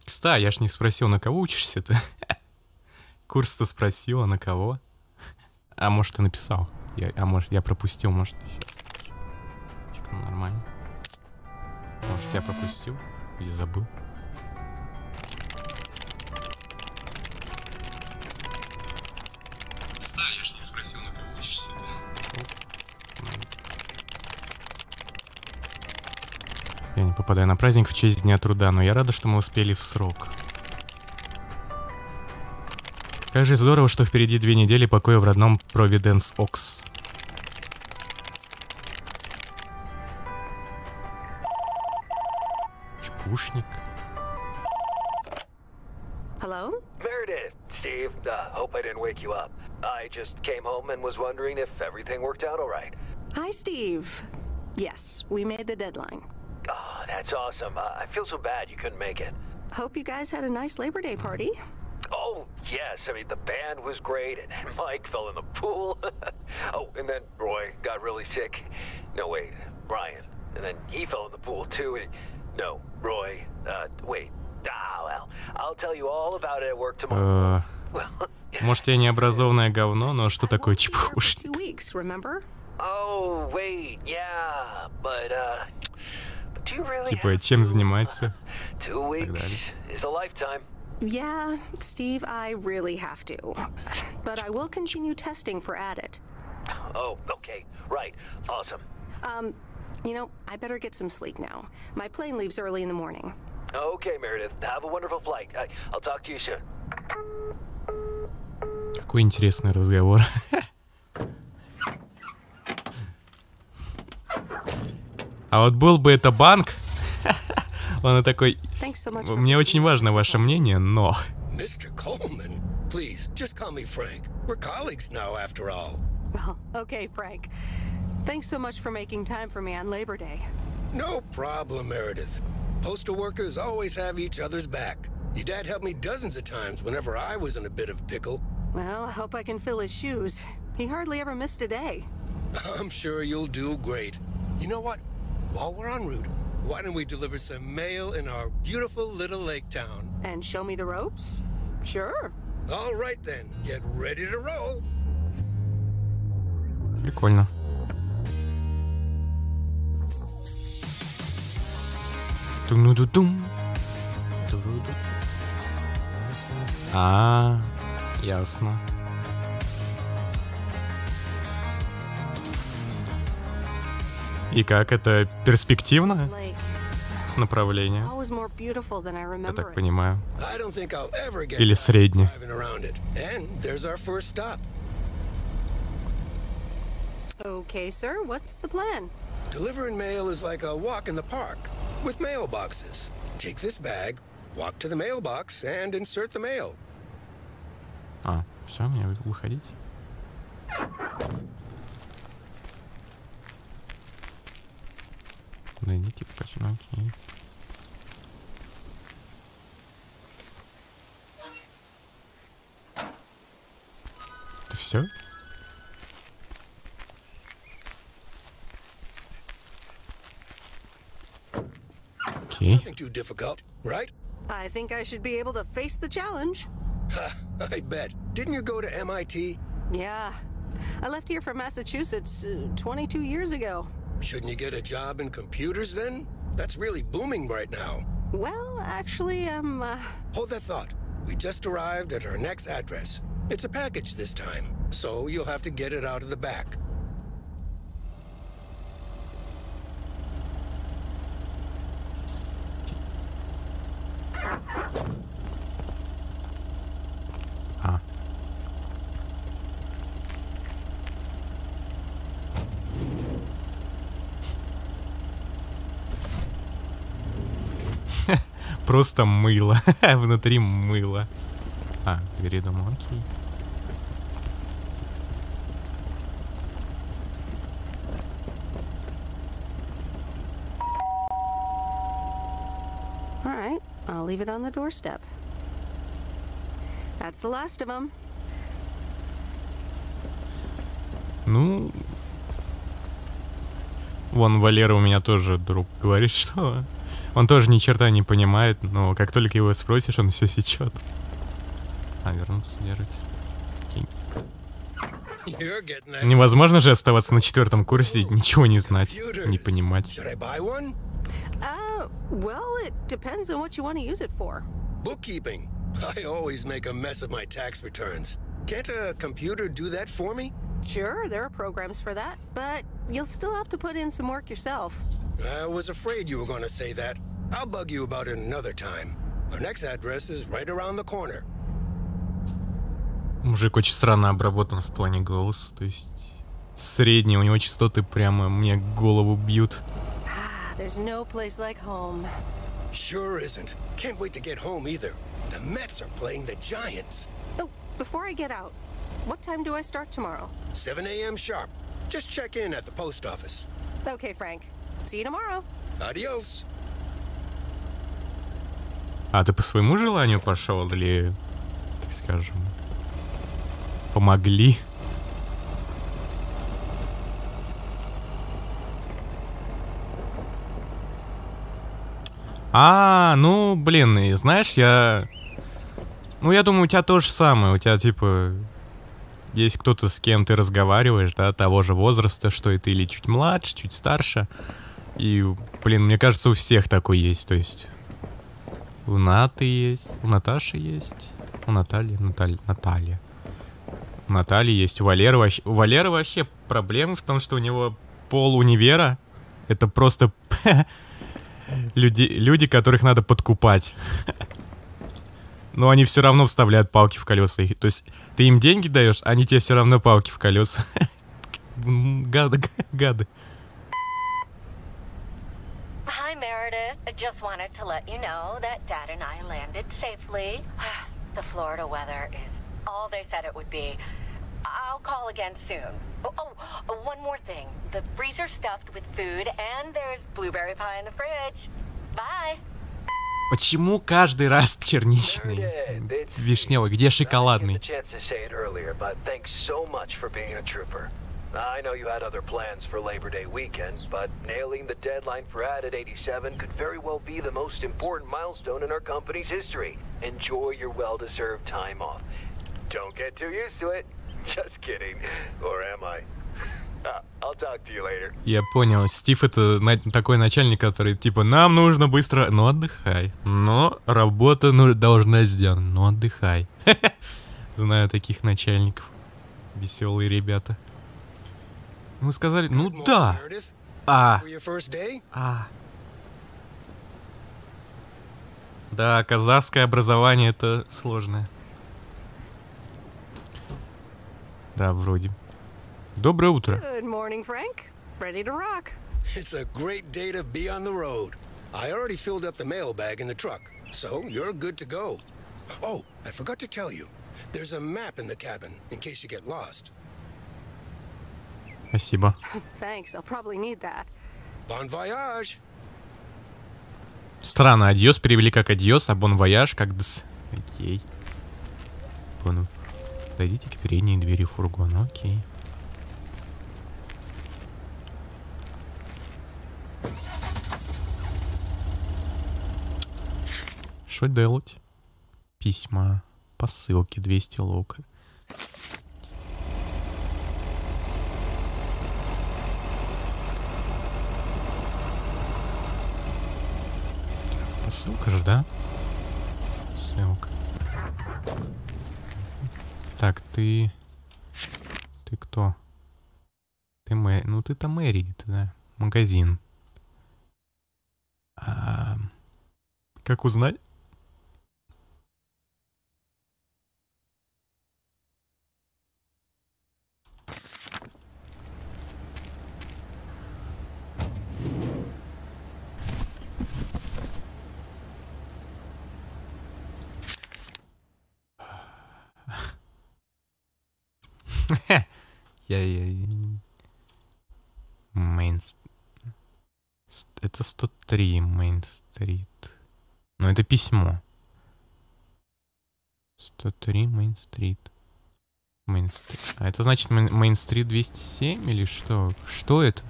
Кстати, я ж не спросил, на кого учишься-то? Курс-то спросил, а на кого? А может, ты написал? Может, я пропустил, может, сейчас. Ну, нормально. Может, я пропустил? Или забыл? Кстати, я ж не спросил, на кого учишься-то? Я не попадаю на праздник в честь Дня труда, но я рада, что мы успели в срок. Как же здорово, что впереди 2 недели покоя в родном Провиденс Окс. Чпушник. Hello? Meredith, Steve. Hope I didn't wake you up. I just came home and was wondering if everything worked out all right. Hi, Steve. Yes, we made the deadline. Oh, that's awesome. I feel so bad you couldn't make it. Hope you guys had a nice Labor Day party. Oh, yes. I mean, the band was great, and Mike fell in the pool. Oh, and then Roy got really sick. No, wait, Brian. And then he fell in the pool, too. No, Roy. Wait. Well, I'll tell you all about it at work tomorrow. Может, я необразованное говно, но что такое чпушник? 2 weeks, remember? Oh, wait, yeah, but do you really Типа, чем занимается? 2 weeks is a lifetime. Yeah, Steve, I really have to. But I will continue testing for Addit. Oh, okay, right, awesome. You know, I better get some sleep now. My plane leaves early in the morning. Okay, Meredith, have a wonderful flight. I'll talk to you soon. Какой интересный разговор. А вот был бы это банк, он такой, мне очень важно ваше мнение, но... Mr. Coleman, please, just call me Frank. We're colleagues now, after all. Well, okay, Frank. Thanks so much for making time for me on Labor Day. No problem, Meredith. Postal workers always have each other's back. Your dad helped me dozens of times whenever I was in a bit of a pickle. Well, I hope I can fill his shoes. He hardly ever missed a day. I'm sure you'll do great. You know what? While we're en route, why don't we deliver some mail in our beautiful little lake town? And show me the ropes? Sure. All right then, get ready to roll. Прикольно. Тум-ду-дум. А, ясно. И как это перспективно? Направление. Я так понимаю. Или среднее. Okay, sir, what's the plan? Delivering mail is like a walk in the park with mailboxes. Take this bag, walk to the mailbox, and insert the mail. А, все, мне выходить. Найдите почему, окей. все? Окей. Nothing too difficult, right? I think I should be able to face the challenge. I bet. Didn't you go to MIT? Yeah. I left here from Massachusetts 22 years ago. Shouldn't you get a job in computers then? That's really booming right now. Well, actually, Hold that thought. We just arrived at our next address. It's a package this time, so you'll have to get it out of the back. А. Просто мыло. Внутри мыло. А, двери дома, окей. all right. I'll leave it on the doorstep. That's the last of them. Ну... Вон Валера у меня тоже друг говорит, что... Он тоже ни черта не понимает, но как только его спросишь, он все сечет. А, вернуться держать. Невозможно же оставаться на 4-м курсе и ничего не знать, не понимать. Well, it depends on what you want to use it for. Bookkeeping. I always make a mess of my tax returns. Can't a computer do that for me? Sure, there are programs for that, but you'll still have to put in some work yourself. I was afraid you were going to say that. I'll bug you about it another time. Our next address is right around the corner. Мужик очень странно обработан в плане голоса, то есть средние у него частоты прямо мне голову бьют. There's no place like home. Sure isn't. Can't wait to get home either. The Mets are playing the Giants. Oh, before I get out, what time do I start tomorrow? 7 a.m. sharp. Just check in at the post office. Okay, Frank. See you tomorrow. Adios. А ты по своему желанию пошел или, так скажем, помогли? А, ну, блин, и знаешь, я думаю, у тебя то же самое. У тебя, типа, есть кто-то, с кем ты разговариваешь, да, того же возраста, что и ты, или чуть младше, чуть старше. И, блин, мне кажется, у всех такой есть, то есть... У Наты есть, у Наташи есть, у Натальи, Наталья. У Натальи есть, у Валеры вообще проблемы в том, что у него пол универа. Это просто люди, которых надо подкупать. Но они все равно вставляют палки в колеса. То есть ты им деньги даешь, а они тебе все равно палки в колеса. Гады. I just wanted to let you know that Dad and I landed safely. The Florida weather is all they said it would be. I'll call again soon. One more thing. The freezer's stuffed with food and there's blueberry pie in the fridge. Bye. Почему каждый раз черничный? Вишневый, где шоколадный? I know you had other plans for Labor Day weekend, but nailing the deadline for Ad at 87 could very well be the most important milestone in our company's history. Enjoy your well-deserved time off. Don't get too used to it. Just kidding. Or am I? I'll talk to you later. Я понял. Стив это такой начальник, который типа нам нужно быстро, но отдыхай. Но работа должна сделана, но отдыхай. Знаю таких начальников. Веселые ребята. Мы сказали, ну да. Да, казахское образование это сложное. Да, вроде. Доброе утро. Good morning, Frank. Ready to rock. It's a great day to be on the road. I already filled up the mailbag in the truck, so you're good to go. Oh, I forgot to tell you. There's a map in the cabin in case you get lost. Спасибо. Thanks. I'll probably need that. Bon voyage. Странно, адьос перевели как адьос, а бон вояж как дс. Окей. Понял. Подойдите к передней двери фургона. Окей. Что делать? Письма, посылки, 200 лука. Посылка же, да? Ссылка. Так, ты кто? Ты Мэри. Ну ты-то Мэри, да? Магазин. Как узнать? Это 103 Мейн-стрит. Но это письмо. 103 Мейн-стрит. А это значит Мейн-стрит 207 или что? Что это?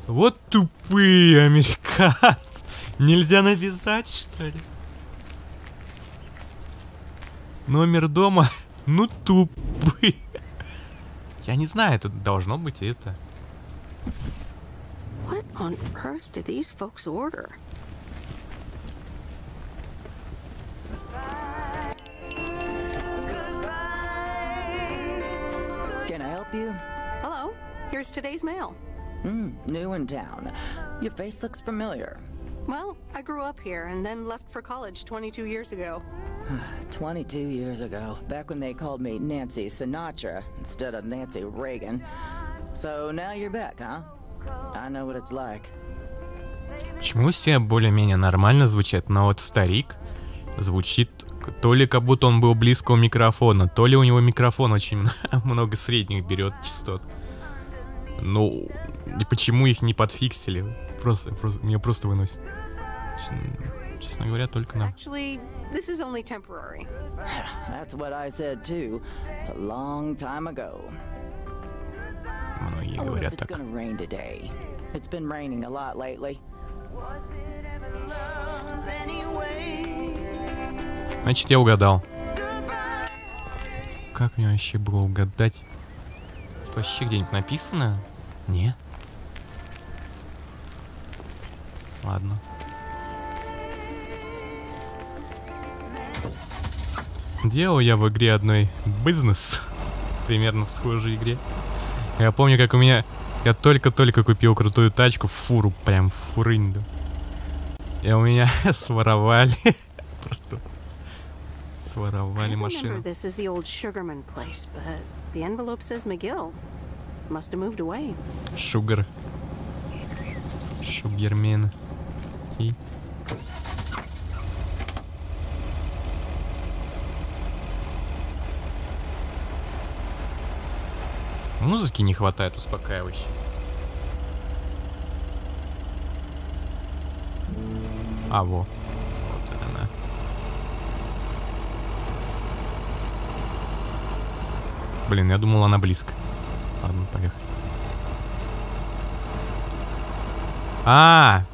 Вот тупые американцы. Нельзя навязать, что ли? Номер дома? Ну тупые. Я не знаю, это должно быть это. What on earth did these folks order? Can I help you? Hello, here's today's mail. New in town. Your face looks familiar. Well, I grew up here and then left for college 22 years ago. 22 years ago, back when they called me Nancy Sinatra instead of Nancy Reagan. So now you're back, huh? I know what it's like. Почему все более-менее нормально звучат, но вот старик звучит то ли как будто он был близко у микрофона, то ли у него микрофон очень много средних берет частот. Ну, и почему их не подфиксили? Просто меня просто выносит. Честно говоря, только нам. Actually, this is only temporary. That's what I said too, a long time ago. Многие Oh, говорят it's так. gonna rain today. It's been raining a lot lately. Значит, я угадал. Как мне вообще было угадать? Тут вообще где-нибудь написано? Не. Ладно. Делал я в игре одной бизнес. Примерно в схожей игре. Я помню, как у меня... Я только-только купил крутую тачку, фуру, прям фурынду. И у меня своровали. Просто своровали машину. This is the old Sugarman place, but the envelope says McGill. Must have moved away. Шугар. Шугермен. И... Музыки не хватает успокаивающей. А, вот она. Блин, я думал, она близко. Ладно, поехали.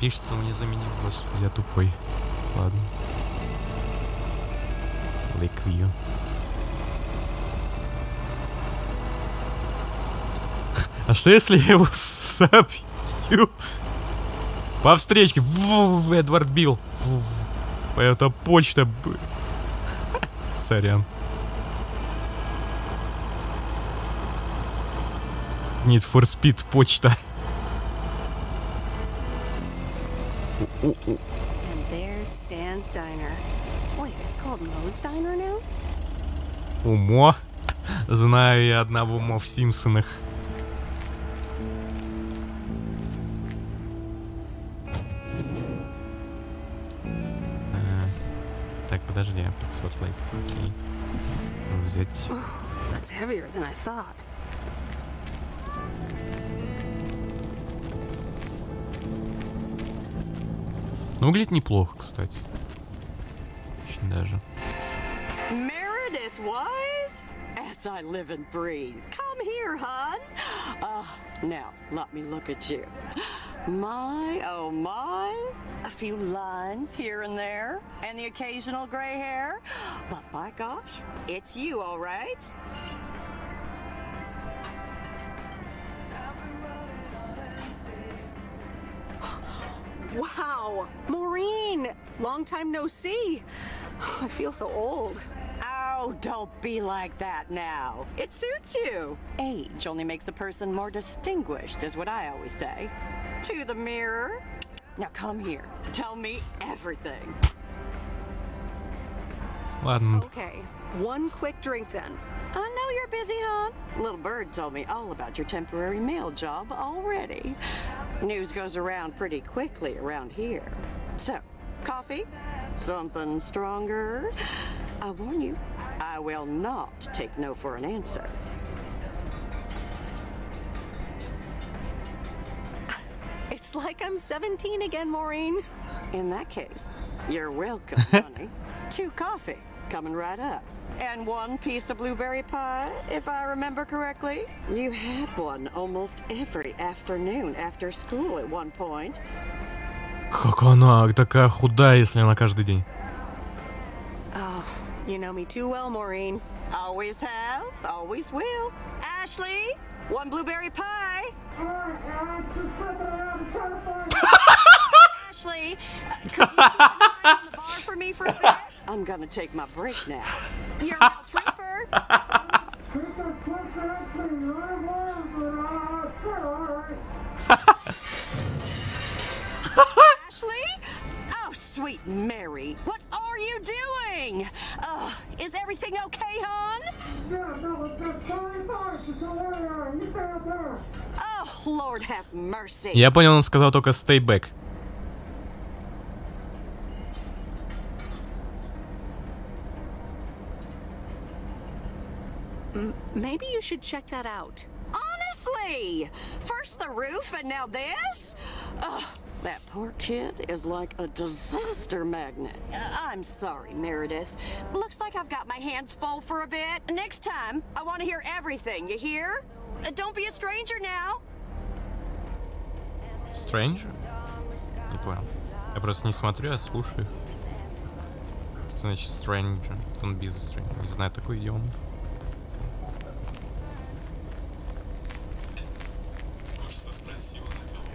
Пишется внизу меня. Господи, я тупой. Ладно. Лайквью. А что если я его собью? По встречке. Эдвард Билл. Это почта. Сорян. Need for Speed почта. And there's Stan's Diner. Wait, it's called Moe's Diner now? Умо. Знаю я одного Мо в Симпсонах. Так, подожди, 500 лайков, окей. Взять. That's heavier than I thought. Ну, выглядит неплохо, кстати. Очень даже. Meredith Wise? Yes, I live and breathe. Come here, hon. Now, let me look at you. My, oh my. A few lines here and there, and the occasional gray hair. But by gosh, it's you, all right? Wow, Maureen! Long time no see. I feel so old. Oh, don't be like that now. It suits you. Age only makes a person more distinguished, is what I always say. To the mirror. Now come here. Tell me everything. Ладно. Okay, one quick drink then. I know you're busy, hon. Little Bird told me all about your temporary mail job already. News goes around pretty quickly around here. So, coffee? Something stronger? I warn you, I will not take no for an answer. It's like I'm 17 again, Maureen. In that case, you're welcome, honey. 2 coffee, coming right up. And 1 piece of blueberry pie, if I remember correctly. You had one almost every afternoon after school at one point. Как она такая худая, если она каждый день? Oh, you know me too well, Maureen. Always have, always will. Ashley, 1 blueberry pie. Ashley, could you keep an eye on the bar for me for a bit? I'm gonna take my break now. You're a real trooper. Ashley? Oh, sweet Mary, what are you doing? Is everything okay, hon? Oh, Lord have mercy. Я понял, он сказал только stay back. Maybe you should check that out. Honestly, first the roof and now this? Ugh, that poor kid is like a disaster magnet. I'm sorry, Meredith. Looks like I've got my hands full for a bit. Next time, I want to hear everything, you hear? Don't be a stranger now. Stranger? Не понял. Я просто не смотрю, а слушаю. Что значит stranger? Don't be a stranger. Не знаю такой идиом. Просто спросила на кого.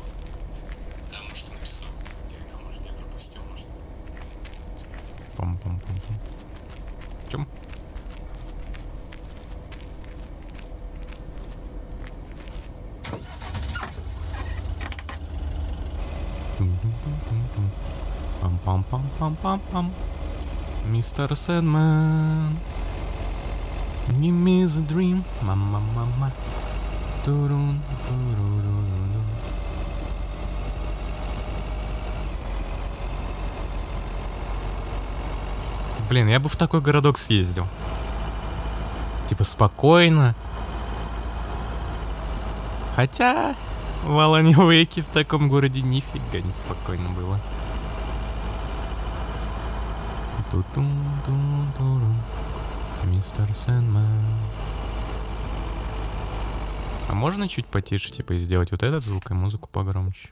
А может написал. А может я пропустил, может. Пам-пам-пам-пам. В чем? Пам-пам-пам-пам-пам-пам. Мистер Сэндман. Give me the dream. Мама-мама. Турун, туруруруру. Блин, я бы в такой городок съездил. Типа спокойно. Хотя в Алане-Уэйке в таком городе нифига не спокойно было. Мистер Сэндман. А можно чуть потише, типа, сделать вот этот звук и музыку погромче?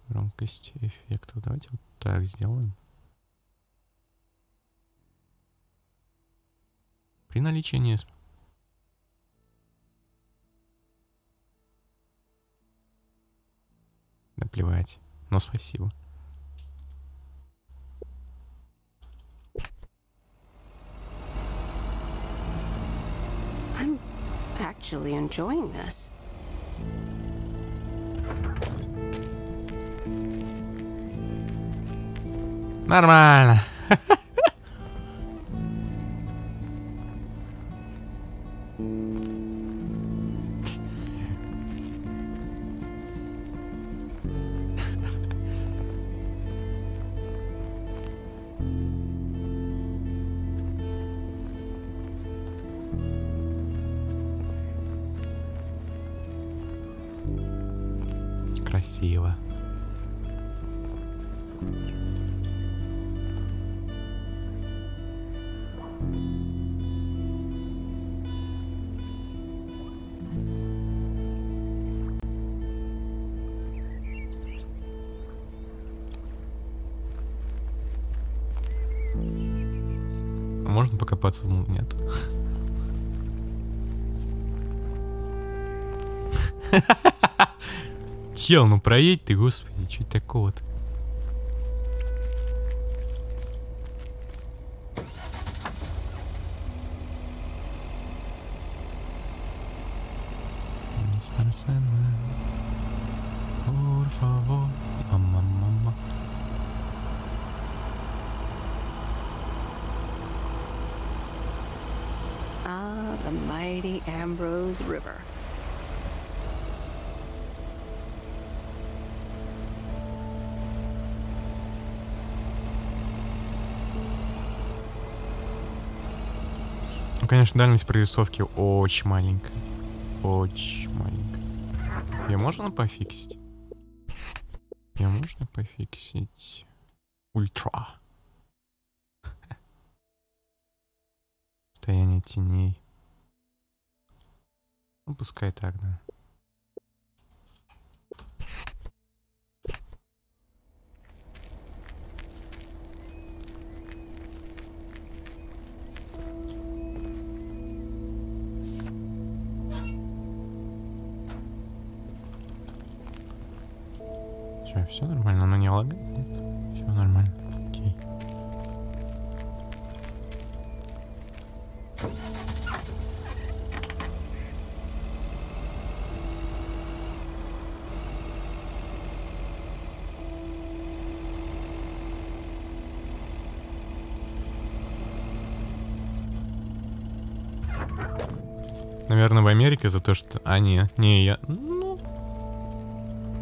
Громкость эффектов. Давайте вот так сделаем. При наличии не... Наплевать. Но спасибо. I'm actually enjoying this. Нормально. Красиво. Можно покопаться? Нет. Чел, ну проедь ты, господи, что такого-то? Ah, the mighty Ambrose River. Ну, конечно, дальность прорисовки очень маленькая. Очень маленькая. Ее можно пофиксить? Ее можно пофиксить? Ультра. Состояние теней. Ну, пускай так, да. Че, все нормально? Оно не лагает? Нет? Все нормально. Окей. Наверное, в Америке за то, что... А, не я... Ну...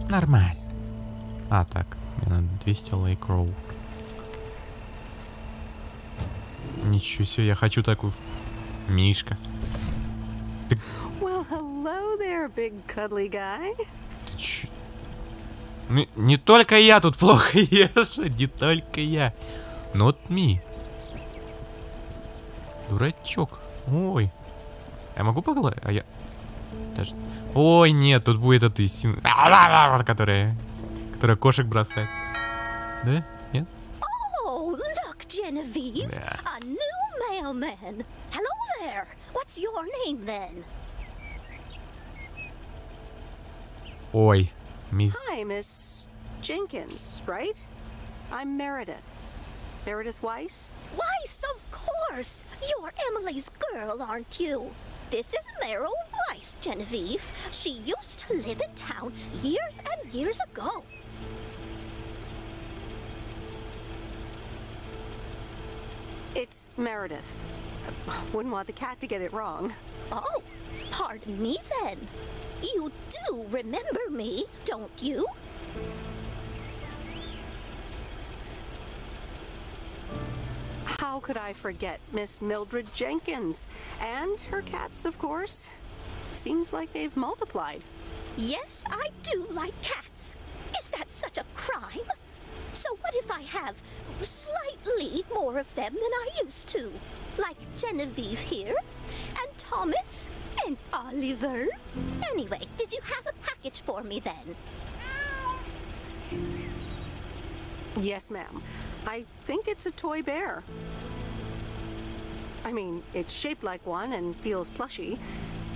Нормально. А, так. Мне надо 200 лайк роу. Ничего себе, я хочу такую... Мишка. Ты... Well, hello there, big cuddly guy. Ты чё? Не только я тут плохо ешь, не только я. Not me. Дурачок. Ой. Я могу погладить? А я... Даже... Ой, нет, тут будет эта которая кошек бросает. Да? Нет? Oh, look, Genevieve. Yeah. A new mailman. Hello there. What's your name then? Ой, мисс... Hi, Miss Jenkins, right? I'm Meredith. Meredith Weiss? Weiss, of course. You're Emily's girl, aren't you? This is Meryl Weiss, Genevieve. She used to live in town years and years ago. It's Meredith. Wouldn't want the cat to get it wrong. Oh, pardon me then. You do remember me, don't you? How could I forget Miss Mildred Jenkins? And her cats, of course. Seems like they've multiplied. Yes, I do like cats. Is that such a crime? So what if I have slightly more of them than I used to? Like Genevieve here, and Thomas, and Oliver. Anyway, did you have a package for me then? Yes, ma'am. I think it's a toy bear. I mean, it's shaped like one and feels plushy.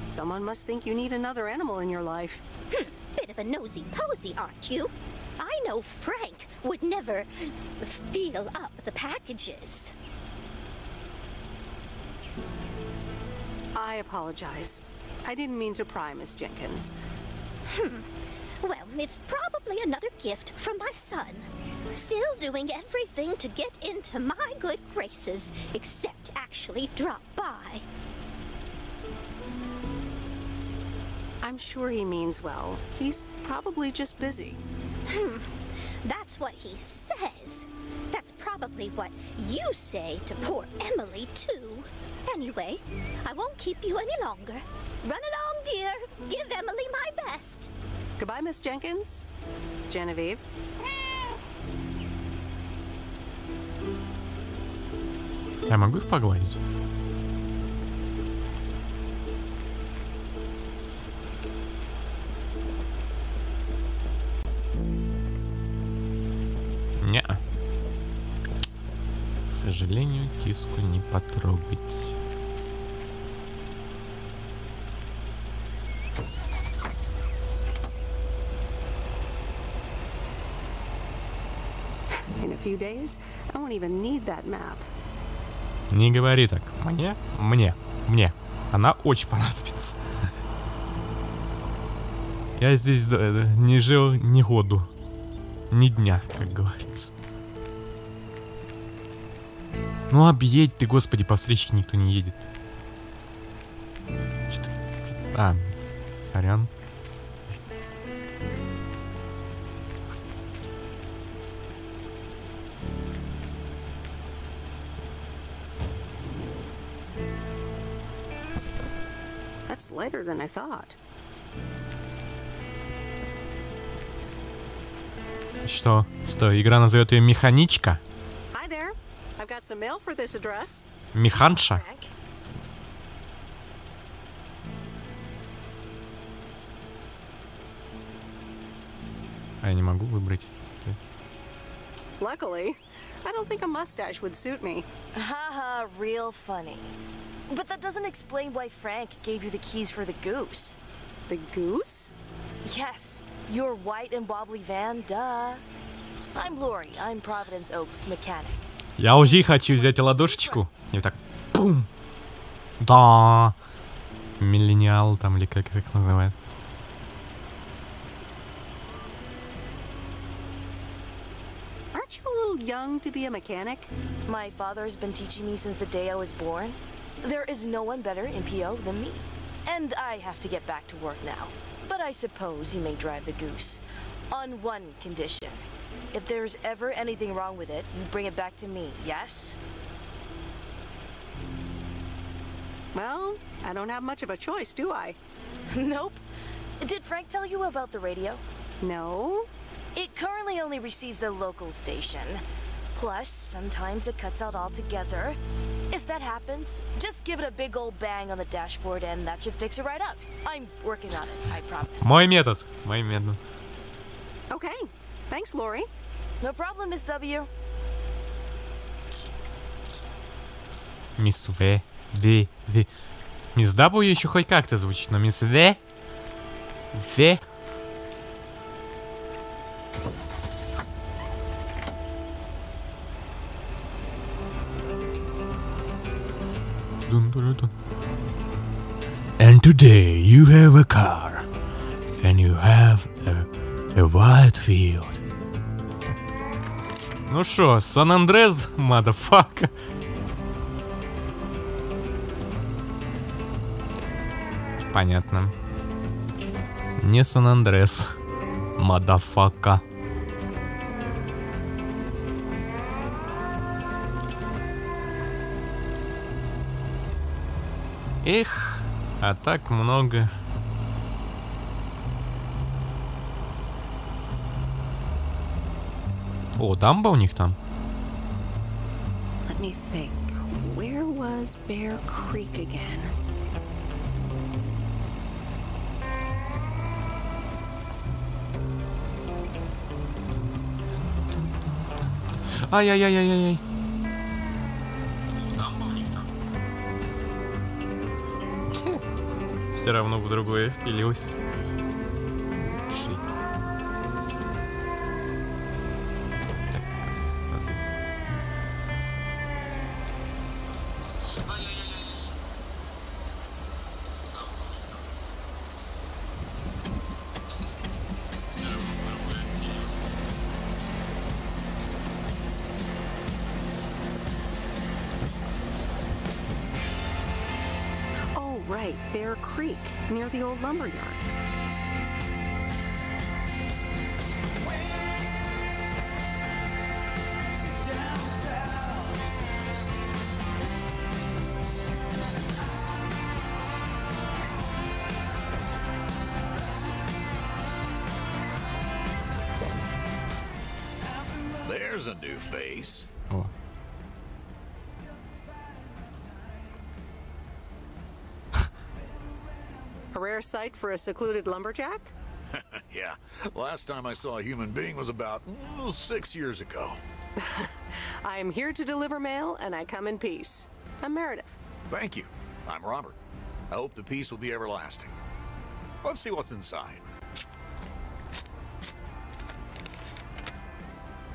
Someone must think you need another animal in your life. Bit of a nosy-posy, aren't you? I know Frank would never feel up the packages. I apologize. I didn't mean to pry, Miss Jenkins. Well, it's probably another gift from my son. Still doing everything to get into my good graces, except actually drop by. I'm sure he means well. He's probably just busy. That's what he says. That's probably what you say to poor Emily, too. Anyway, I won't keep you any longer. Run along, dear. Give Emily my best. Goodbye, Miss Jenkins. Genevieve. Я могу их погладить? сожалению, киску не потрогать. In a few days, I won't even need that map. Не говори так. Мне. Она очень понадобится. Я здесь не жил ни году, ни дня, как говорится. Ну объедь ты, господи, по встречке никто не едет. Что-то... сорян. That's lighter than I thought. Что? Игра назовет ее Механичка? Hi there. I've got some mail for this address. Механша? А я не могу выбрать. Luckily, I don't think a mustache would suit me. Haha, real funny. But that doesn't explain why Frank gave you the keys for the goose. The goose? Yes, your white and wobbly van, duh. I'm Lori, I'm Providence Oaks mechanic. Я уже хочу взять ладошечку. И так, пум. Да. Миллениал там, или как называют. Aren't you a little young to be a mechanic? My father's been teaching me since the day I was born. There is no one better in PO than me. And I have to get back to work now. But I suppose you may drive the goose. On one condition. If there's ever anything wrong with it, you bring it back to me, yes? Well, I don't have much of a choice, do I? Nope. Did Frank tell you about the radio? No. It currently only receives the local station. Plus, sometimes it cuts out altogether. If that happens, just give it a big old bang on the dashboard and that should fix it right up. I'm working on it, I promise. Мой метод. Okay. Thanks, Lori. No problem, Miss W. Мисс В. Мисс W еще хоть как-то звучит, но мисс В. And today you have a car, and you have a wide field. Ну шо, Сан-Андрес, motherfucker. Понятно. Не Сан-Андрес, motherfucker. Эх, а так много. О, дамба у них там. Let me think. Where was Bear Creek again? Ай-яй-яй-яй-яй. Все равно в другое впилился. Right, Bear Creek, near the old lumber yard. There's a new face. О. A rare sight for a secluded lumberjack? Yeah, last time I saw a human being was about 6 years ago. I'm here to deliver mail, and I come in peace. I'm Meredith. Thank you. I'm Robert. I hope the peace will be everlasting. Let's see what's inside.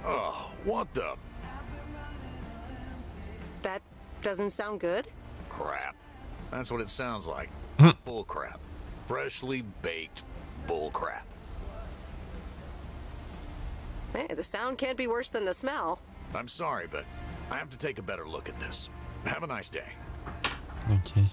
Oh, what the... That doesn't sound good. crap. That's what it sounds like. Bull crap. Freshly baked bull crap. Hey, the sound can't be worse than the smell. I'm sorry, but I have to take a better look at this. Have a nice day. Окей.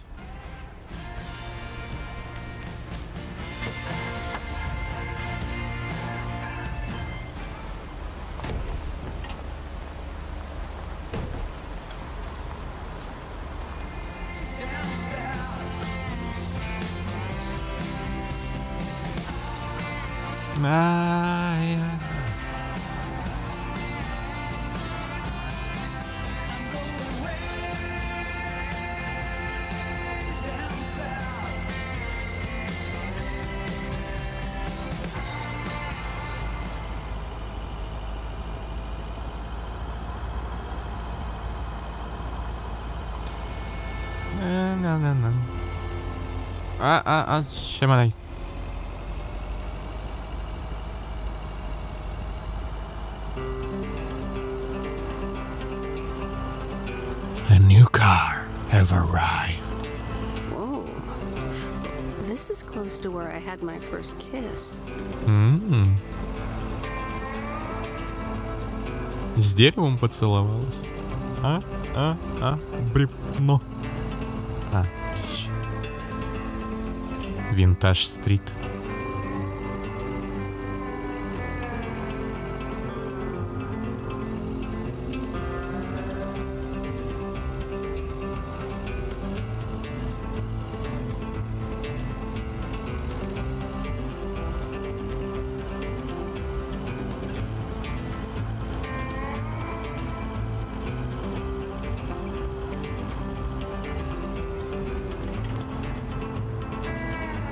Siemaj. A new car has arrived. Whoa. This is close to where I had my first kiss. С деревом поцеловалась. Бревно. Винтаж-стрит.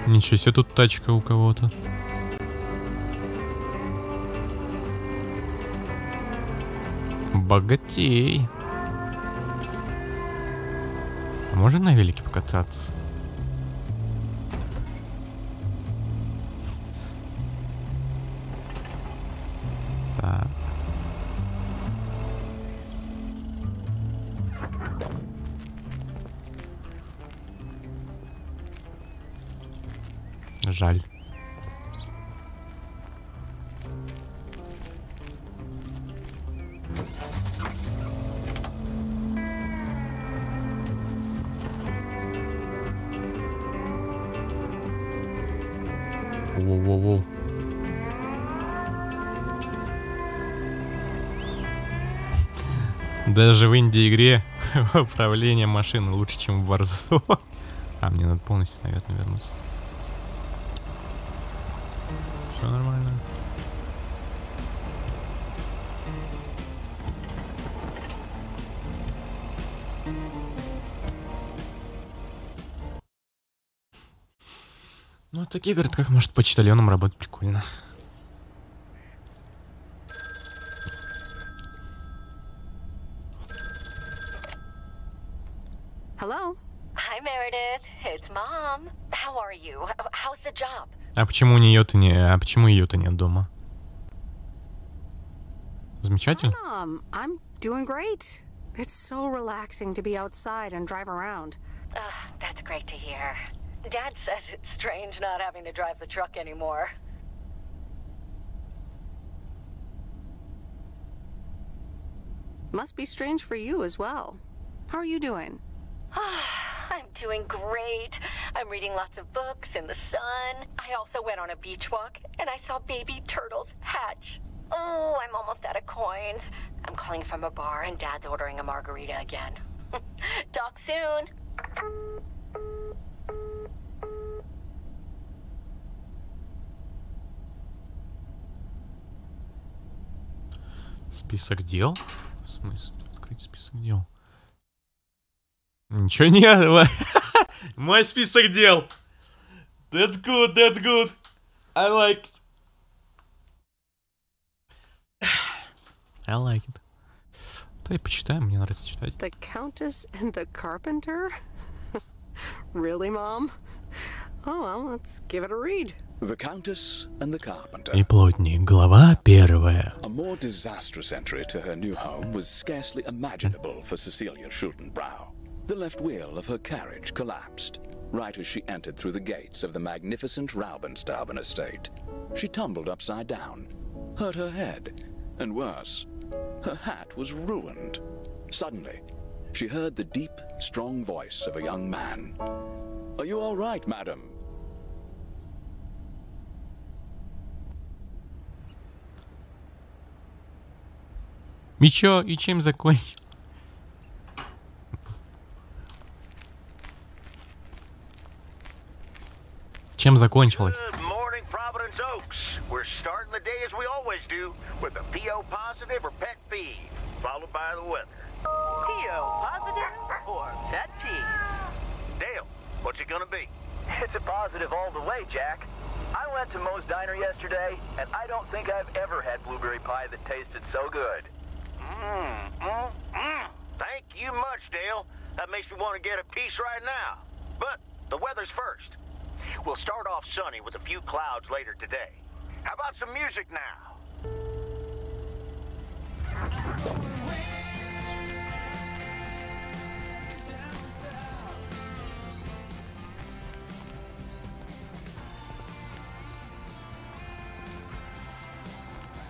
Ничего себе, тут тачка у кого-то. Богатей. А можно на велике покататься? Так. Жаль. Воу-воу-воу. Даже в инди-игре управление машины лучше, чем в Warzone. А, мне надо полностью, наверное, вернуться. Все нормально. Ну, в таких городках, может, почтальоном работать прикольно. Hello? Hi, Meredith. It's Mom. How are you? How's the job? А почему у нее-то не... А почему ее-то нет дома? Замечательно. I'm doing great. It's so relaxing to be outside and drive around. That's great to hear. Dad says it's strange not having to drive the truck anymore. Must be strange for you as well. How are you doing? I'm doing great. I'm reading lots of books in the sun. I also went on a beach walk, and I saw baby turtles hatch. Oh, I'm almost out of coins. I'm calling from a bar, and Dad's ordering a margarita again. Talk soon. Список дел? В смысле? Открыть список дел. Ничего нет. Мой список дел. That's good, that's good. I like it. I like it. Давай почитаем, мне нравится читать. The Countess and the Carpenter? Really, Mom? Oh, well, let's give it a read. The Countess and the Carpenter. И плотник, глава 1. A more disastrous entry to her new home was scarcely imaginable for Cecilia Schultenbrow. The left wheel of her carriage collapsed right as she entered through the gates of the magnificent Raubenstaben estate. She tumbled upside down, hurt her head, and worse, her hat was ruined. Suddenly, she heard the deep, strong voice of a young man. Are you all right, madam? И чё, и чем закончил? Чем закончилось? Good morning, Providence Oaks. We're starting the day as we always do, with a PO positive or pet peeve, followed by the weather. PO positive or pet peeve? Dale, what's it gonna be? It's a positive all the way, Jack. I went to Moe's Diner yesterday, and I don't think I've ever had blueberry pie that tasted so good. Thank you much, Dale. That makes me want to get a piece right now. But the weather's first. We'll start off sunny with a few clouds later today. How about some music now?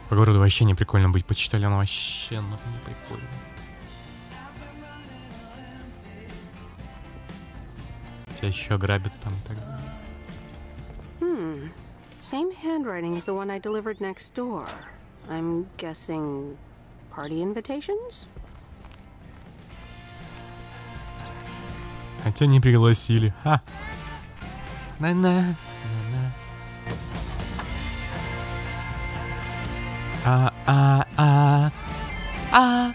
По городу вообще не прикольно быть почиталем, вообще ну, не прикольно. Тебя еще грабят там и так далее. Same handwriting as the one I delivered next door. I'm guessing party invitations? Хотя не пригласили. Ха. На-на. А-а-а. А-а.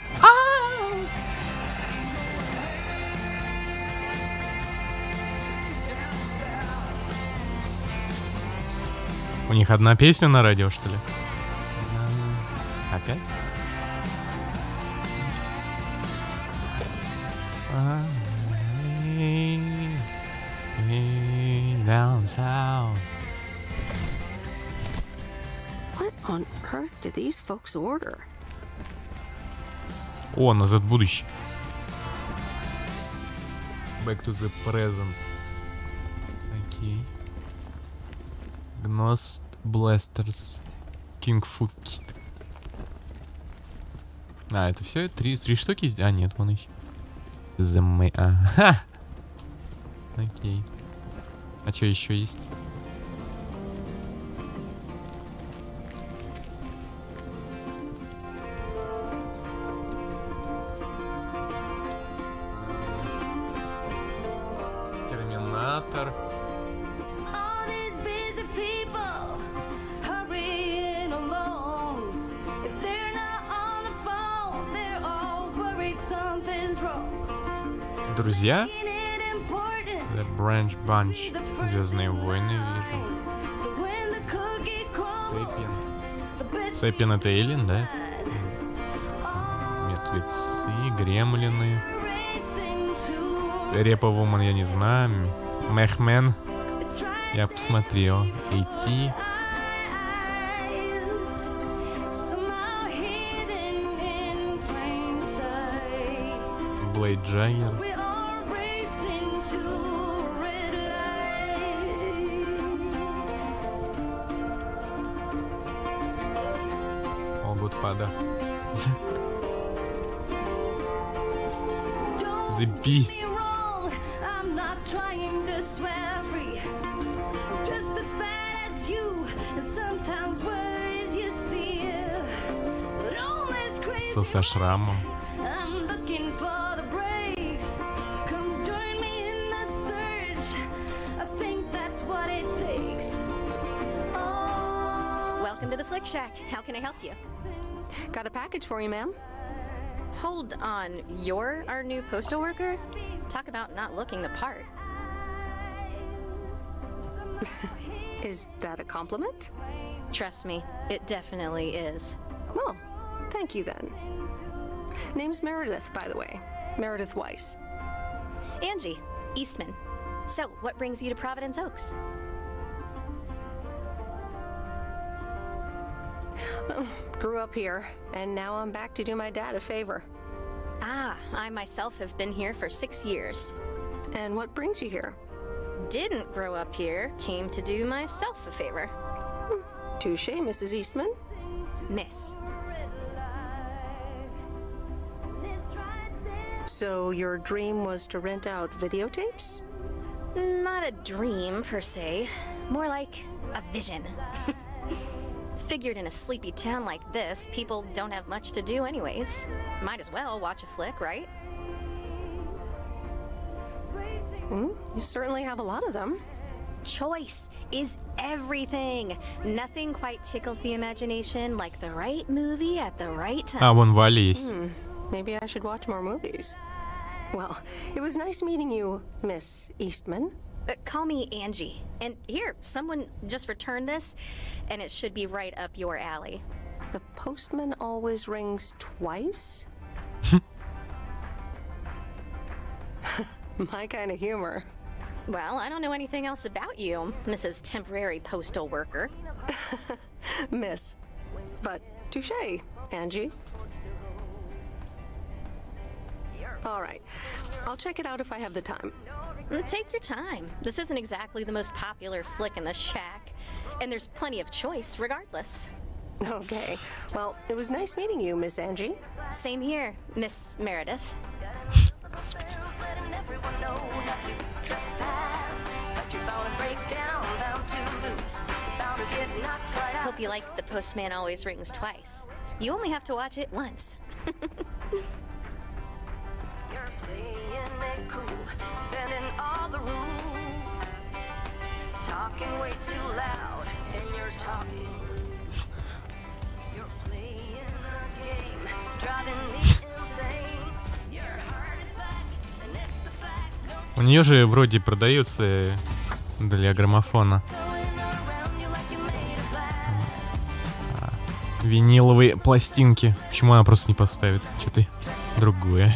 У них одна песня на радио, что ли? Опять? What on earth did these folks order? О, назад в будущее. Back to the present. Окей. Gnost Blasters King Fukit. А, это все? Три штуки? А, нет, вон еще. Ага. Окей. А что еще есть? Терминатор. Друзья? The Branch Bunch. Звездные войны, вижу. Сэппин. Сэппин это Эллен, да? Мертвецы, гремлины. Репа-вумен я не знаю. Мехмен. Я посмотрел. Идти. Блейд Джаггер. О, Гудфадер. The Bee. Со шрамом. Welcome to the Flick Shack. How can I help you? Got a package for you, ma'am. Hold on. You're our new postal worker? Talk about not looking the part. Is that a compliment? Trust me, it definitely is. Well, thank you then. Name's Meredith, by the way. Meredith Weiss. Angie, Eastman. So, what brings you to Providence Oaks? Grew up here, and now I'm back to do my dad a favor. Ah, I myself have been here for 6 years. And what brings you here? Didn't grow up here, came to do myself a favor. Touche, Mrs. Eastman. Miss. So your dream was to rent out videotapes? Not a dream, per se. More like a vision. Figured in a sleepy town like this, people don't have much to do anyways. Might as well watch a flick, right? You certainly have a lot of them. Choice is everything. Nothing quite tickles the imagination like the right movie at the right time. А, вон Валя есть. Maybe I should watch more movies. Well, it was nice meeting you, Miss Eastman. Call me Angie. And here, someone just returned this, and it should be right up your alley. The postman always rings twice? My kind of humor. Well, I don't know anything else about you, Mrs. Temporary Postal Worker. Miss. But touche, Angie. All right. I'll check it out if I have the time. Take your time. This isn't exactly the most popular flick in the shack, and there's plenty of choice regardless. Okay. Well, it was nice meeting you, Miss Angie. Same here, Miss Meredith. Hope you like The Postman Always Rings Twice. You only have to watch it once. Talking way too loud, and you're talking. You're playing a game, driving me insane. Your heart is back, and it's a fact. У нее же вроде продается для граммофона виниловые пластинки. Почему она просто не поставит что-то другое?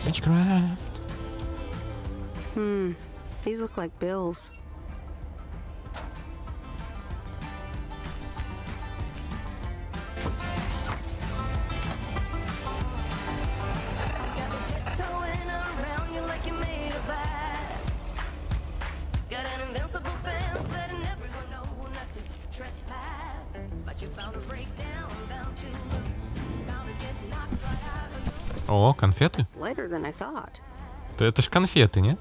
Witchcraft. These look like bills. О, конфеты? Lighter than I thought. Да это ж конфеты, нет?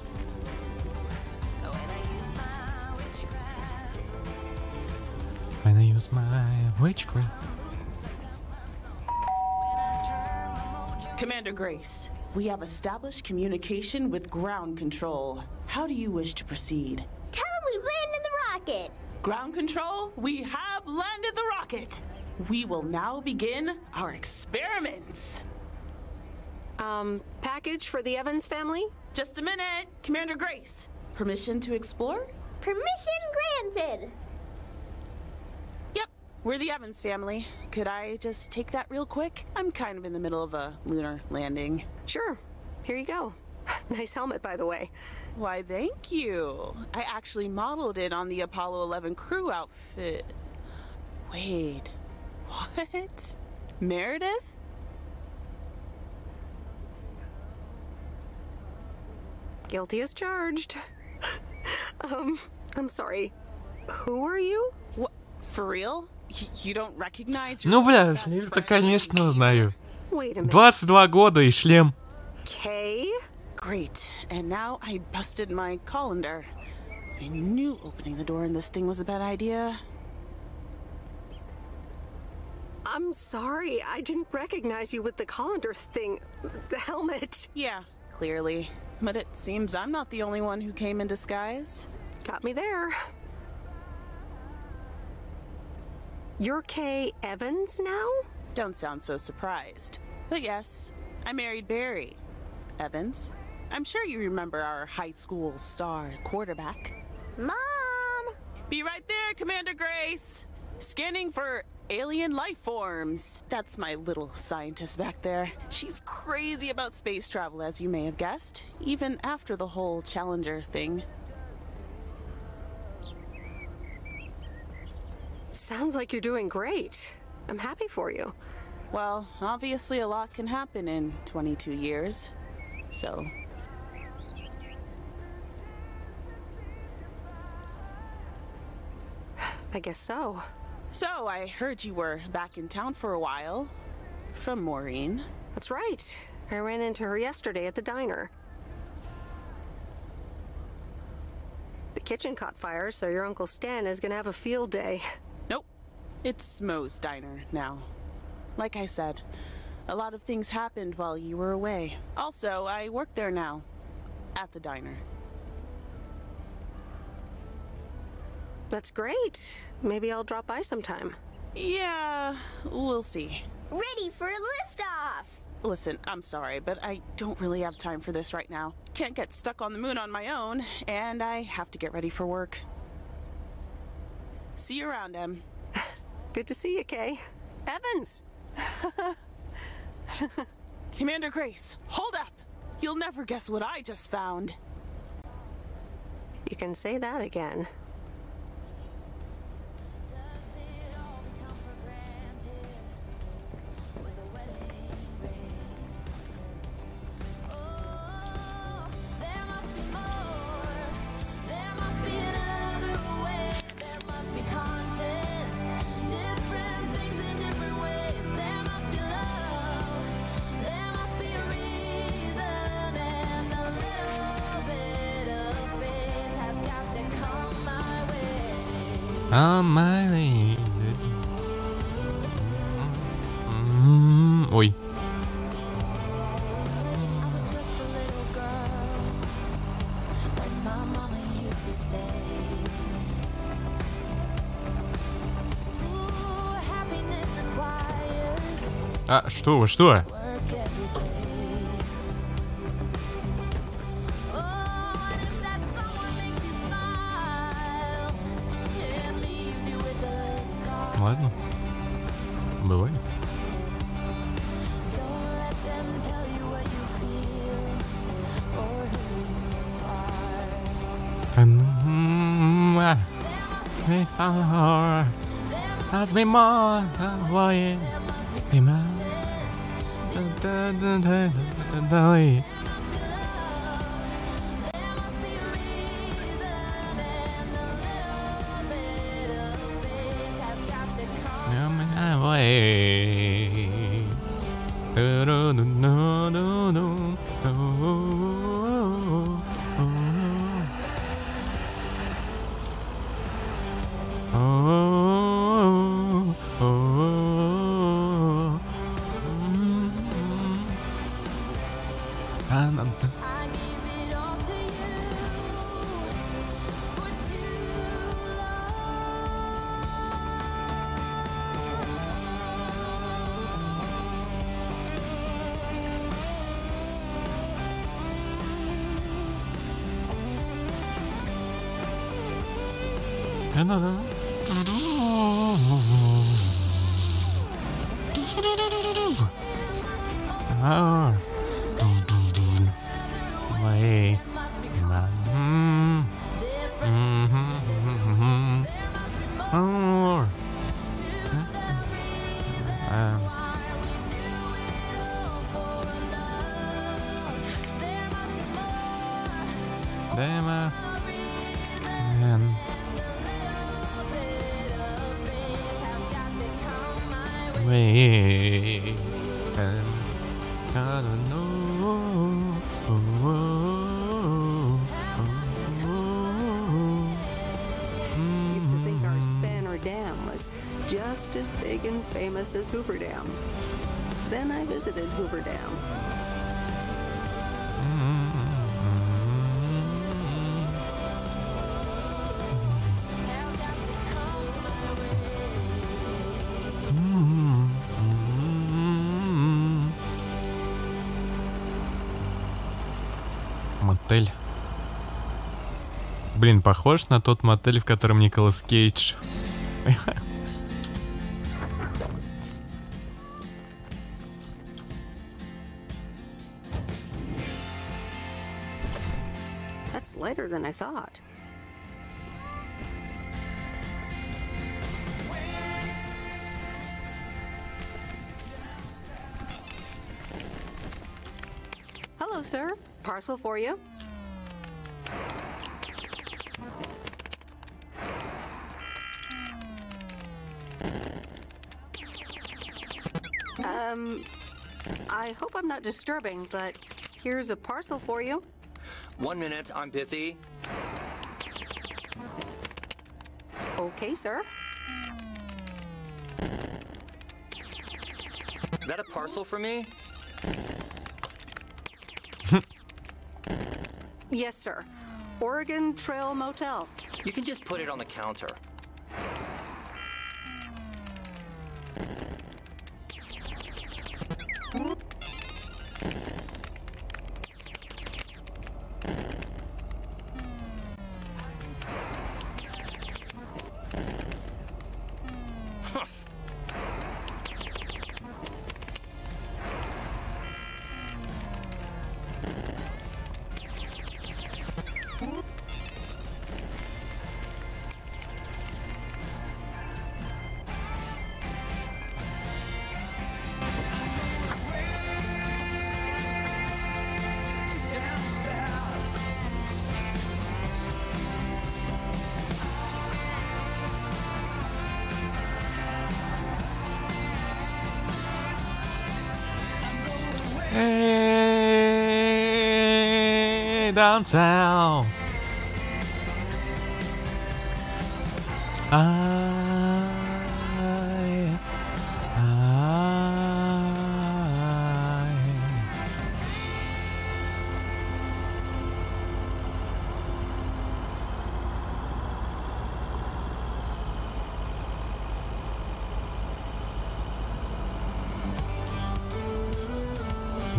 When I use my witchcraft. Commander Grace, we have established communication with ground control. How do you wish to proceed? Tell them we landed the rocket. Ground control, we have landed the rocket. We will now begin our experiments. Package for the Evans family? Just a minute. Commander Grace, permission to explore? Permission granted. Yep, we're the Evans family. Could I just take that real quick? I'm kind of in the middle of a lunar landing. Sure. Here you go. Nice helmet, by the way. Why, thank you. I actually modeled it on the Apollo 11 crew outfit. Wait, what? Meredith? Guilty as charged. I'm sorry. Who are you? What? For real? You don't recognize your Ну, бля, это, конечно, знаю. Wait a minute. 22 года и шлем. Kay? Great. And now I busted my colander. I knew opening the door in this thing was a bad idea. I'm sorry. I didn't recognize you with the colander thing. The helmet. Yeah, clearly. But it seems I'm not the only one who came in disguise. Got me there. You're Kay Evans now? Don't sound so surprised. But yes, I married Barry Evans. I'm sure you remember our high school star quarterback. Mom! Be right there, Commander Grace! Scanning for alien life forms. That's my little scientist back there. She's crazy about space travel, as you may have guessed, even after the whole Challenger thing. Sounds like you're doing great. I'm happy for you. Well, obviously a lot can happen in 22 years, so... I guess so. So, I heard you were back in town for a while. From Maureen. That's right. I ran into her yesterday at the diner. The kitchen caught fire, so your Uncle Stan is gonna have a field day. Nope. It's Mo's diner now. Like I said, a lot of things happened while you were away. Also, I work there now. At the diner. That's great. Maybe I'll drop by sometime. Yeah, we'll see. Ready for a liftoff! Listen, I'm sorry, but I don't really have time for this right now. Can't get stuck on the moon on my own, and I have to get ready for work. See you around, Em. Good to see you, Kay. Evans! Commander Grace, hold up! You'll never guess what I just found. You can say that again. On my way. Ой. А, что вы, что? Ладно. Бывает. Just as big and famous as Hoover Dam. Then I visited Hoover Dam. мотель. Блин, похож на тот мотель, в котором Николас Кейдж. That's later than I thought. Hello, sir. Parcel for you. I hope I'm not disturbing, but here's a parcel for you. 1 minute, I'm busy. Okay, sir. Is that a parcel for me? Yes, sir. Oregon Trail Motel. You can just put it on the counter. Hey, downtown.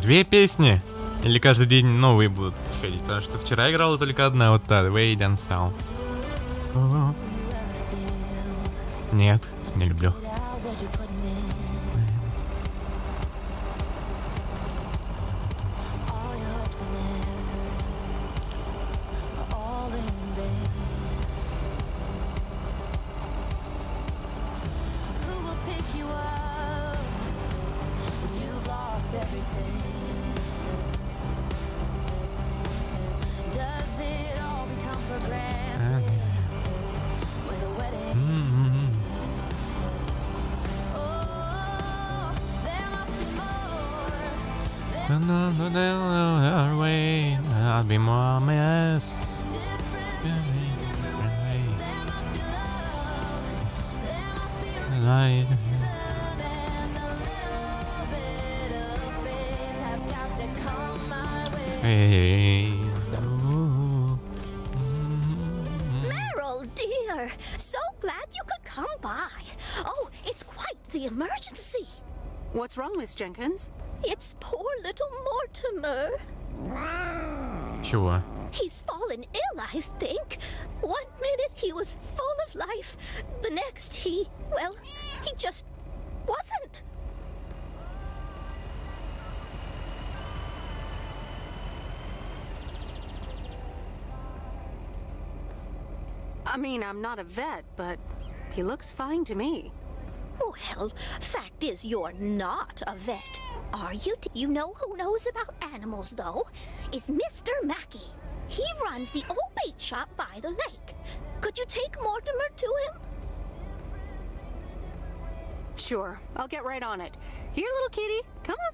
Две песни? Или каждый день новые будут ходить? Потому что вчера играла только одна, вот та, Way Down South. Нет, не люблю. I'll be more mess. Meryl, dear, so glad you could come by. Oh, it's quite the emergency. What's wrong, Miss Jenkins? It's poor little Mortimer. Чего? He's fallen ill, I think. 1 minute he was full of life. The next he just wasn't. I mean, I'm not a vet, but he looks fine to me. Well, fact is you're not a vet, are you? You know who knows about animals, though? Is Mr. Mackey. He runs the old bait shop by the lake. Could you take Mortimer to him? Sure, I'll get right on it. Here, little kitty, come on.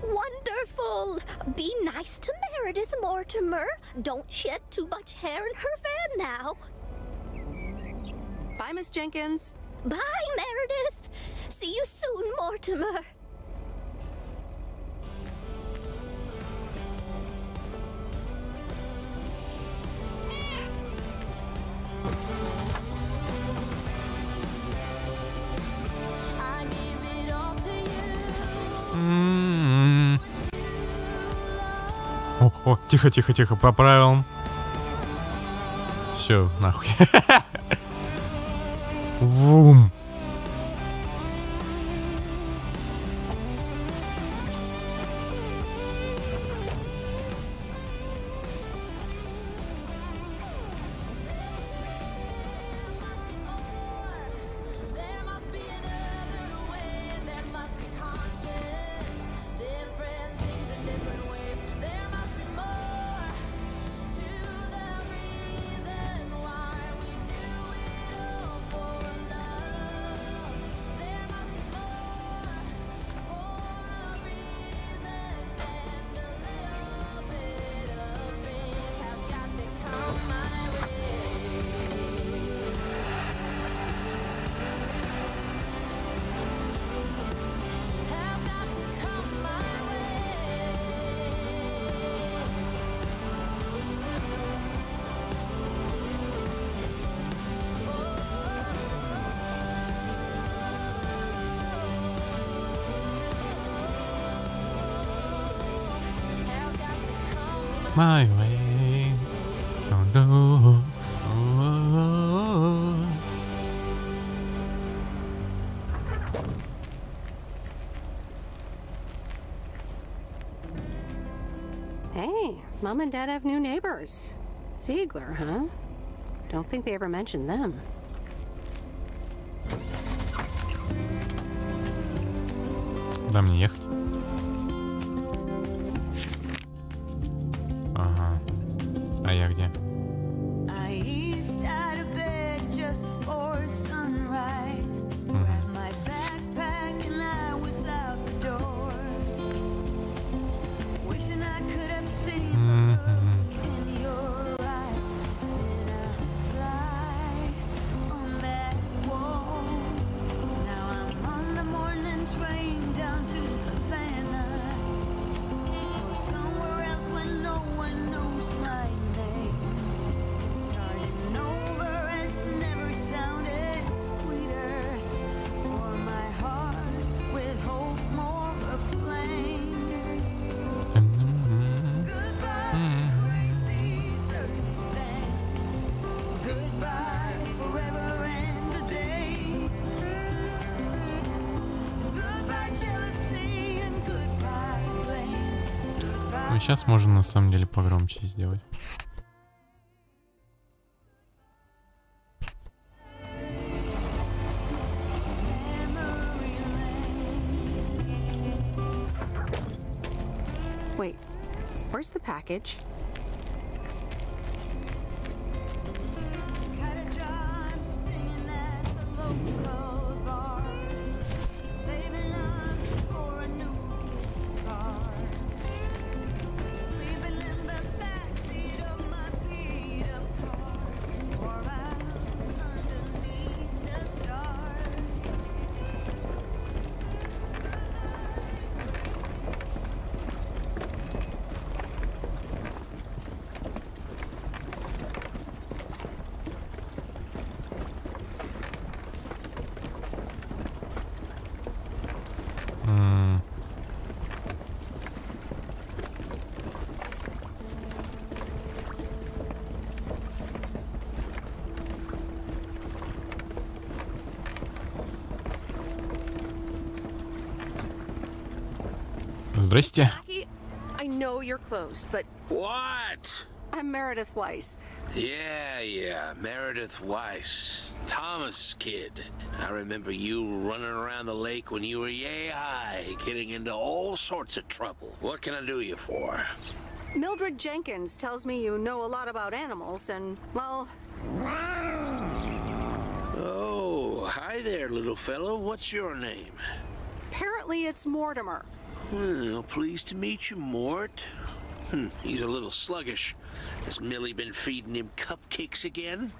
Wonderful. Be nice to Meredith, Mortimer. Don't shed too much hair in her van now. Bye, Miss Jenkins. Bye, Meredith. See you soon, Mortimer. О, тихо, тихо, тихо, по правилам. Все, нахуй. Вум. My way. Oh, no. Oh. Hey, Mom and Dad have new neighbors. Ziegler, huh? Don't think they ever mentioned them. Куда мне ехать? Ага. А я где? Ну, сейчас можем на самом деле погромче сделать. Wait, where's the package? Здрасте. I know you're closed, but... What? I'm Meredith Weiss. Yeah, Meredith Weiss. Thomas' kid. I remember you running around the lake when you were yay high, getting into all sorts of trouble. What can I do you for? Mildred Jenkins tells me you know a lot about animals, and, well... Oh, hi there, little fellow. What's your name? Apparently it's Mortimer. Well, pleased to meet you, Mort. He's a little sluggish. Has Millie been feeding him cupcakes again?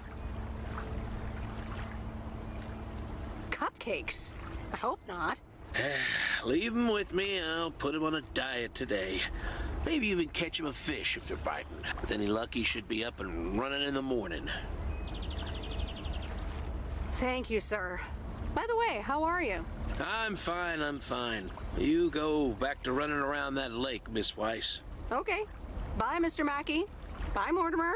Cupcakes? I hope not. Leave him with me. I'll put him on a diet today. Maybe even catch him a fish if they're biting. With any luck, he should be up and running in the morning. Thank you, sir. By the way, how are you? I'm fine. You go back to running around that lake, Miss Weiss. Okay. Bye, Mr. Mackey. Bye, Mortimer.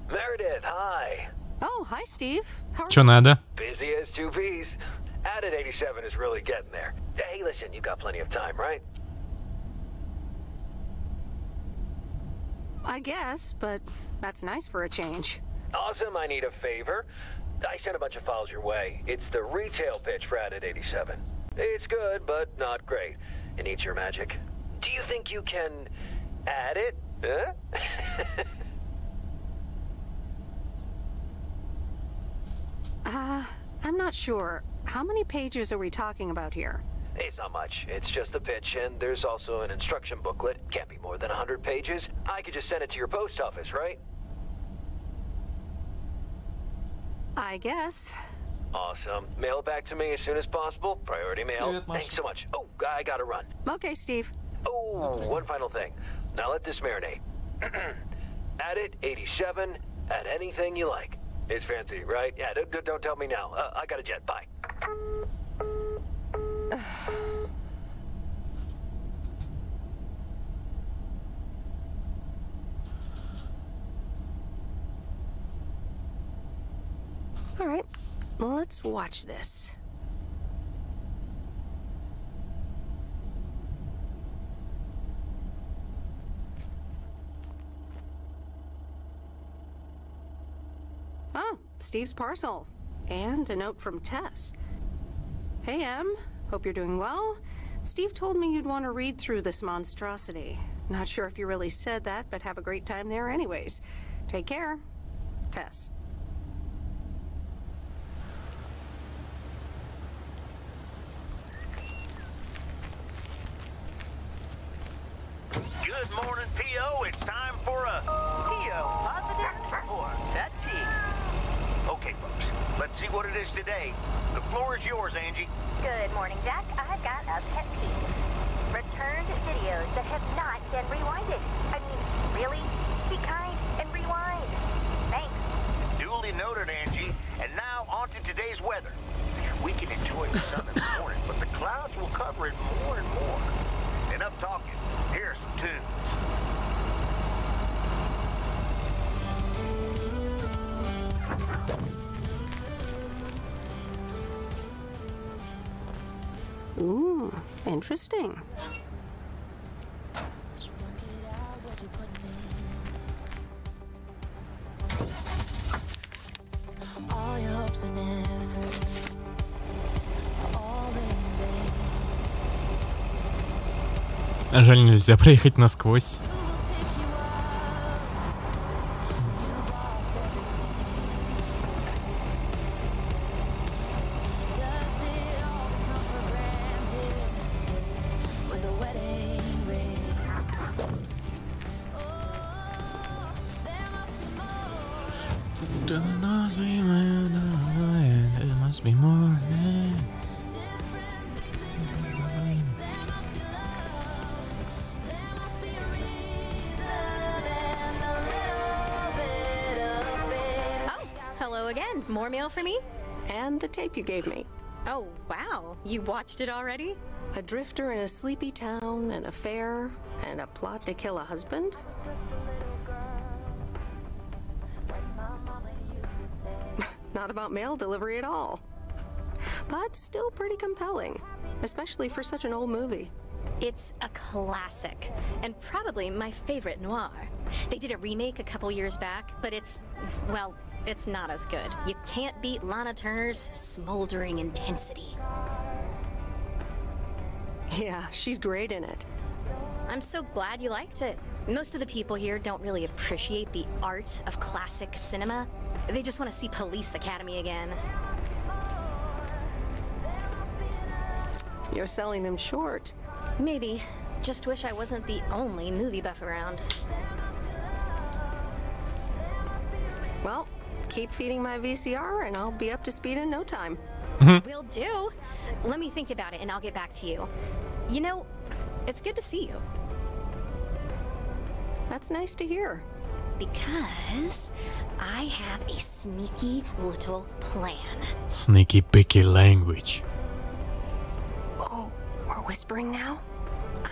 Meredith, hi. Oh, hi, Steve. How are Чё надо? Busy as two peas. Added 87 is really getting there. Hey, listen, you got plenty of time, right? I guess, but that's nice for a change. Awesome, I need a favor. I sent a bunch of files your way. It's the retail pitch for Added 87. It's good, but not great. It needs your magic. Do you think you can add it? Huh? I'm not sure. How many pages are we talking about here? It's not much. It's just the pitch, and there's also an instruction booklet. Can't be more than 100 pages. I could just send it to your post office, right? I guess. Awesome. Mail it back to me as soon as possible. Priority mail. Thanks so much. Oh, I gotta run. Okay, Steve. Oh, one final thing. Now let this marinate. Add it, 87, add anything you like. It's fancy, right? Yeah, don't tell me now. I got a jet. Bye. All right, well, let's watch this. Oh, Steve's parcel. And a note from Tess. Hey, Em. Hope you're doing well. Steve told me you'd want to read through this monstrosity. Not sure if you really said that, but have a great time there anyways. Take care. Tess. Good morning, P.O. It's time for a P.O. Positive report. That's key. Okay, folks, let's see what it is today. The floor is yours, Angie. Good morning, Jack. I've got a pet peeve. Returned videos that have not been rewinded. I mean, really? Be kind and rewind. Thanks. Duly noted, Angie. And now on to today's weather. We can enjoy the sun in the morning, but the clouds will cover it more and more. Enough talking. Here are some tunes. Ooh, interesting. All your hopes and efforts are all in vain. Жаль, нельзя проехать насквозь. Hello again. More mail for me? And the tape you gave me. Oh, wow. You watched it already? A drifter in a sleepy town, an affair, and a plot to kill a husband? Not about mail delivery at all. But still pretty compelling, especially for such an old movie. It's a classic, and probably my favorite noir. They did a remake a couple years back, but it's, well, it's not as good. You can't beat Lana Turner's smoldering intensity. Yeah, she's great in it. I'm so glad you liked it. Most of the people here don't really appreciate the art of classic cinema. They just want to see Police Academy again. You're selling them short. Maybe. Just wish I wasn't the only movie buff around. Well, keep feeding my VCR and I'll be up to speed in no time. Will do. Let me think about it and I'll get back to you. You know, it's good to see you. That's nice to hear. Because I have a sneaky little plan. Sneaky picky language. Oh, we're whispering now?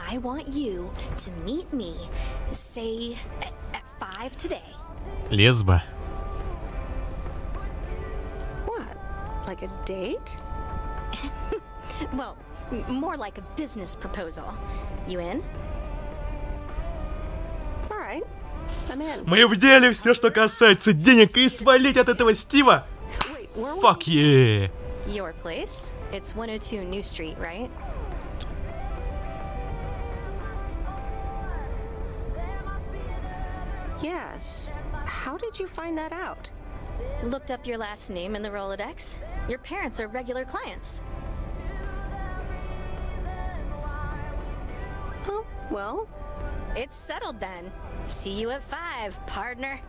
I want you to meet me, say, at 5 today. Лесба. What? Like a date? Well, more like a business proposal. You in? All right. I'm in. Мы в деле, все, что касается денег, и свалить от этого Стива. Fuck yeah. Your place? It's 102 New Street, right? Yes. How did you find that out? Looked up your last name in the Rolodex. Your parents are regular clients. Oh, well. It's settled then. See you at 5, partner.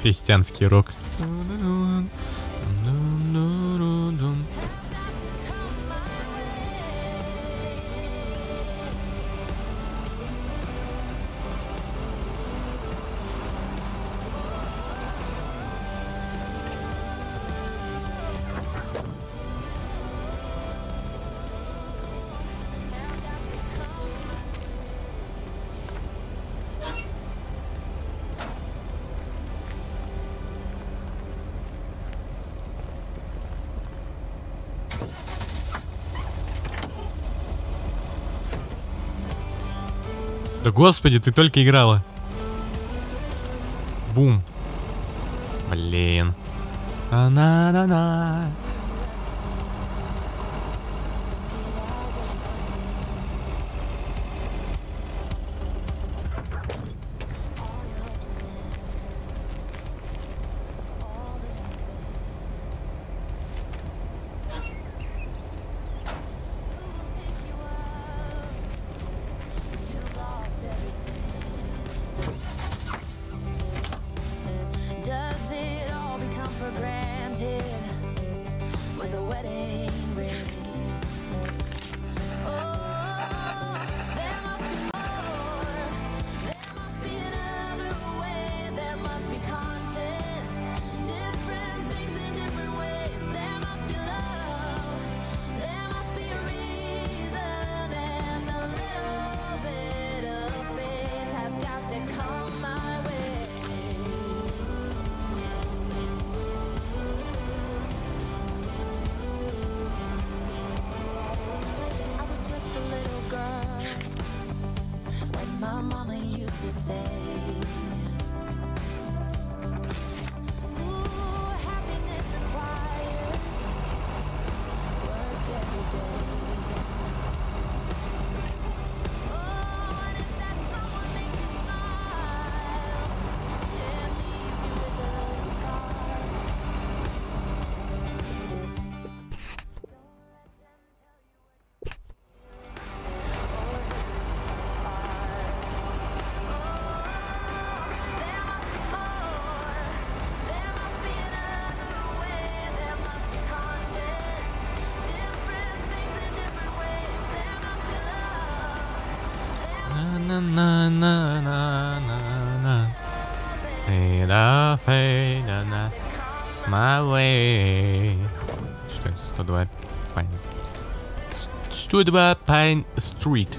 Христианский рок. Да господи, ты только играла. Бум. Блин. А-на-на-на. Does it all become for granted? My way. Что это? 102 Пайн. 102 Пайн Стрит.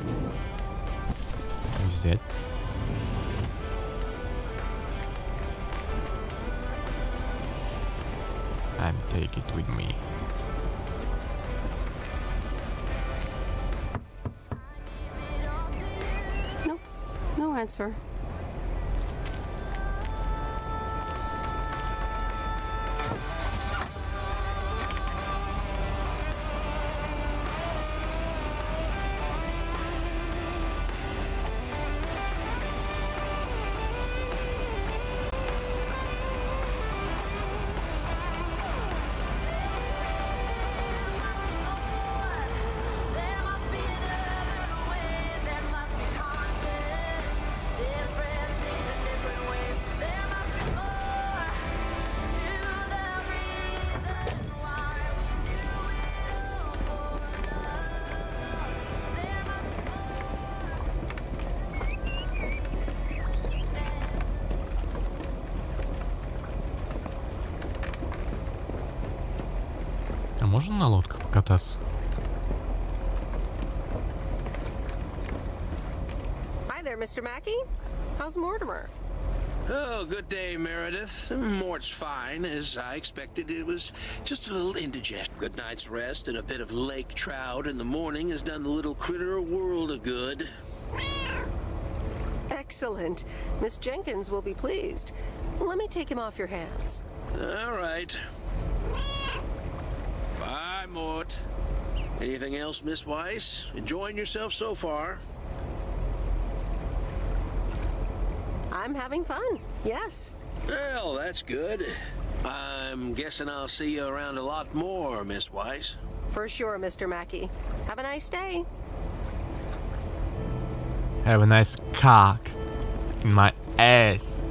Взять. And take it with me. Nope. No answer. А можно на лодках покататься? Hi there, Mr. Mackey. How's Mortimer? Oh, good day, Meredith. Mort's fine, as I expected. It was just a little indigestion. Good night's rest and a bit of lake trout in the morning has done the little critter a world of good. Excellent. Miss Jenkins will be pleased. Let me take him off your hands. All right. Bye, Mort. Anything else, Miss Weiss? Enjoying yourself so far? I'm having fun, yes. Well, that's good. I'm guessing I'll see you around a lot more, Miss Weiss. For sure, Mr. Mackey. Have a nice day. Have a nice cock in my ass.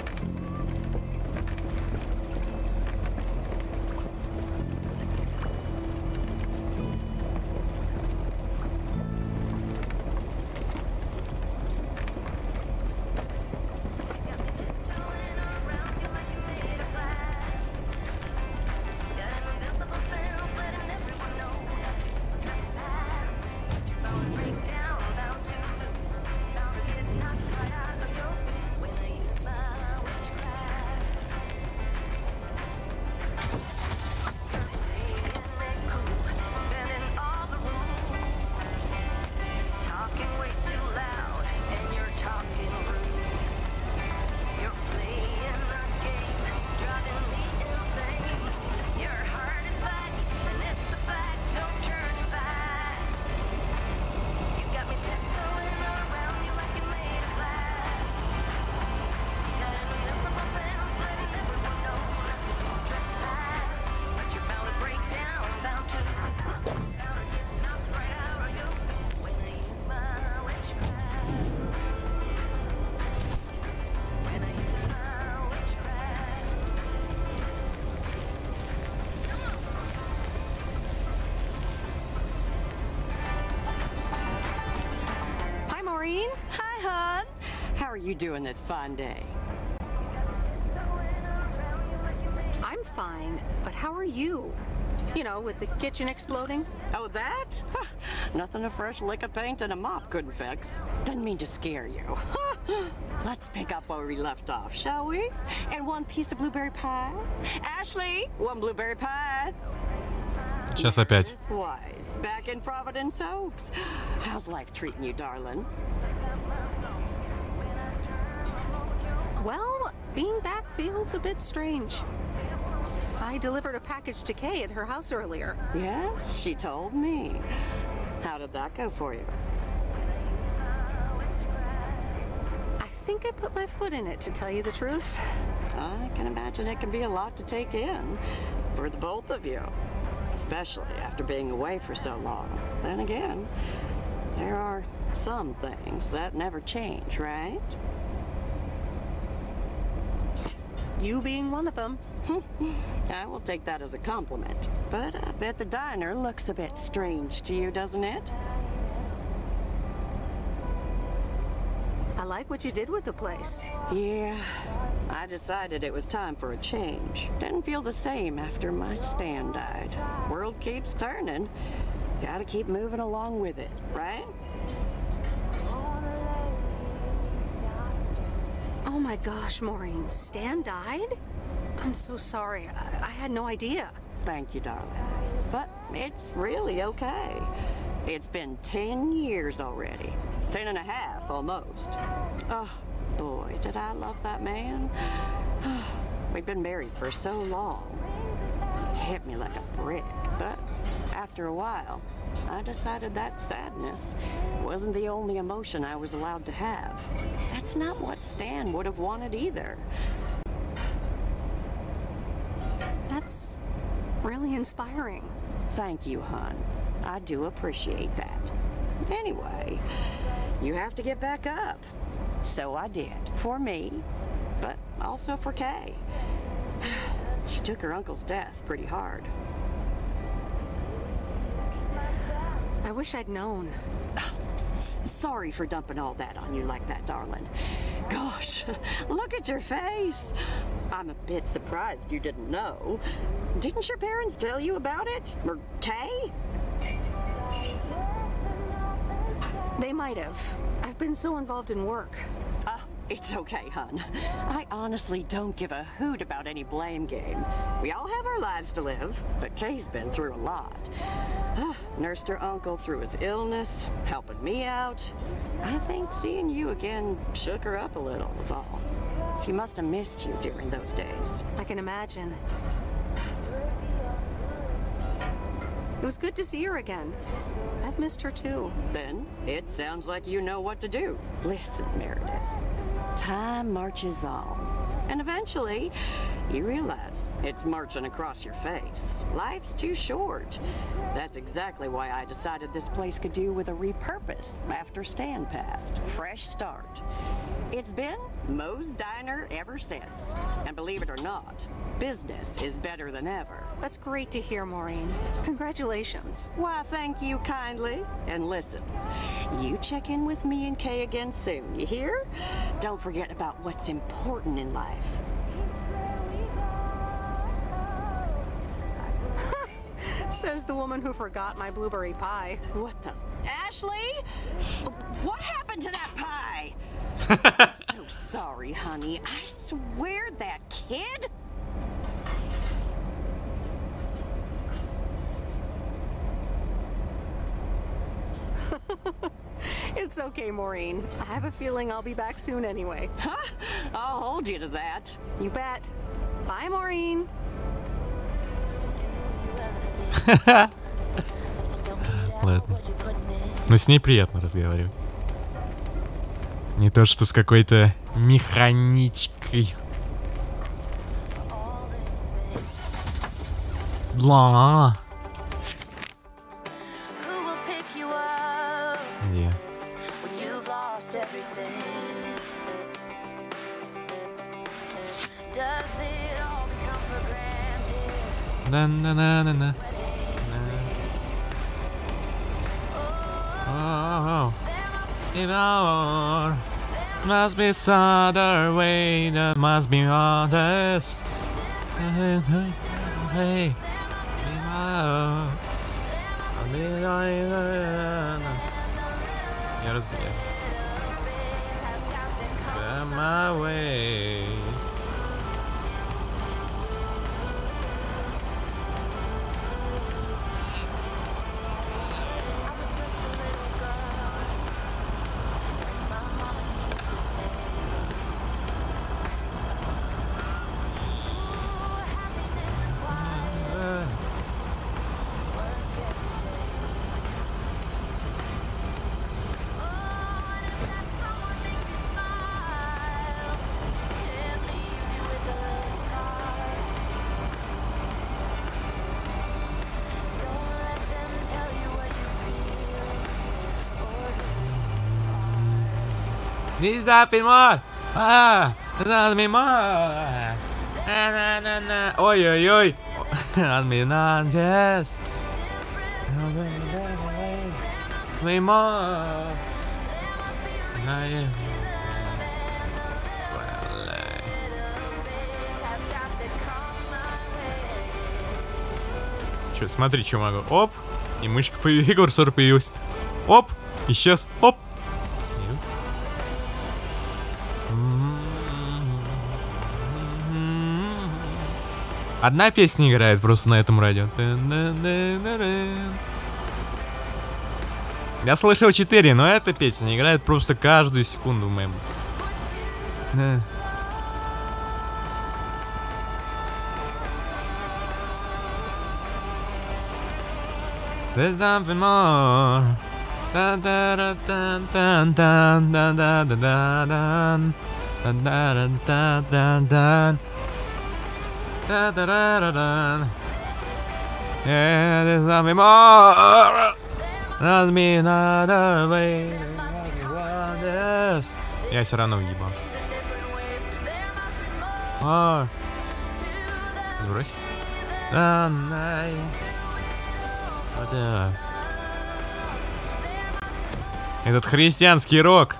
Hi, hon. How are you doing this fine day? I'm fine, but how are you? You know, with the kitchen exploding? Oh, that? Huh, nothing a fresh lick of paint and a mop couldn't fix. Didn't mean to scare you. Let's pick up where we left off, shall we? And one piece of blueberry pie. Ashley, one blueberry pie. Сейчас опять. Wise, back in Providence Oaks. How's life treating you, darling? Well, being back feels a bit strange. I delivered a package to Kay at her house earlier. Yeah, she told me. How did that go for you? I think I put my foot in it, to tell you the truth. I can imagine it can be a lot to take in for the both of you, especially after being away for so long. Then again, there are some things that never change, right? You being one of them. I will take that as a compliment. But I bet the diner looks a bit strange to you, doesn't it? I like what you did with the place. Yeah, I decided it was time for a change. Didn't feel the same after my Stan died. World keeps turning. Gotta keep moving along with it, right? Oh my gosh, Maureen, Stan died? I'm so sorry. I had no idea. Thank you, darling. But it's really okay. It's been 10 years already. 10 and a half, almost. Oh, boy, did I love that man. We'd been married for so long. It hit me like a brick. But after a while, I decided that sadness wasn't the only emotion I was allowed to have. That's not what Stan would have wanted either. That's really inspiring. Thank you, hon. I do appreciate that. Anyway, you have to get back up. So I did. For me, but also for Kay. She took her uncle's death pretty hard. I wish I'd known. Sorry for dumping all that on you like that, darling. Gosh, look at your face. I'm a bit surprised you didn't know. Didn't your parents tell you about it? Or Kay? They might have. I've been so involved in work. Oh, it's okay, hon. I honestly don't give a hoot about any blame game. We all have our lives to live, but Kay's been through a lot. Nursed her uncle through his illness, helping me out. I think seeing you again shook her up a little, was all. She must have missed you during those days. I can imagine. It was good to see her again. I've missed her too. Then it sounds like you know what to do. Listen, Meredith. Time marches on. And eventually, you realize it's marching across your face. Life's too short. That's exactly why I decided this place could do with a repurpose after Stan passed. Fresh start. It's been Moe's Diner ever since. And believe it or not, business is better than ever. That's great to hear, Maureen. Congratulations. Why, thank you kindly. And listen, you check in with me and Kay again soon, you hear? Don't forget about what's important in life. Says the woman who forgot my blueberry pie. What the? Ashley? What happened to that pie? I'm so sorry, honey. I swear that kid... It's okay, Maureen. I have a feeling I'll be back soon anyway. Huh? I'll hold you to that. You bet. Bye, Maureen. Ладно. Но с ней приятно разговаривать. Не то, что с какой-то механичкой. Бла. Где? На-на-на-на-на. Oh, must be some other way, that must be honest. Hey, я разумею. My way. Need that more. That's me more. Na. Ой. Admirantes. Me more. Чё, смотри, что могу. Оп! И мышка появилась, и курсор появился. Оп! Исчез. Оп! Одна песня играет просто на этом радио. Я слышал 4, но эта песня играет просто каждую секунду в моем. There's something more. Dun, dun, dun, dun, dun, dun, dun, dun, dun, dun, dun, dun, dun, dun. Da, da, da, da, da. Yeah, there's something more. Not me, another way. Я все равно въебал. Брось. Этот христианский рок.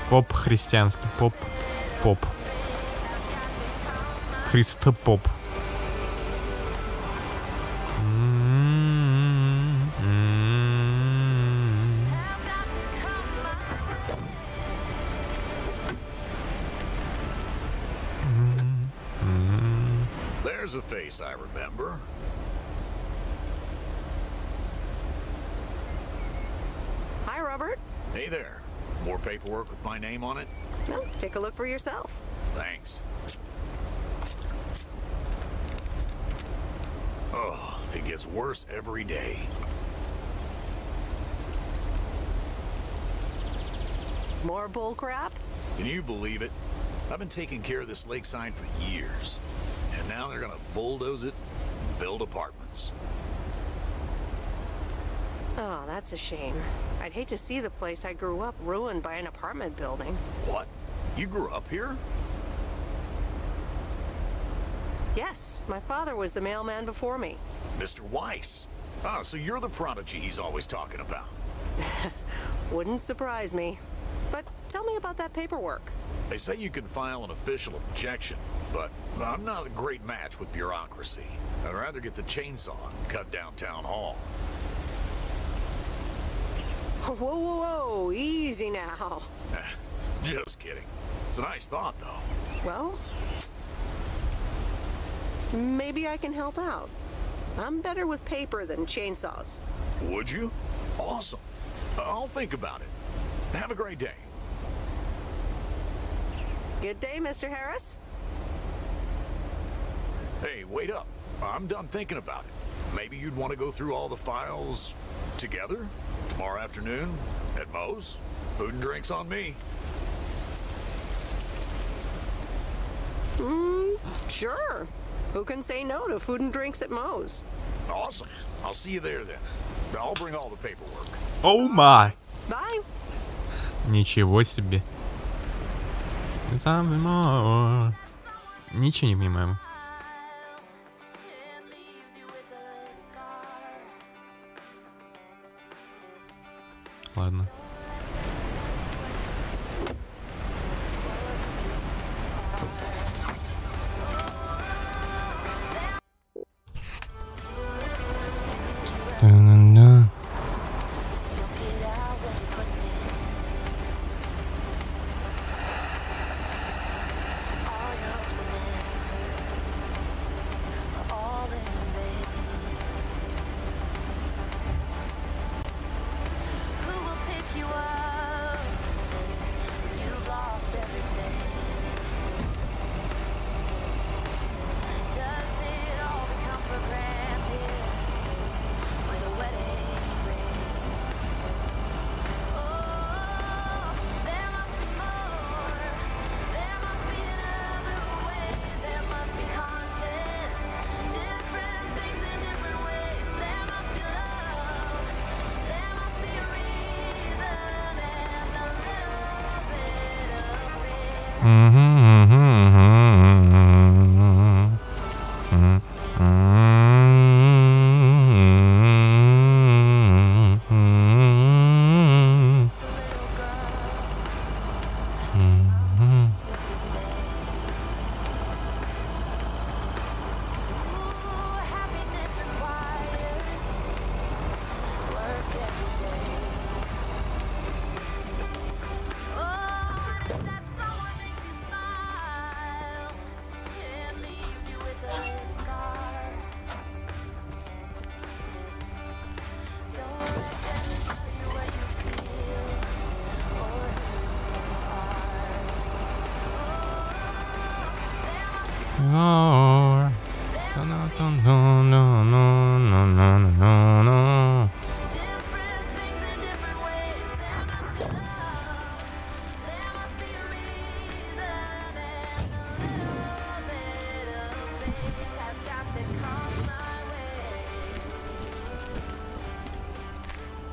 Поп христианский. Поп. Христопоп. There's a face I remember. Hi, Robert. Hey there. More paperwork with my name on it? No, take a look for yourself. Thanks. Oh, it gets worse every day. More bull crap? Can you believe it? I've been taking care of this lakeside for years. And now they're gonna bulldoze it and build apartments. Oh, that's a shame. I'd hate to see the place I grew up ruined by an apartment building. What? You grew up here? Yes, my father was the mailman before me. Mr. Weiss. Oh, so you're the prodigy he's always talking about. Wouldn't surprise me. But tell me about that paperwork. They say you can file an official objection, but I'm not a great match with bureaucracy. I'd rather get the chainsaw and cut down Town Hall. Whoa, whoa, whoa, easy now. Just kidding. It's a nice thought, though. Well, maybe I can help out. I'm better with paper than chainsaws. Would you? Awesome. I'll think about it. Have a great day. Good day, Mr. Harris. Hey, wait up. I'm done thinking about it. Maybe you'd want to go through all the files together? Tomorrow afternoon at Moe's? Food and drinks on me. Sure. Who can say no to food and drinks at Moe's? Awesome. I'll see you there then. I'll bring all the paperwork. Oh my. Bye. Ничего себе. Ничего не понимаем. Ладно.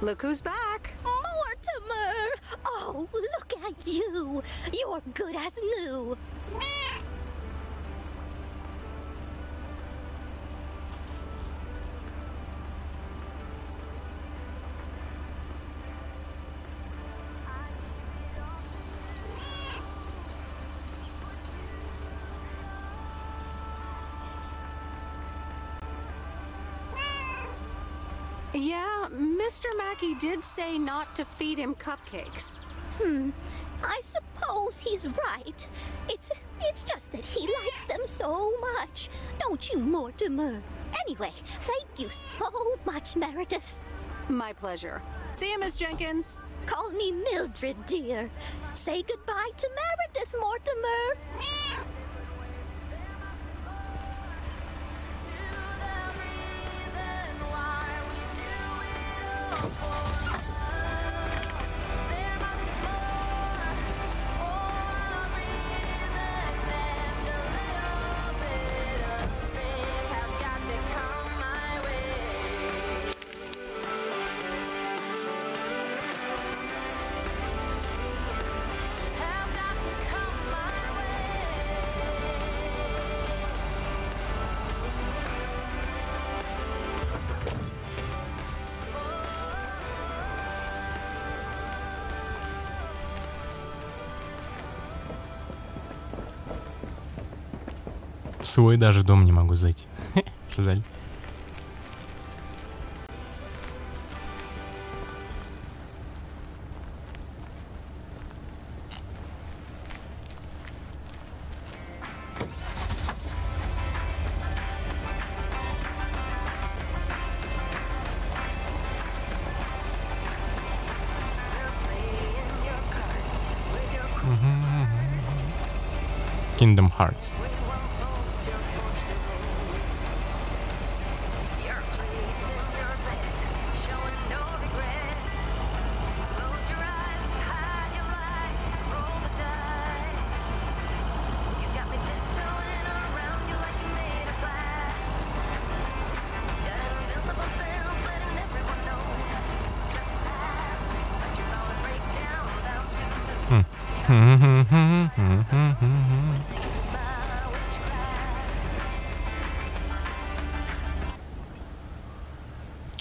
Look who's back. Mortimer! Oh, look at you. You're good as new. Yeah, Mr. Mackey did say not to feed him cupcakes. I suppose he's right. It's just that he likes them so much. Don't you, Mortimer? Anyway, thank you so much, Meredith. My pleasure. See you, Miss Jenkins. Call me Mildred, dear. Say goodbye to Meredith, Mortimer. В свой даже дом не могу зайти. Жаль. Kingdom Hearts.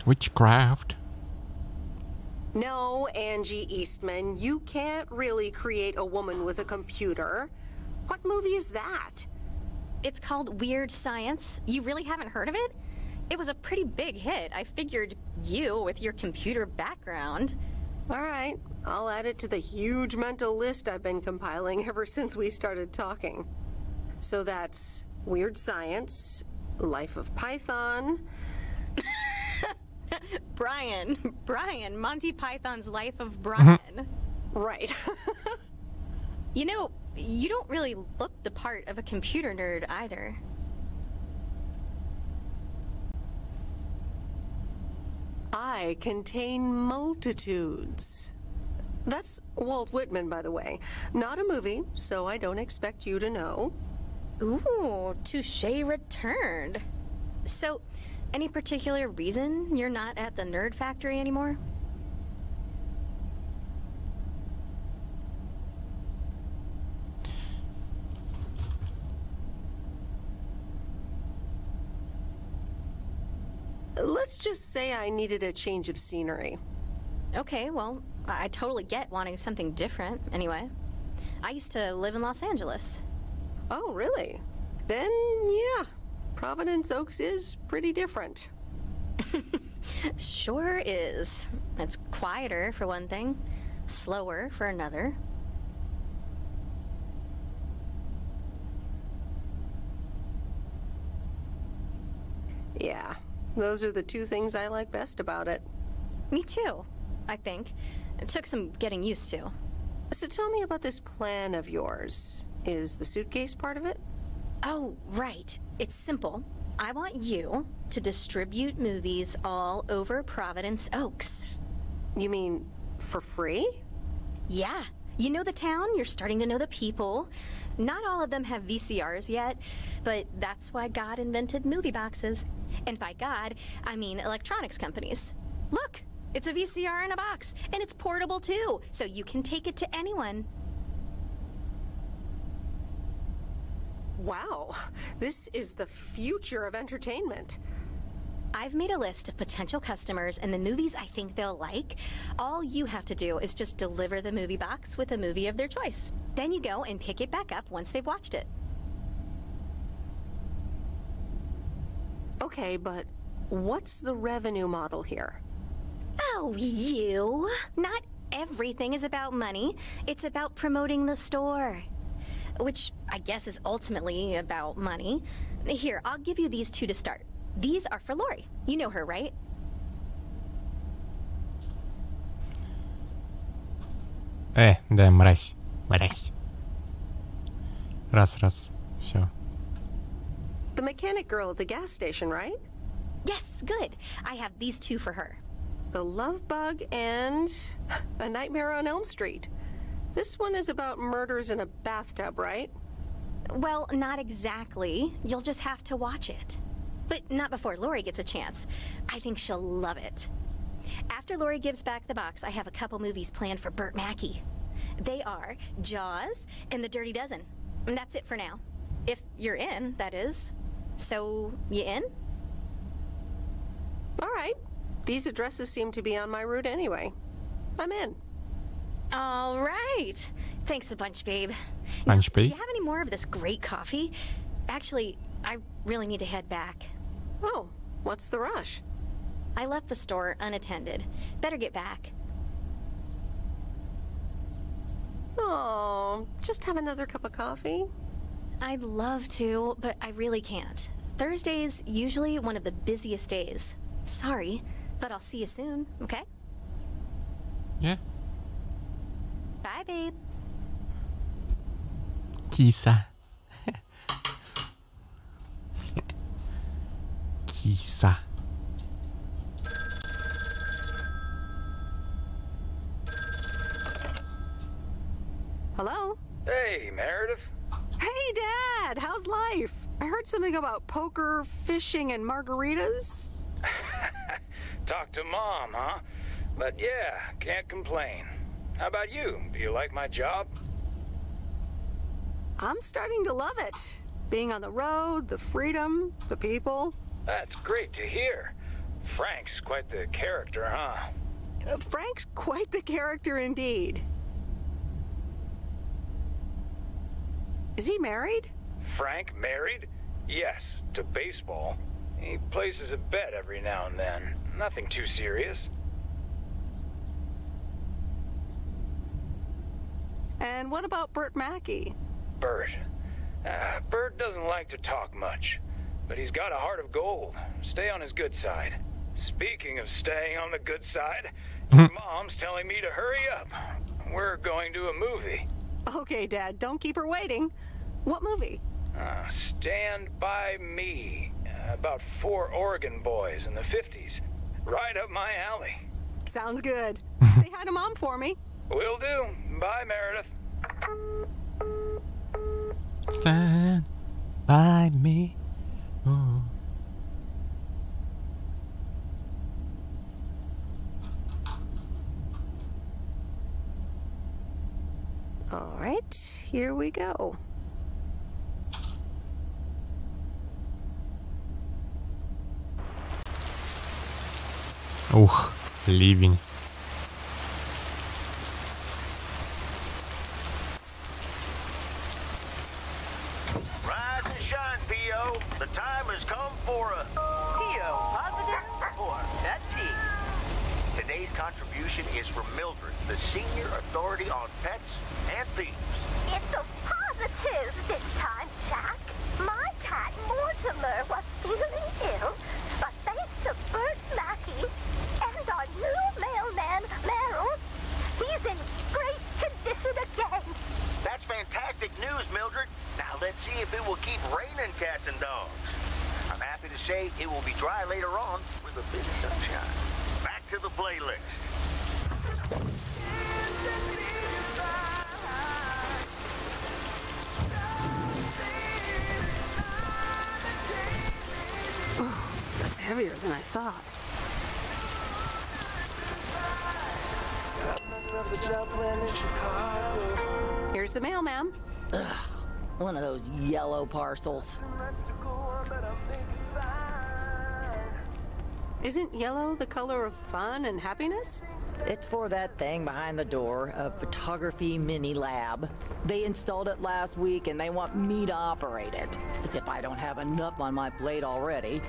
Witchcraft. No, Angie Eastman, you can't really create a woman with a computer. What movie is that? It's called Weird Science. You really haven't heard of it? It was a pretty big hit. I figured you, with your computer background. All right, I'll add it to the huge mental list I've been compiling ever since we started talking. So that's Weird Science, Life of Python. Brian, Monty Python's Life of Brian. Right. You know, you don't really look the part of a computer nerd either. I contain multitudes. That's Walt Whitman, by the way. Not a movie, so I don't expect you to know. Ooh, touche returned. So, any particular reason you're not at the Nerd Factory anymore? Let's just say I needed a change of scenery. Okay, well, I totally get wanting something different, anyway. I used to live in Los Angeles. Oh, really? Then, yeah. Providence Oaks is pretty different. Sure is. It's quieter, for one thing. Slower, for another. Yeah, those are the two things I like best about it. Me too, I think. It took some getting used to. So tell me about this plan of yours. Is the suitcase part of it? Oh, right. It's simple. I want you to distribute movies all over Providence Oaks. You mean for free? Yeah. You know the town, you're starting to know the people. Not all of them have VCRs yet, but that's why God invented movie boxes. And by God, I mean electronics companies. Look, It's a VCR in a box, and it's portable too, so you can take it to anyone. Wow, this is the future of entertainment. I've made a list of potential customers and the movies I think they'll like. All you have to do is just deliver the movie box with a movie of their choice. Then you go and pick it back up once they've watched it. Okay, but what's the revenue model here? Oh, you! Not everything is about money. It's about promoting the store. Which I guess is ultimately about money. Here, I'll give you these two to start. These are for Lori. You know her, right? Да, мразь. Мразь. Раз. Все. The mechanic girl at the gas station, right? Yes, good. I have these two for her. The Love Bug and A Nightmare on Elm Street. This one is about murders in a bathtub, right? Well, not exactly. You'll just have to watch it. But not before Lori gets a chance. I think she'll love it. After Lori gives back the box, I have a couple movies planned for Burt Mackey. They are Jaws and The Dirty Dozen. And that's it for now. If you're in, that is. So, you in? All right. These addresses seem to be on my route anyway. I'm in. All right. Thanks a bunch, babe. Bunch, Do babe? you have any more of this great coffee? Actually, I really need to head back. Oh, what's the rush? I left the store unattended. Better get back. Oh, just have another cup of coffee? I'd love to, but I really can't. Thursday's usually one of the busiest days. Sorry, but I'll see you soon, okay? Yeah. Bye, babe. Киса. Киса. Hello? Hey, Meredith. Hey, Dad! How's life? I heard something about poker, fishing, and margaritas. Talk to Mom, huh? But yeah, can't complain. How about you? Do you like my job? I'm starting to love it. Being on the road, the freedom, the people. That's great to hear. Frank's quite the character, huh? Frank's quite the character indeed. Is he married? Frank married? Yes, to baseball. He places a bet every now and then. Nothing too serious. And what about Burt Mackey? Burt. Burt doesn't like to talk much, but he's got a heart of gold. Stay on his good side. Speaking of staying on the good side, your mom's telling me to hurry up. We're going to a movie. Okay, Dad, don't keep her waiting. What movie? Stand By Me. About 4 Oregon boys in the 50s. Right up my alley. Sounds good. Say hi to Mom for me. Will do. Bye, Meredith. Stand by me. Oh. All right, here we go. Ух, ливень. Rise and shine, P.O. The time has come for a... P.O. positive or that's it. Today's contribution is from Mildred, the senior authority on pets and thieves. It's a positive this time, Jack. My cat Mortimer was feeling ill, but thanks to Burt Mackey and our new mailman, Merrill, he's in great condition again. That's fantastic news, Mildred. Now let's see if it will keep raining cats and dogs. I'm happy to say it will be dry later on with a bit of sunshine. Back to the playlist. Oh, that's heavier than I thought. Here's the mail, ma'am. Ugh, one of those yellow parcels. Isn't yellow the color of fun and happiness? It's for that thing behind the door, a photography mini lab. They installed it last week and they want me to operate it. As if I don't have enough on my plate already.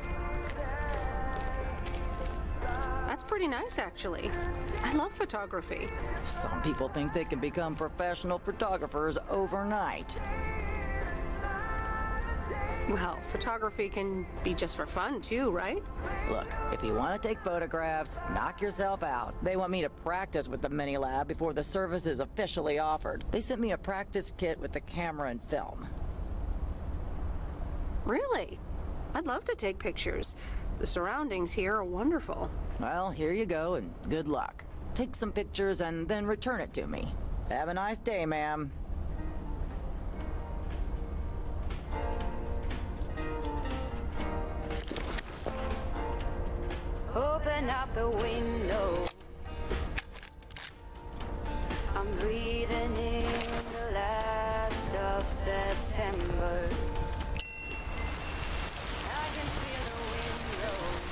That's pretty nice, actually. I love photography. Some people think they can become professional photographers overnight. Well, photography can be just for fun too, right? Look, if you want to take photographs, knock yourself out. They want me to practice with the mini lab before the service is officially offered. They sent me a practice kit with the camera and film. Really? I'd love to take pictures. The surroundings here are wonderful. Well, here you go, and good luck. Take some pictures and then return it to me. Have a nice day, ma'am. Open up the window. I'm breathing in the last of September. I can feel the window.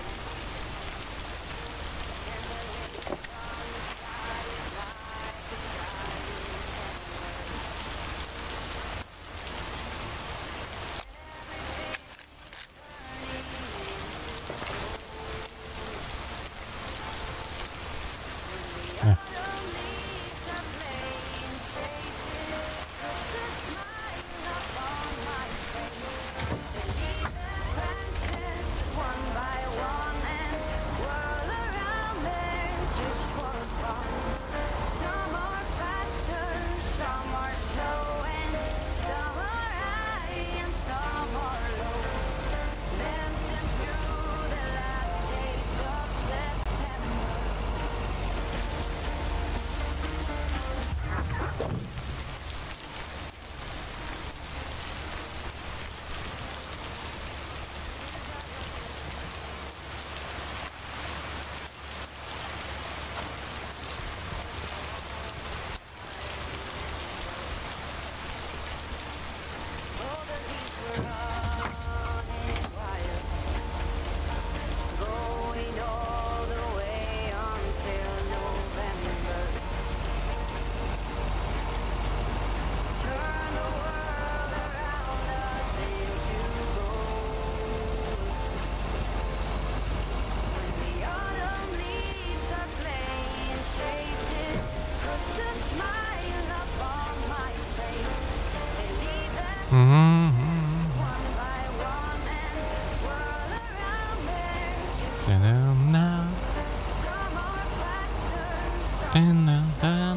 And the sun shining like the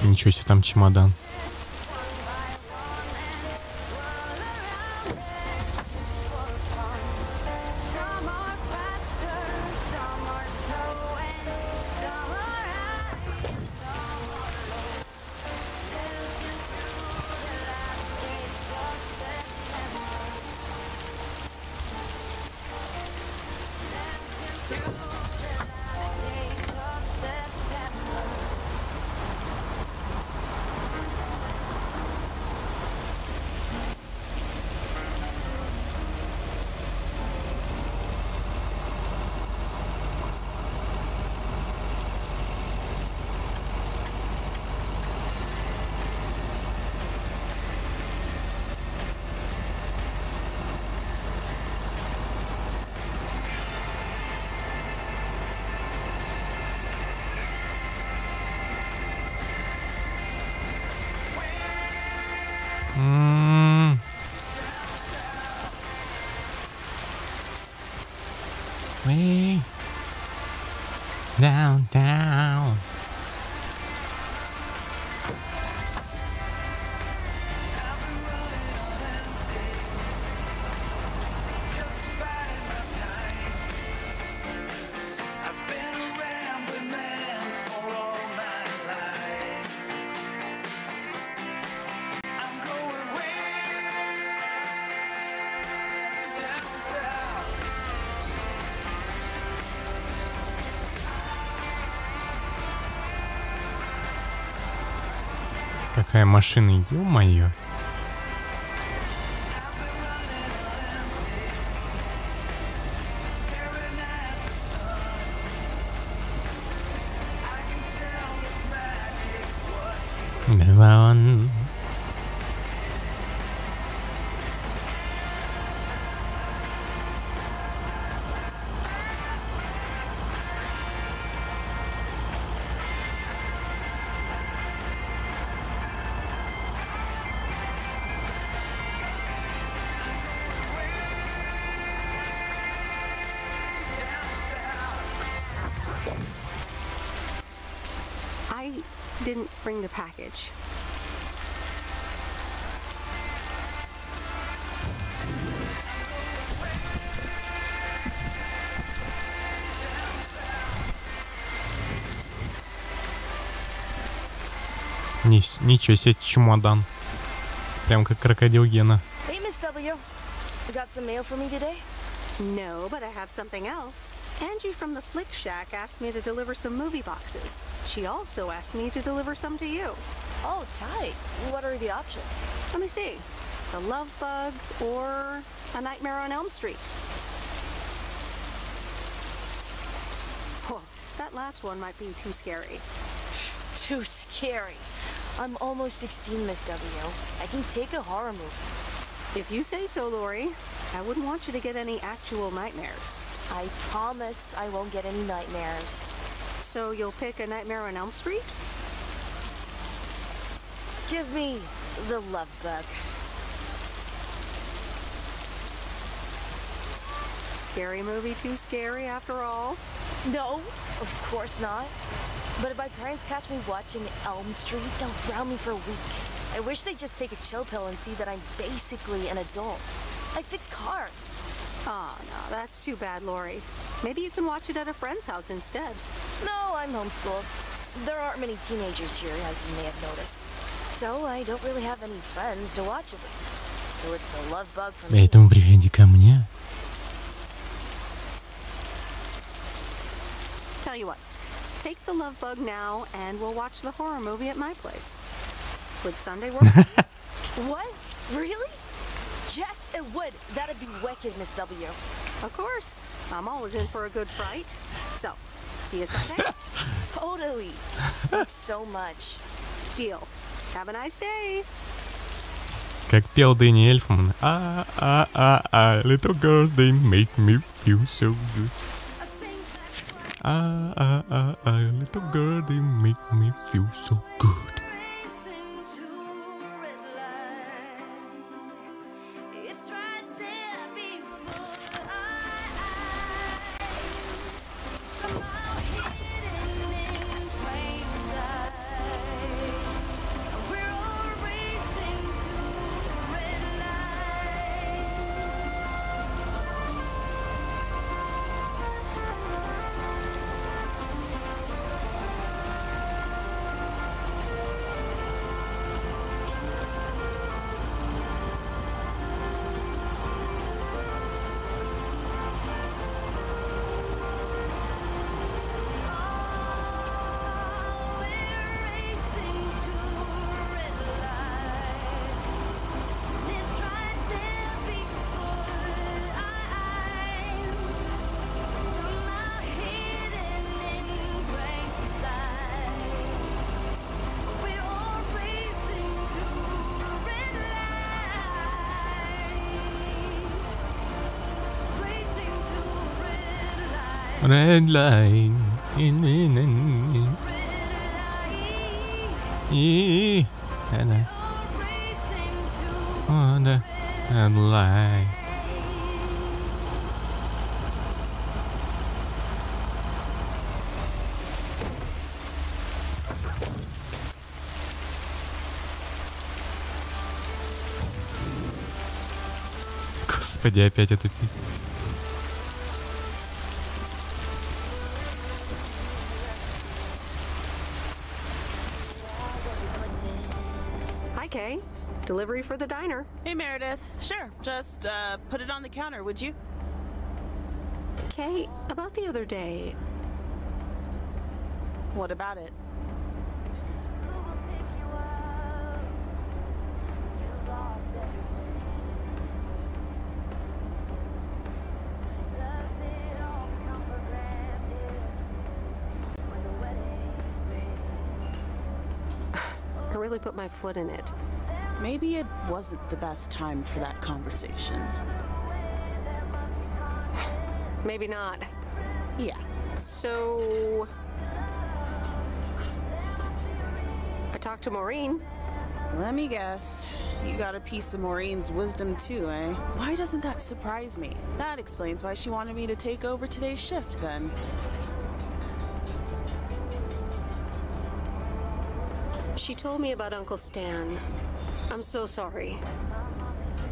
Ничего себе, там чемодан. Downtown. Какая машина, ё-моё. I didn't bring the package. Ничего себе, чемодан. Прям как крокодил Гена. Hey, Miss W. Got some mail for me today? No, but I have something else. Angie from the Flick Shack asked me to deliver some movie boxes. She also asked me to deliver some to you. Oh, tight. What are the options? Let me see. The Love Bug or A Nightmare on Elm Street. Oh, that last one might be too scary. Too scary. I'm almost 16, Miss W. I can take a horror movie. If you say so, Lori. I wouldn't want you to get any actual nightmares. I promise I won't get any nightmares. So you'll pick A Nightmare on Elm Street? Give me the Love Bug. Scary movie too scary after all? No, of course not. But if my parents catch me watching Elm Street, they'll ground me for a week. I wish they'd just take a chill pill and see that I'm basically an adult. I fix cars. Oh, no, that's too bad, Lori. Maybe you can watch it at a friend's house instead. No, I'm homeschooled. There aren't many teenagers here, as you may have noticed. So I don't really have any friends to watch it with. So it's a Love Bug for me. Поэтому приходи ко мне. Tell you what, take the Love Bug now and we'll watch the horror movie at my place. Would Sunday work? What? Really? Yes, it would. That'd be wicked, Miss W. Of course. I'm always in for a good fright. So, see you Sunday? Totally. Thanks so much. Deal. Have a nice day. Как пел Дэнни Эльфман. Little girls, they make me feel so good. Little girl, they make me feel so good. Red line. On the red line. Господи, опять эту песню. Hi, Kay. Delivery for the diner. Hey, Meredith. Sure, just put it on the counter, would you? Kay, about the other day. What about it? I really put my foot in it. Maybe it wasn't the best time for that conversation. Maybe not. Yeah. So... I talked to Maureen. Let me guess. You got a piece of Maureen's wisdom too, eh? Why doesn't that surprise me? That explains why she wanted me to take over today's shift then. She told me about Uncle Stan. I'm so sorry.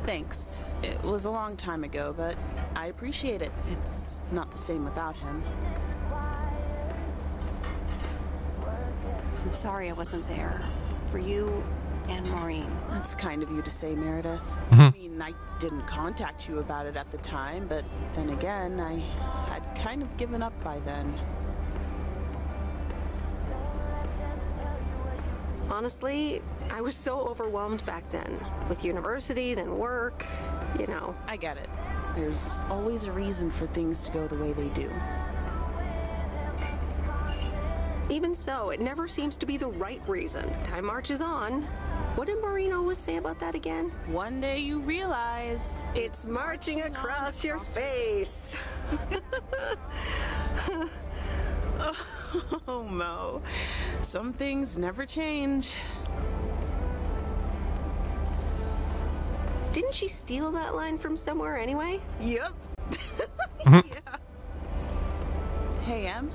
Thanks. It was a long time ago, but I appreciate it. It's not the same without him. I'm sorry I wasn't there. For you and Maureen. That's kind of you to say, Meredith. Mm-hmm. I mean, I didn't contact you about it at the time, but then again, I had kind of given up by then. Honestly, I was so overwhelmed back then. With university, then work, you know. I get it. There's always a reason for things to go the way they do. Even so, it never seems to be the right reason. Time marches on. What did Maureen always say about that again? One day you realize it's marching across your face. Oh, Mo. Some things never change. Didn't she steal that line from somewhere anyway? Yep. Yeah. Hey, Em.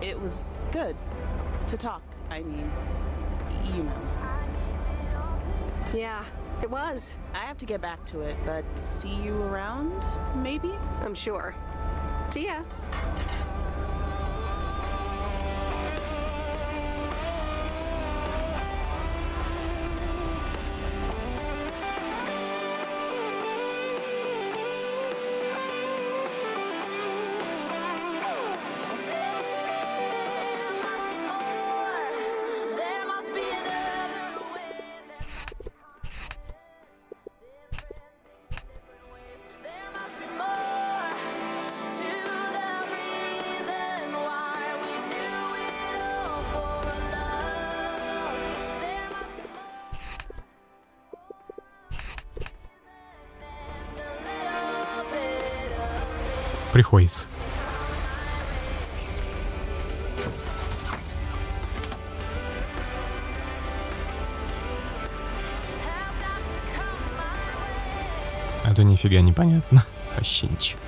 It was good to talk. I mean, you know. Yeah, it was. I have to get back to it, but see you around, maybe? I'm sure. See ya. Приходится. А то нифига непонятно. Вообще ничего.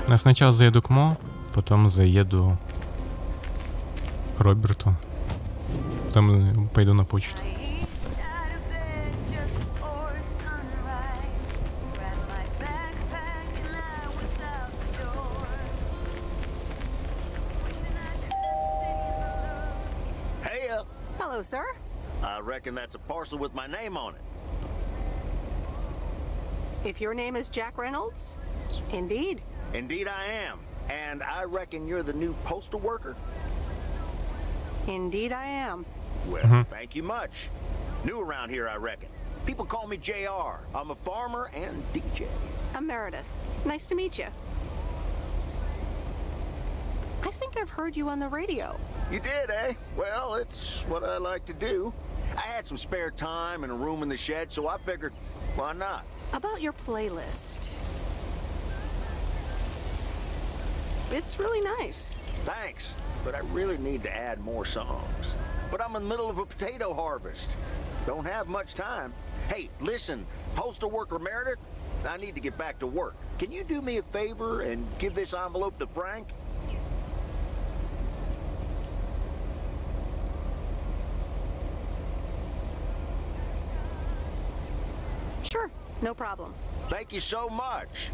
Я сначала заеду к Мо, потом заеду к Роберту, потом пойду на почту. Hey, Hello, sir. I reckon that's a parcel with my name on it. If your name is Jack Reynolds, indeed. Indeed I am. And I reckon you're the new postal worker? Indeed I am. Well, thank you much. New around here, I reckon. People call me JR. I'm a farmer and DJ. I'm Meredith. Nice to meet you. I think I've heard you on the radio. You did, eh? Well, it's what I like to do. I had some spare time and a room in the shed, so I figured, why not? About your playlist. It's really nice. Thanks, but I really need to add more songs. But I'm in the middle of a potato harvest. Don't have much time. Hey, listen, postal worker Meredith, I need to get back to work. Can you do me a favor and give this envelope to Frank? Sure, no problem. Thank you so much.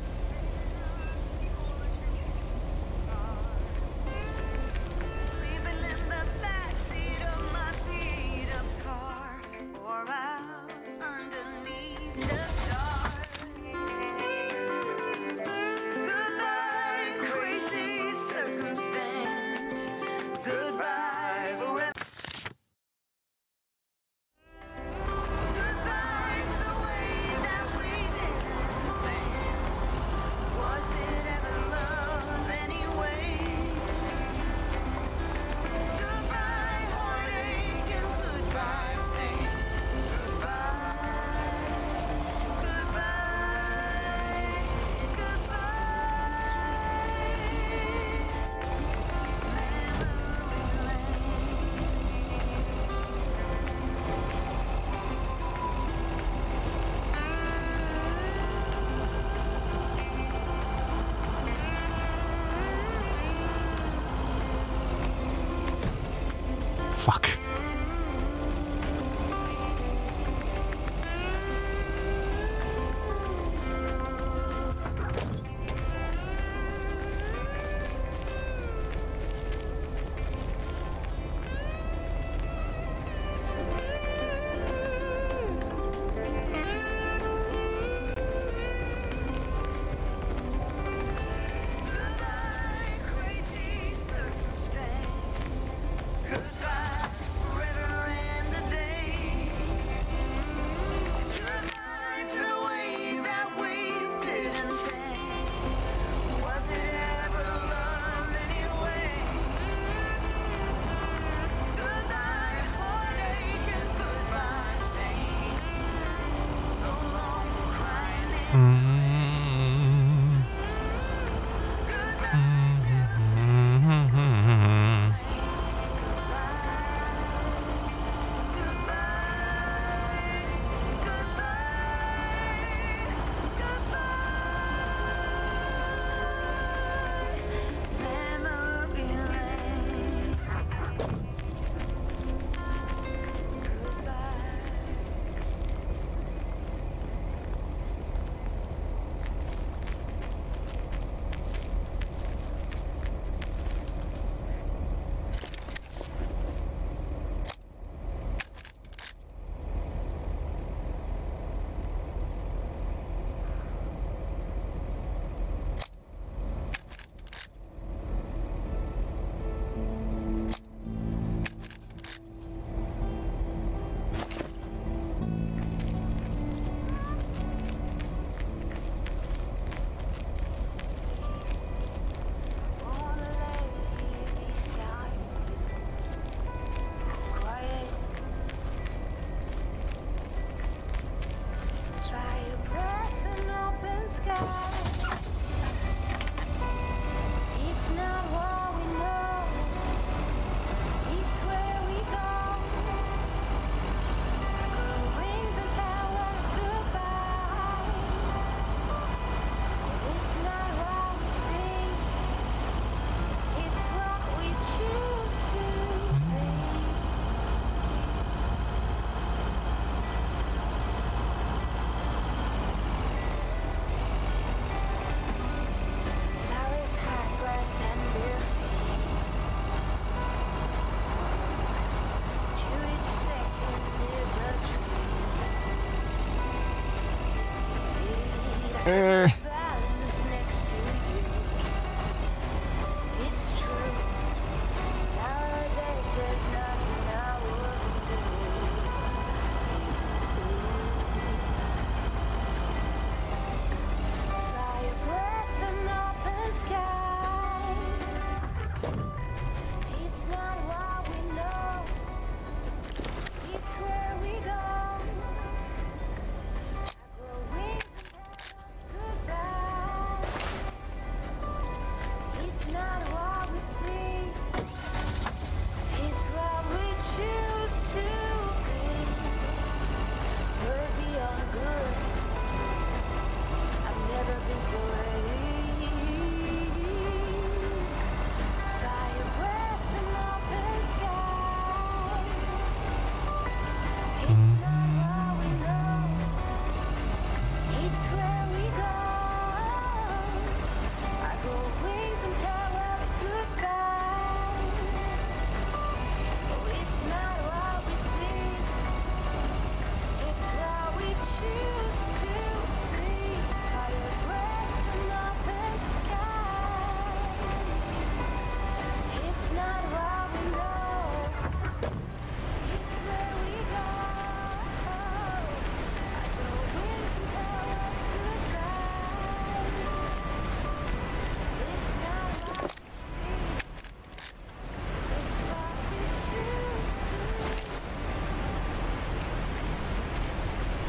Fuck.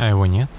А его нет?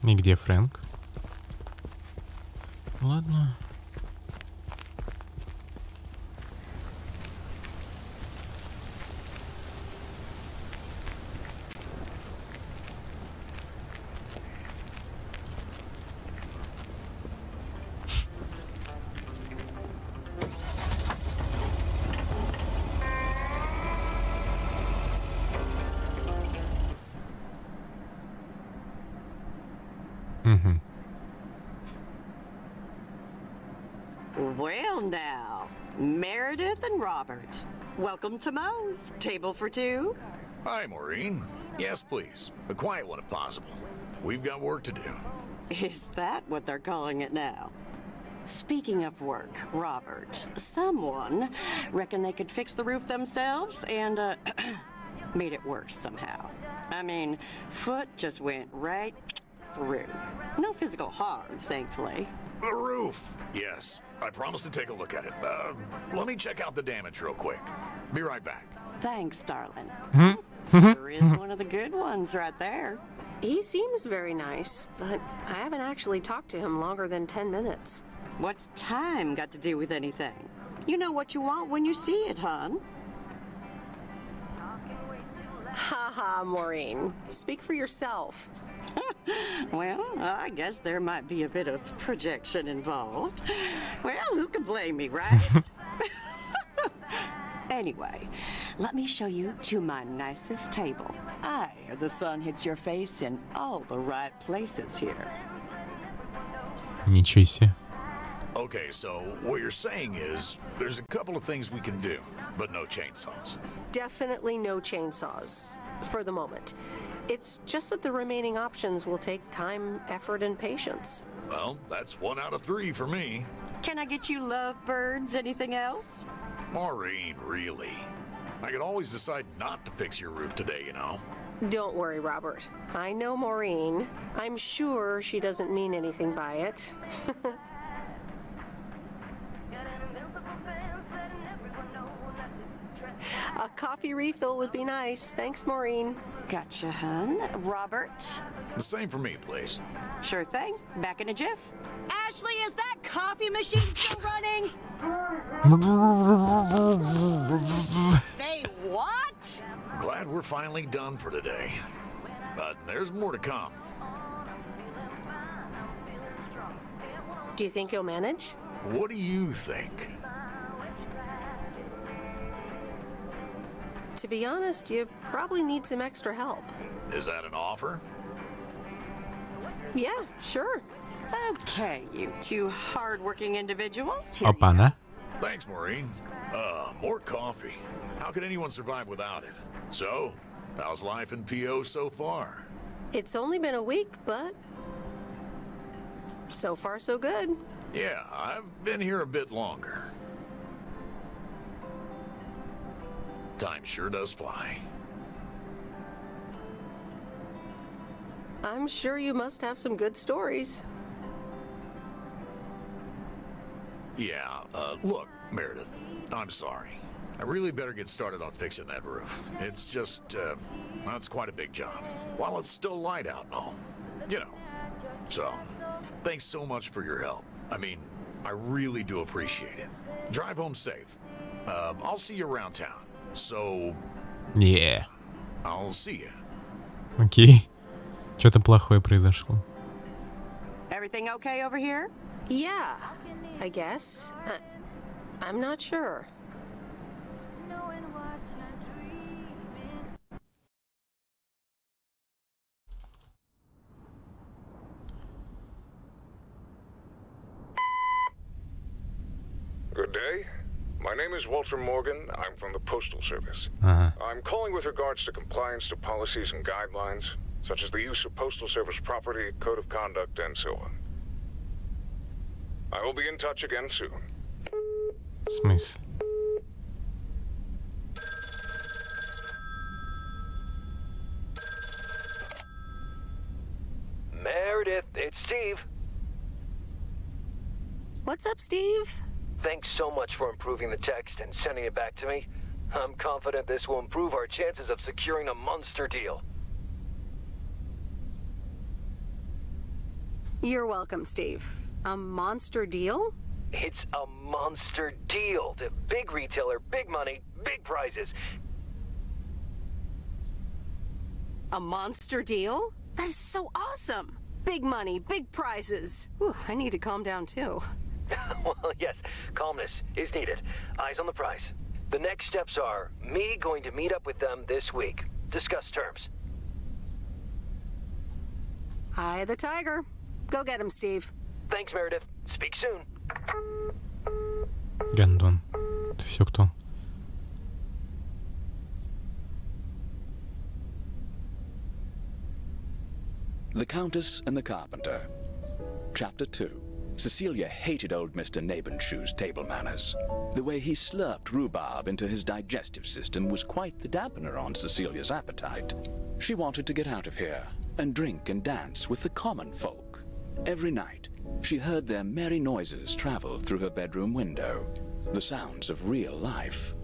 И где Фрэнк? Ладно. Well now, Meredith and Robert, welcome to Moe's. Table for two? Hi, Maureen. Yes, please. A quiet one if possible. We've got work to do. Is that what they're calling it now? Speaking of work, Robert, someone reckoned they could fix the roof themselves and, made it worse somehow. I mean, foot just went right through. No physical harm, thankfully. The roof! Yes. I promised to take a look at it. Let me check out the damage real quick. Be right back. Thanks, darling. There is one of the good ones right there. He seems very nice, but I haven't actually talked to him longer than 10 minutes. What's time got to do with anything? You know what you want when you see it, hon. Haha, Maureen. Speak for yourself. Well, I guess there might be a bit of projection involved. Well, who can blame me, right? Anyway, let me show you to my nicest table. The sun hits your face in all the right places here. Ничего себе. Okay, so what you're saying is there's a couple of things we can do, but no chainsaws. Definitely no chainsaws, for the moment. It's just that the remaining options will take time, effort, and patience. Well, that's 1 out of 3 for me. Can I get you lovebirds? Anything else? Maureen, really? I could always decide not to fix your roof today, you know? Don't worry, Robert. I know Maureen. I'm sure she doesn't mean anything by it. A coffee refill would be nice. Thanks, Maureen. Gotcha, hun. Robert? The same for me, please. Sure thing. Back in a jiff. Ashley, is that coffee machine still running? They what? Glad we're finally done for today. But there's more to come. Do you think you'll manage? What do you think? To be honest, you probably need some extra help. Is that an offer? Yeah, sure. Okay, you two hard-working individuals. Here Опа-на. Thanks, Maureen. More coffee. How could anyone survive without it? So, how's life in PO so far? It's only been a week, but so far so good. Yeah, I've been here a bit longer. Time sure does fly. I'm sure you must have some good stories. Yeah, look, Meredith, I'm sorry. I really better get started on fixing that roof. It's just, that's quite a big job. While it's still light out and all. You know. So, thanks so much for your help. I mean, I really do appreciate it. Drive home safe. I'll see you around town. So... Yeah. I'll see you. Окей. Что-то плохое произошло. Everything okay over here? Yeah, I guess. I'm not sure. Good day. My name is Walter Morgan. I'm from the Postal Service. I'm calling with regards to compliance to policies and guidelines, such as the use of Postal Service property, code of conduct, and so on. I will be in touch again soon. В смысле? Meredith, it's Steve. What's up, Steve? Thanks so much for improving the text and sending it back to me. I'm confident this will improve our chances of securing a monster deal. You're welcome, Steve. A monster deal? It's a monster deal. The big retailer, big money, big prizes. A monster deal? That is so awesome. Big money, big prizes. Whew, I need to calm down too. Well, yes, calmness is needed. Eyes on the prize. The next steps are me going to meet up with them this week. Discuss terms. Eye the tiger. Go get him, Steve. Thanks, Meredith. Speak soon. Гандон. Это все кто? The Countess and the Carpenter. Chapter 2. Cecilia hated old Mr. Nabenshoe's table manners. The way he slurped rhubarb into his digestive system was quite the dampener on Cecilia's appetite. She wanted to get out of here and drink and dance with the common folk. Every night, she heard their merry noises travel through her bedroom window, the sounds of real life.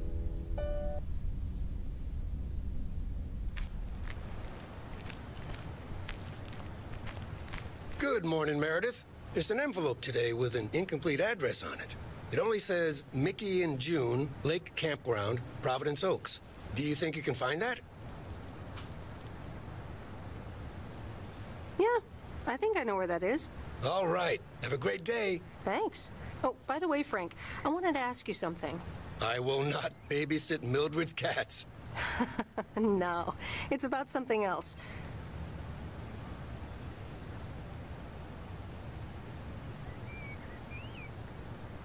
Good morning, Meredith. There's an envelope today with an incomplete address on it. It only says Mickey and June, Lake Campground, Providence Oaks. Do you think you can find that? Yeah, I think I know where that is. All right. Have a great day. Thanks. Oh, by the way, Frank, I wanted to ask you something. I will not babysit Mildred's cats. No, it's about something else.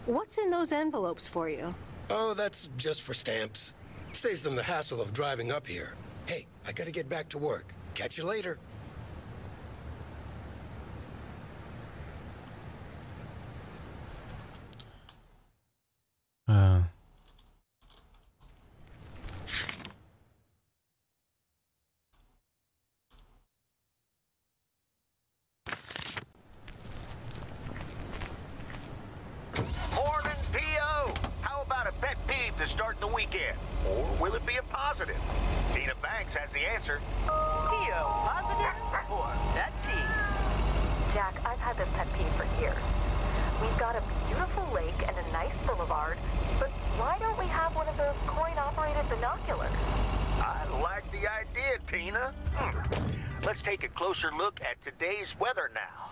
What's in those envelopes for you? Oh, that's just for stamps. Saves them the hassle of driving up here. Hey, I gotta get back to work. Catch you later. Morning, P.O. How about a pet peeve to start the weekend? Or will it be a positive? Tina Banks has the answer. P.O. positive or pet peeve? Jack, I've had this pet peeve for years. We've got a beautiful lake and a nice boulevard, but why don't we have one of those coin-operated binoculars? I like the idea, Tina. Let's take a closer look at today's weather now.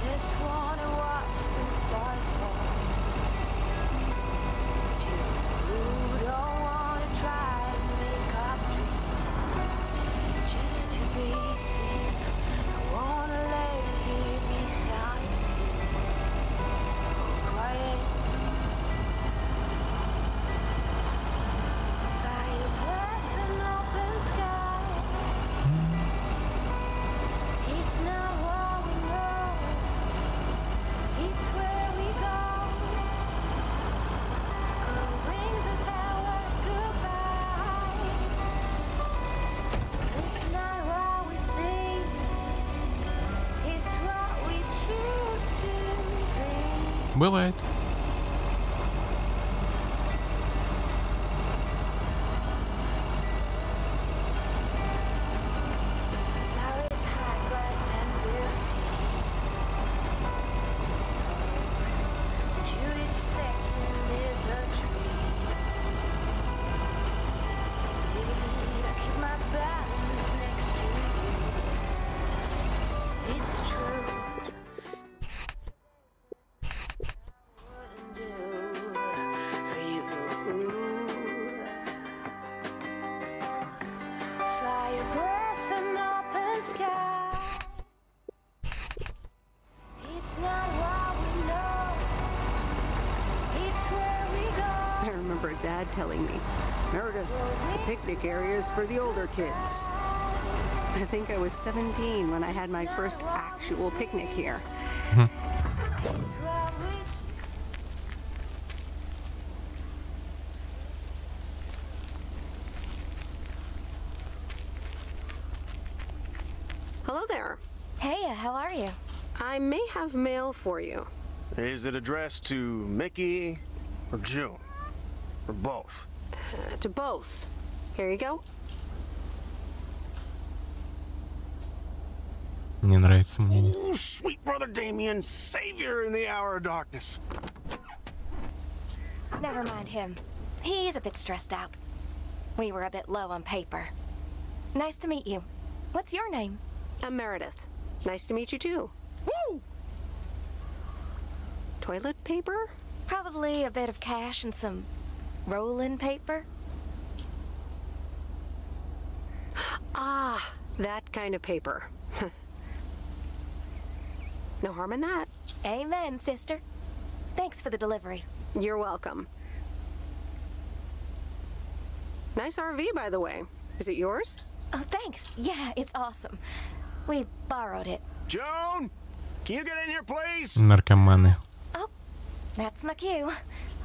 Just wanna watch the stars fall. You don't wanna try to make up dreams. Just to be seen. I wanna lay here beside you. Quiet. By your breath and open sky. It's not what we know. It's where we go. Rings and tell us goodbye. It's not what we see. It's what we choose to be. Бывает. Flowers, high grass, and bare feet. To each second is a treat. I keep my balance next to you. It's true. Wouldn't do for you. Fire breath and open sky. It's not what we know. It's where we go. I remember Dad telling me, Meredith, the picnic area is for the older kids. I think I was 17 when I had my first actual picnic here. It's what we Hello there. Hey, how are you? I may have mail for you. Is it addressed to Mickey or June? Or both? To both. Here you go. Мне нравится мнение. Oh, sweet brother Damien, savior in the hour of darkness. Never mind him. He's a bit stressed out. We were a bit low on paper. Nice to meet you. What's your name? I'm Meredith. Nice to meet you too. Woo! Toilet paper? Probably a bit of cash and some rolling paper. Ah, that kind of paper. No harm in that. Amen, sister. Thanks for the delivery. You're welcome. Nice RV, by the way. Is it yours? Oh, thanks. Yeah, it's awesome. We borrowed it. Joan, can you get in here, please? Наркоманы. Oh, that's my cue.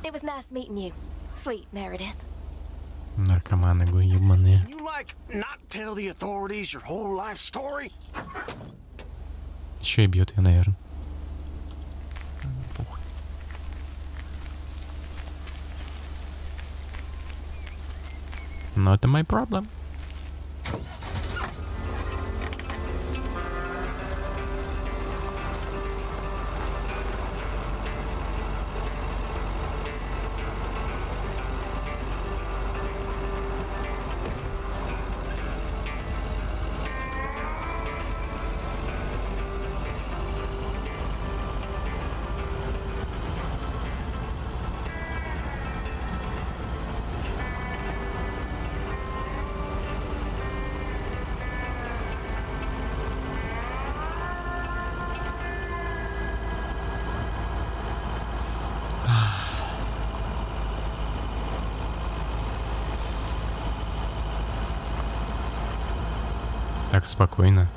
It was nice meeting you, sweet Meredith. Наркоманы ебаные. You like not tell the authorities your whole life story? Еще и бьет ее, наверное. Похуй. Not my problem. Так спокойно.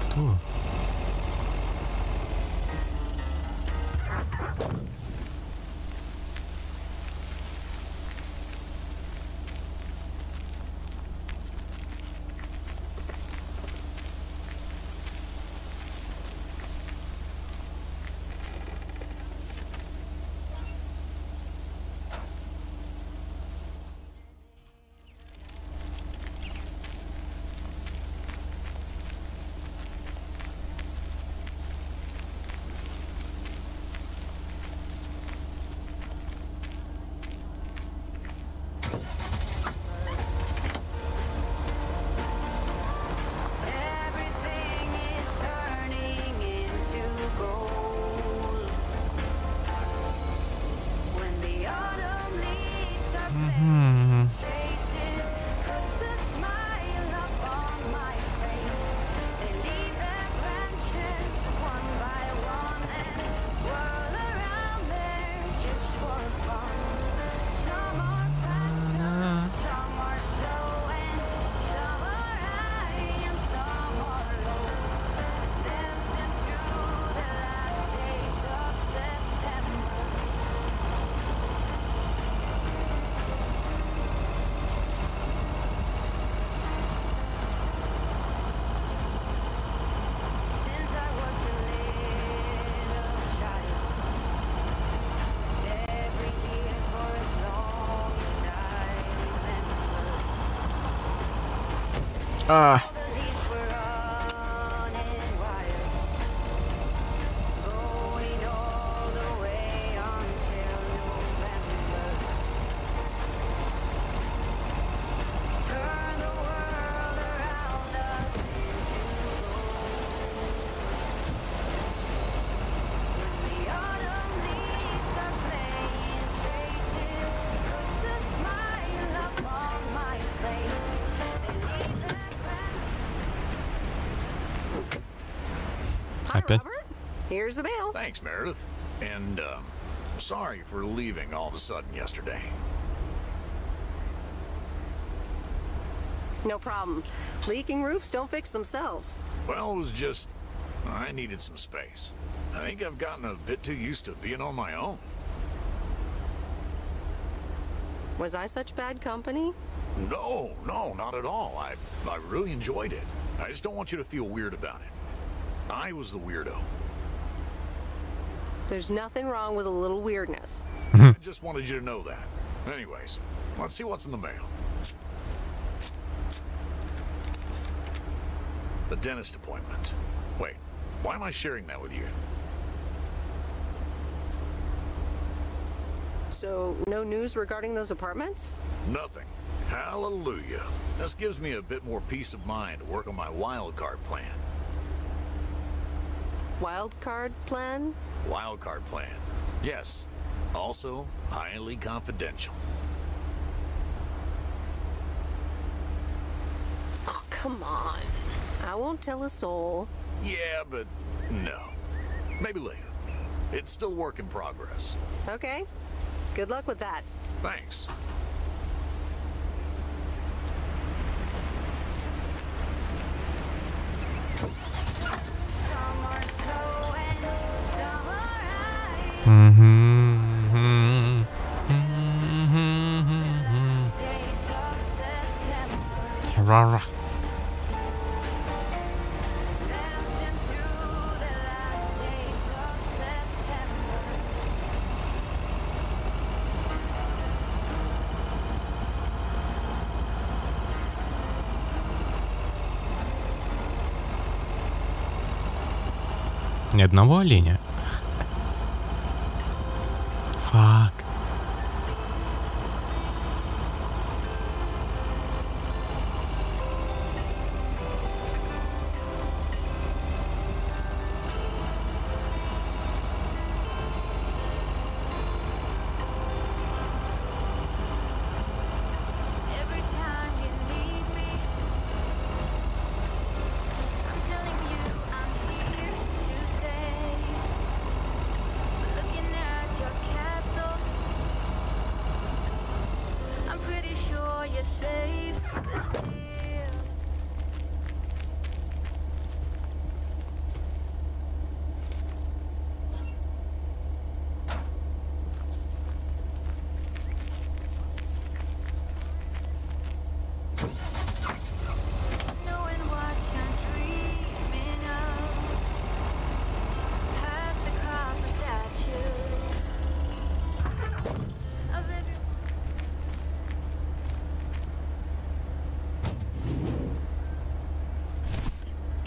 Кто? А. Опять? Here's the mail. Thanks, Meredith. And, sorry for leaving all of a sudden yesterday. No problem. Leaking roofs don't fix themselves. Well, it was just... I needed some space. I think I've gotten a bit too used to being on my own. Was I such bad company? No, not at all. I really enjoyed it. I just don't want you to feel weird about it. I was the weirdo. There's nothing wrong with a little weirdness. I just wanted you to know that. Anyways, let's see what's in the mail. The dentist appointment. Wait, why am I sharing that with you? So, no news regarding those apartments? Nothing. Hallelujah. This gives me a bit more peace of mind to work on my wild card plan. Wild card plan? Wild card plan. Yes. Also, highly confidential. Oh, come on. I won't tell a soul. Yeah, but no. Maybe later. It's still work in progress. Okay. Good luck with that. Thanks. Rara. Ни одного оленя. Фак.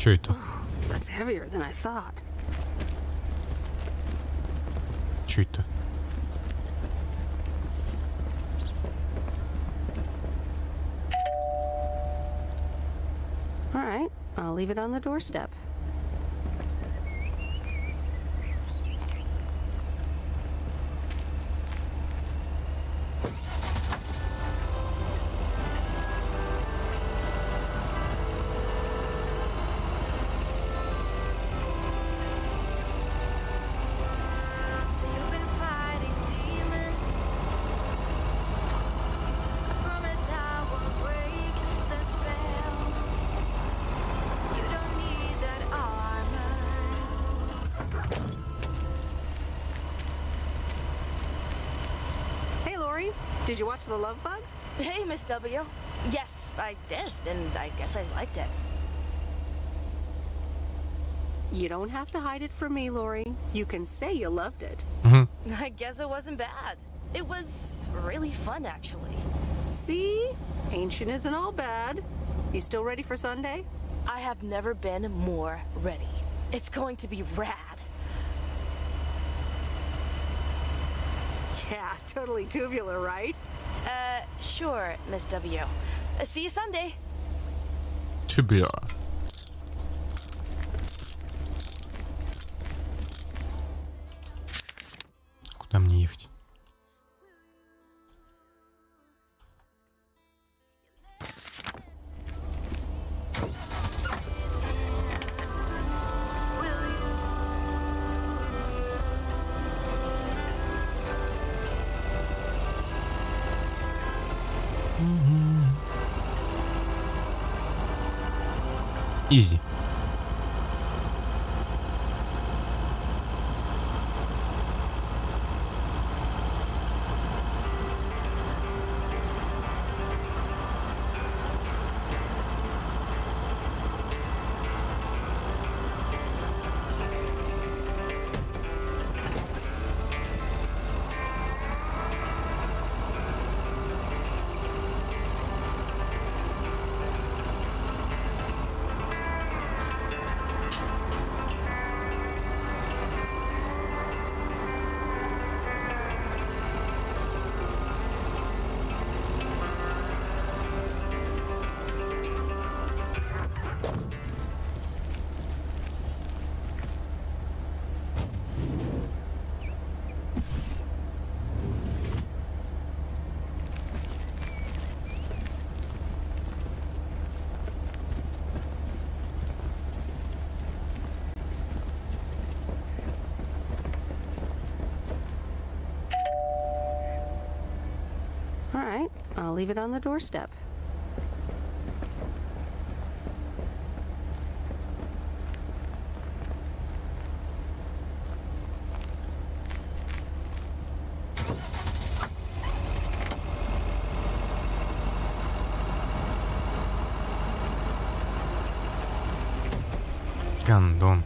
Чё это? That's heavier than I thought. Чё это? All right, I'll leave it on the doorstep. Did you watch The Love Bug? Hey, Miss W. Yes, I did, and I guess I liked it. You don't have to hide it from me, Lori. You can say you loved it. I guess it wasn't bad. It was really fun, actually. See? Ancient isn't all bad. You still ready for Sunday? I have never been more ready. It's going to be rad. Yeah, totally tubular, right? Sure, Miss W. See you Sunday. Tubular. Куда мне ехать? Изи. All right, I'll leave it on the doorstep. Гандон.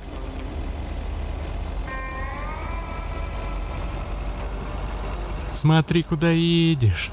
Смотри, куда едешь.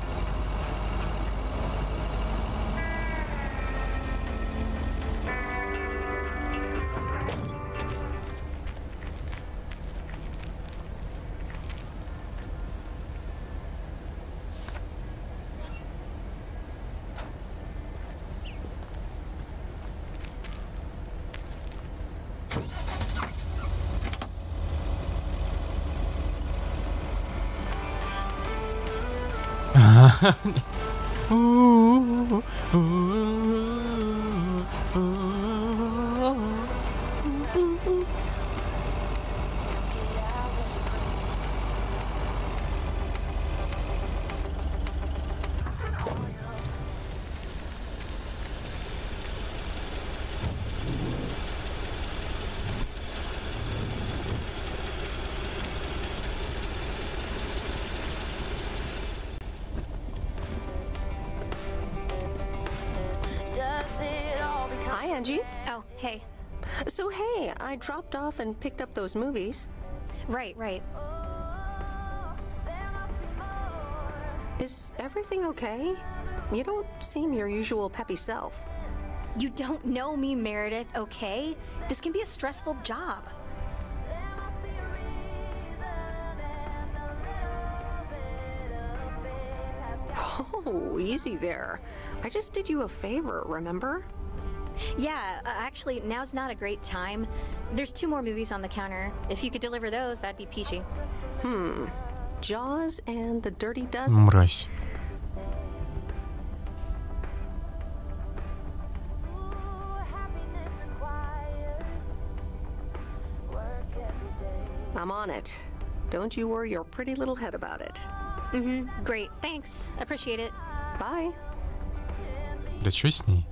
Hi, Angie. Oh, hey. So, hey, I dropped off and picked up those movies. Right. Is everything okay? You don't seem your usual peppy self. You don't know me, Meredith, okay? This can be a stressful job. Oh, easy there. I just did you a favor, remember? Yeah, actually, now's not a great time. There's 2 more movies on the counter. If you could deliver those, that'd be peachy. Jaws and The Dirty Dozen. Мразь. I'm on it. Don't you worry your pretty little head about it. Great, thanks. Appreciate it. Bye. Да чё с ней?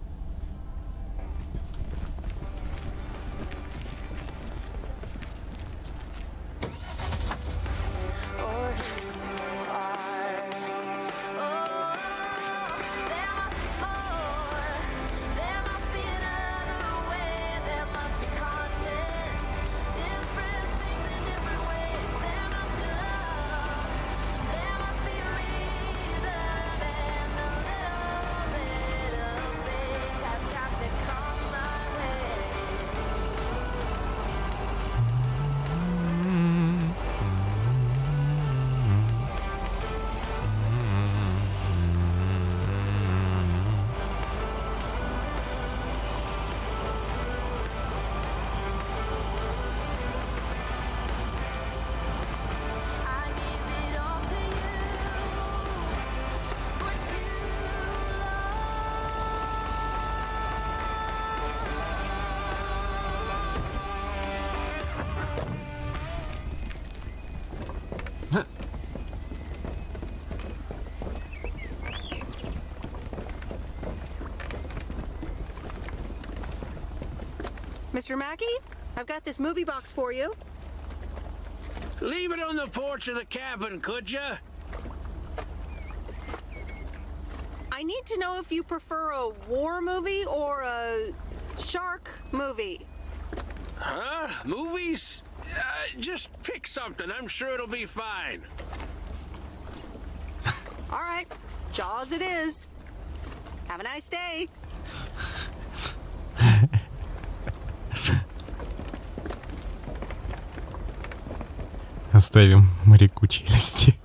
Mr. Mackey, I've got this movie box for you. Leave it on the porch of the cabin, could ya? I need to know if you prefer a war movie or a shark movie. Huh? Movies? Just pick something. I'm sure it'll be fine. All right, Jaws it is. Have a nice day. Оставим моряку челюсти.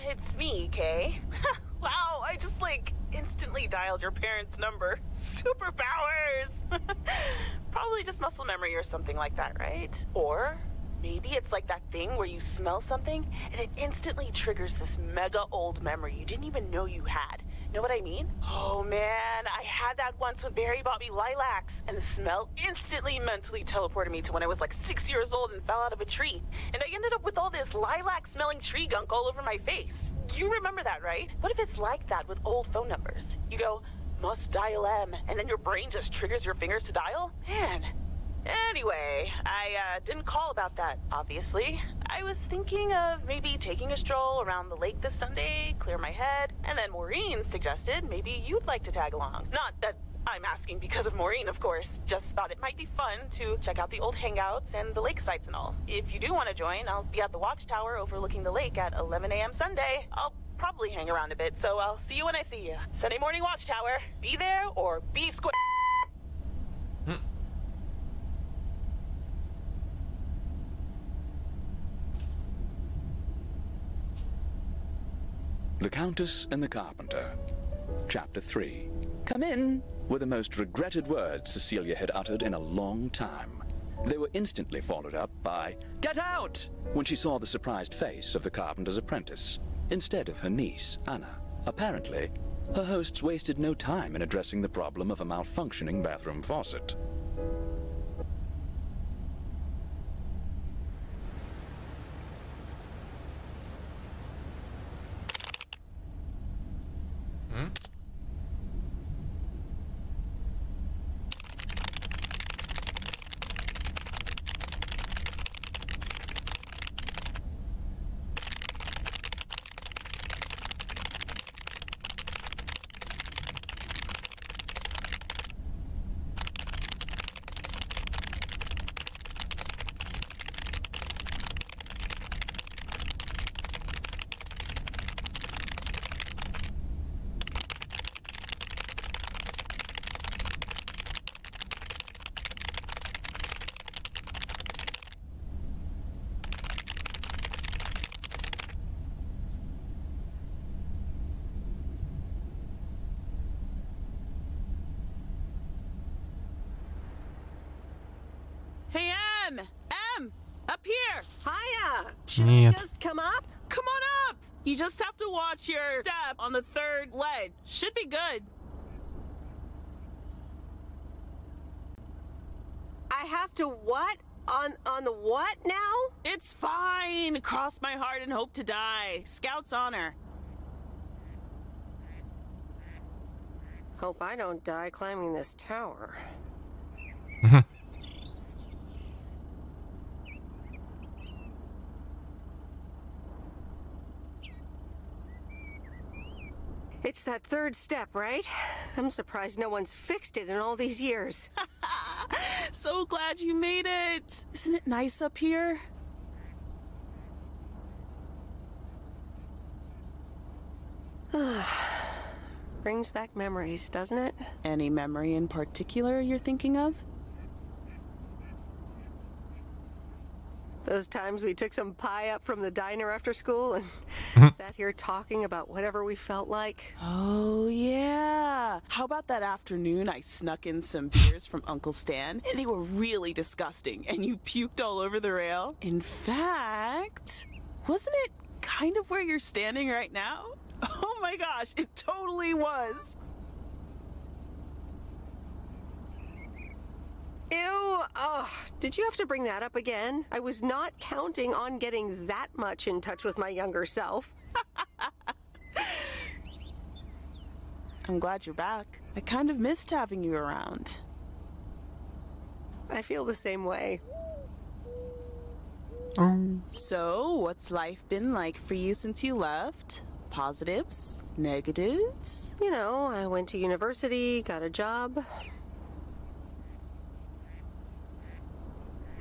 It's me, Kay. Wow, I just, instantly dialed your parents' number. Superpowers! Probably just muscle memory or something like that, right? Or maybe it's like that thing where you smell something and it instantly triggers this mega old memory you didn't even know you had. Know what I mean? Oh man, I had that once when Barry bought me lilacs, and the smell instantly mentally teleported me to when I was 6 years old and fell out of a tree. And I ended up with all this lilac-smelling tree gunk all over my face. You remember that, right? What if it's like that with old phone numbers? You go, must dial M, and then your brain just triggers your fingers to dial? Man. Anyway, I didn't call about that, obviously. I was thinking of maybe taking a stroll around the lake this Sunday, clear my head, and then Maureen suggested maybe you'd like to tag along. Not that I'm asking because of Maureen, of course. Just thought it might be fun to check out the old hangouts and the lake sites and all. If you do want to join, I'll be at the watchtower overlooking the lake at 11 a.m. Sunday. I'll probably hang around a bit, so I'll see you when I see you. Sunday morning watchtower. Be there or be square. The Countess and the Carpenter. Chapter 3. Come in were the most regretted words Cecilia had uttered in a long time. They were instantly followed up by, "Get out!" when she saw the surprised face of the carpenter's apprentice, instead of her niece, Anna. Apparently, her hosts wasted no time in addressing the problem of a malfunctioning bathroom faucet. Hey, Em! Em! Up here! Hiya! Should I just come up? Come on up! You just have to watch your step on the third ledge. Should be good. I have to what? On the what now? It's fine. Cross my heart and hope to die. Scout's honor. Hope I don't die climbing this tower. It's that third step, right? I'm surprised no one's fixed it in all these years. So glad you made it. Isn't it nice up here? Brings back memories, doesn't it? Any memory in particular you're thinking of? Those times we took some pie up from the diner after school and sat here talking about whatever we felt like. Oh, yeah. How about that afternoon I snuck in some beers from Uncle Stan? And they were really disgusting, and you puked all over the rail. In fact, wasn't it kind of where you're standing right now? Oh my gosh, it totally was. Ew! Oh, did you have to bring that up again? I was not counting on getting that much in touch with my younger self. I'm glad you're back. I kind of missed having you around. I feel the same way. So, what's life been like for you since you left? Positives? Negatives? You know, I went to university, got a job.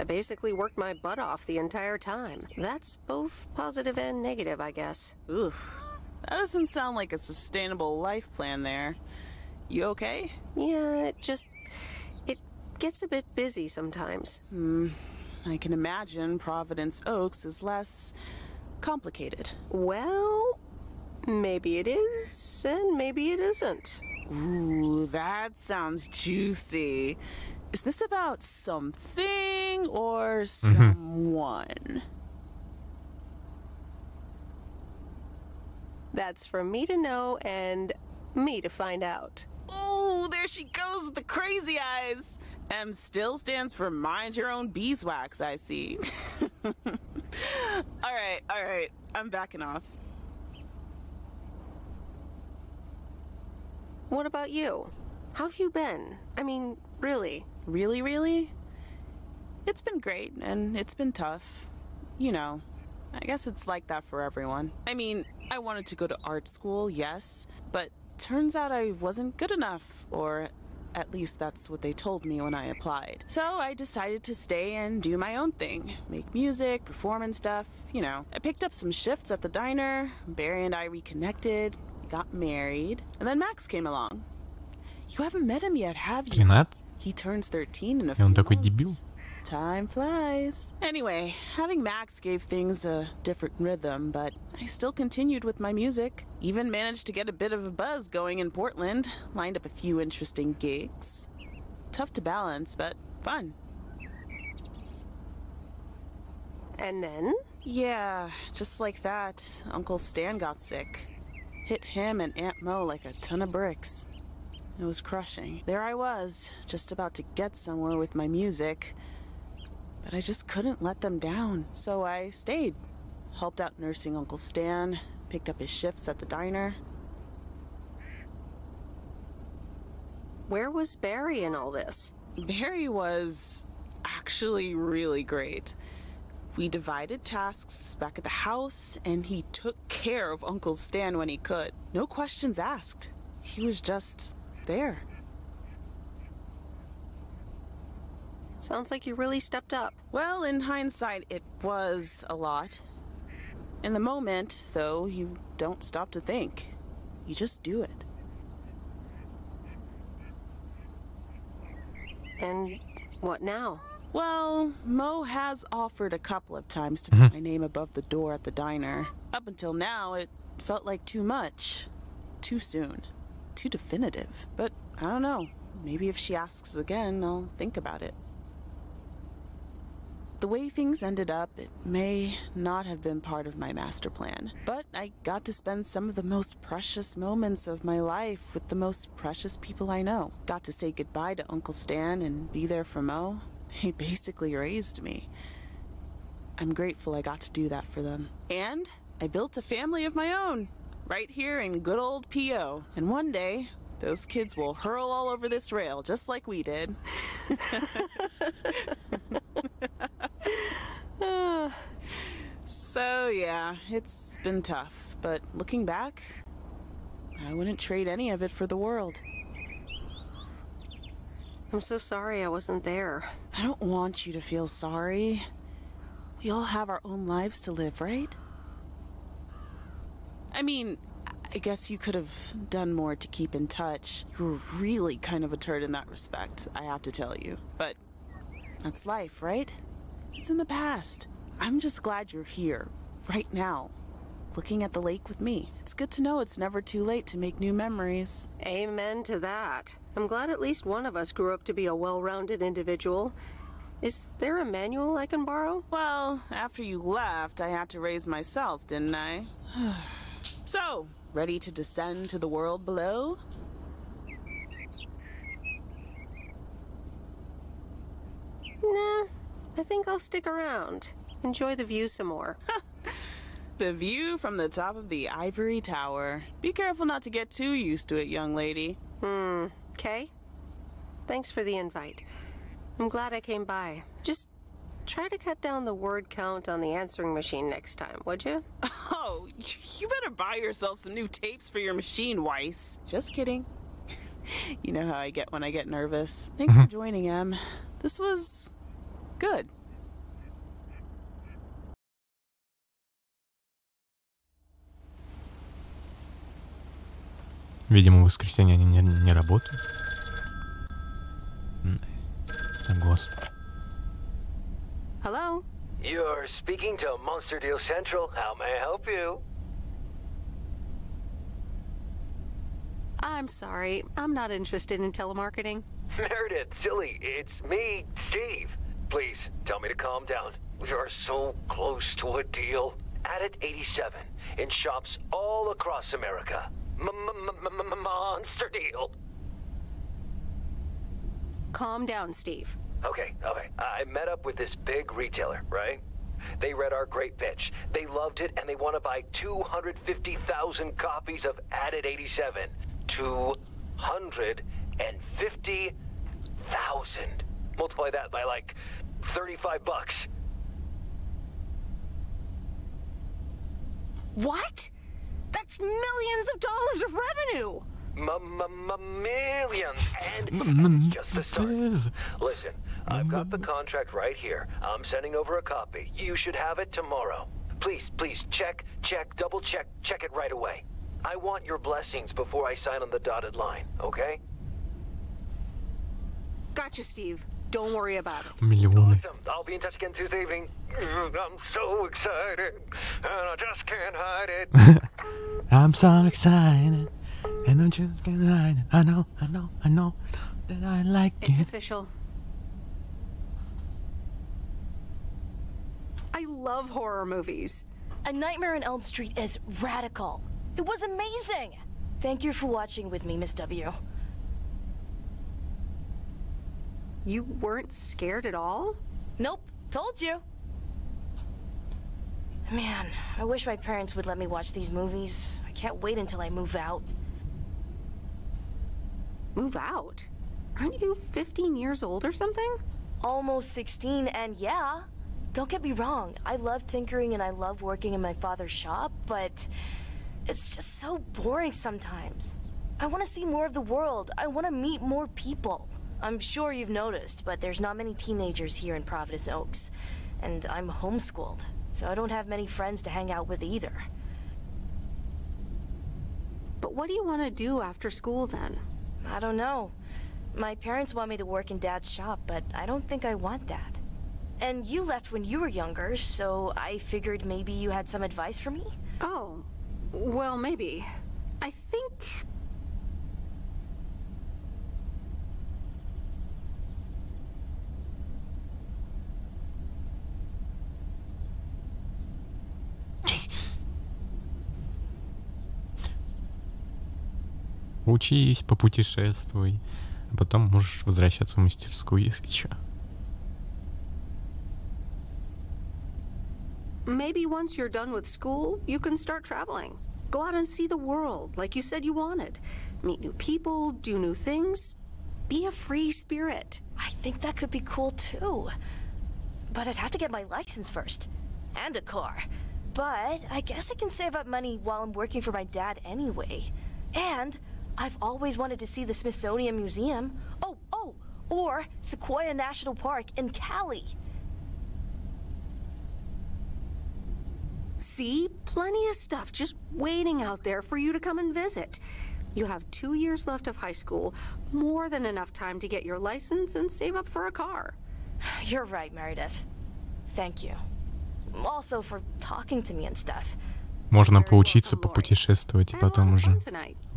I basically worked my butt off the entire time. That's both positive and negative, I guess. Oof. That doesn't sound like a sustainable life plan there. You okay? Yeah, it gets a bit busy sometimes. I can imagine Providence Oaks is less complicated. Well, maybe it is, and maybe it isn't. Ooh, that sounds juicy. Is this about something or someone? That's for me to know and me to find out. Ooh, there she goes with the crazy eyes. M still stands for mind your own beeswax, I see. All right, I'm backing off. What about you? How have you been? I mean, really? Really? It's been great, and it's been tough. You know, I guess it's like that for everyone. I mean, I wanted to go to art school, yes, but turns out I wasn't good enough, or at least that's what they told me when I applied. So I decided to stay and do my own thing. Make music, perform and stuff, you know. I picked up some shifts at the diner, Barry and I reconnected, got married, and then Max came along. You haven't met him yet, have you? 13. He turns 13 in a И few он такой months. дебил. Time flies. Anyway, having Max gave things a different rhythm, but I still continued with my music. Even managed to get a bit of a buzz going in Portland. Lined up a few interesting gigs. Tough to balance, but fun. And then? Yeah, just like that, Uncle Stan got sick. Hit him and Aunt Mo like a ton of bricks. It was crushing. There I was, just about to get somewhere with my music, but I just couldn't let them down, so I stayed. Helped out nursing Uncle Stan, picked up his shifts at the diner. Where was Barry in all this? Barry was actually really great. We divided tasks back at the house, and he took care of Uncle Stan when he could. No questions asked. He was just there. Sounds like you really stepped up. Well, in hindsight, it was a lot. In the moment, though, you don't stop to think. You just do it. And what now? Well, Mo has offered a couple of times to put my name above the door at the diner. Up until now, it felt like too much. Too soon. Too definitive. But I don't know. Maybe if she asks again, I'll think about it. The way things ended up, it may not have been part of my master plan. But I got to spend some of the most precious moments of my life with the most precious people I know. Got to say goodbye to Uncle Stan and be there for Mo. They basically raised me. I'm grateful I got to do that for them. And I built a family of my own, right here in good old P.O. And one day, those kids will hurl all over this rail, just like we did. So yeah, it's been tough. But looking back, I wouldn't trade any of it for the world. I'm so sorry I wasn't there. I don't want you to feel sorry. We all have our own lives to live, right? I mean, I guess you could have done more to keep in touch. You were really kind of a turd in that respect, I have to tell you. But that's life, right? It's in the past. I'm just glad you're here, right now, looking at the lake with me. It's good to know it's never too late to make new memories. Amen to that. I'm glad at least one of us grew up to be a well-rounded individual. Is there a manual I can borrow? Well, after you left, I had to raise myself, didn't I? So, ready to descend to the world below? Nah, I think I'll stick around. Enjoy the view some more. The view from the top of the ivory tower. Be careful not to get too used to it, young lady. Okay. Thanks for the invite. I'm glad I came by. Just try to cut down the word count on the answering machine next time, would you? Oh, you better buy yourself some new tapes for your machine, Weiss. Just kidding. You know how I get when I get nervous. Thanks for joining, Em. This was good. Видимо, в воскресенье они не работают. Господи. Hello? You're speaking to Monster Deal Central. How may I help you? I'm sorry. I'm not interested in telemarketing. Meredith, silly. It's me, Steve. Please, tell me to calm down. We are so close to a deal. Added 87 in shops all across America. Monster deal. Calm down, Steve. Okay. I met up with this big retailer, right? They read our great pitch. They loved it, and they want to buy 250,000 copies of Added 87. 250,000. Multiply that by like $35. What? That's millions of dollars of revenue! Millions, and just the start. Listen, I've got the contract right here. I'm sending over a copy. You should have it tomorrow. Please, check, double check it right away. I want your blessings before I sign on the dotted line, okay? Gotcha, Steve. Don't worry about it. Миллионы. I'll be in touch again Tuesday evening. I'm so excited, and I just can't hide it. I'm so excited, and I'm just can't hide it. I know that I like It's it. official. I love horror movies. A Nightmare on Elm Street is radical. It was amazing. Thank you for watching with me, Miss W. You weren't scared at all? Nope, told you. Man, I wish my parents would let me watch these movies. I can't wait until I move out. Move out? Aren't you 15 years old or something? Almost 16, and yeah. Don't get me wrong, I love tinkering and I love working in my father's shop, but it's just so boring sometimes. I want to see more of the world. I want to meet more people. I'm sure you've noticed, but there's not many teenagers here in Providence Oaks. And I'm homeschooled, so I don't have many friends to hang out with either. But what do you want to do after school then? I don't know. My parents want me to work in Dad's shop, but I don't think I want that. And you left when you were younger, so I figured maybe you had some advice for me? Oh, well, maybe. I think... Учись, попутешествуй, а потом можешь возвращаться в мастерскую, если чё. Maybe once you're done with school, you can start traveling. Go out and see the world, like you said you wanted. Meet new people, do new things. Be a free spirit. I think that could be cool too. But I'd have to get my license first. And a car. But I guess I can save up money while I'm working for my dad anyway. And I've always wanted to see the Smithsonian Museum. Or Sequoia National Park in Cali. See? Plenty of stuff just waiting out there for you to come and visit. You have 2 years left of high school, more than enough time to get your license and save up for a car. You're right, Meredith. Thank you. Also for talking to me and stuff. Можно поучиться попутешествовать и потом уже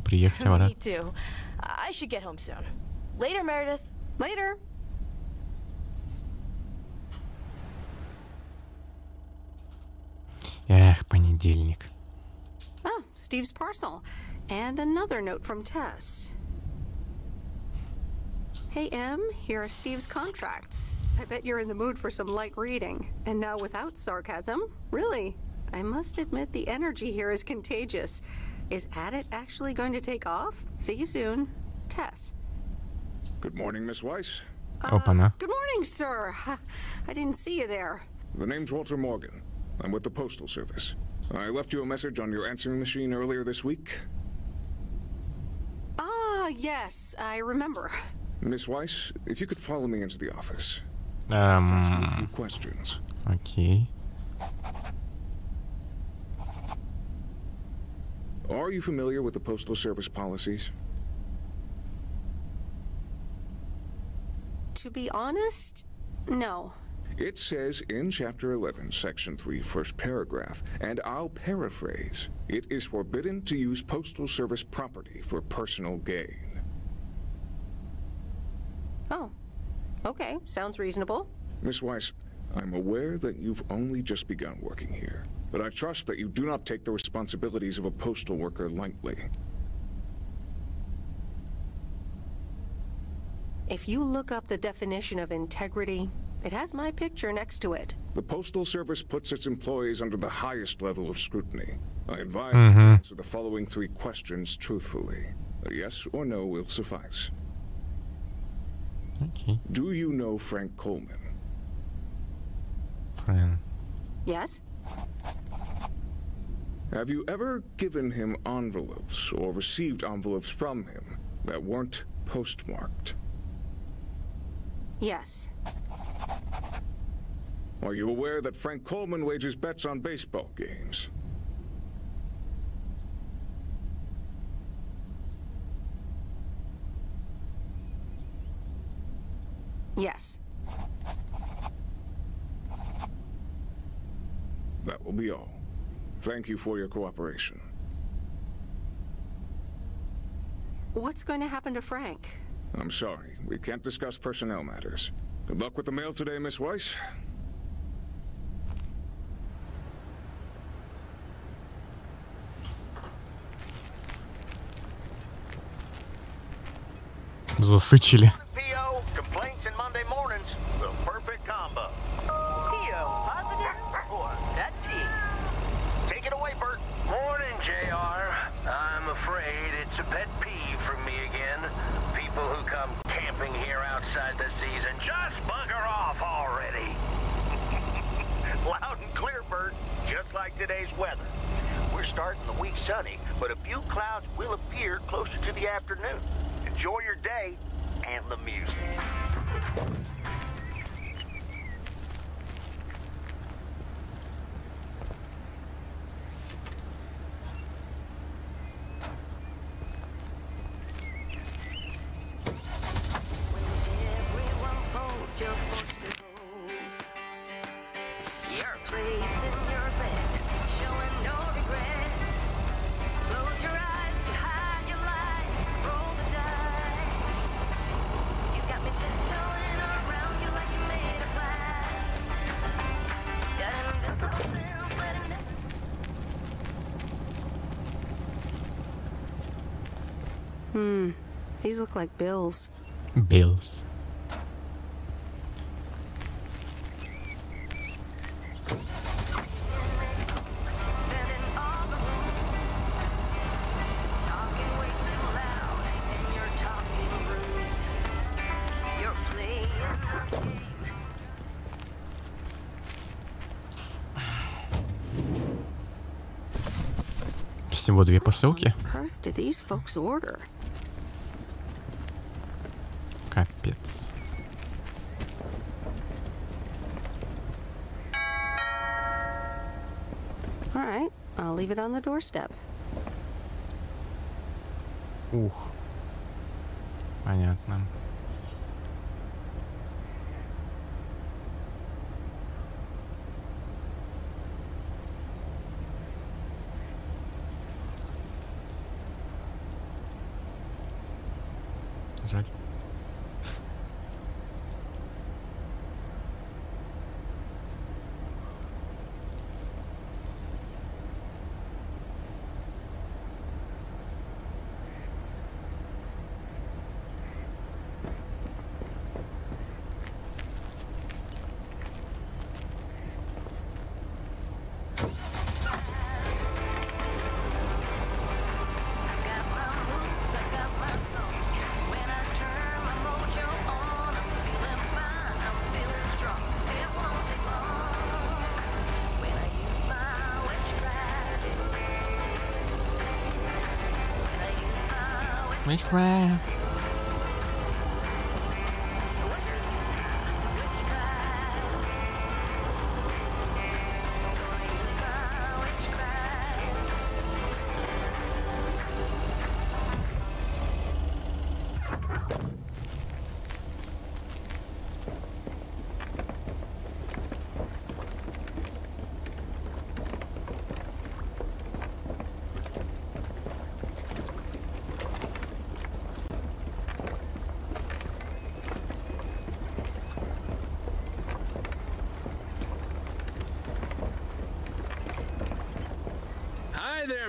приехать Me обратно. too. I should get home soon. Later, Meredith. Later. Эх, понедельник. Oh, Steve's parcel. And another note from Tess. Hey, Em, here are Steve's contracts. I bet you're in the mood for some light reading. And now without sarcasm. Really, I must admit the energy here is contagious. Is Addit actually going to take off? See you soon. Tess. Good morning, Miss Weiss. Опа-на. Good morning, sir. I didn't see you there. The name's Walter Morgan. I'm with the Postal Service. I left you a message on your answering machine earlier this week. Ah, yes, I remember. Miss Weiss, if you could follow me into the office. Ask me a few questions. Окей. Are you familiar with the Postal Service policies? To be honest, no. It says in Chapter 11, Section 3, first paragraph, and I'll paraphrase, it is forbidden to use Postal Service property for personal gain. Oh, okay, sounds reasonable. Miss Weiss, I'm aware that you've only just begun working here, but I trust that you do not take the responsibilities of a postal worker lightly. If you look up the definition of integrity, it has my picture next to it. The Postal Service puts its employees under the highest level of scrutiny. I advise you to answer the following 3 questions truthfully. A yes or no will suffice. Okay. Do you know Frank Coleman? Yes? Have you ever given him envelopes or received envelopes from him that weren't postmarked? Yes. Are you aware that Frank Coleman wagers bets on baseball games? Yes. That will be all. Thank you for your cooperation. What's going to happen to Frank? I'm sorry. We can't discuss personnel matters. Good luck with the mail today, Miss Weiss. Засучили. PO, complaints and Monday mornings, the perfect combo. PO, positive or that P. Take it away, Bert. Morning, JR. I'm afraid it's a pet peeve for me again. People who come camping here outside the season, just bugger off already. Loud and clear, Bert. Just like today's weather. We're starting the week sunny, but a few clouds will appear closer to the afternoon. Enjoy your day and the music. These look like bills. Bills. Всего 2 посылки. Капец. All right, I'll leave it on the doorstep. Ух. Понятно. Жаль. Witchcraft.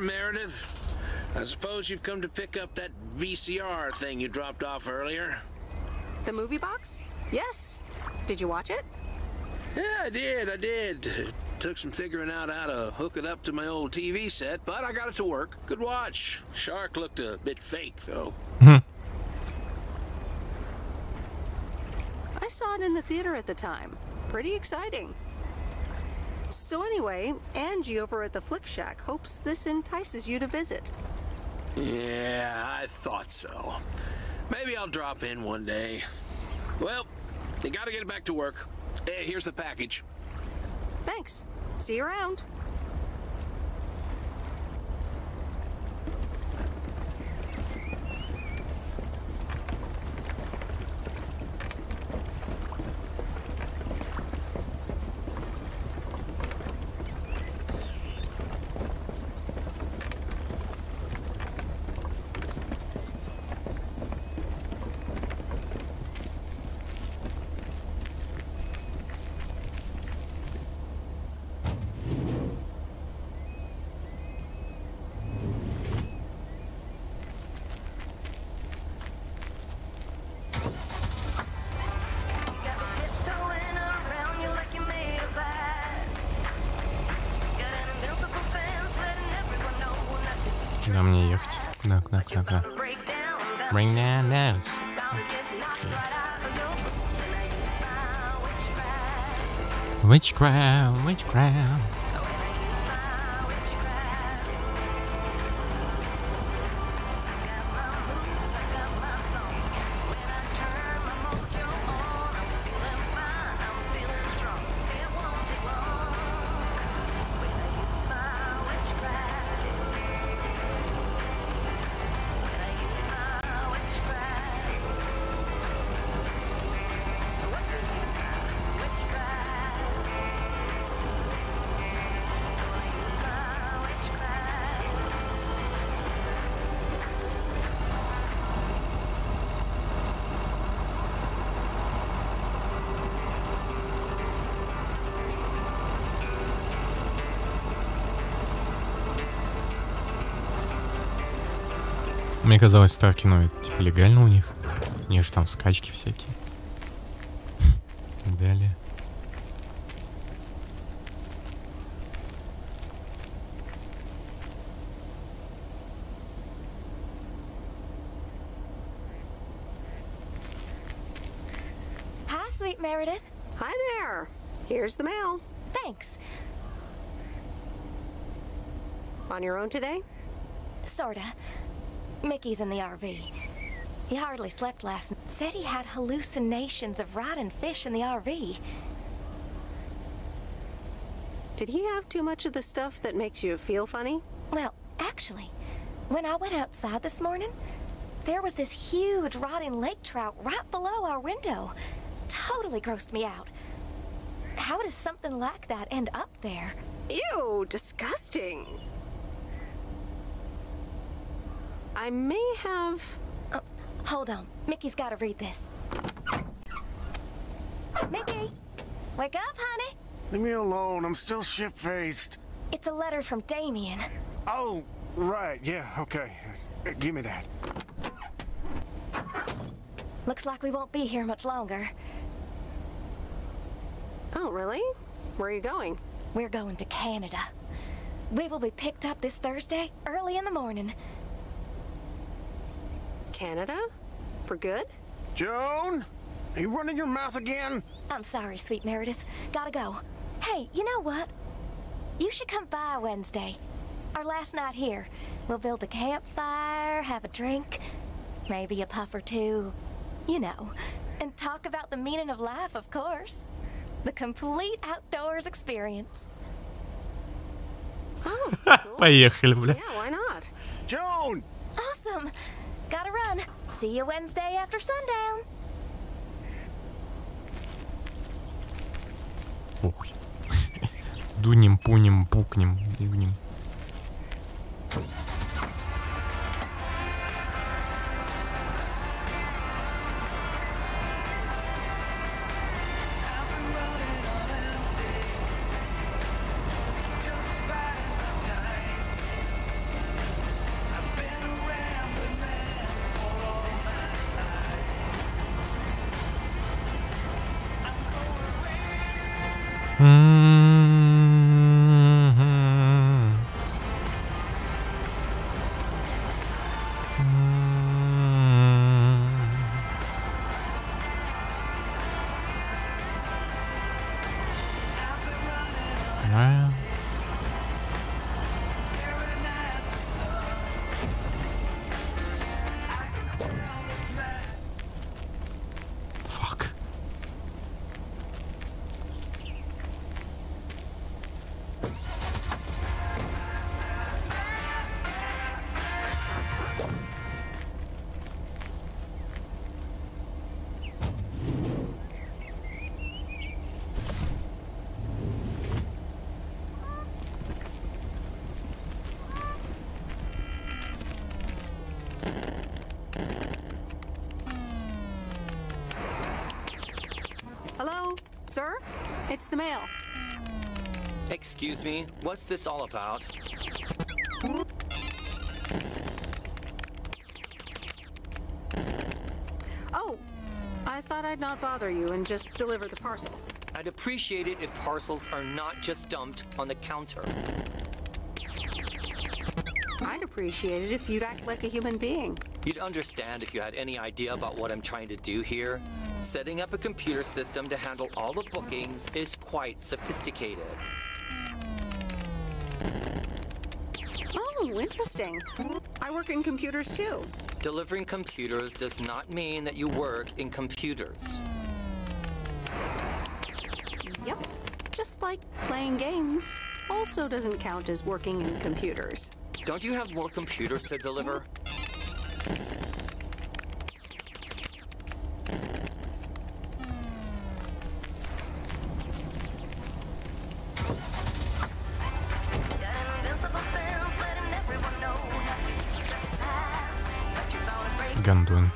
Meredith. I suppose you've come to pick up that VCR thing you dropped off earlier? The movie box? Yes. Did you watch it? Yeah, I did. It took some figuring out how to hook it up to my old TV set, but I got it to work. Good watch. Shark looked a bit fake, though. I saw it in the theater at the time. Pretty exciting. So anyway, Angie over at the Flick Shack hopes this entices you to visit. Yeah, I thought so. Maybe I'll drop in one day. Well, you gotta get back to work. Hey, here's the package. Thanks. See you around. Куда мне ехать? Куда? Bring down nose. Witchcraft. Мне казалось, ставки, ну, типа, легально у них. У них же там скачки всякие. Далее. Hi, sweet Meredith. Hi there. Here's the mail. Thanks. On your own today? Sorta. Mickey's in the RV. He hardly slept last night. Said he had hallucinations of rotten fish in the RV. Did he have too much of the stuff that makes you feel funny? Well, actually, when I went outside this morning, there was this huge rotting lake trout right below our window. Totally grossed me out. How does something like that end up there? Ew, disgusting. I may have... Oh, hold on. Mickey's got to read this. Mickey! Wake up, honey! Leave me alone. I'm still shit-faced. It's a letter from Damien. Oh, right. Yeah, okay. Give me that. Looks like we won't be here much longer. Oh, really? Where are you going? We're going to Canada. We will be picked up this Thursday, early in the morning. Canada? For good? Joan? Are you running your mouth again? I'm sorry, sweet Meredith. Gotta go. Hey, you know what? You should come by Wednesday. Our last night here. We'll build a campfire, have a drink, maybe a puff or two. You know. And talk about the meaning of life, of course. The complete outdoors experience. Oh, cool. Поехали, бля. Yeah, why not? Joan! Awesome. Gotta run. See you Wednesday after sundown. Ой. Дунем, пунем, пукнем, ливнем. Hello? Sir? It's the mail. Excuse me, what's this all about? Oh, I thought I'd not bother you and just deliver the parcel. I'd appreciate it if parcels are not just dumped on the counter. I'd appreciate it if you'd act like a human being. You'd understand if you had any idea about what I'm trying to do here. Setting up a computer system to handle all the bookings is quite sophisticated. Oh, interesting. I work in computers too. Delivering computers does not mean that you work in computers. Yep. Just like playing games also doesn't count as working in computers. Don't you have more computers to deliver? Гандон.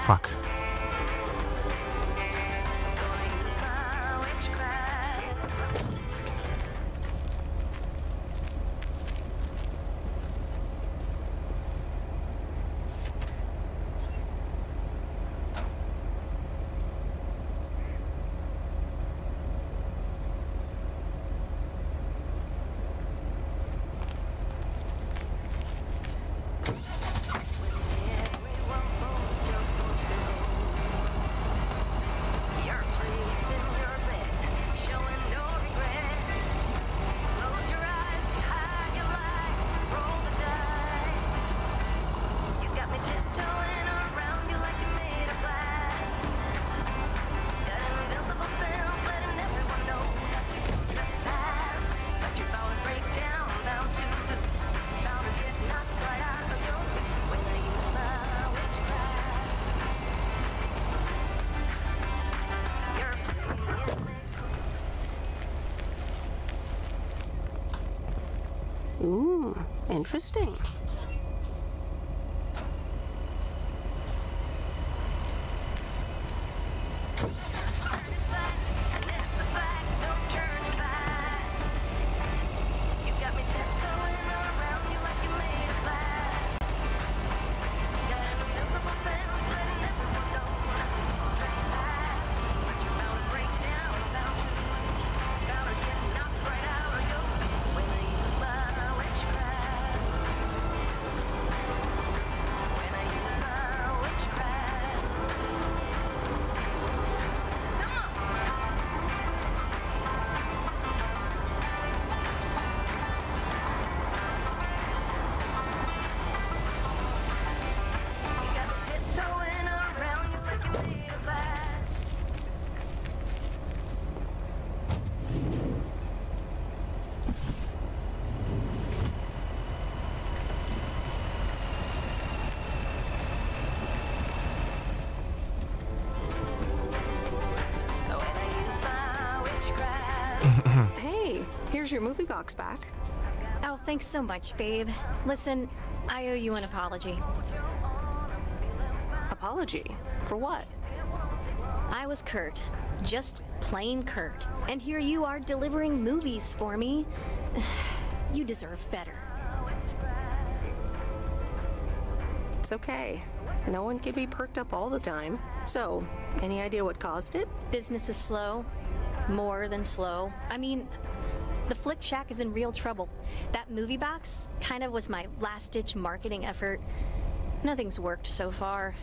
Fuck. Ooh, interesting. Here's your movie box back. Oh, thanks so much, babe. Listen, I owe you an apology. Apology? For what? I was curt. Just plain curt. And here you are delivering movies for me. You deserve better. It's okay. No one can be perked up all the time. So, any idea what caused it? Business is slow. More than slow. I mean, the Flick Shack is in real trouble. That movie box kind of was my last-ditch marketing effort. Nothing's worked so far.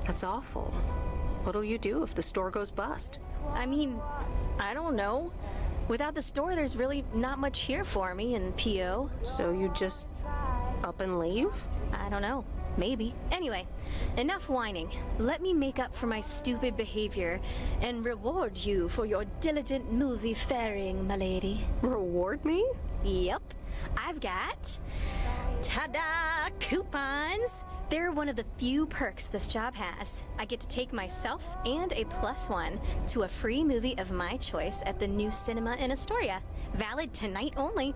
That's awful. What'll you do if the store goes bust? I mean, I don't know. Without the store, there's really not much here for me in PO. So you just up and leave? I don't know. Maybe. Anyway, enough whining. Let me make up for my stupid behavior and reward you for your diligent movie faring, my lady. Reward me? Yep. I've got... ta-da! Coupons! They're one of the few perks this job has. I get to take myself and a +1 to a free movie of my choice at the new cinema in Astoria. Valid tonight only.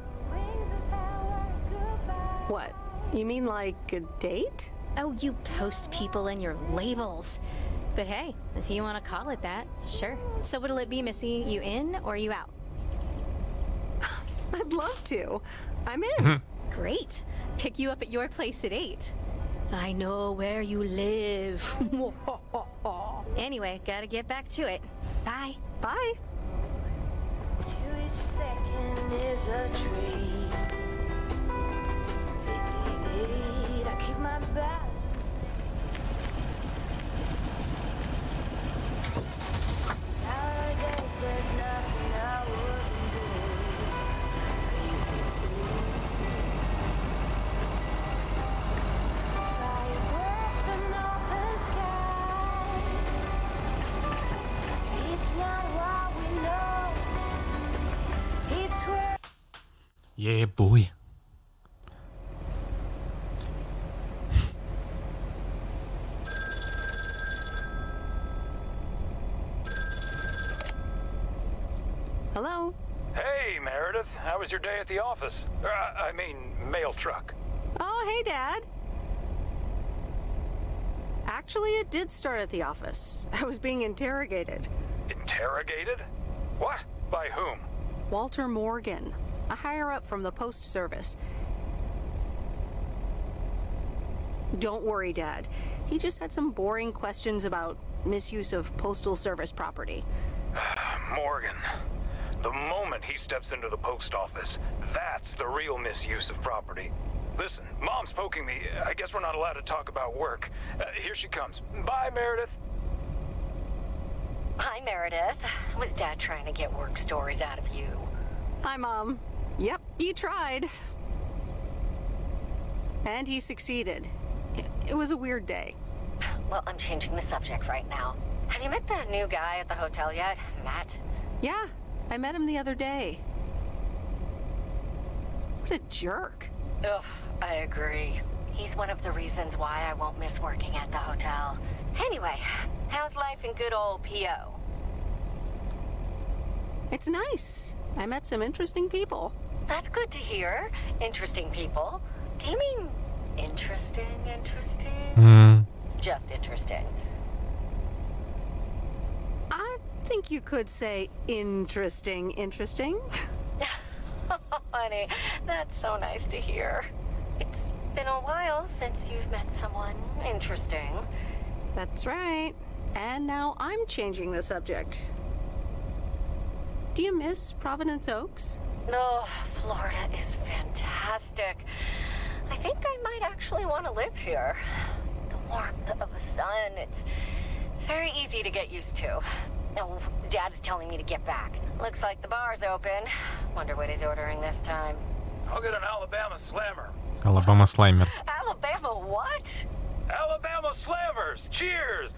What? You mean like a date? Oh, you post people and your labels. But hey, if you want to call it that, sure. So what'll it be, Missy? You in or you out? I'd love to. I'm in. Great. Pick you up at your place at 8. I know where you live. Anyway, gotta get back to it. Bye. Bye. Each second is a dream. I keep my balance. Nowadays there's nothing I wouldn't do. Fireworks and open sky. It's not what we know. It's where. Yeah, boy. Hello? Hey, Meredith. How was your day at the office? I mean, mail truck. Oh, hey, Dad. Actually, it did start at the office. I was being interrogated. Interrogated? What? By whom? Walter Morgan, a higher-up from the Post Service. Don't worry, Dad. He just had some boring questions about misuse of Postal Service property. Morgan. The moment he steps into the post office, that's the real misuse of property. Listen, Mom's poking me. I guess we're not allowed to talk about work. Here she comes. Bye, Meredith. Hi, Meredith. Was Dad trying to get work stories out of you? Hi, Mom. Yep, he tried. And he succeeded. It was a weird day. Well, I'm changing the subject right now. Have you met the new guy at the hotel yet, Matt? Yeah, I met him the other day. What a jerk. Ugh, I agree. He's one of the reasons why I won't miss working at the hotel. Anyway, how's life in good old PO? It's nice. I met some interesting people. That's good to hear. Interesting people. Do you mean interesting? Just interesting. I think you could say interesting. Honey, that's so nice to hear. It's been a while since you've met someone interesting. That's right. And now I'm changing the subject. Do you miss Providence Oaks? Oh, Florida is fantastic. I think I might actually want to live here. The warmth of the sun, it's very easy to get used to. Oh, Dad's telling me to get back. Looks like the bar's open. Wonder what he's ordering this time. I'll get an Alabama Slammer. Alabama Slammer. Alabama what? Alabama Slammers! Cheers!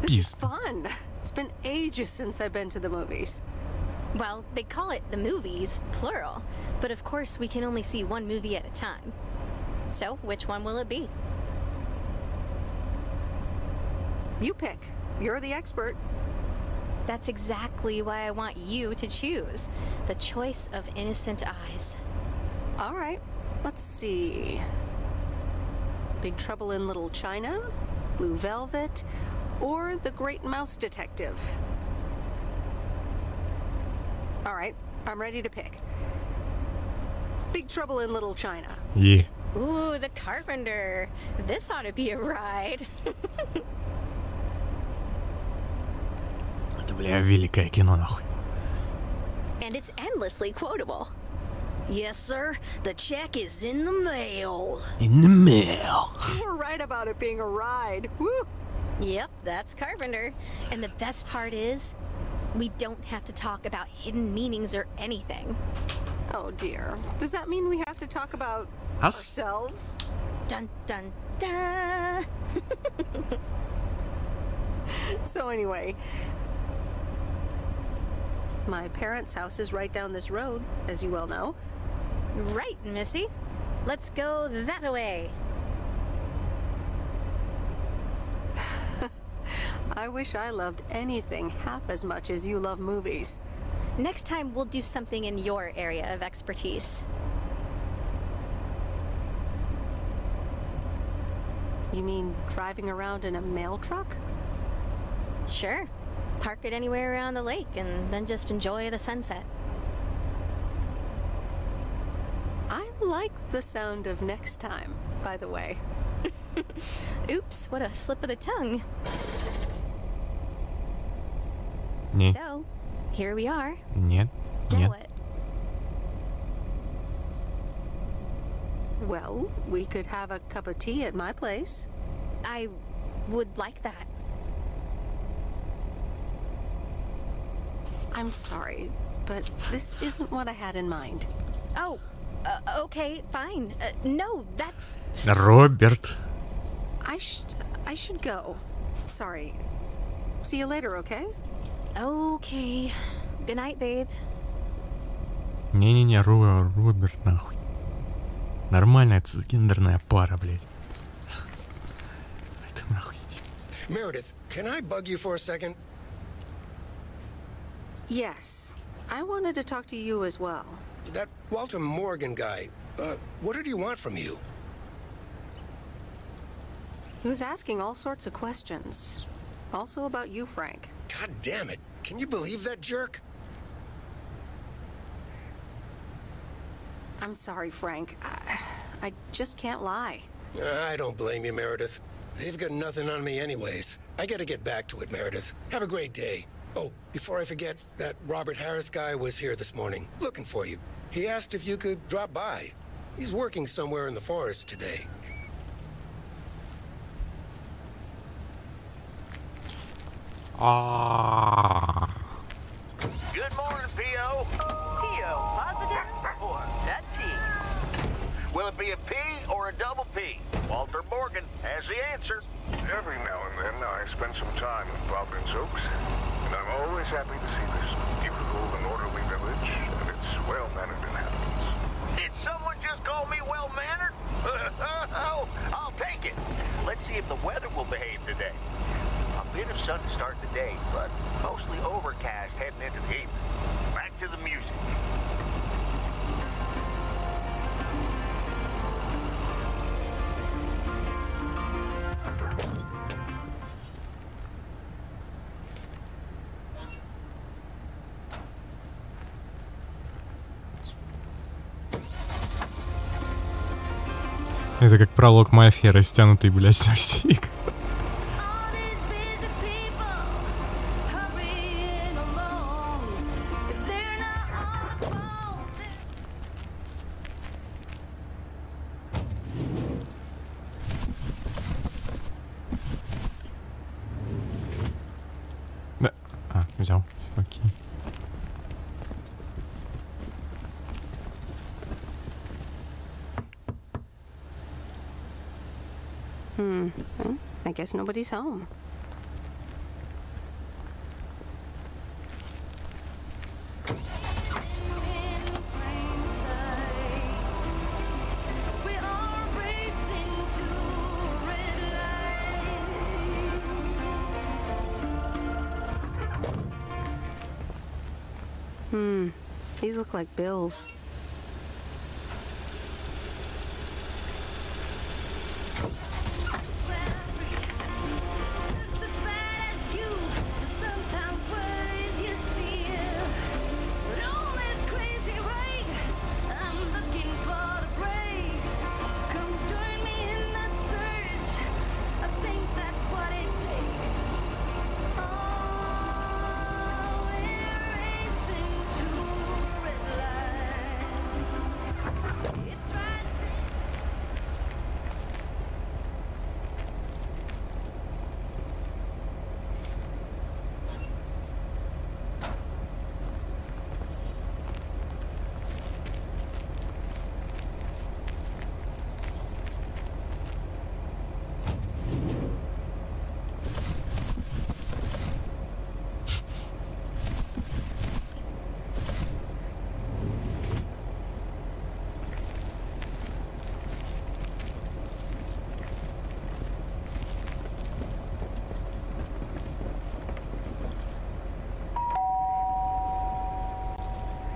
This is fun. It's been ages since I've been to the movies. Well, they call it the movies, plural, but of course we can only see one movie at a time. So, which one will it be? You pick. You're the expert. That's exactly why I want you to choose. The choice of innocent eyes. All right, let's see. Big Trouble in Little China, Blue Velvet, or The Great Mouse Detective. All right, I'm ready to pick. Big Trouble in Little China. Yeah. Ooh, The Carpenter. This ought to be a ride. Это, бля, великое кино, нахуй. And it's endlessly quotable. Yes, sir. The check is in the mail. In the mail. You were right about it being a ride. Woo! Yep, that's Carpenter. And the best part is, we don't have to talk about hidden meanings or anything. Oh dear. Does that mean we have to talk about ourselves? Dun dun dun. So anyway, my parents' house is right down this road, as you well know. Right, Missy. Let's go that way. I wish I loved anything half as much as you love movies. Next time, we'll do something in your area of expertise. You mean driving around in a mail truck? Sure. Park it anywhere around the lake and then just enjoy the sunset. I like the sound of next time, by the way. Oops, what a slip of the tongue. Не. So, here we are. Нет. Now Нет. what? Well, we could have a cup of tea at my place. I would like that. I'm sorry, but this isn't what I had in mind. Oh, okay, fine. No, that's... Роберт. I should go. Sorry. See you later, okay? Okay. Good night, babe. Не-не-не, Роберт, нахуй. Нормальная цисгендерная пара, блядь. Это нахуй иди. Meredith, can I bug you for a second? Yes. I wanted to talk to you as well. That Walter Morgan guy, what did he want from you? He was asking all sorts of questions. Also about you, Frank. God damn it. Can you believe that jerk? I'm sorry, Frank. I just can't lie. I don't blame you, Meredith. They've got nothing on me anyways. I gotta get back to it, Meredith. Have a great day. Oh, before I forget, that Robert Harris guy was here this morning, looking for you. He asked if you could drop by. He's working somewhere in the forest today. Good morning, P.O. P.O. Positive or that P? Will it be a P or a double P? Walter Morgan has the answer. Every now and then I spend some time in Providence Oaks, and I'm always happy to see this beautiful and orderly village and its well-mannered inhabitants. Did someone just call me well-mannered? Oh, I'll take it. Let's see if the weather will behave today. A bit of sun to start the day, but mostly overcast heading into the evening. Back to the music. Это как пролог мафии, растянутый, блядь, совсик. Да. А, взял. Окей. Well, I guess nobody's home. These look like bills.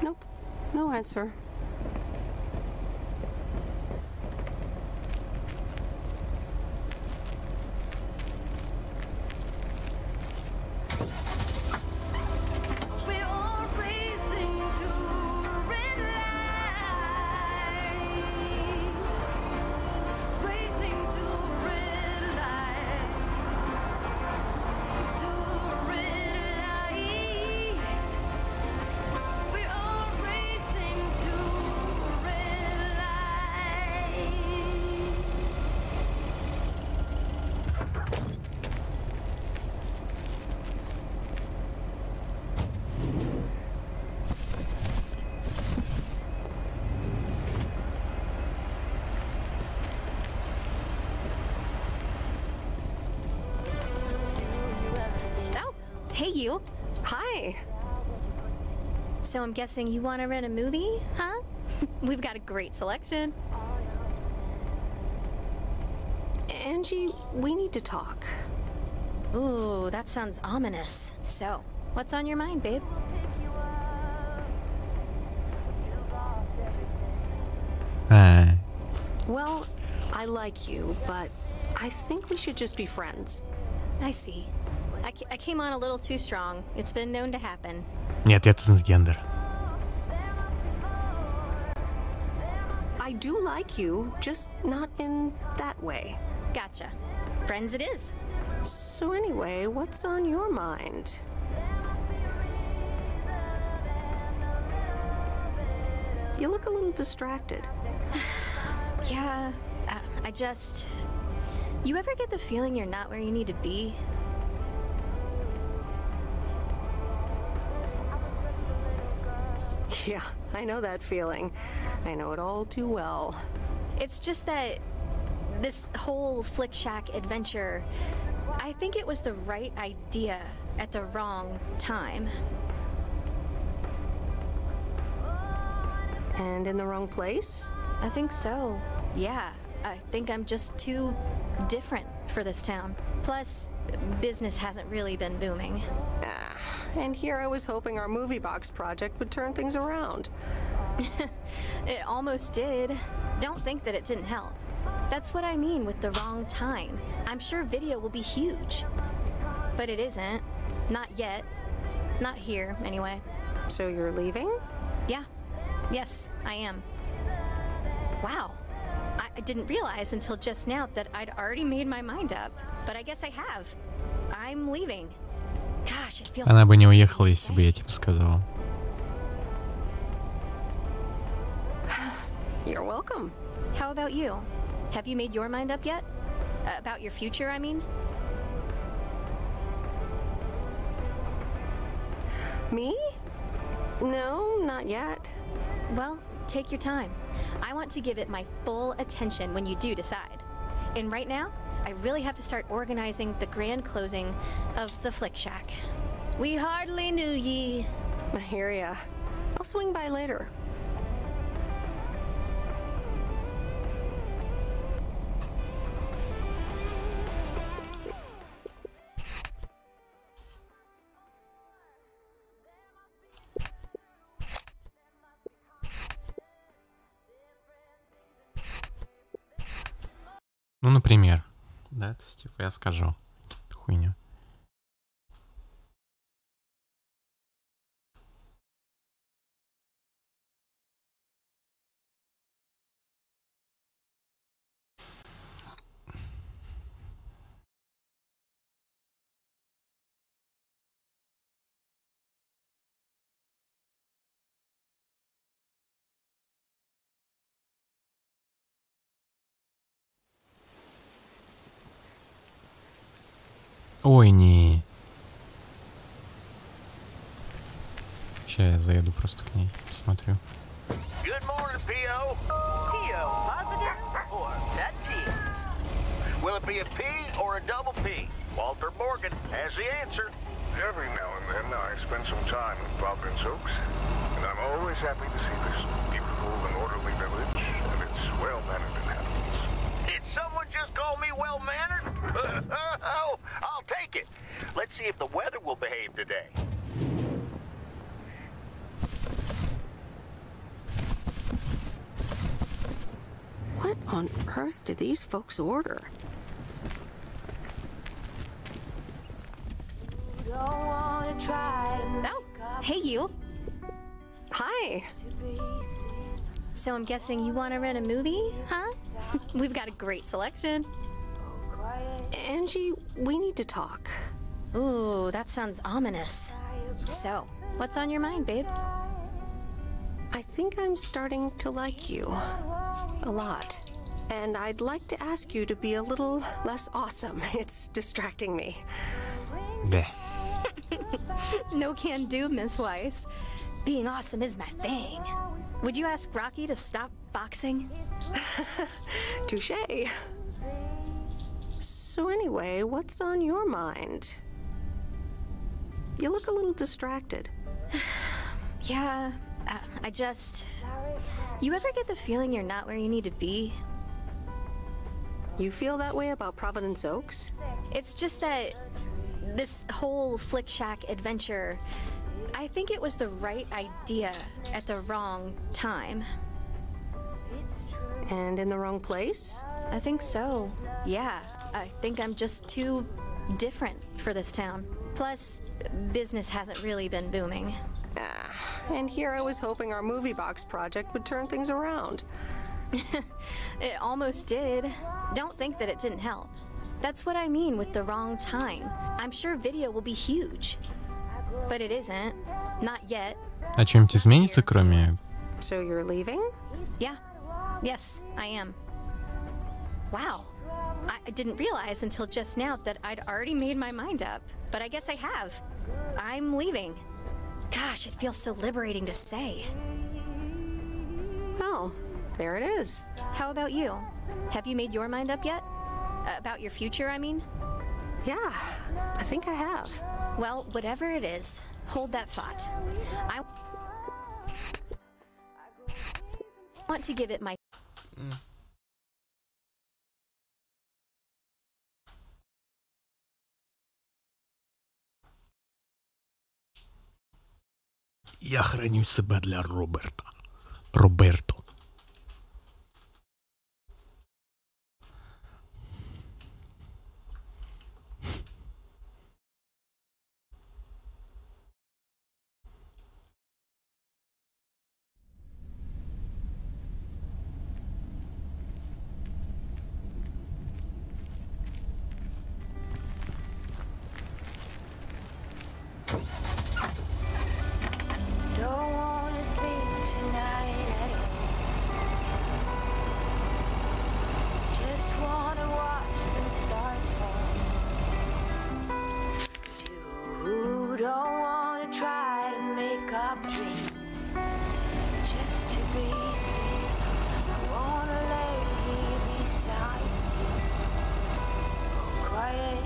Nope, no answer. Hey, you. Hi. So I'm guessing you want to rent a movie, huh? We've got a great selection. Angie, we need to talk. Ooh, that sounds ominous. So, what's on your mind, babe? Well, I like you, but I think we should just be friends. I see. I came on a little too strong. It's been known to happen. Нет, я трансгендер. I do like you, just not in that way. Gotcha. Friends it is. So anyway, what's on your mind? You look a little distracted. Yeah, I just... You ever get the feeling you're not where you need to be? Yeah, I know that feeling. I know it all too well. It's just that this whole Flick Shack adventure, I think it was the right idea at the wrong time. And in the wrong place? I think so. Yeah, I think I'm just too different for this town. Plus, business hasn't really been booming. And here I was hoping our movie box project would turn things around. It almost did. Don't think that it didn't help. That's what I mean with the wrong time. I'm sure video will be huge. But it isn't. Not yet. Not here, anyway. So you're leaving? Yeah. Yes, I am. Wow. I didn't realize until just now that I'd already made my mind up. But I guess I have. I'm leaving. Gosh, it feels... Она бы не уехала, если бы я тебе сказал. You're welcome. How about you? Have you made your mind up yet? About your future, I mean? Me? No, not yet. Well, take your time. I want to give it my full attention when you do decide. And right now, I really have to start organizing the grand closing of the Flick Shack. We hardly knew ye. I hear ya. I'll swing by later. Ну, например. Да, то есть, типа, я скажу хуйню. Ой, не. Сейчас я заеду просто к ней, посмотрю. Good morning, P.O. P.O. positive or that P? Will it be a P or a double P? Walter Morgan has the answer. Every now and then I spend some time in Providence Oaks, and I'm always happy to see this beautiful and orderly village and its well-mannered inhabitants. Did someone just call me well-mannered? Oh, I'll take it. Let's see if the weather will behave today. What on earth did these folks order? Oh, hey you. Hi. So I'm guessing you want to rent a movie, huh? We've got a great selection. Angie, we need to talk. Ooh, that sounds ominous. So, what's on your mind, babe? I think I'm starting to like you. A lot. And I'd like to ask you to be a little less awesome. It's distracting me. Bleh. No can do, Miss Weiss. Being awesome is my thing. Would you ask Rocky to stop boxing? Touché. So anyway, what's on your mind? You look a little distracted. Yeah, I just... You ever get the feeling you're not where you need to be? You feel that way about Providence Oaks? It's just that this whole Flick Shack adventure, I think it was the right idea at the wrong time. And in the wrong place? I think so. Yeah, I think I'm just too different for this town. Plus, business hasn't really been booming. And here I was hoping our movie box project would turn things around. It almost did. Don't think that it didn't help. That's what I mean with the wrong time. I'm sure video will be huge. But it isn't. Not yet. А что-нибудь изменится, кроме... So you're leaving? Yeah. Yes, I am. Wow. I didn't realize until just now that I'd already made my mind up. But I guess I have. I'm leaving. Gosh, it feels so liberating to say. Well, there it is. How about you? Have you made your mind up yet? About your future, I mean? Yeah, I think I have. Well, whatever it is, hold that thought. I want to give it my... Я храню себя для Роберта. Роберто. Don't wanna sleep tonight at all. Just wanna watch them stars fall. You don't wanna try to make up dreams just to be seen. I wanna lay here beside you, quiet.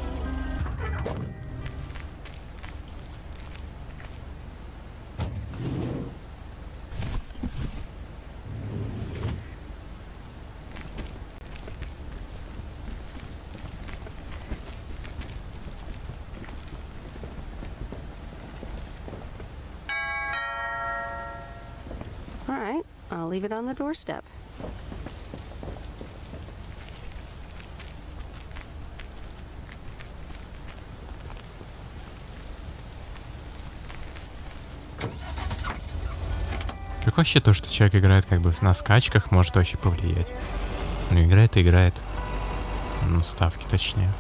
All right, I'll leave it on the doorstep. как вообще то, что человек играет как бы на скачках, может вообще повлиять? Ну, играет и играет. Ну, ставки точнее.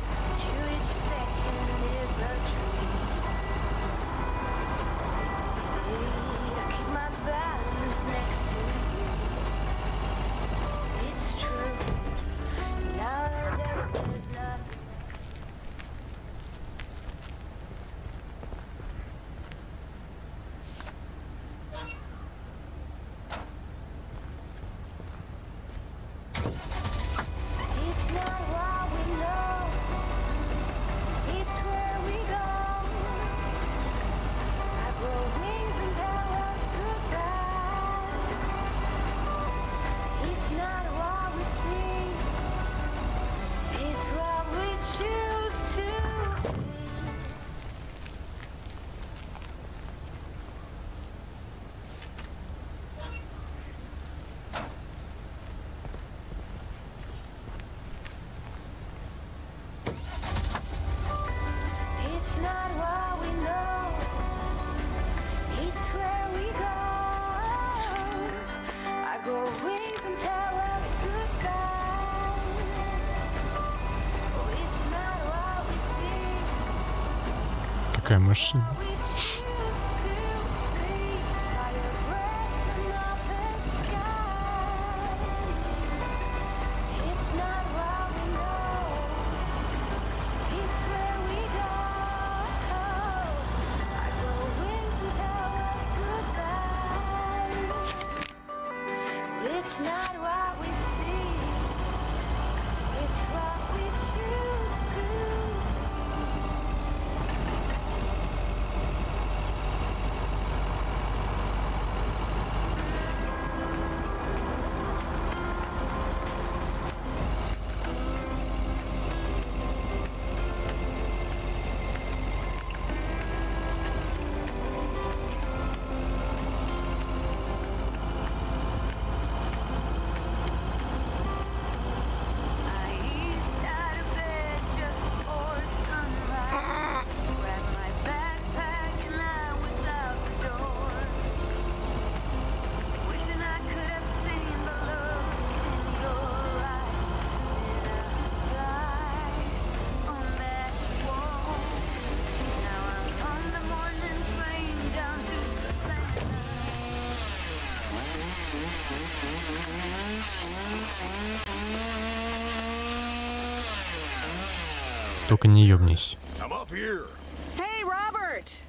Какая машина? Только не ёбнись. Hey, Robert!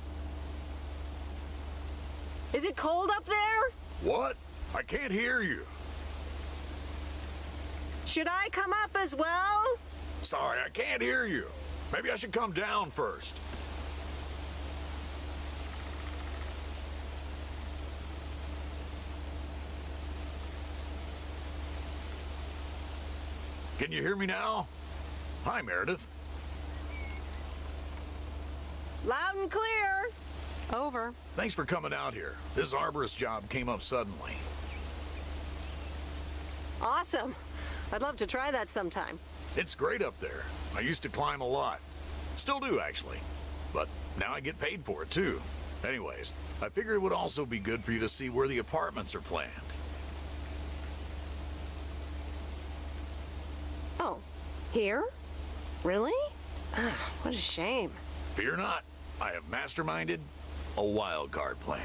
Is it cold up there? What? I can't hear you. Should I come up as well? Sorry, I can't hear you. Maybe I should come down first. Can you hear me now? Hi, Meredith. Loud and clear. Over. Thanks for coming out here. This arborist job came up suddenly. Awesome. I'd love to try that sometime. It's great up there. I used to climb a lot. Still do, actually. But now I get paid for it, too. Anyways, I figure it would also be good for you to see where the apartments are planned. Oh, here? Really? Ah, what a shame. Fear not. I have masterminded a wild card plan.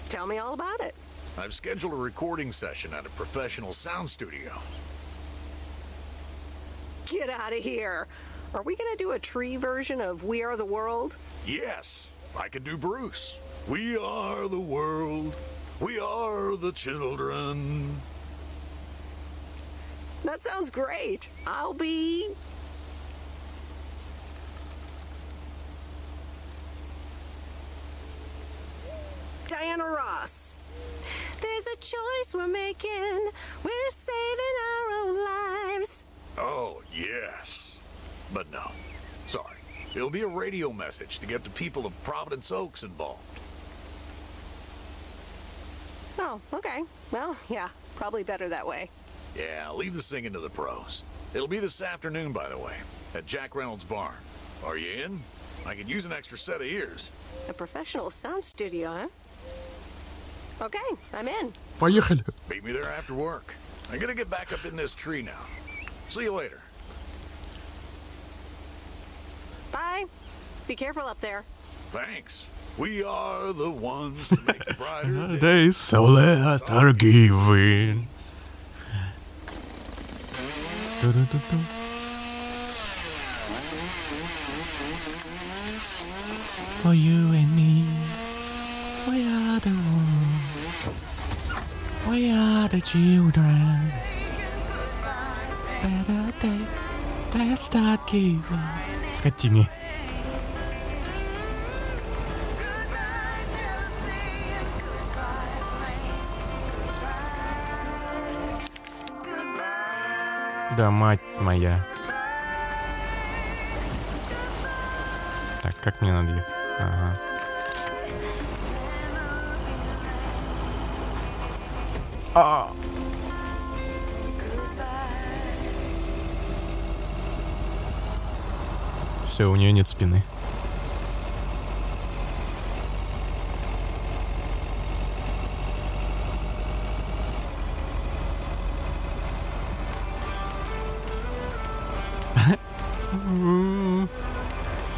Tell me all about it. I've scheduled a recording session at a professional sound studio. Get out of here. Are we gonna do a tree version of We Are the World? Yes, I could do Bruce. We are the world. We are the children. That sounds great. I'll be... Diana Ross. There's a choice we're making. We're saving our own lives. Oh, yes. But no. Sorry. It'll be a radio message to get the people of Providence Oaks involved. Oh, okay. Well, yeah, probably better that way. Yeah, leave the singing to the pros. It'll be this afternoon, by the way, at Jack Reynolds' barn. Are you in? I could use an extra set of ears. A professional sound studio, huh? Okay, I'm in. Поехали. Meet me there after work. I'm gonna get back up in this tree now. See you later. Bye. Be careful up there. Thanks. We are the ones to make it brighter. Days so late are given. For you and me, we are the one. We are the children. Better day, they start giving. Скотине. Да мать моя. Так, как мне надо ехать? Ага. Все, у нее нет спины.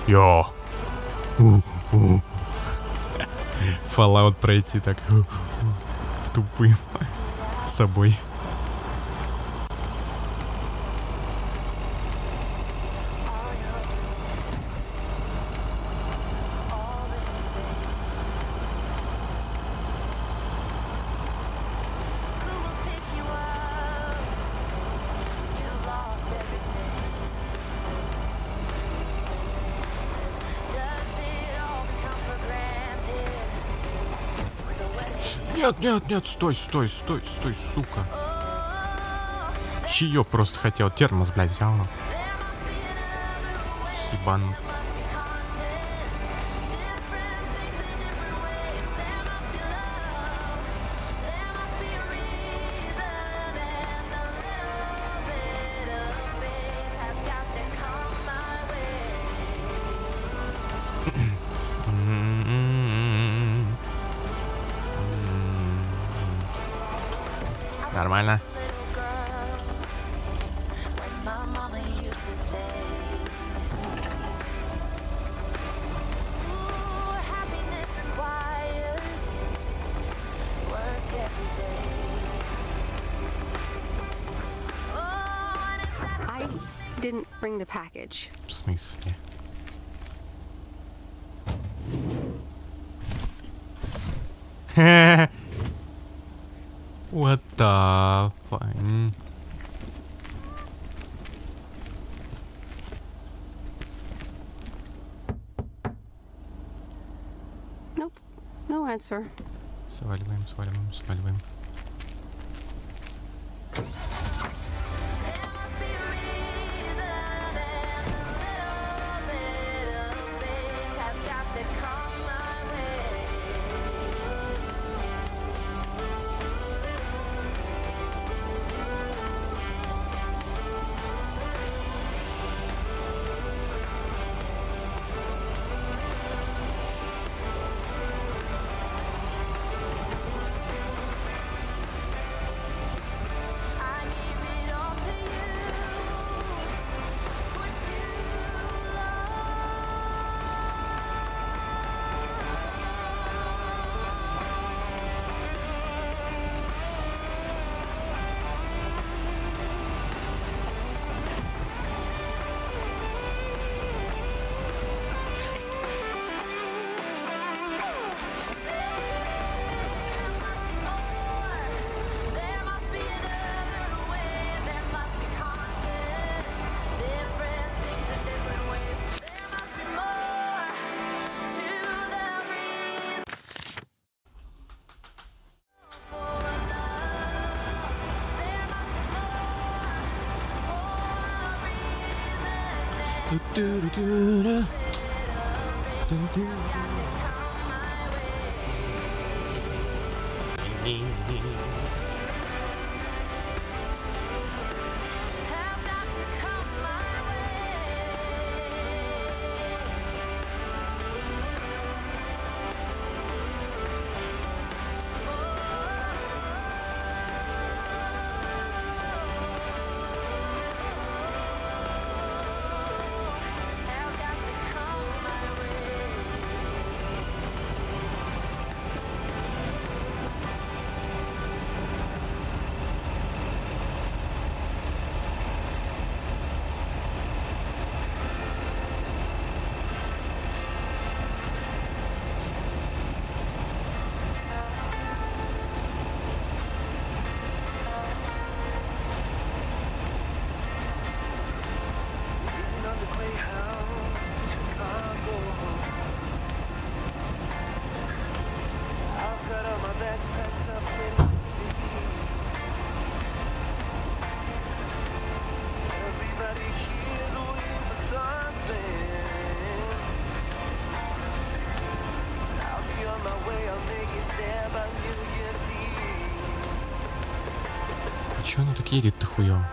Йо. Fallout пройти так тупым собой. Нет, нет, нет, стой, стой, стой, стой, сука. Чаек просто хотел, термос, блядь, взял. Ебанут. Нормально. I didn't bring the package. В смысле? What the fuck? Nope, no answer. Сваливаем, сваливаем, сваливаем. Чё она так едет-то хуёво?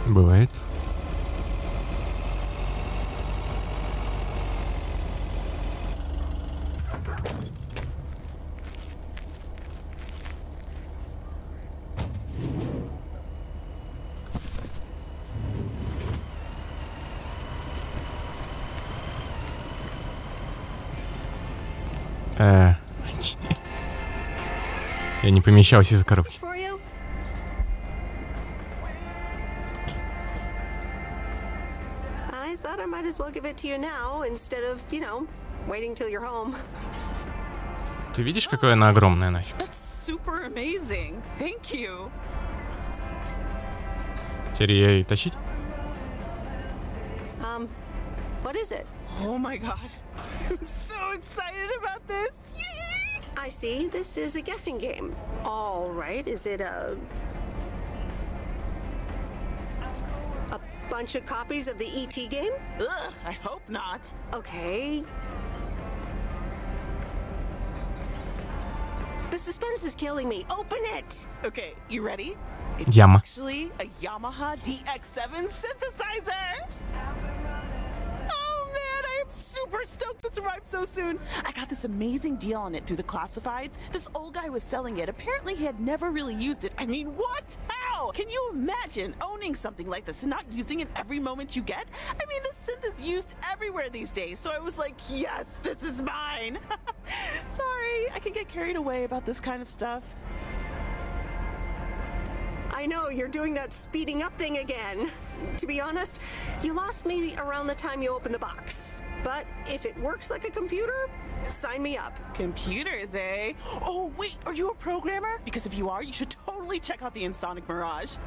Бывает. Я не помещался из-за коробки. I thought I might as well give it to you now instead of, you know, waiting till you're home. Ты видишь, какое она огромное нафиг? That's super amazing. Thank you. Теперь ей тащить? What is it? Oh my god. I'm so excited about this. I see. This is a guessing game. All right. Is it a bunch of copies of the ET game? Ugh, I hope not. Okay. The suspense is killing me. Open it! Okay, you ready? It's Yama. actually a Yamaha DX7 synthesizer! Oh man, I am super stoked this arrived so soon. I got this amazing deal on it through the classifieds. This old guy was selling it. Apparently he had never really used it. I mean, what? How? Can you imagine owning something like this and not using it every moment you get? I mean, this synth is used everywhere these days, so I was like, yes, this is mine. Sorry, I can get carried away about this kind of stuff. I know, you're doing that speeding up thing again. To be honest, you lost me around the time you opened the box. But if it works like a computer, sign me up. Computers, eh? Oh, wait, are you a programmer? Because if you are, you should totally check out the Insonic Mirage.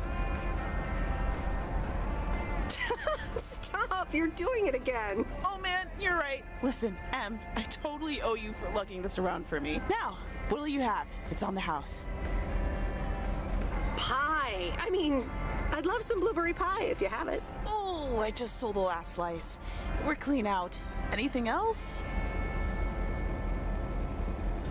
Stop, you're doing it again. Oh man, you're right. Listen, Em, I totally owe you for lugging this around for me. Now, what'll you have? It's on the house. Pie. I mean, I'd love some blueberry pie if you have it. Oh, I just sold the last slice. We're clean out. Anything else?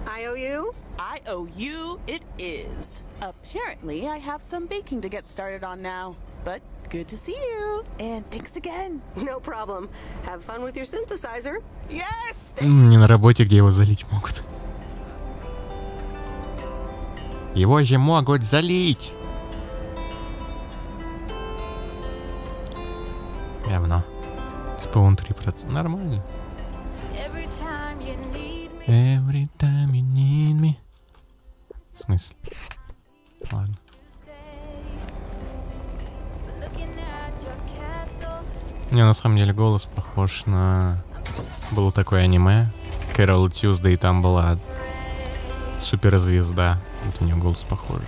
I owe you? I owe you it is. Apparently, I have some baking to get started on now. But good to see you. And thanks again. No problem. Have fun with your synthesizer. Yes! Не на работе, где его залить могут. Его же могут залить. Говно. Спаун 3%. Нормально. Every time you need me. В смысле? Ладно. Не, на самом деле голос похож на... Было такое аниме. Кэрол Тьюздей, там была суперзвезда. Вот у нее голос похожий.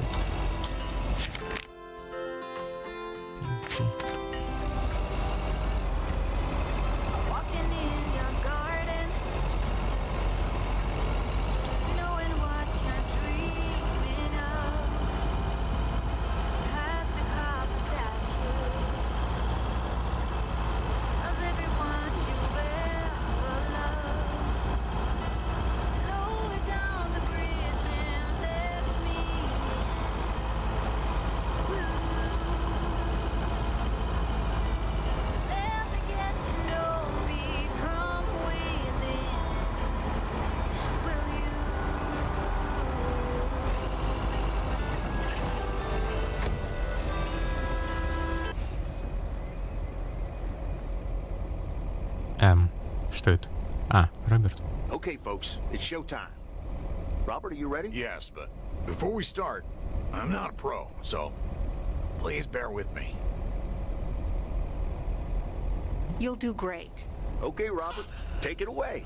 Что это? А, Роберт. Okay, folks, it's showtime. Robert, are you ready? Yes, but before we start, I'm not a pro, so please bear with me. You'll do great. Okay, Robert, take it away.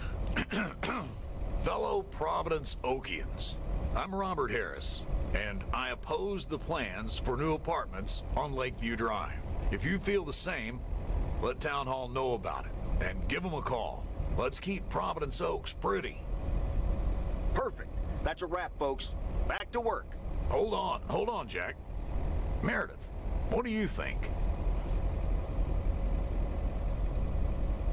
Fellow Providence Okians, I'm Robert Harris, and I oppose the plans for new apartments on Lakeview Drive. If you feel the same, let Town Hall know about it, and give them a call. Let's keep Providence Oaks pretty. Perfect. That's a wrap, folks. Back to work. Hold on, Jack. Meredith, what do you think?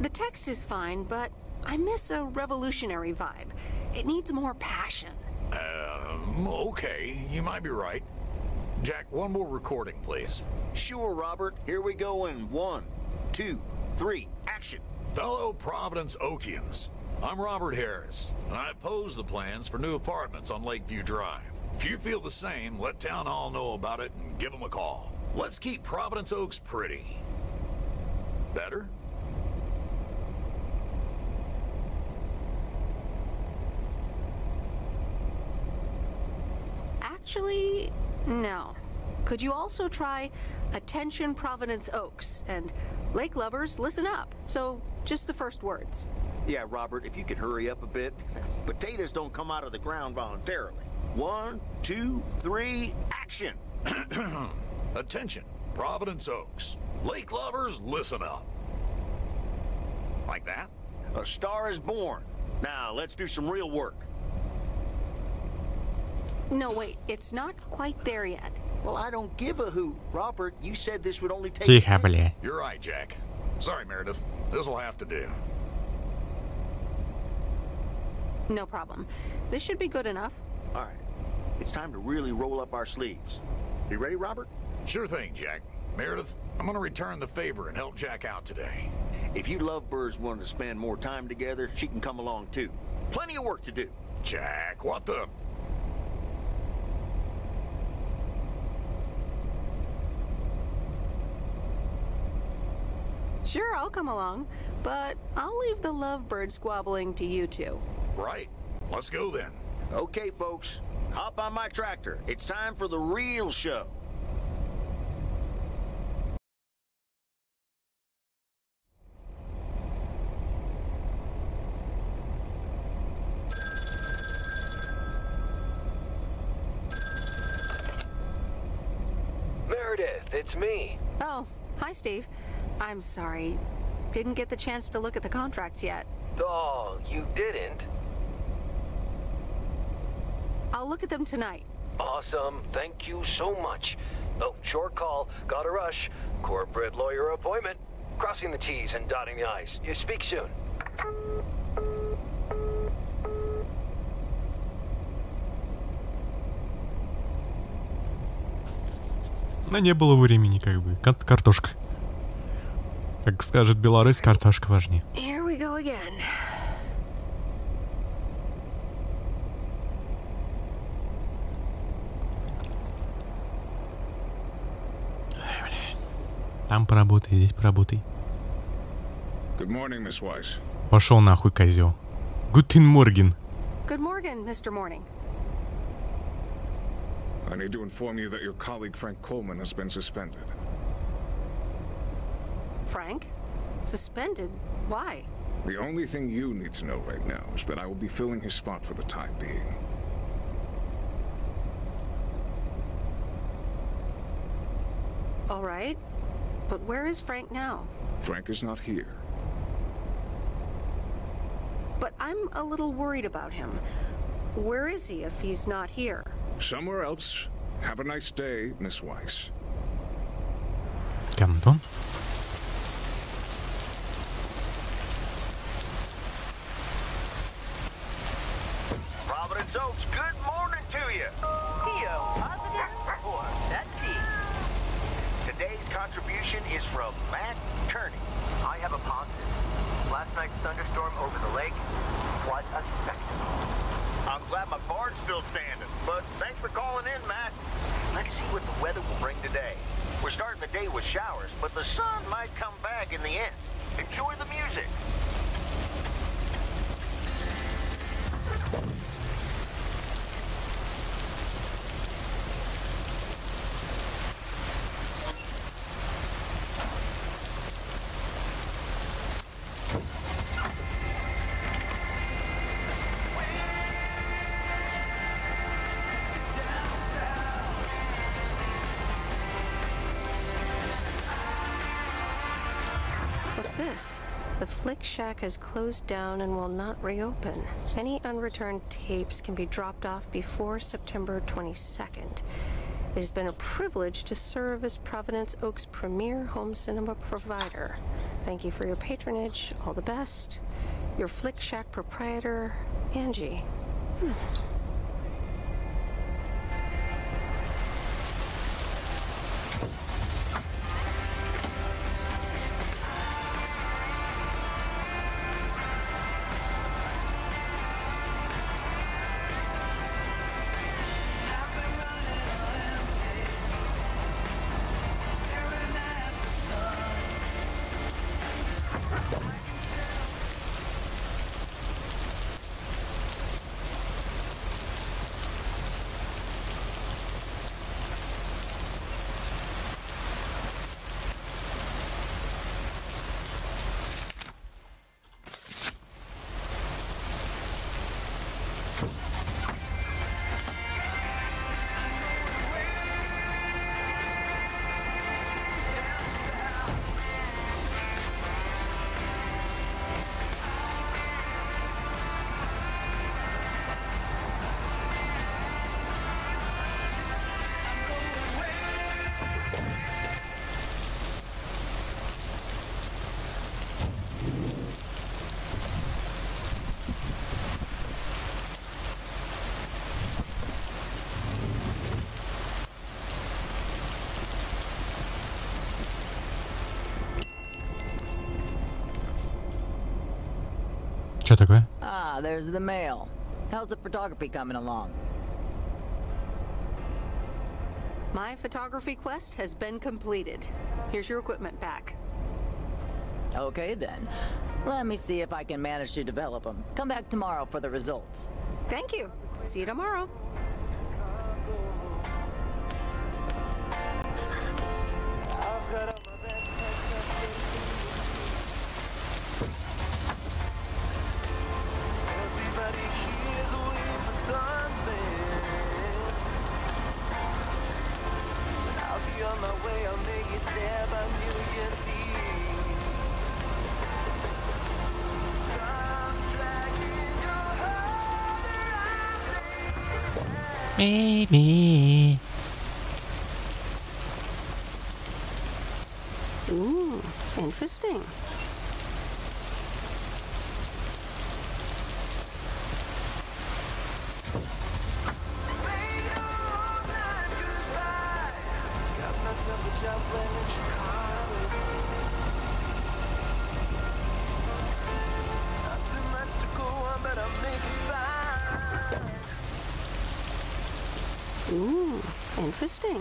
The text is fine, but I miss a revolutionary vibe. It needs more passion. Okay, you might be right. Jack, one more recording, please. Sure, Robert. Here we go in 1, 2, 3, action. Fellow Providence Okians, I'm Robert Harris, and I oppose the plans for new apartments on Lakeview Drive. If you feel the same, let Town Hall know about it and give them a call. Let's keep Providence Oaks pretty. Better? Actually, no. Could you also try Attention Providence Oaks and Lake Lovers, listen up? So, just the first words. Yeah, Robert, if you could hurry up a bit. Potatoes don't come out of the ground voluntarily. 1, 2, 3, action! Attention, Providence Oaks. Lake Lovers, listen up. Like that? A star is born. Now, let's do some real work. No, wait, it's not quite there yet. Well, I don't give a hoot. Robert, you said this would only take... Тихо, бля. You're right, Jack. Sorry, Meredith. This'll have to do. No problem. This should be good enough. All right. It's time to really roll up our sleeves. You ready, Robert? Sure thing, Jack. Meredith, I'm gonna return the favor and help Jack out today. If you lovebirds wanted to spend more time together, she can come along too. Plenty of work to do. Jack, what the... Sure, I'll come along, but I'll leave the lovebird squabbling to you two. Right. Let's go then. Okay, folks. Hop on my tractor. It's time for the real show. Meredith, it's me. Oh, hi, Steve. I'm sorry. Didn't get the chance to look at the contracts yet. Oh, you didn't? I'll look at them tonight. Awesome. Thank you so much. Oh, short call. Gotta rush. Corporate lawyer appointment. Crossing the T's and dotting the I's. You speak soon. Но не было времени, как бы. Картошка. Как скажет белорус, картошка важнее. Here we go again. Там поработай, здесь поработай. Good morning, Miss Weiss. Пошел нахуй, козел. Guten Morgen. Good morning, Mr. Morning. I need to inform you that your colleague Frank Coleman has been suspended. Frank? Suspended? Why? The only thing you need to know right now is that I will be filling his spot for the time being. All right. But where is Frank now? Frank is not here. But I'm a little worried about him. Where is he if he's not here? Somewhere else. Have a nice day, Miss Weiss. Антон? Providence Oaks, good morning to you. Positive or that's key. Today's contribution is from Matt Turney. I have a positive. Last night's thunderstorm over the lake was a spectacle. I'm glad my barn's still standing, but thanks for calling in, Matt. Let's see what the weather will bring today. We're starting the day with showers, but the sun might come back in the end. Enjoy the music. this? The Flick Shack has closed down and will not reopen. Any unreturned tapes can be dropped off before September 22nd. It has been a privilege to serve as Providence Oak's premier home cinema provider. Thank you for your patronage. All the best. Your Flick Shack proprietor, Angie. Что такое? Ah, there's the mail. How's the photography coming along? My photography quest has been completed. Here's your equipment back. Okay then. Let me see if I can manage to develop them. Come back tomorrow for the results. Thank you. See you tomorrow. Baby. Ooh, interesting. Ooh, interesting.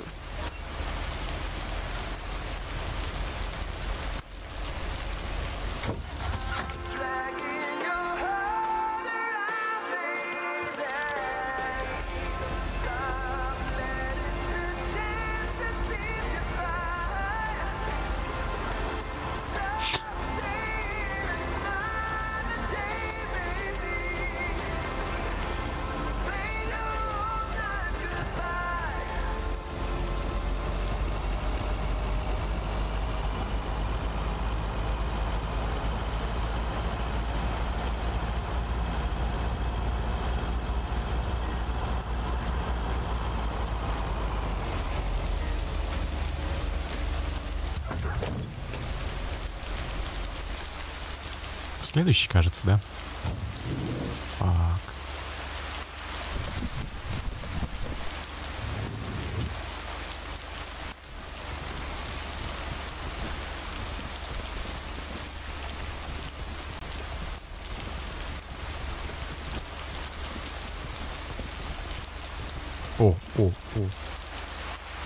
Следующий, кажется, да? Так. О.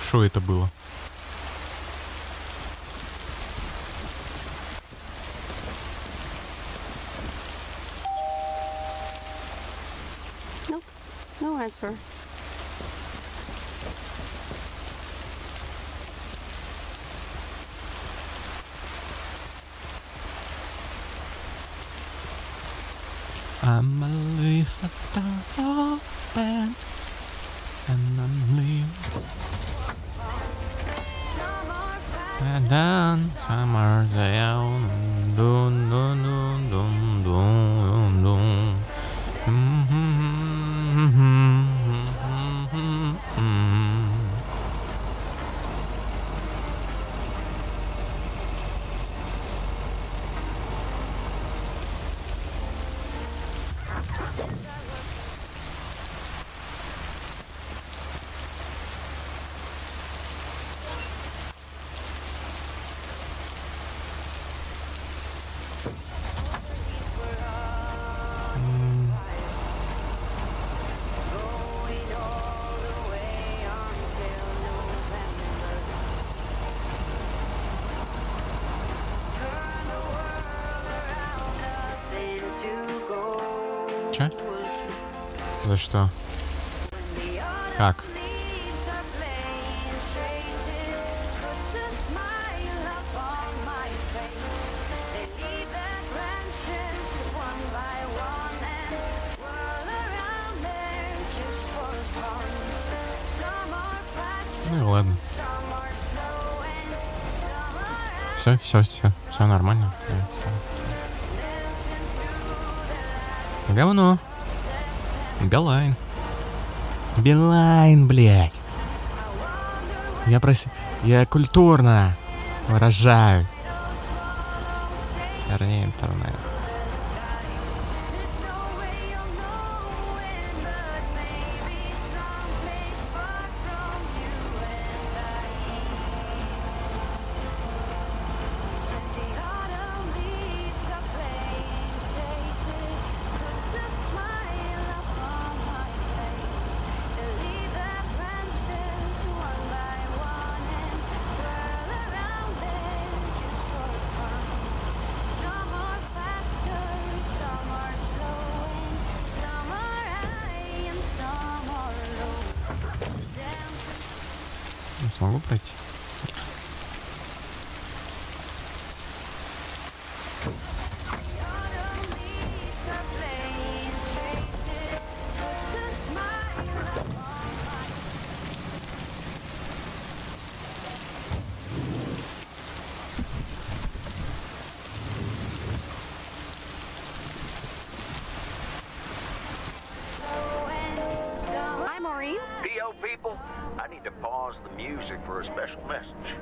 Что это было? No answer. I'm a leaf at the open, and I'm leaving. And then summer day on the За что? Как? Ну и ладно. Все нормально. Говно. Билайн. Билайн, блядь. Я культурно выражаюсь. Вернее, интернет. Не смогу пройти. The music for a special message.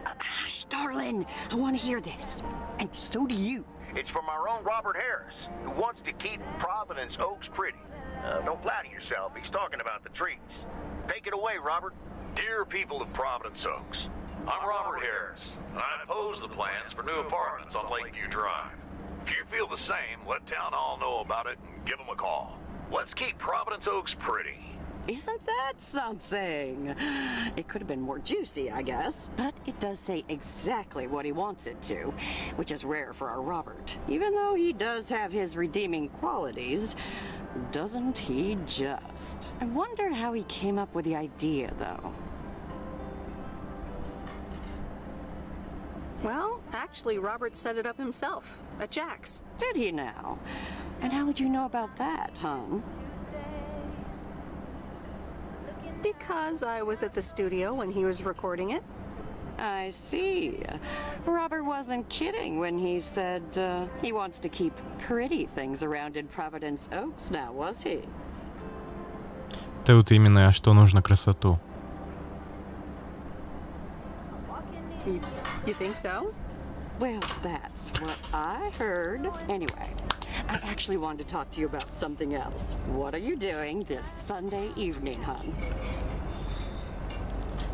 Hush, darling. I want to hear this. And so do you. It's from our own Robert Harris, who wants to keep Providence Oaks pretty. Don't flatter yourself. He's talking about the trees. Take it away, Robert. Dear people of Providence Oaks, I'm Robert Harris, and I oppose the plans for new apartments on Lakeview Drive. If you feel the same, let Town Hall know about it and give them a call. Let's keep Providence Oaks pretty. Isn't that something? It could have been more juicy, I guess. But it does say exactly what he wants it to, which is rare for our Robert. Even though he does have his redeeming qualities, doesn't he just? I wonder how he came up with the idea, though. Well, actually, Robert set it up himself at Jack's. Did he now? And how would you know about that, hon? Because I was at the studio when he was recording it. I see. Robert wasn't kidding when he said he wants to keep pretty things around in Providence Oaks now, was he? Тут именно что нужно красоту. You think so? Well, that's what I heard. Anyway, I actually wanted to talk to you about something else. What are you doing this Sunday evening, hon?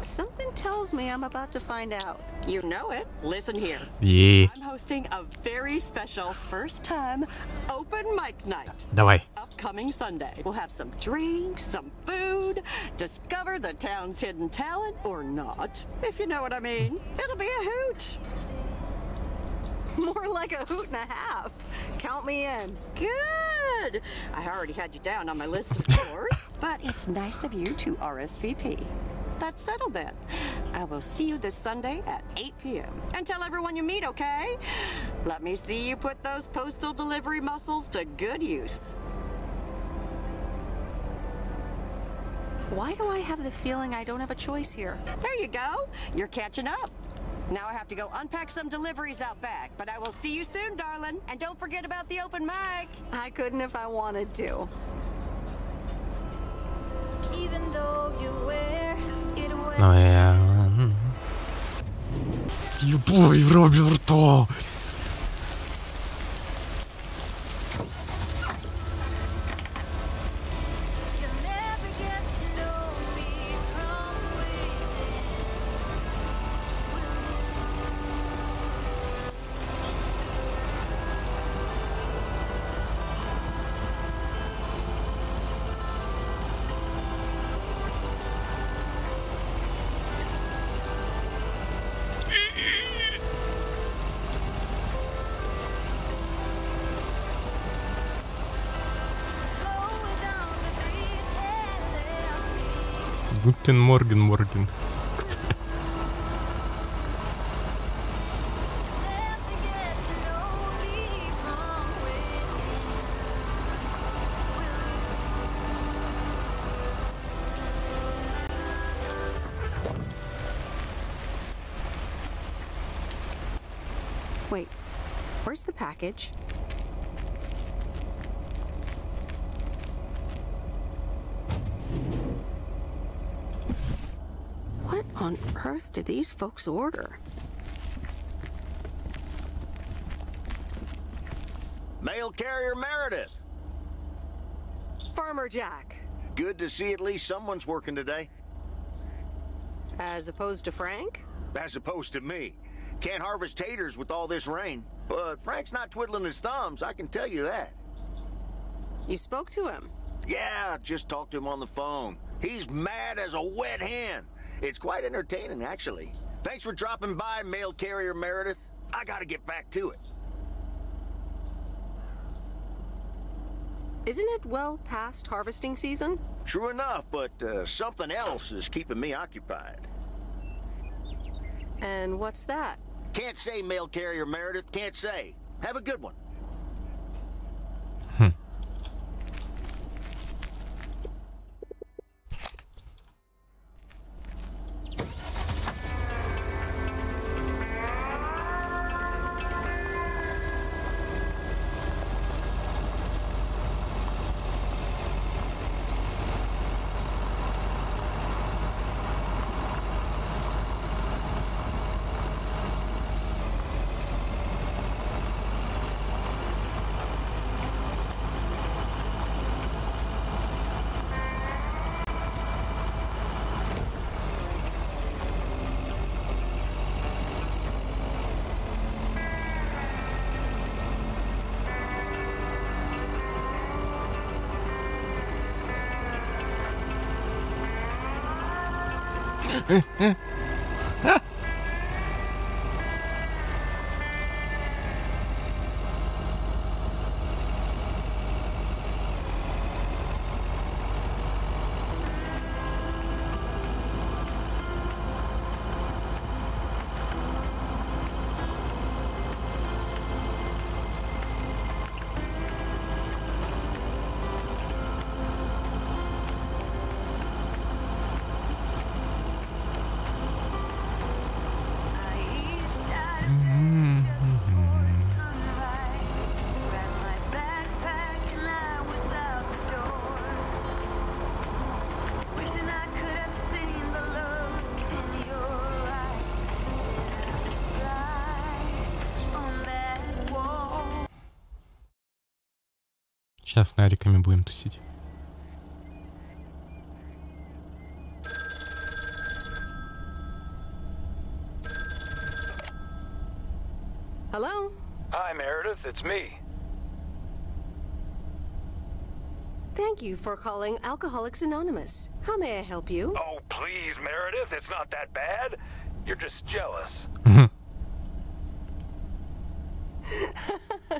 Something tells me I'm about to find out. You know it. Listen here. Yeah. I'm hosting a very special first-time open mic night. Давай. Upcoming Sunday. We'll have some drinks, some food, discover the town's hidden talent or not, if you know what I mean. It'll be a hoot. More like a hoot and a half. Count me in. Good. I already had you down on my list, of course, but it's nice of you to RSVP. That's settled then. I will see you this Sunday at 8 p.m. And tell everyone you meet, okay? Let me see you put those postal delivery muscles to good use. Why do I have the feeling I don't have a choice here? There you go. You're catching up. Now I have to go unpack some deliveries out back, but I will see you soon, darling. And don't forget about the open mic. I couldn't if I wanted to. Even though you wear it well. Ну я... Ебой, Роберто! Гутен Морген. Wait, where's the package? What on earth did these folks order? Mail carrier Meredith. Farmer Jack. Good to see at least someone's working today. As opposed to Frank? As opposed to me. Can't harvest taters with all this rain. But Frank's not twiddling his thumbs, I can tell you that. You spoke to him? Yeah, just talked to him on the phone. He's mad as a wet hen. It's quite entertaining, actually. Thanks for dropping by, mail carrier Meredith. I gotta get back to it. Isn't it well past harvesting season? True enough, but something else is keeping me occupied. And what's that? Can't say, mail carrier Meredith, can't say. Have a good one. Сейчас с нариками будем тусить. Hello? Hi, Meredith. It's me. Thank you for calling Alcoholics Anonymous. How may I help you? Oh, please, Meredith. It's not that bad. You're just jealous.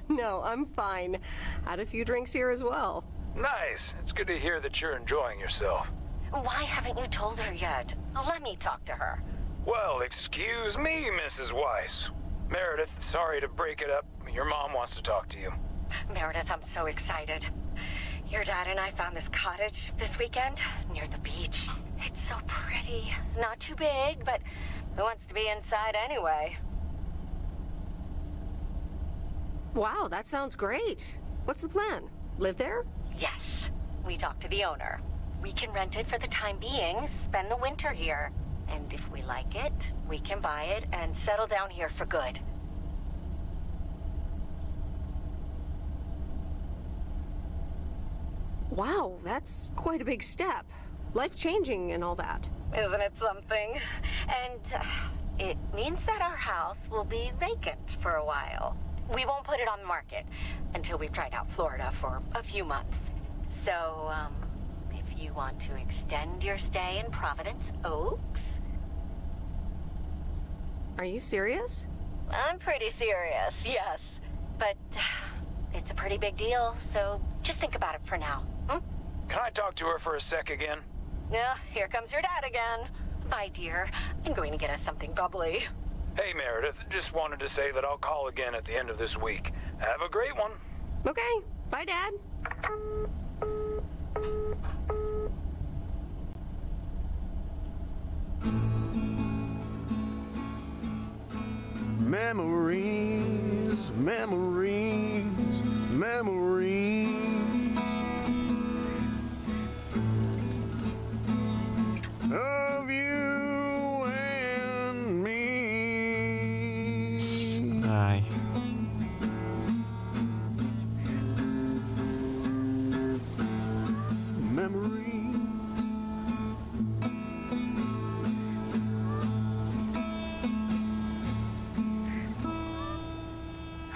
No, I'm fine. Had a few drinks here as well. Nice. It's good to hear that you're enjoying yourself. Why haven't you told her yet? Let me talk to her. Well, excuse me, Mrs. Weiss. Meredith, sorry to break it up. Your mom wants to talk to you. Meredith, I'm so excited. Your dad and I found this cottage this weekend near the beach. It's so pretty. Not too big, but who wants to be inside anyway? Wow, that sounds great. What's the plan? Live there? Yes. We talked to the owner. We can rent it for the time being, spend the winter here. And if we like it, we can buy it and settle down here for good. Wow, that's quite a big step. Life-changing and all that. Isn't it something? And it means that our house will be vacant for a while. We won't put it on the market until we've tried out Florida for a few months. So, if you want to extend your stay in Providence Oaks... Are you serious? I'm pretty serious, yes. But it's a pretty big deal, so just think about it for now. Can I talk to her for a sec again? Here comes your dad again. My dear, I'm going to get us something bubbly. Hey, Meredith. Just wanted to say that I'll call again at the end of this week. Have a great one. Okay. Bye, Dad. Memories, memories, memories of you and me. Ай. Memories.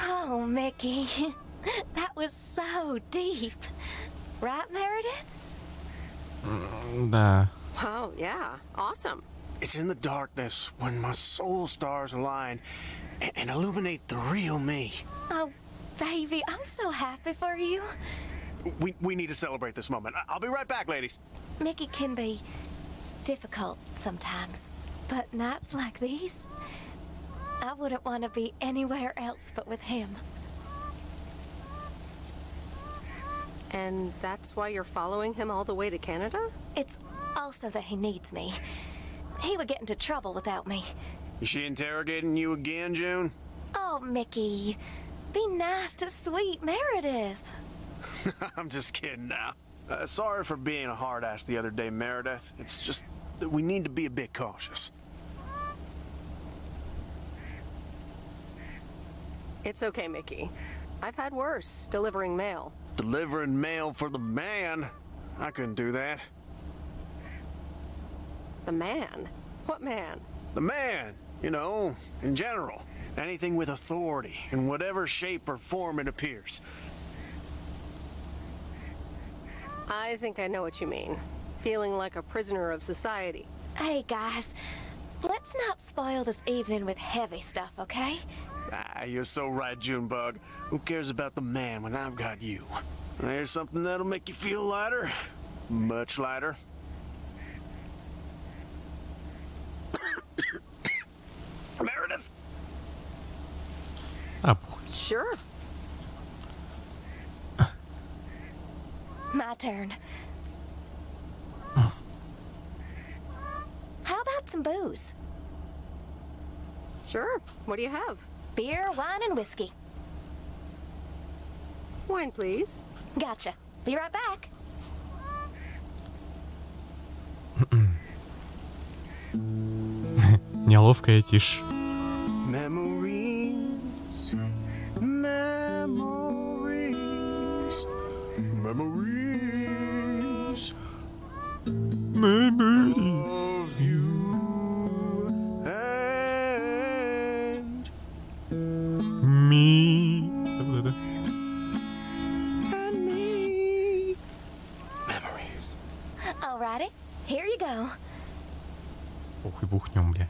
Oh, Mickey. That was so deep. Right, Meredith? Да. Wow, yeah. Awesome. It's in the darkness when my soul stars align and illuminate the real me. Oh, baby, I'm so happy for you. We need to celebrate this moment. I'll be right back, ladies. Mickey can be difficult sometimes, but nights like these, I wouldn't want to be anywhere else but with him. And that's why you're following him all the way to Canada? It's also that he needs me. He would get into trouble without me. Is she interrogating you again, June? Oh, Mickey, be nice to sweet Meredith. I'm just kidding now. Sorry for being a hard ass the other day, Meredith. It's just that we need to be a bit cautious. It's okay, Mickey. I've had worse, delivering mail. Delivering mail for the man? I couldn't do that. The man? What man? The man, you know, in general. Anything with authority, in whatever shape or form it appears. I think I know what you mean. Feeling like a prisoner of society. Hey, guys, let's not spoil this evening with heavy stuff, okay? Ah, you're so right, Junebug. Who cares about the man when I've got you? There's something that'll make you feel lighter. Much lighter. Meredith? Sure. My turn. How about some booze? Sure. What do you have? Beer, wine, and whiskey. Wine, please. Gotcha. Be right back. Неловкая тишь. Memories, memories, memories, memories of you and me. And me. Memories. Alrighty, here you go. Ох и бухнем, бля.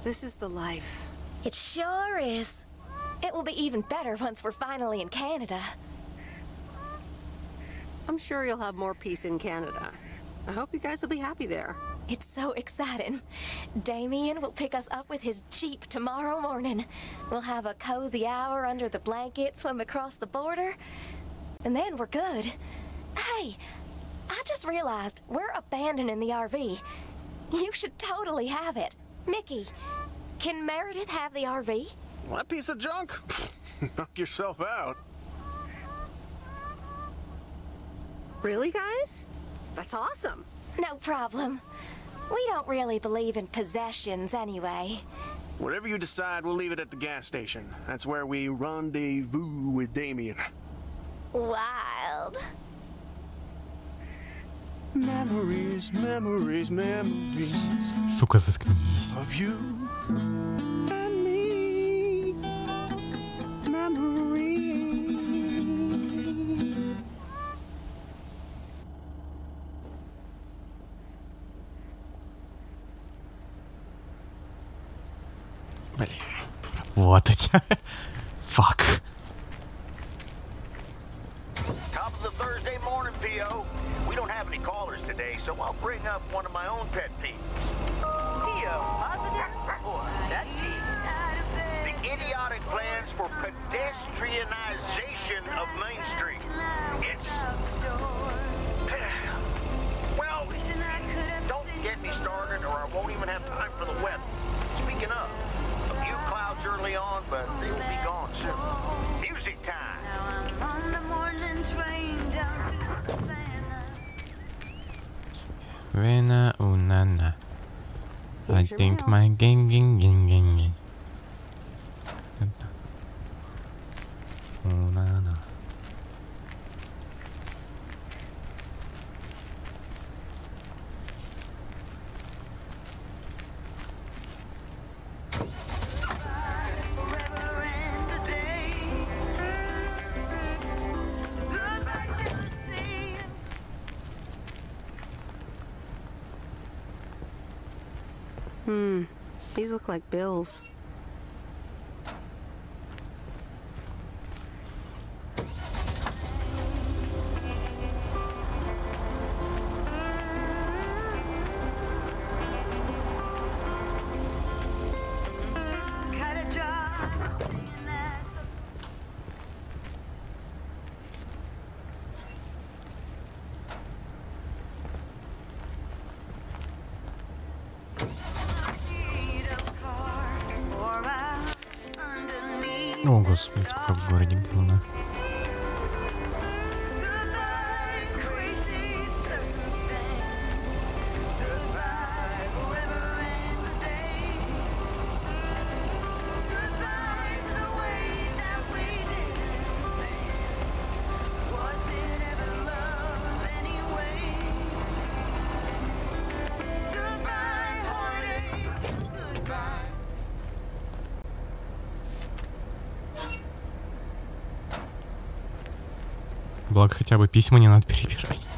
This is the life. It sure is. It will be even better once we're finally in Canada. I'm sure you'll have more peace in Canada. I hope you guys will be happy there. It's so exciting. Damien will pick us up with his Jeep tomorrow morning. We'll have a cozy hour under the blanket, swim across the border, and then we're good. Hey, I just realized we're abandoning the RV. You should totally have it. Mickey, can Meredith have the RV? That piece of junk? Knock yourself out. Really, guys? That's awesome. No problem. We don't really believe in possessions anyway. Whatever you decide, we'll leave it at the gas station. That's where we rendezvous with Damien. Wild. Memories, memories, memories. Сука, заткнись. Of you and me. Memories. Блин. Вот эти. Фак. Thursday morning, P.O. We don't have any callers today, so I'll bring up one of my own pet peeves. P.O., positive or that the idiotic plans for pedestrianization of Main Street. It's... well, don't get me started or I won't even have time for the weather. Speaking of, a few clouds early on, but they will be gone soon. Music time. On the morning train down to Savannah. Vena unana. I think my gang. Unana. These look like bills. О, господи, сколько в городе было, да? Благо, хотя бы письма не надо перебирать.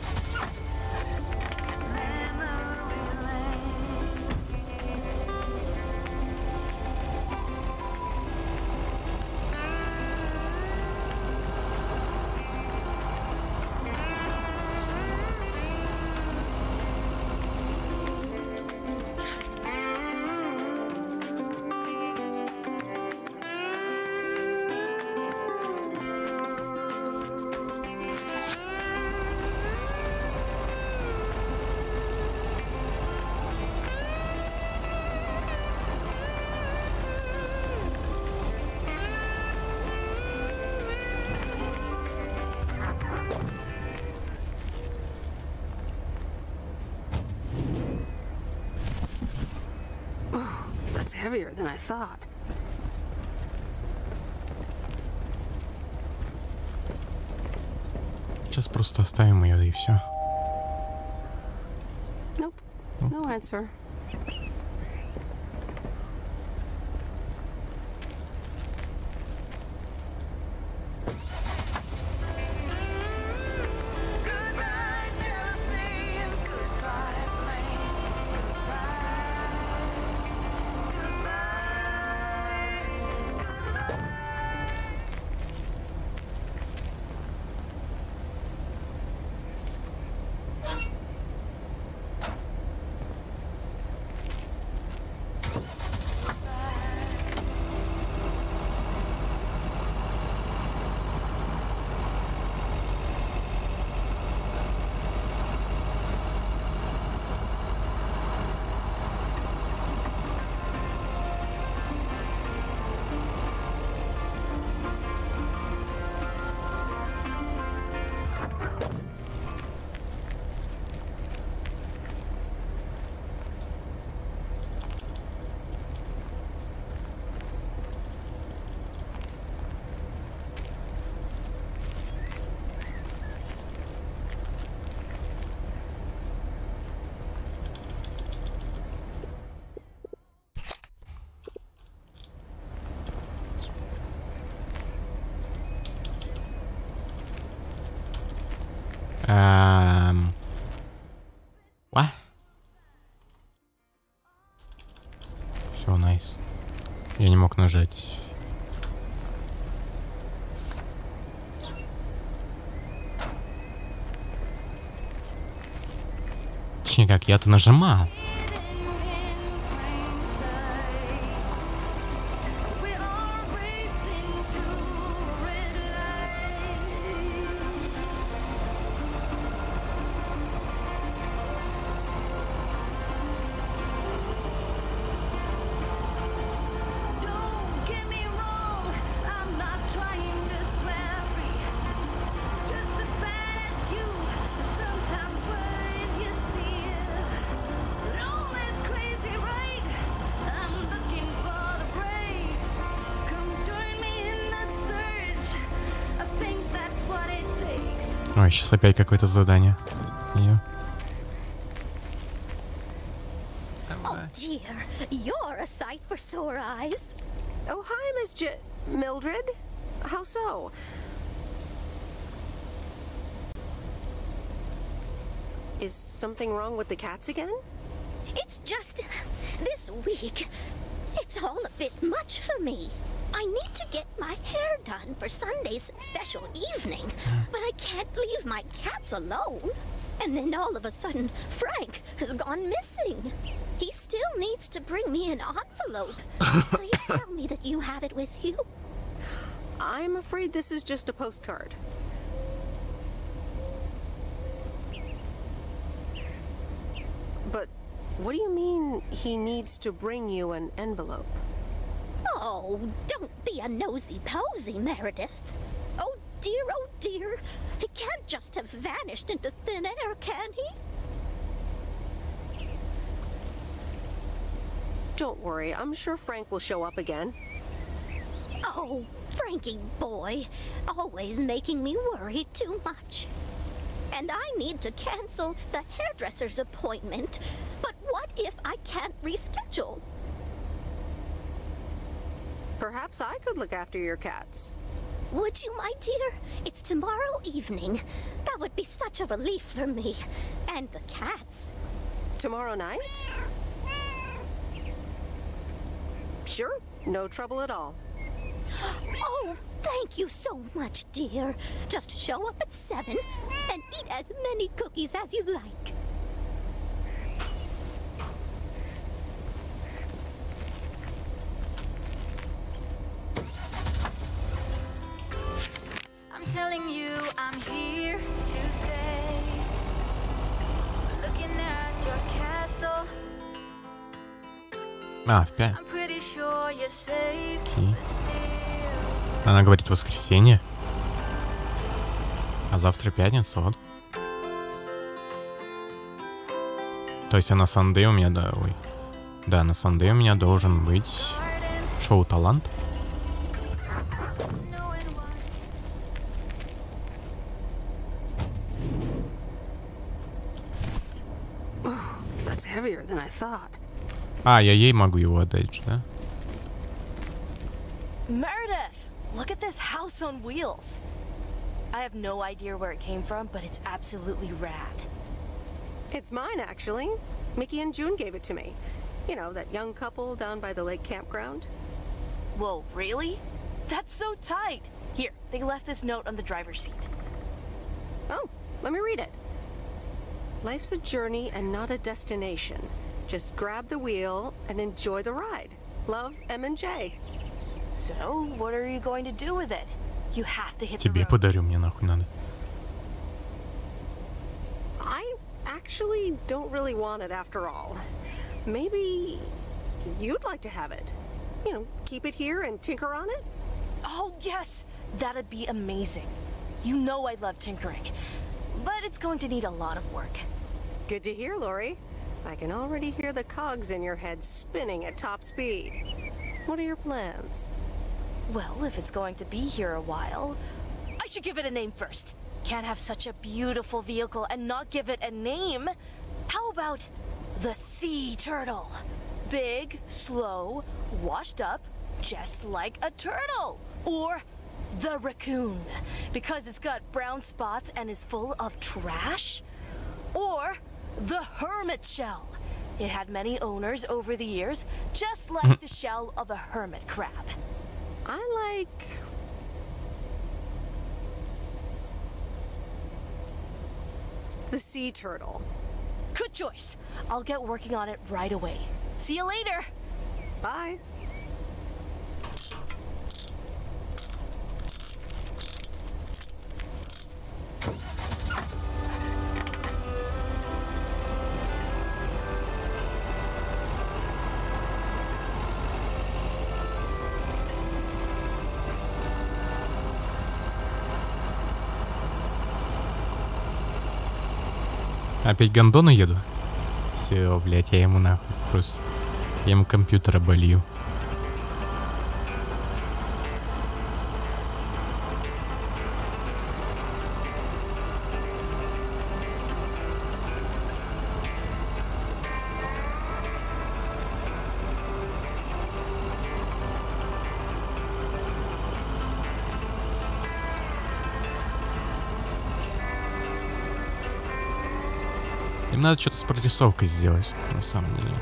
That's heavier than I thought. Сейчас просто оставим ее и все. Nope. No answer. What? Все, найс. Я не мог нажать. Точнее как, я-то нажимал. Ой, сейчас опять какое-то задание. Oh dear, you're a sight for sore eyes. Oh, hi, Miss Mildred. How so? Is something wrong with the cats again? It's just this week. It's all a bit much for me. I need to get my hair done for Sunday's special evening, but I can't leave my cats alone. And then all of a sudden, Frank has gone missing. He still needs to bring me an envelope. Please tell me that you have it with you. I'm afraid this is just a postcard. But what do you mean he needs to bring you an envelope? Oh, don't be a nosy-posy, Meredith. Oh dear, he can't just have vanished into thin air, can he? Don't worry, I'm sure Frank will show up again. Oh, Frankie boy, always making me worry too much. And I need to cancel the hairdresser's appointment. But what if I can't reschedule? Perhaps I could look after your cats. Would you, my dear? It's tomorrow evening. That would be such a relief for me. And the cats. Tomorrow night? Sure, no trouble at all. Oh, thank you so much, dear. Just show up at 7 and eat as many cookies as you like. I'm telling you, I'm here to stay. Looking at your castle. В 5. I'm pretty sure you're safe. Она говорит воскресенье. А завтра пятница, вот. То есть, а на Сандей у меня, да, на Сандей у меня должен быть шоу «Талант». That's heavier than I thought. А, я ей могу его отдать, да? Meredith, look at this house on wheels. I have no idea where it came from, but it's absolutely rad. It's mine, actually. Mickey and June gave it to me. You know, that young couple down by the lake campground. Whoa, really? That's so tight. Here, they left this note on the driver's seat. Oh, let me read it. Life's a journey and not a destination. Just grab the wheel and enjoy the ride. Love, M and J. So, what are you going to do with it? You have to hit the Тебе road. подарю, мне нахуй надо. I actually don't really want it after all. Maybe you'd like to have it. You know, keep it here and tinker on it? Oh, yes! That'd be amazing. You know I love tinkering. But it's going to need a lot of work. Good to hear, Lori. I can already hear the cogs in your head spinning at top speed. What are your plans? Well, if it's going to be here a while, I should give it a name first. Can't have such a beautiful vehicle and not give it a name. How about the sea turtle? Big, slow, washed up, just like a turtle. Or the raccoon, because it's got brown spots and is full of trash. Or the hermit shell. It had many owners over the years, just like the shell of a hermit crab. I like... the sea turtle. Good choice. I'll get working on it right away. See you later. Bye. Опять гондону еду? Все, блядь, я ему нахуй просто... Я ему компьютер оболью. Им надо что-то с прорисовкой сделать, на самом деле.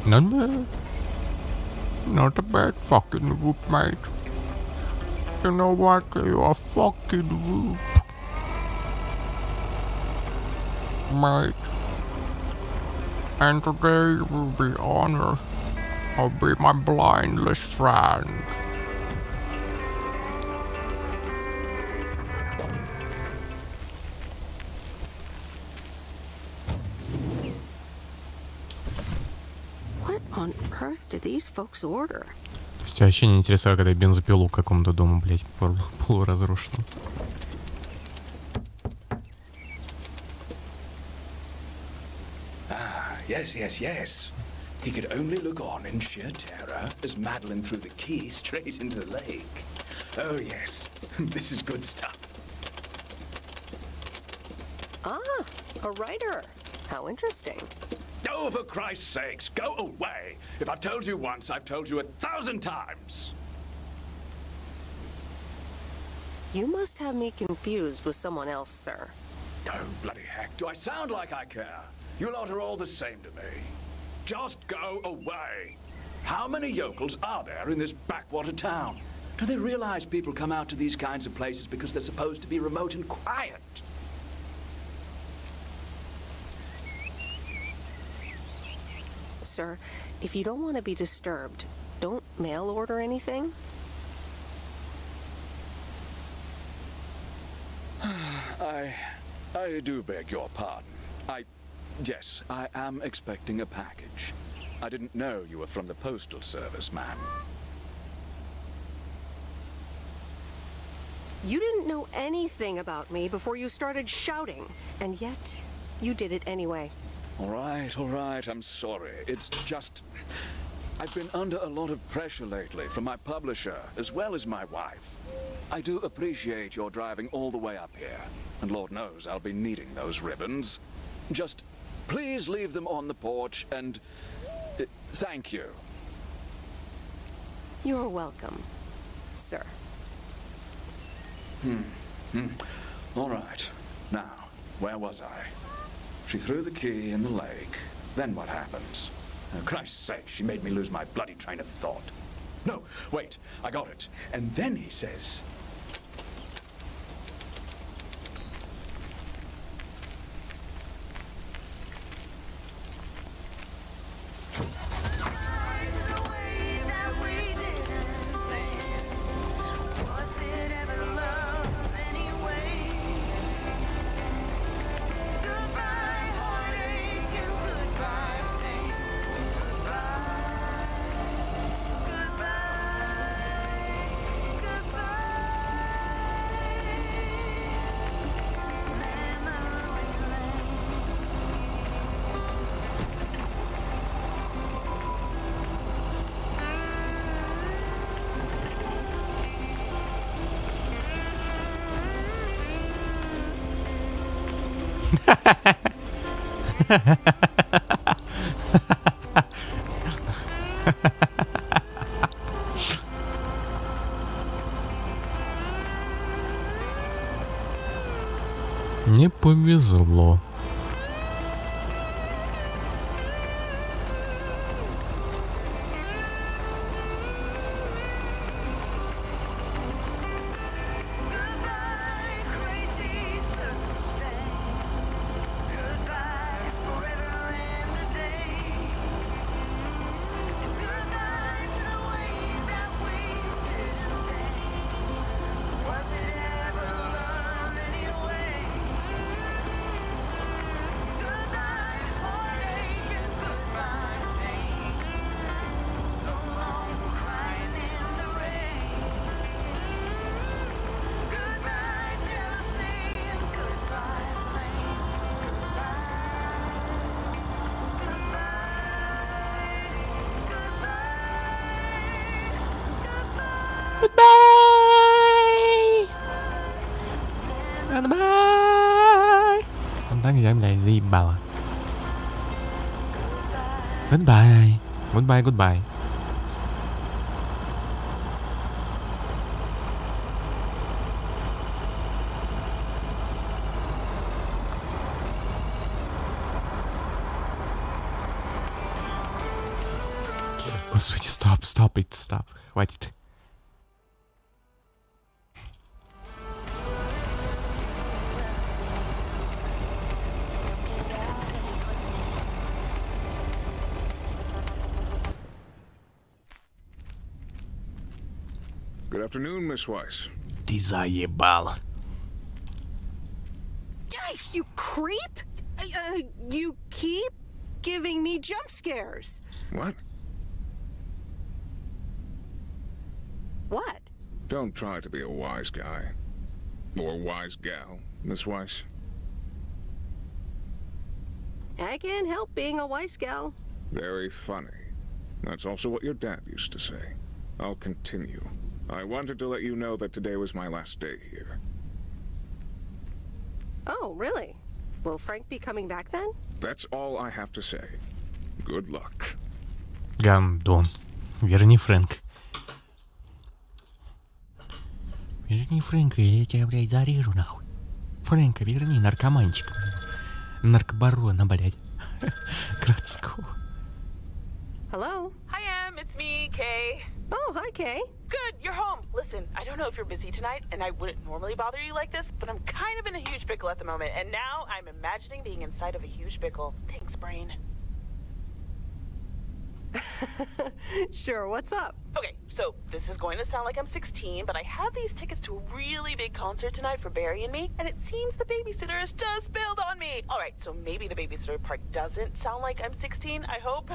Not bad. Not a bad fucking whoop, mate. You know what? You are fucking whoop. Mate. And today you will be honored. I'll be my blindless friend. On earth did these folks order? Тебя вообще не интересовало, когда бензопилу к какому-то дому, блядь, полуразрушенному. Ah, yes. He could only look on in sheer terror as Madeline threw the key straight into the lake. Oh, yes. This is good stuff. Ah, a writer. How interesting. Oh, for Christ's sakes, go away! If I've told you once, I've told you 1,000 times! You must have me confused with someone else, sir. Oh, bloody heck, do I sound like I care? You lot are all the same to me. Just go away! How many yokels are there in this backwater town? Do they realize people come out to these kinds of places because they're supposed to be remote and quiet? Sir, if you don't want to be disturbed, don't mail order anything. I do beg your pardon. Yes, I am expecting a package. I didn't know you were from the Postal Service, ma'am. You didn't know anything about me before you started shouting, and yet you did it anyway. All right, I'm sorry. It's just... I've been under a lot of pressure lately from my publisher, as well as my wife. I do appreciate your driving all the way up here, and Lord knows I'll be needing those ribbons. Just please leave them on the porch, and thank you. You're welcome, sir. All right. Now, where was I? She threw the key in the lake. Then what happens? Oh, Christ's sake, she made me lose my bloody train of thought. No, wait, I got it. And then he says... Не повезло. Em lại gì bảo à? Goodbye. Goodbye, goodbye. Господи, стоп. Хватит. Good afternoon, Miss Weiss. Ты заебал. Yikes, you creep! You keep giving me jump scares. What? What? Don't try to be a wise guy. Or wise gal, Miss Weiss. I can't help being a wise gal. Very funny. That's also what your dad used to say. I'll continue. I wanted to let you know that today was my last day here. Oh, really? Will Frank be coming back then? That's all I have to say. Good luck. Гандон. Верни Фрэнк. Верни Фрэнка, или я тебя, блядь, зарежу, нахуй. Фрэнка, верни, наркоманчика. Наркобарона, блядь. Городского. Hello? Hi, Em. It's me, Kay. Oh, hi, Kay. Good, you're home. Listen, I don't know if you're busy tonight, and I wouldn't normally bother you like this, but I'm kind of in a huge pickle at the moment, and now I'm imagining being inside of a huge pickle. Thanks, brain. Sure, what's up? Okay, so this is going to sound like I'm 16, but I have these tickets to a really big concert tonight for Barry and me, and it seems the babysitter has just bailed on me. All right, so maybe the babysitter part doesn't sound like I'm 16, I hope.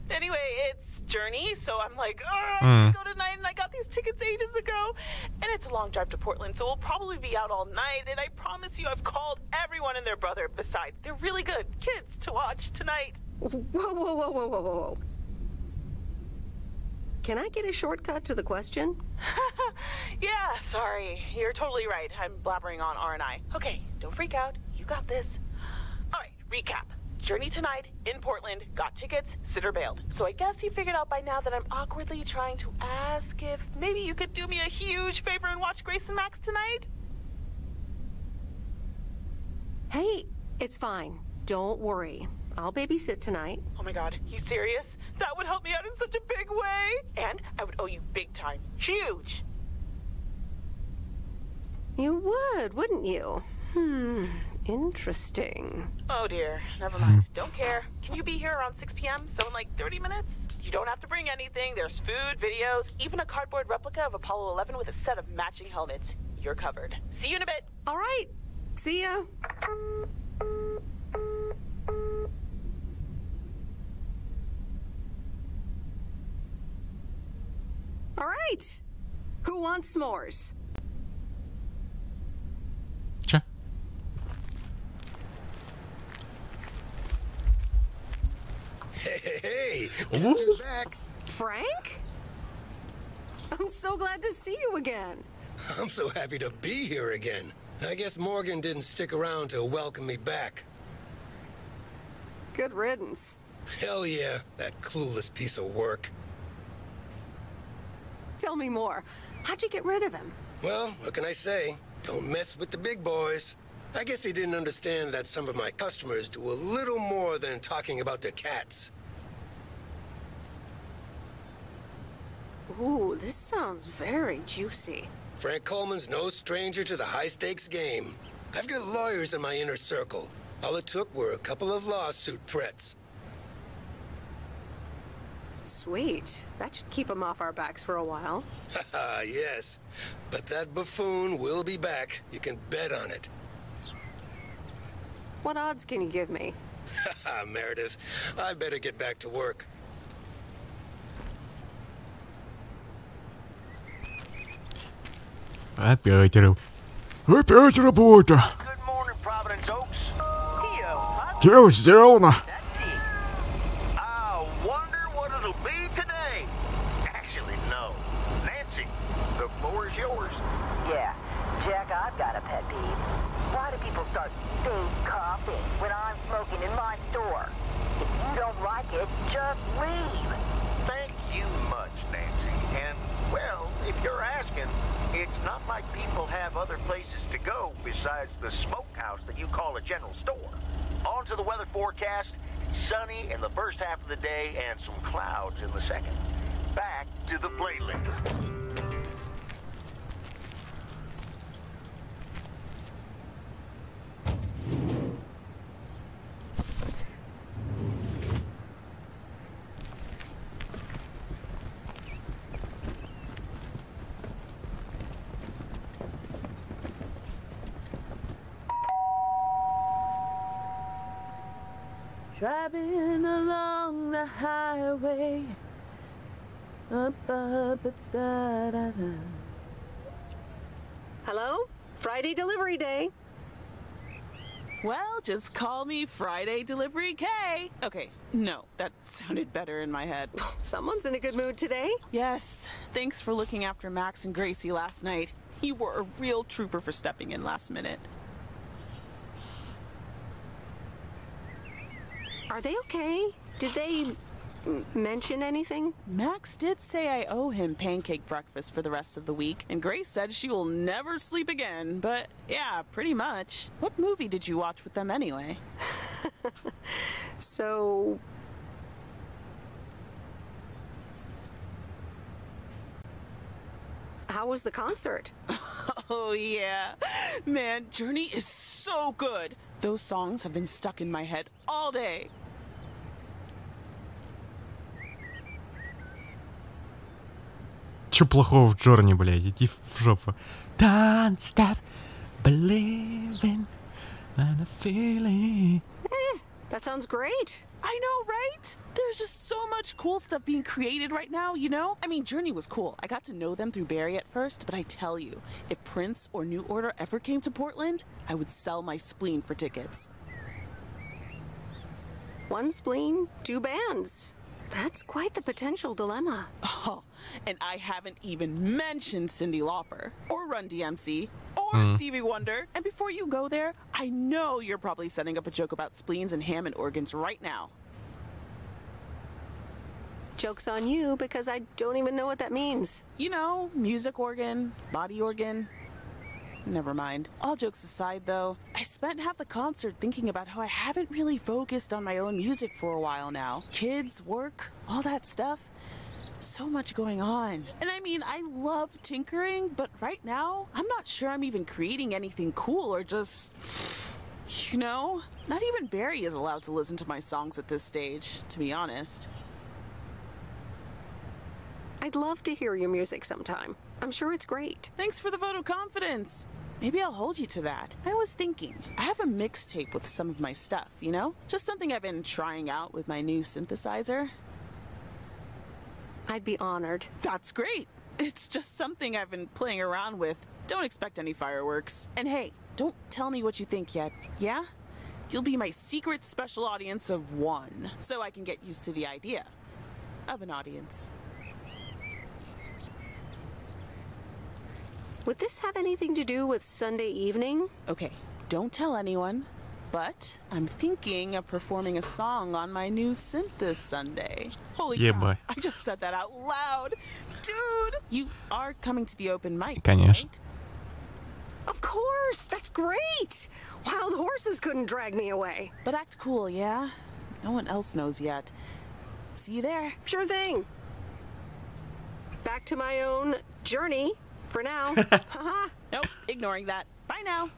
Anyway, it's Journey, so I'm like, oh, I have to go tonight, and I got these tickets ages ago, and it's a long drive to Portland, so we'll probably be out all night, and I promise you I've called everyone and their brother. Besides, they're really good kids to watch tonight. Whoa. Can I get a shortcut to the question? Yeah, sorry. You're totally right. I'm blabbering on, aren't I? Okay, don't freak out. You got this. All right, recap. Journey tonight in Portland, got tickets, sitter bailed. So I guess you figured out by now that I'm awkwardly trying to ask if maybe you could do me a huge favor and watch Grace and Max tonight? Hey, it's fine. Don't worry. I'll babysit tonight. Oh my god, you serious? That would help me out in such a big way. And I would owe you big time. Huge. You would, wouldn't you? Interesting. Oh dear, never mind. Don't care. Can you be here around 6 p.m., so in like 30 minutes? You don't have to bring anything. There's food, videos, even a cardboard replica of Apollo 11 with a set of matching helmets. You're covered. See you in a bit. All right. See ya. All right. Who wants s'mores? Че? Hey, guess who's back? Frank? I'm so glad to see you again. I'm so happy to be here again. I guess Morgan didn't stick around to welcome me back. Good riddance. Hell yeah, that clueless piece of work. Tell me more. How'd you get rid of him? Well, what can I say? Don't mess with the big boys. I guess he didn't understand that some of my customers do a little more than talking about their cats. Ooh, this sounds very juicy. Frank Coleman's no stranger to the high-stakes game. I've got lawyers in my inner circle. All it took were a couple of lawsuit threats. Sweet. That should keep him off our backs for a while. Haha, yes. But that buffoon will be back. You can bet on it. What odds can you give me? Haha, Meredith. I better get back to work. Опять работа. Good morning, Providence Oaks. Дело сделано. I wonder what it'll be today. Actually, no. Nancy, the floor is yours. Yeah, Jack, I've got a pet peeve. Why do people start fake coughing when I'm smoking in my store? If you don't like it, just leave. Thank you much, Nancy. And, well, if you're asking, it's not like people have other places to go besides the smokehouse that you call a general store. On to the weather forecast. Sunny in the first half of the day and some clouds in the second. Back to the playlist. Driving along the highway. Hello? Friday delivery day. Well, just call me Friday Delivery K. Okay, no, that sounded better in my head. Someone's in a good mood today. Yes, thanks for looking after Max and Gracie last night. You were a real trooper for stepping in last minute. Are they okay? Did they mention anything? Max did say I owe him pancake breakfast for the rest of the week, and Grace said she will never sleep again, but yeah, pretty much. What movie did you watch with them anyway? So... how was the concert? Oh yeah. Man, Journey is so good. Those songs have been stuck in my head all day. Чё плохого в Джорни, блядь? Иди в жопу. Don't stop believing and a feeling. That sounds great. I know, right? There's just so much cool stuff being created right now, you know? I mean, Journey was cool. I got to know them through Barry at first, but I tell you, if Prince or New Order ever came to Portland, I would sell my spleen for tickets. One spleen, two bands. That's quite the potential dilemma. Oh, and I haven't even mentioned Cyndi Lauper, or Run DMC, or Stevie Wonder. And before you go there, I know you're probably setting up a joke about spleens and Hammond organs right now. Joke's on you, because I don't even know what that means. You know, music organ, body organ. Never mind. All jokes aside, though, I spent half the concert thinking about how I haven't really focused on my own music for a while now. Kids, work, all that stuff. So much going on. And I mean, I love tinkering, but right now, I'm not sure I'm even creating anything cool or just... you know? Not even Barry is allowed to listen to my songs at this stage, to be honest. I'd love to hear your music sometime. I'm sure it's great. Thanks for the vote of confidence. Maybe I'll hold you to that. I was thinking, I have a mixtape with some of my stuff, you know? Just something I've been trying out with my new synthesizer. I'd be honored. That's great. It's just something I've been playing around with. Don't expect any fireworks. And hey, don't tell me what you think yet, yeah? You'll be my secret special audience of one, so I can get used to the idea of an audience. Would this have anything to do with Sunday evening? Okay, don't tell anyone, but I'm thinking of performing a song on my new synth this Sunday. Holy cow, I just said that out loud. Dude, you are coming to the open mic, Конечно. right? Of course, that's great. Wild horses couldn't drag me away. But act cool, yeah? No one else knows yet. See you there. Sure thing. Back to my own journey for now. Nope, ignoring that. Bye now.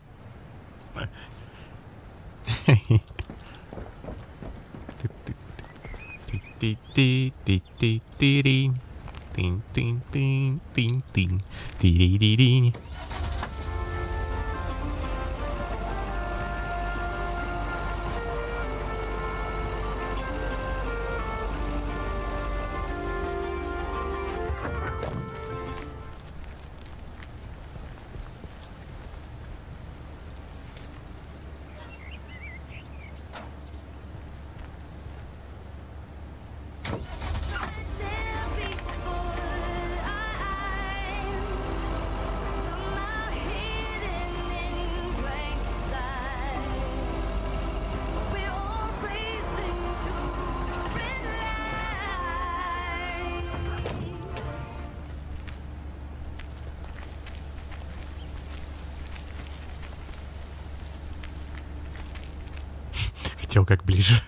Хотел как ближе.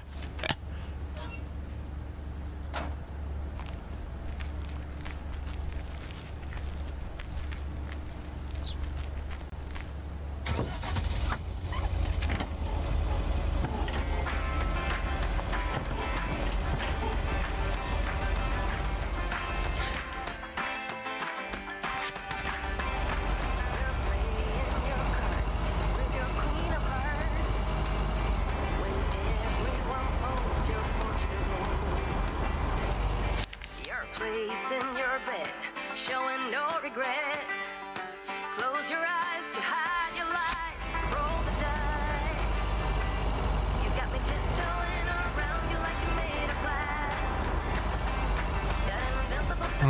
Placed in your bed, showing no regret. Close your eyes to hide your lies. Roll the dice. You got me tiptoeing around you like you made of glass. Got an invincible sense.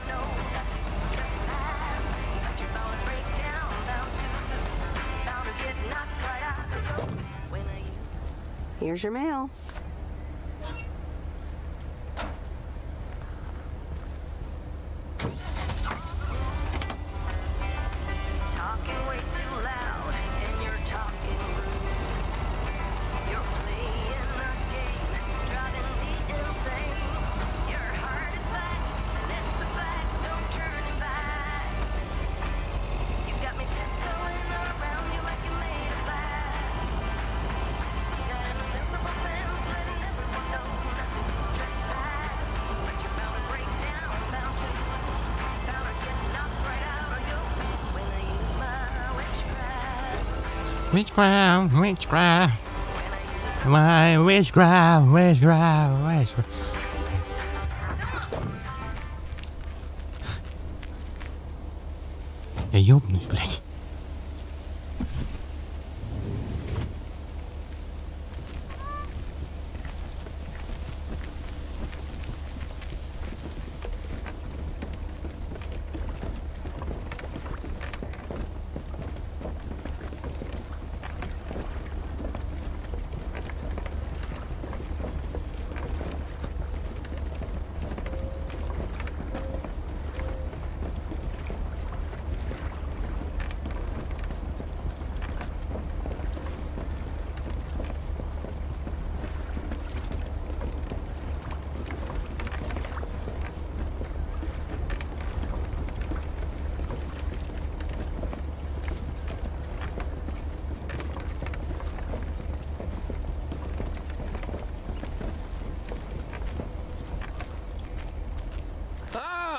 No, that you trespass. But you're bound to break down, bound to get knocked right out the road. When are you? Here's your mail. Talking way too loud, and you're talking rude. You're playing a game, driving me insane. Your heart is back, and it's the fact, no turning back. You got me tiptoeing around you like you made of glass. Got an invincible fence, letting everyone know not to trespass. But you're bound to break down, bound to get knocked right out of your feet when I use my witchcraft. Witchcraft, witchcraft. My witchcraft, witchcraft, witchcraft. Я ёбнусь, блядь.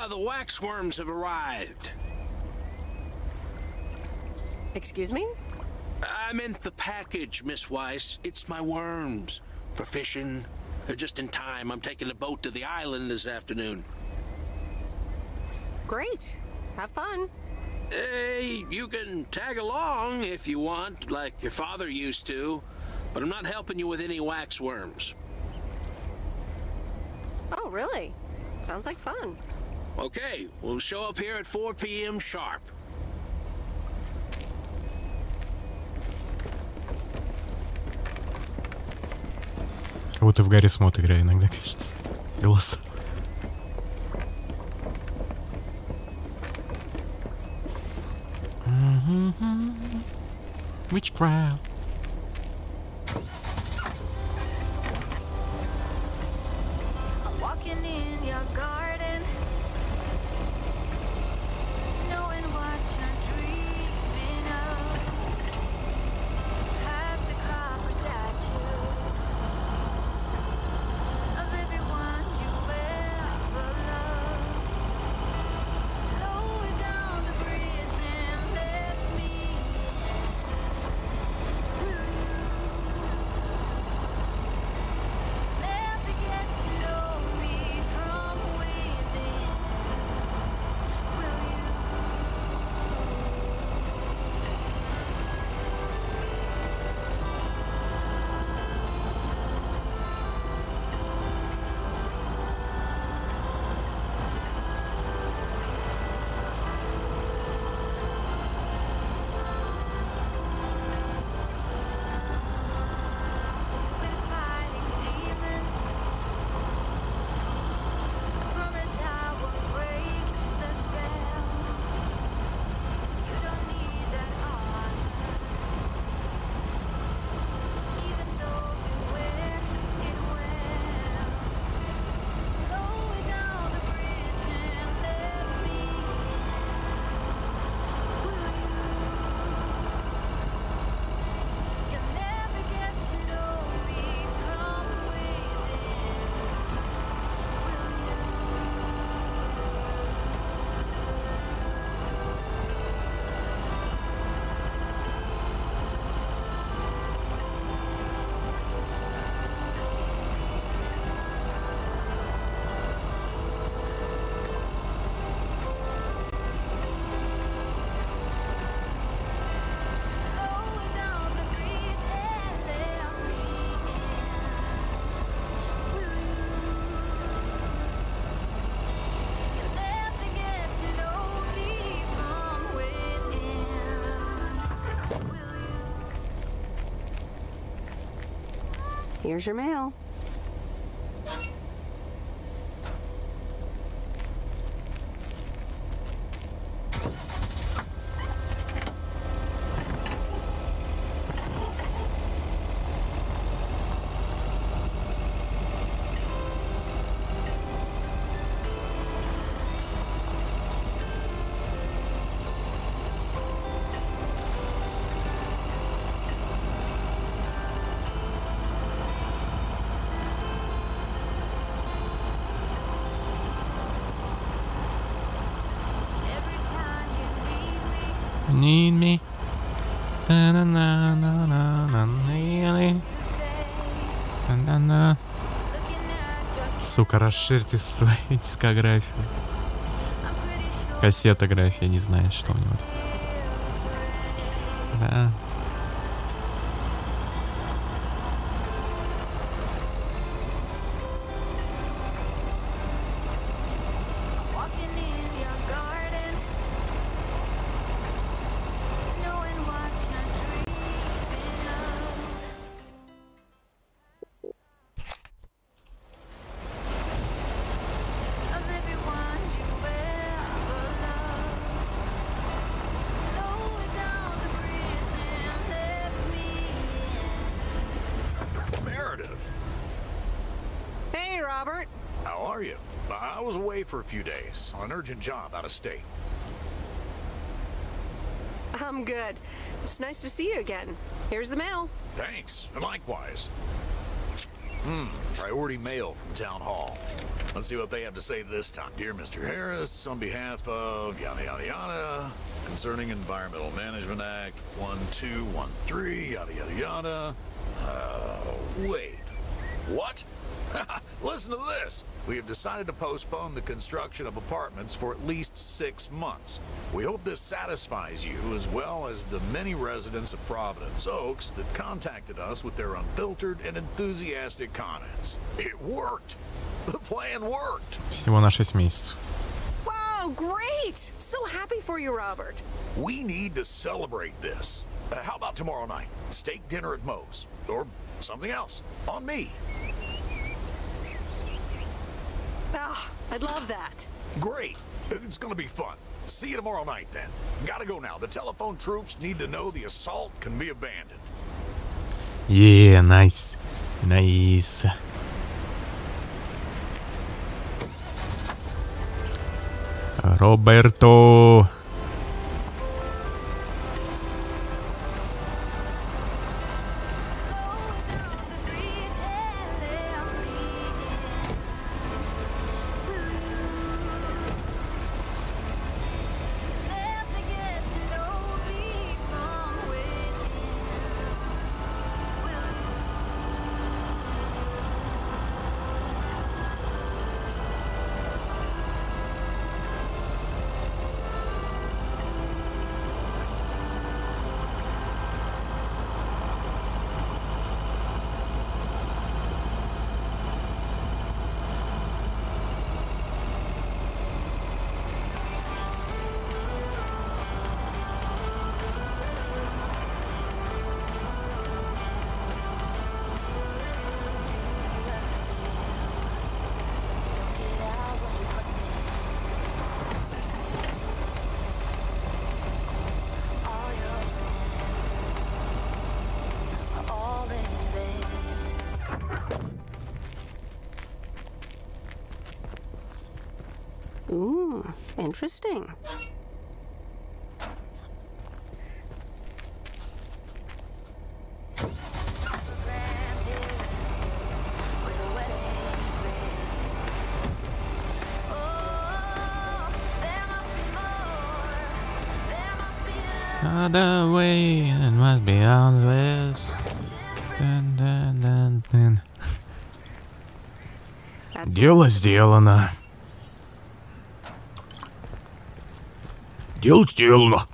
The waxworms have arrived. Excuse me? I meant the package, Miss Weiss. It's my worms. For fishing. They're just in time. I'm taking a boat to the island this afternoon. Great. Have fun. Hey, you can tag along if you want, like your father used to. But I'm not helping you with any waxworms. Oh, really? Sounds like fun. Okay, we'll show up here at 4 p.m. sharp. Как будто в Гарри Смот играю иногда, кажется. Голоса. Witchcraft. I'm walking in your garden, knowing what you're dreaming of. Past the copper statue of everyone you ever loved. Lower down the bridge and let me never get to know me from within. Will you? Been fighting demons. Promise I will break the spell. You don't need that armor, even though you wear it well. Lower down the bridge and let me in. Will you? You'll never get to know me from within. Lower down the bridge and let me in. Will you? You'll never get to know me from within. Will you? Here's your mail. Every time you need me, Need me. Ta-na-на-на-на-на-на-на. Ta-на-на. Сука, расширьте свою дискографию. Кассетография, не знаю, что у него там. Да. walking in your garden, knowing what you're dreaming of. Of everyone you ever loved. Lower down the bridge and let me in. Meredith, Hey, Robert. how are you? I was away for a few days on an urgent job out of state. I'm good. It's nice to see you again. Here's the mail. Thanks, and likewise. Priority mail from Town Hall. Let's see what they have to say this time. Dear Mr. Harris, on behalf of yada yada yada, concerning Environmental Management Act 1213, yada yada yada. Wait. What? Listen to this. We have decided to postpone the construction of apartments for at least 6 months. We hope this satisfies you as well as the many residents of Providence Oaks that contacted us with their unfiltered and enthusiastic comments. It worked. The plan worked. Всего на 6 месяцев. Oh, great! So happy for you, Robert. We need to celebrate this. How about tomorrow night? Steak dinner at Moe's. Or something else. On me. Ah, I'd love that. Great. It's gonna be fun. See you tomorrow night, then. Gotta go now. The telephone troops need to know the assault can be abandoned. Yeah, nice. Nice. Роберто. Ooh, interesting. Other way, it must be always. Дun. Дело сделано. Дело сделано.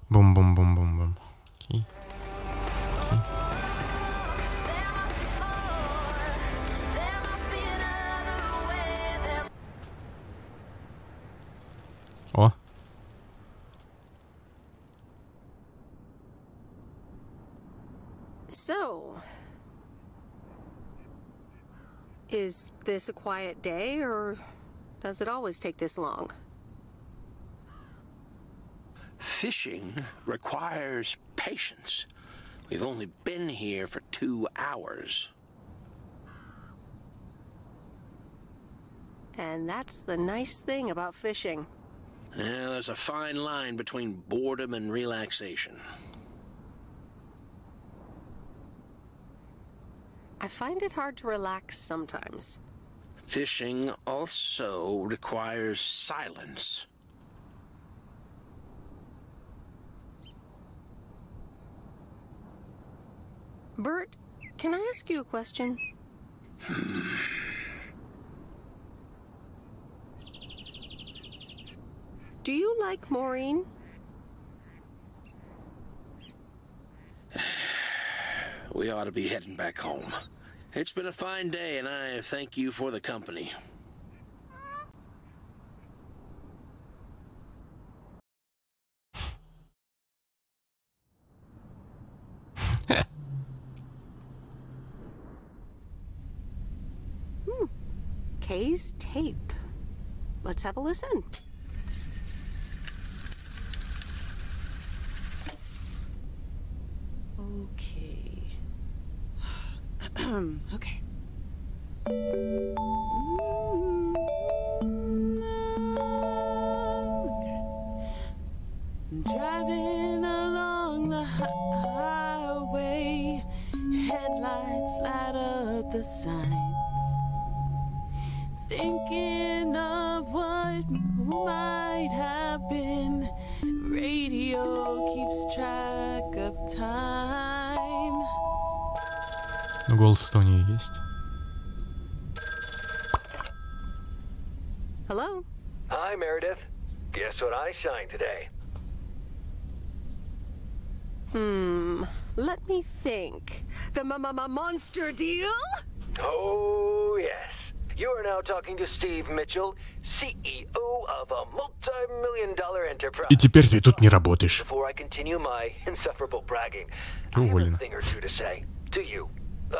Бум-бум-бум-бум-бум. Окей. О. So, is this a quiet day, or does it always take this long? Fishing requires patience. We've only been here for 2 hours. And that's the nice thing about fishing. Yeah, there's a fine line between boredom and relaxation. I find it hard to relax sometimes. Fishing also requires silence. Bert, can I ask you a question? Do you like Maureen? We ought to be heading back home. It's been a fine day, and I thank you for the company. Kay's tape. Let's have a listen. Okay. Okay. Driving along Let's light up the signs. Thinking of what might have been. Radio keeps track of time. Голос-то у нее есть. Hello? Hi, Meredith. Guess what I signed today? Let me think. The monster deal? Oh, yes. You are now talking to Steve Mitchell, CEO of a multi-million-dollar enterprise. И теперь ты тут не работаешь. Before I continue my insufferable bragging, Ты I have a уволена. thing or two to say to you,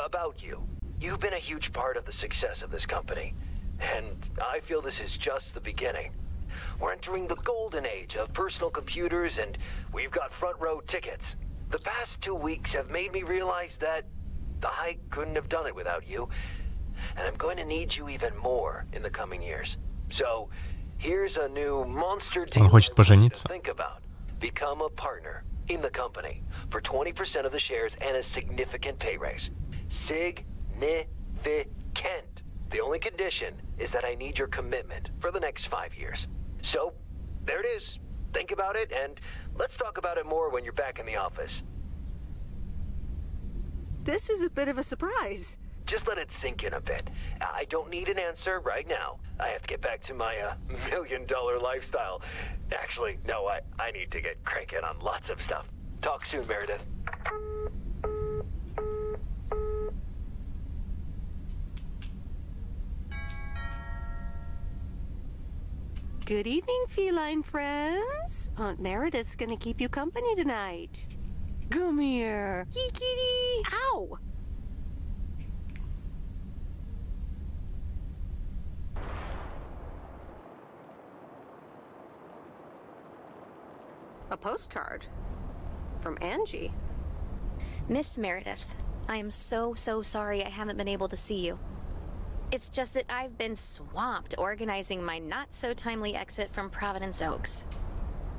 about you. You've been a huge part of the success of this company, and I feel this is just the beginning. We're entering the golden age of personal computers, and we've got front row tickets. The past 2 weeks have made me realize that I couldn't have done it without you, and I'm going to need you even more in the coming years. So, here's a new monster deal Он хочет to пожениться. think about. Become a partner in the company for 20% of the shares and a significant pay raise. Significant. The only condition is that I need your commitment for the next 5 years. So, there it is. Think about it, and let's talk about it more when you're back in the office. This is a bit of a surprise. Just let it sink in a bit. I don't need an answer right now. I have to get back to my $1 million lifestyle. Actually, no, I need to get cranking on lots of stuff. Talk soon, Meredith. Good evening, feline friends. Aunt Meredith's gonna keep you company tonight. Come here. Kitty. Ow! A postcard from Angie. Miss Meredith, I am so sorry I haven't been able to see you. It's just that I've been swamped organizing my not-so-timely exit from Providence Oaks.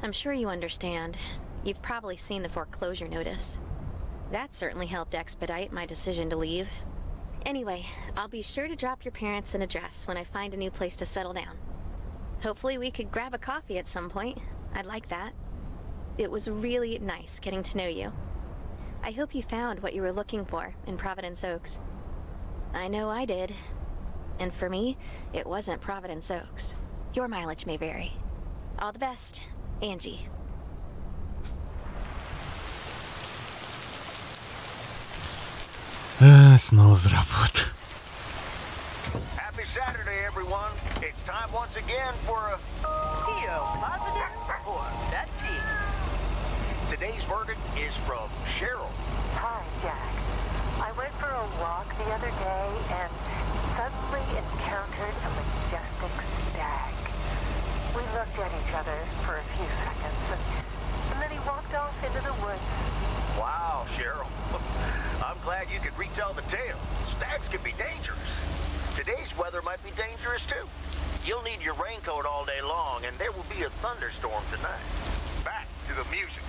I'm sure you understand. You've probably seen the foreclosure notice. That certainly helped expedite my decision to leave. Anyway, I'll be sure to drop your parents an address when I find a new place to settle down. Hopefully we could grab a coffee at some point. I'd like that. It was really nice getting to know you. I hope you found what you were looking for in Providence Oaks. I know I did. And for me, it wasn't Providence Oaks. Your mileage may vary. All the best, Angie. Снова за работу. Happy Saturday, everyone. It's time once again for a positive or that Today's verdict is from Cheryl. Hi, Jack. I went for a walk the other day and suddenly encountered a majestic stag. We looked at each other for a few seconds, and then he walked off into the woods. Wow, Cheryl. I'm glad you could retell the tale. Stags can be dangerous. Today's weather might be dangerous, too. You'll need your raincoat all day long, and there will be a thunderstorm tonight. Back to the music.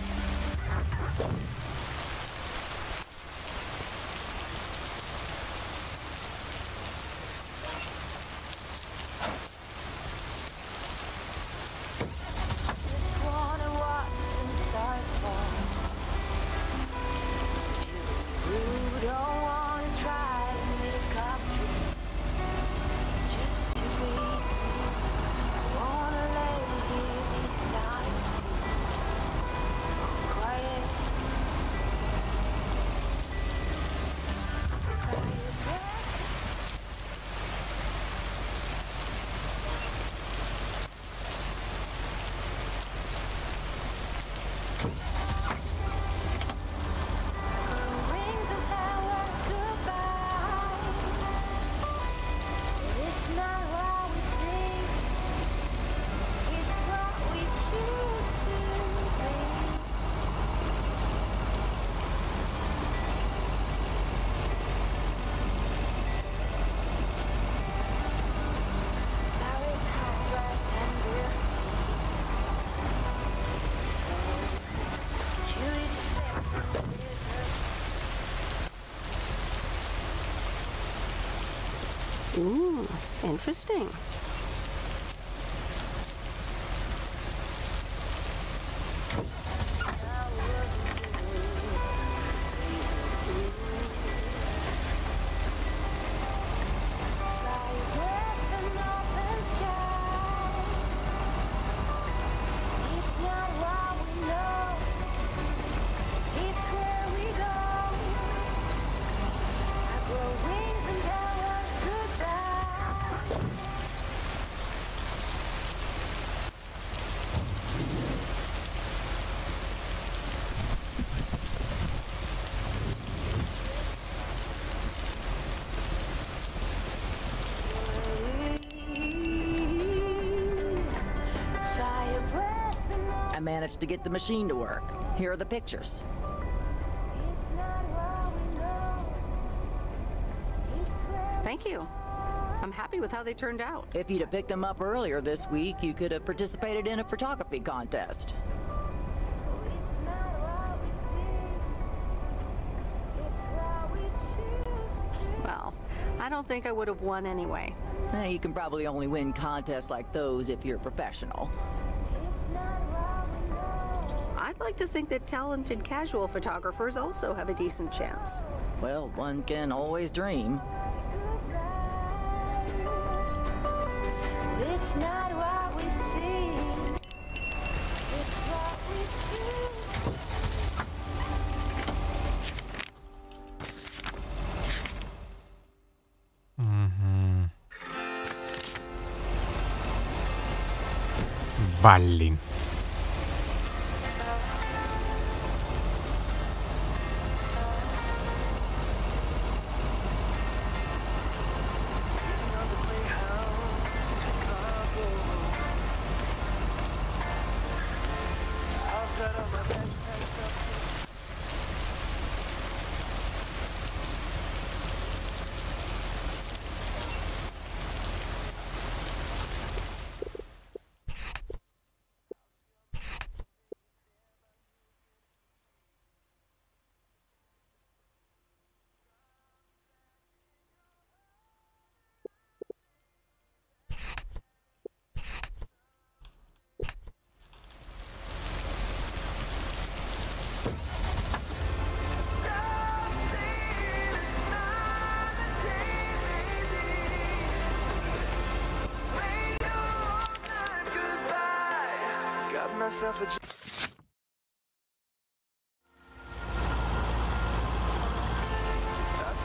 Ooh, interesting. Managed to get the machine to work. Here are the pictures. Thank you. I'm happy with how they turned out. If you'd have picked them up earlier this week, you could have participated in a photography contest. Well, I don't think I would have won anyway. You can probably only win contests like those if you're a professional. I'd like to think that talented casual photographers also have a decent chance. Well, one can always dream. It's not what we see. It's what we choose. Блин. Myself a not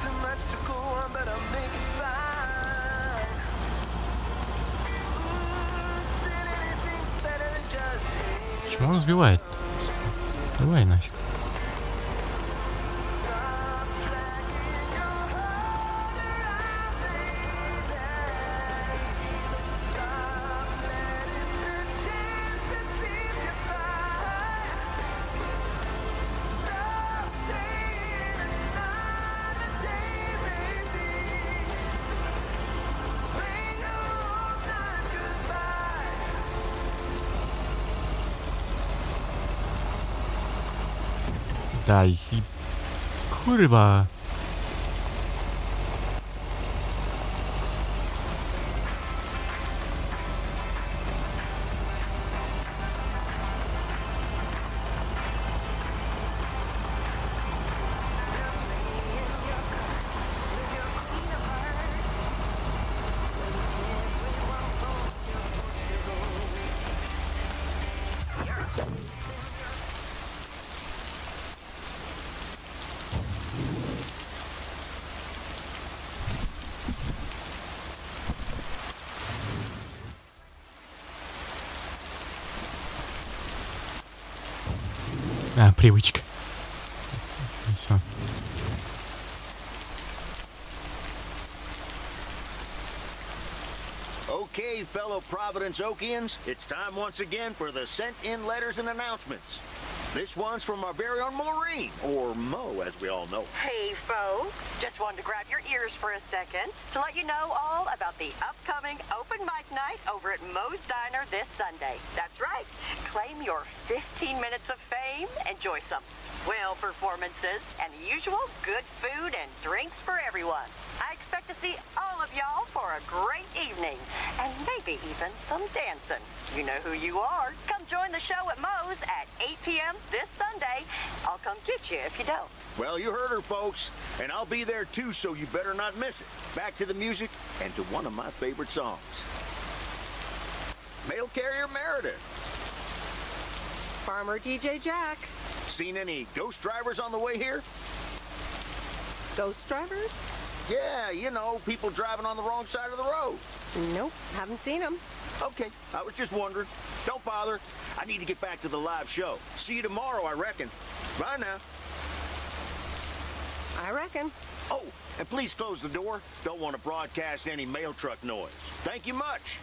too much to go on, but I'll make it fine. Still anything's better than just Почему он сбивает? Давай нафиг. Да, и... Курва. А, привычка. Все. Okay, fellow Providence Okians, it's time once again for the sent-in letters and announcements. This one's from our very own Maureen, or Mo, as we all know. Hey, folks. Just wanted to grab your ears for a second to let you know all about the upcoming open mic night over at Mo's Diner this Sunday. That's right. Claim your 15 minutes of fame. Enjoy some swell performances and the usual good food and drinks for everyone. I expect to see all of y'all for a great evening, and maybe even some dancing. You know who you are. Come join the show at Moe's at 8 p.m. this Sunday. I'll come get you if you don't. Well, you heard her, folks. And I'll be there, too, so you better not miss it. Back to the music and to one of my favorite songs. Mail Carrier Meredith. Farmer DJ Jack. Seen any ghost drivers on the way here? Ghost drivers? Yeah, you know, people driving on the wrong side of the road. Nope, haven't seen them. Okay, I was just wondering. Don't bother. I need to get back to the live show. See you tomorrow, I reckon. Bye now. I reckon. Oh, and please close the door. Don't want to broadcast any mail truck noise. Thank you much.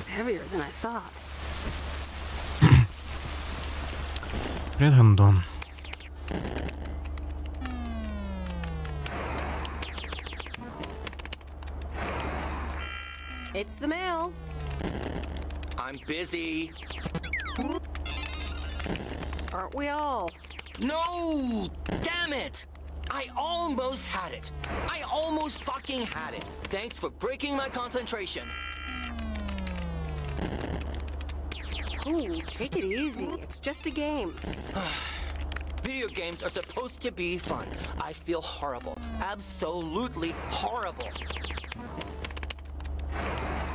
Heavier than I thought. Привет, Андон. It's the mail. I'm busy. Aren't we all? No! Damn it! I almost had it. I almost fucking had it. Thanks for breaking my concentration. Ooh, take it easy. It's just a game. Video games are supposed to be fun. I feel horrible. Absolutely horrible.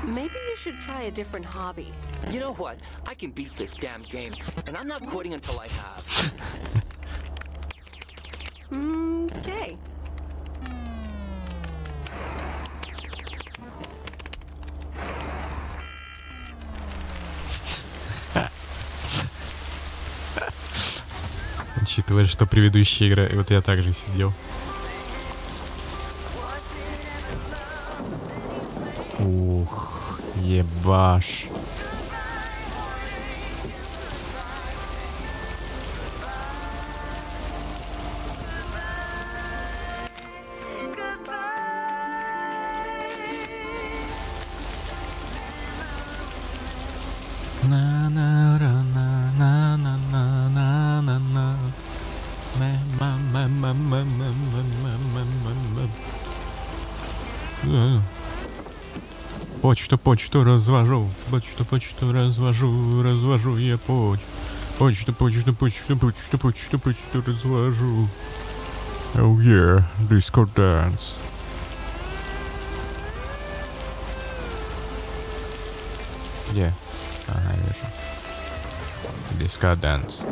Maybe you should try a different hobby. You know what? I can beat this damn game, and I'm not quitting until I have. Okay. Учитывая, что предыдущая игра, вот я также сидел. Ух, ебаш. Почту развожу, почту развожу я почту развожу. Oh yeah, disco dance. Где? Ага, вижу. Disco dance.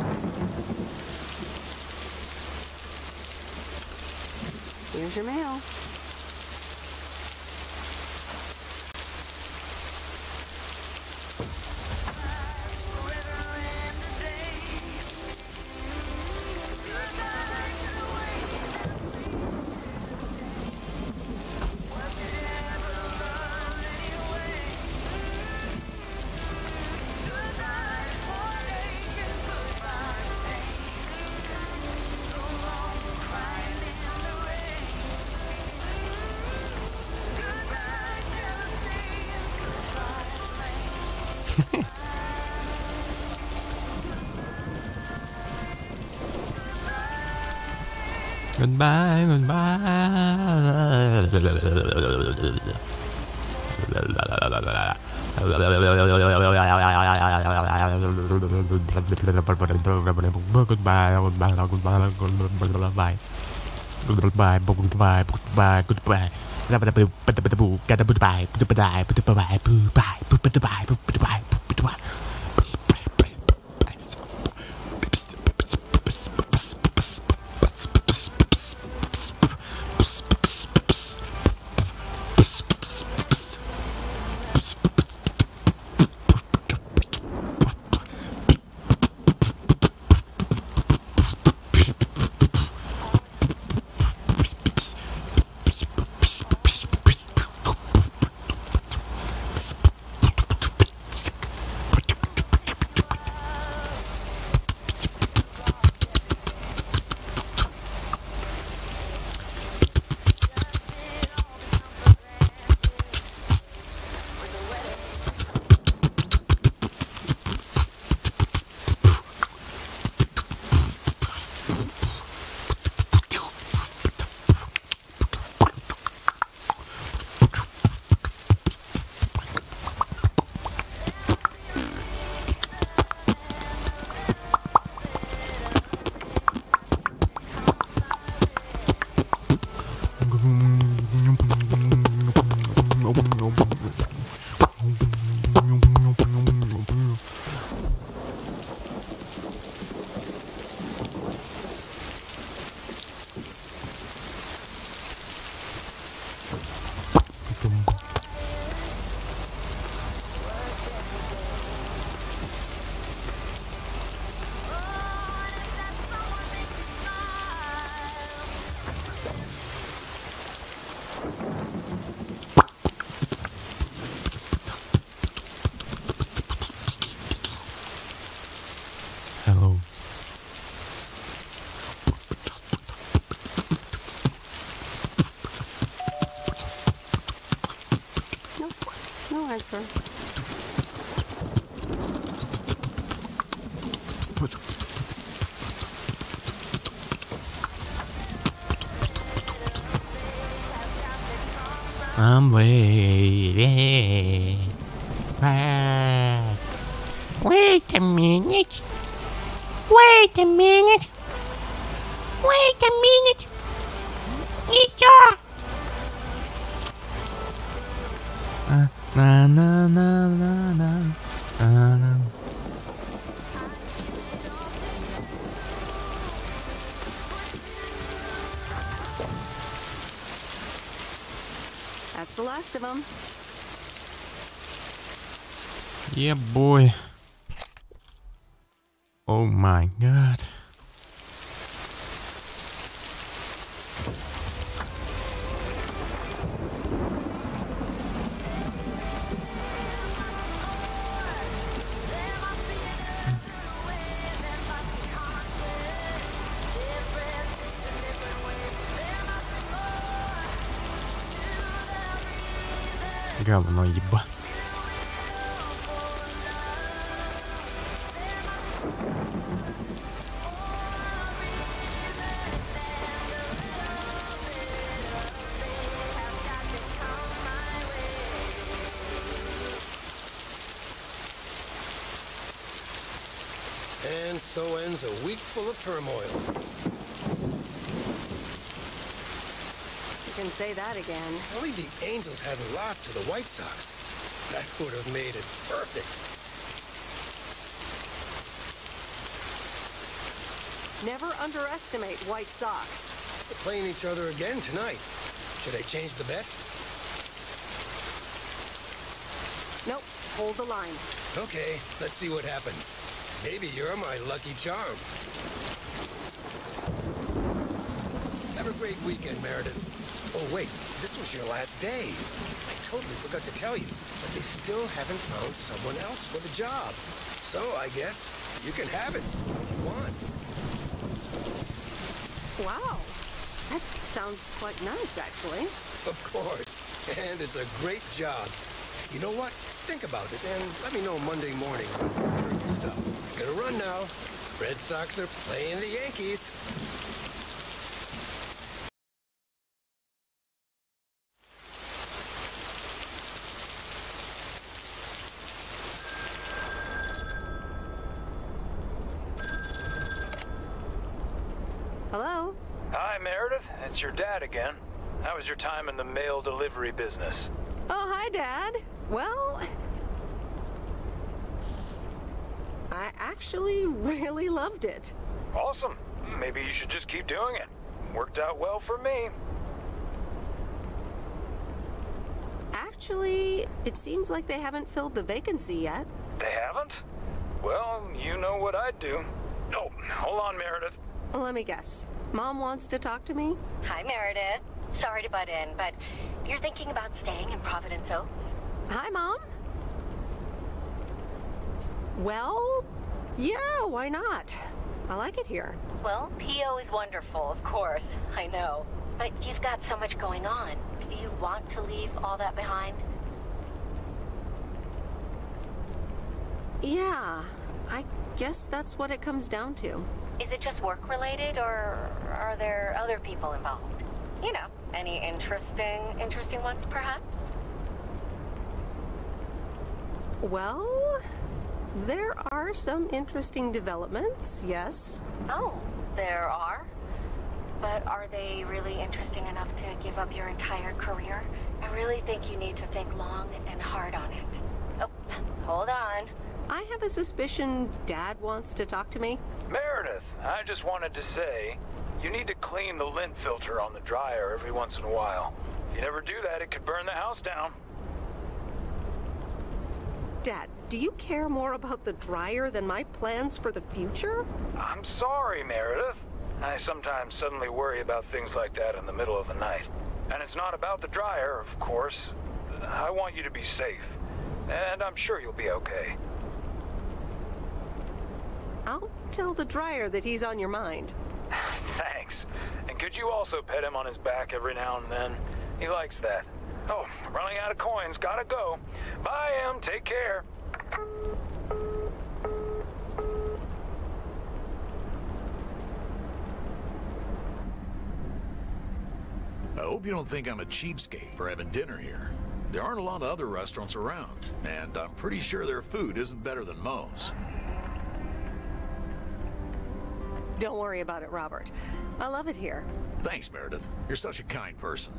Here's your mail. Goodbye, Hello. No answer. I'm waiting. Wait a minute. Wait a minute. Wait a minute. Еще. Na na na na na na. That's the last of them. Yeah, boy. Oh my god. Говно еба. And so ends a week full of turmoil. You can say that again. Only the Angels hadn't lost to the White Sox. That would have made it perfect. Never underestimate White Sox. They're playing each other again tonight. Should I change the bet? Nope, hold the line. Okay, let's see what happens. Maybe you're my lucky charm. Have a great weekend, Meredith. Oh, wait, this was your last day. I totally forgot to tell you, but they still haven't found someone else for the job. So I guess you can have it if you want. Wow, that sounds quite nice, actually. Of course, and it's a great job. You know what? think about it and let me know Monday morning. Stuff. Gonna run now. Red Sox are playing the Yankees. Hello? Hi, Meredith. It's your dad again. How was your time in the mail delivery business? Oh, hi, Dad. Well, I actually really loved it. Awesome. Maybe you should just keep doing it. Worked out well for me. Actually, it seems like they haven't filled the vacancy yet. They haven't? Well, you know what I'd do. Oh, hold on, Meredith. Let me guess. Mom wants to talk to me? Hi, Meredith. Sorry to butt in, but you're thinking about staying in Providence Oaks? Hi, Mom. Well, yeah, why not? I like it here. Well, PO is wonderful, of course. I know. But you've got so much going on. Do you want to leave all that behind? Yeah, I guess that's what it comes down to. Is it just work-related, or are there other people involved? You know, any interesting ones, perhaps? Well, there are some interesting developments, yes. Oh, there are? But are they really interesting enough to give up your entire career? I really think you need to think long and hard on it. Oh, hold on. I have a suspicion Dad wants to talk to me. Meredith, I just wanted to say, you need to clean the lint filter on the dryer every once in a while. If you never do that, it could burn the house down. Dad, do you care more about the dryer than my plans for the future? I'm sorry, Meredith. I sometimes suddenly worry about things like that in the middle of the night. And it's not about the dryer, of course. I want you to be safe. And I'm sure you'll be okay. I'll tell the dryer that he's on your mind. Thanks. And could you also pet him on his back every now and then? He likes that. Oh, running out of coins. Gotta go. Bye, Em. Take care. I hope you don't think I'm a cheapskate for having dinner here. There aren't a lot of other restaurants around, and I'm pretty sure their food isn't better than Moe's. Don't worry about it, Robert. I love it here. Thanks, Meredith. You're such a kind person.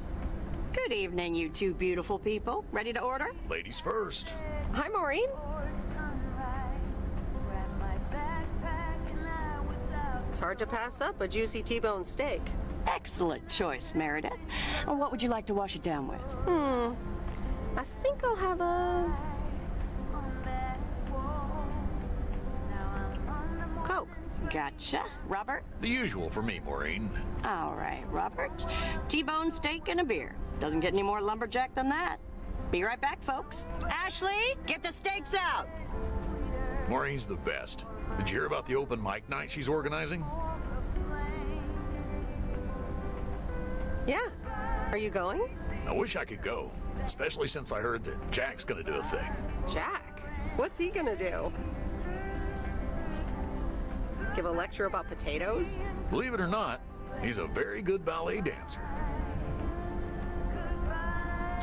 Good evening, you two beautiful people. Ready to order? Ladies first. Hi, Maureen. It's hard to pass up a juicy T-bone steak. Excellent choice, Meredith. What would you like to wash it down with? I think I'll have a Coke. Gotcha. Robert? The usual for me, Maureen. All right, Robert. T-bone steak and a beer. Doesn't get any more lumberjack than that. Be right back, folks. Ashley, get the steaks out! Maureen's the best. Did you hear about the open mic night she's organizing? Yeah. Are you going? I wish I could go, especially since I heard that Jack's gonna do a thing. Jack? What's he gonna do? Give a lecture about potatoes? Believe it or not, he's a very good ballet dancer.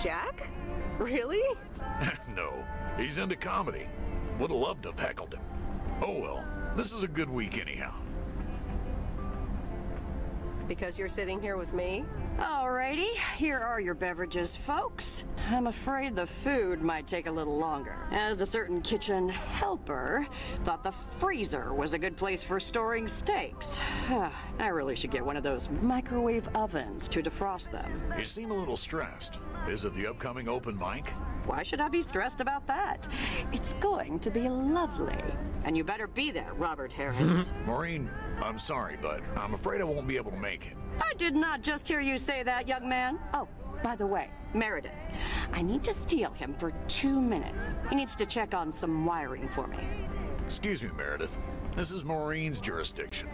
Jack? Really? No, he's into comedy. Would have loved to have heckled him. Oh well, this is a good week anyhow. Because you're sitting here with me? Alrighty, here are your beverages, folks. I'm afraid the food might take a little longer, as a certain kitchen helper thought the freezer was a good place for storing steaks. I really should get one of those microwave ovens to defrost them. You seem a little stressed. Is it the upcoming open mic? Why should I be stressed about that? It's going to be lovely. And you better be there, Robert Harris. Maureen, I'm sorry, but I'm afraid I won't be able to make it. I did not just hear you say that, young man. Oh, by the way, Meredith, I need to steal him for 2 minutes. He needs to check on some wiring for me. Excuse me, Meredith. This is Maureen's jurisdiction.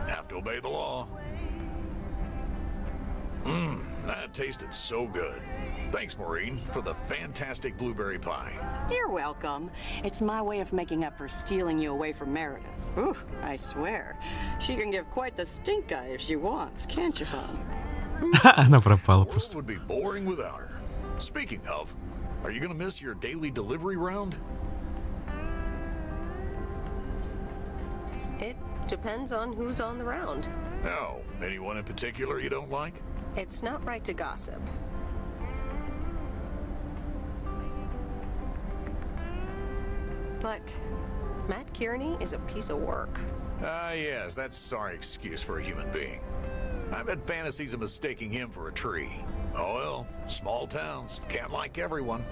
Have to obey the law. That tasted so good. Thanks, Maureen, for the fantastic blueberry pie. You're welcome. It's my way of making up for stealing you away from Meredith. Ooh, I swear. She can give quite the stink eye if she wants, can't you, hon? Она пропала The world просто. would be boring without her. Speaking of, are you gonna miss your daily delivery round? It depends on who's on the round. No. Anyone in particular you don't like? It's not right to gossip. But Matt Kearney is a piece of work. Ah, yes, that's a sorry excuse for a human being. I've had fantasies of mistaking him for a tree. Oh well, small towns, can't like everyone.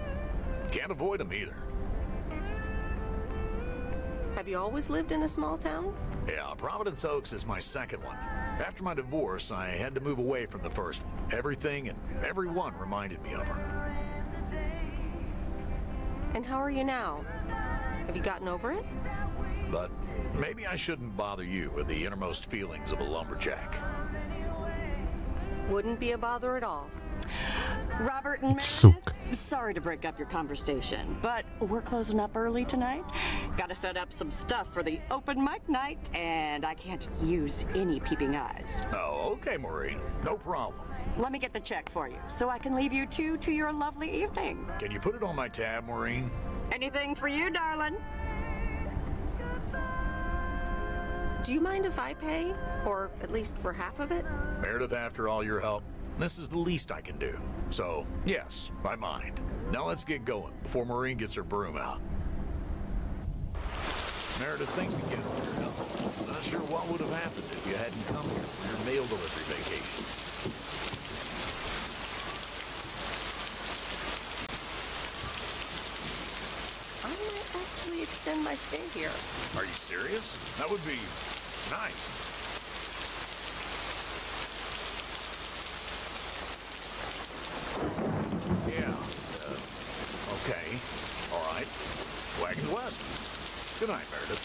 Can't avoid them either. Have you always lived in a small town? Yeah, Providence Oaks is my second one. After my divorce, I had to move away from the first one. Everything and everyone reminded me of her. And how are you now? Have you gotten over it? But maybe I shouldn't bother you with the innermost feelings of a lumberjack. Wouldn't be a bother at all. Robert and Meredith, Сука. sorry to break up your conversation, but we're closing up early tonight. Gotta set up some stuff for the open mic night, and I can't use any peeping eyes. Oh, okay, Maureen. No problem. Let me get the check for you, so I can leave you two to your lovely evening. Can you put it on my tab, Maureen? Anything for you, darling. Do you mind if I pay? Or at least for half of it? Meredith, after all your help, this is the least I can do. So, yes, I mind. Now let's get going before Maureen gets her broom out. Meredith, thanks again for your help. Not sure what would have happened if you hadn't come here for your mail delivery vacation. I might actually extend my stay here. Are you serious? That would be nice. Yeah. Okay. All right. Wagon west. Good night, Meredith.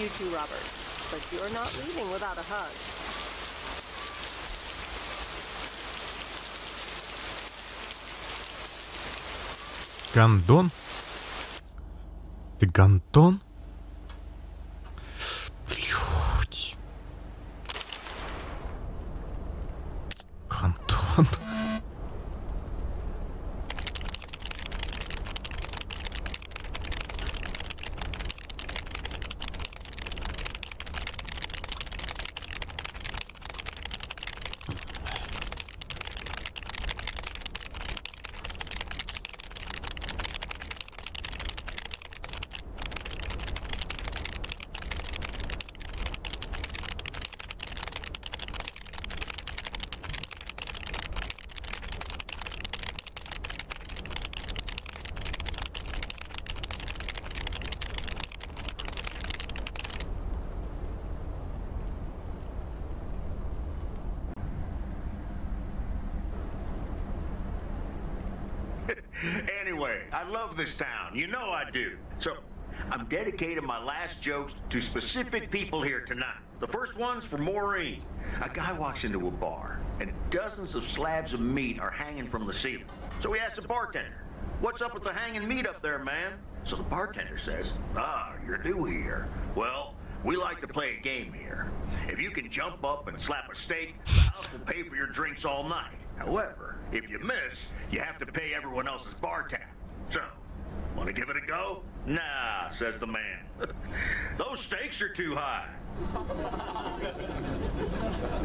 You too, Robert. But you're not leaving without a hug. Гандон? Ты гандон? Блядь. Гандон. Anyway, I love this town. You know I do. So, I'm dedicating my last jokes to specific people here tonight. The first one's for Maureen. A guy walks into a bar, and dozens of slabs of meat are hanging from the ceiling. So he asks the bartender, "What's up with the hanging meat up there, man?" So the bartender says, "Ah, you're new here. Well, we like to play a game here. If you can jump up and slap a steak, the house will pay for your drinks all night. However, if you miss, you have to pay everyone else's bar tab. So, want to give it a go?" "Nah," says the man. "Those stakes are too high."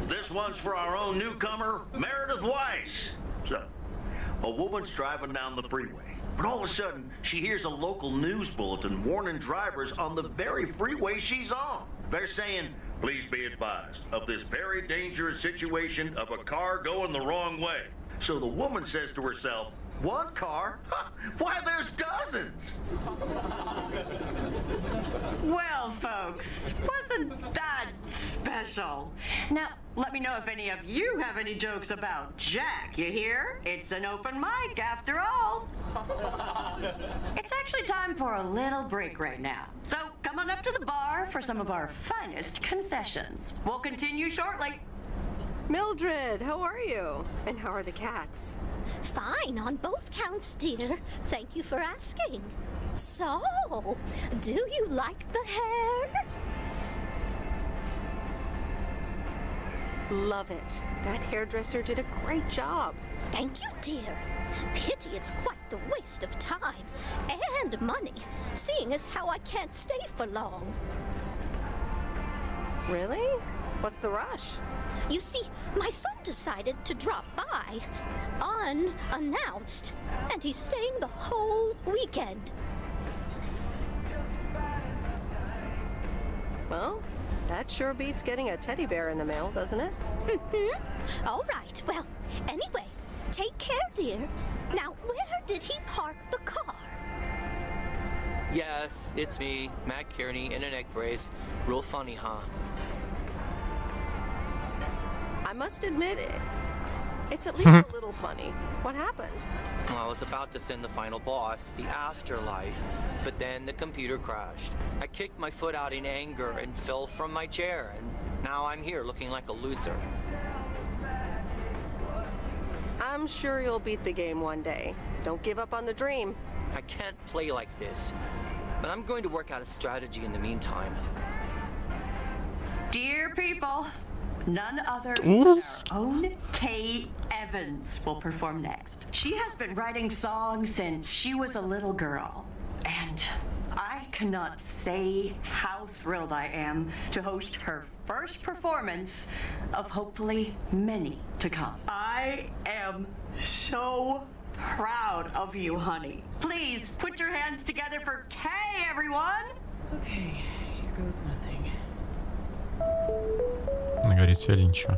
This one's for our own newcomer, Meredith Weiss. So, a woman's driving down the freeway, but all of a sudden, she hears a local news bulletin warning drivers on the very freeway she's on. They're saying, "Please be advised of this very dangerous situation of a car going the wrong way." So the woman says to herself, "One car? Why, there's dozens!" Well, folks, wasn't that special? Now, let me know if any of you have any jokes about Jack, you hear? It's an open mic after all. It's actually time for a little break right now. So come on up to the bar for some of our finest concessions. We'll continue shortly. Mildred, how are you? And how are the cats? Fine on both counts, dear. Thank you for asking. So, do you like the hair? Love it. That hairdresser did a great job. Thank you, dear. Pity it's quite the waste of time and money, seeing as how I can't stay for long. Really? What's the rush? You see, my son decided to drop by, unannounced, and he's staying the whole weekend. Well, that sure beats getting a teddy bear in the mail, doesn't it? All right, well, anyway, take care, dear. Now, where did he park the car? Yes, it's me, Matt Kearney, in an egg brace. Real funny, huh? I must admit it's at least a little funny. What happened? Well, I was about to send the final boss, the afterlife, but then the computer crashed. I kicked my foot out in anger and fell from my chair, and now I'm here looking like a loser. I'm sure you'll beat the game one day. Don't give up on the dream. I can't play like this, but I'm going to work out a strategy in the meantime. Dear people, none other than our own Kay Evans will perform next. She has been writing songs since she was a little girl, and I cannot say how thrilled I am to host her first performance of hopefully many to come. I am so proud of you, honey. Please put your hands together for Kay, everyone. Okay, here goes nothing. Нагорите или ничего?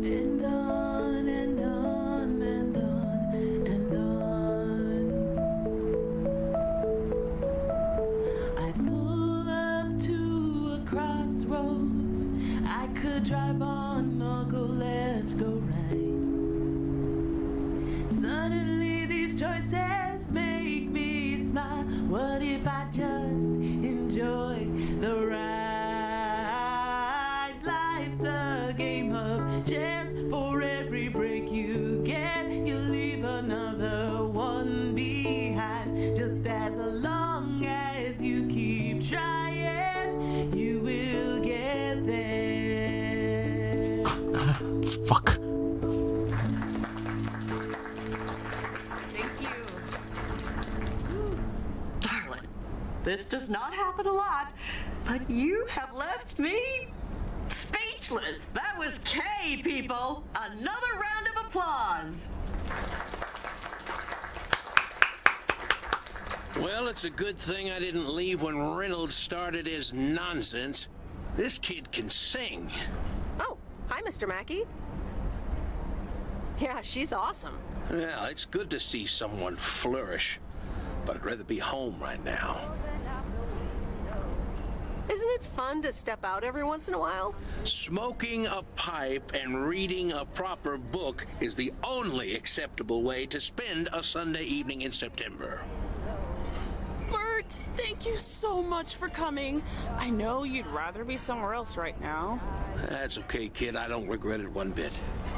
And on and on and on and on. I pull up to a crossroads. I could drive on or go left, go right. Suddenly these choices make me smile. What if I just enjoy the ride? Life's a game of chance. For every break you get, you leave another one behind. Just as long as you keep trying, you will get there. Fuck. Thank you. Darling, this does not happen a lot, but you have left me speechless. That was Kay, people. Another round of applause. Well, it's a good thing I didn't leave when Reynolds started his nonsense. This kid can sing. Oh, hi, Mr. Mackey. Yeah, she's awesome. Well, it's good to see someone flourish, but I'd rather be home right now. Isn't it fun to step out every once in a while? Smoking a pipe and reading a proper book is the only acceptable way to spend a Sunday evening in September. Bert, thank you so much for coming. I know you'd rather be somewhere else right now. That's okay, kid. I don't regret it one bit.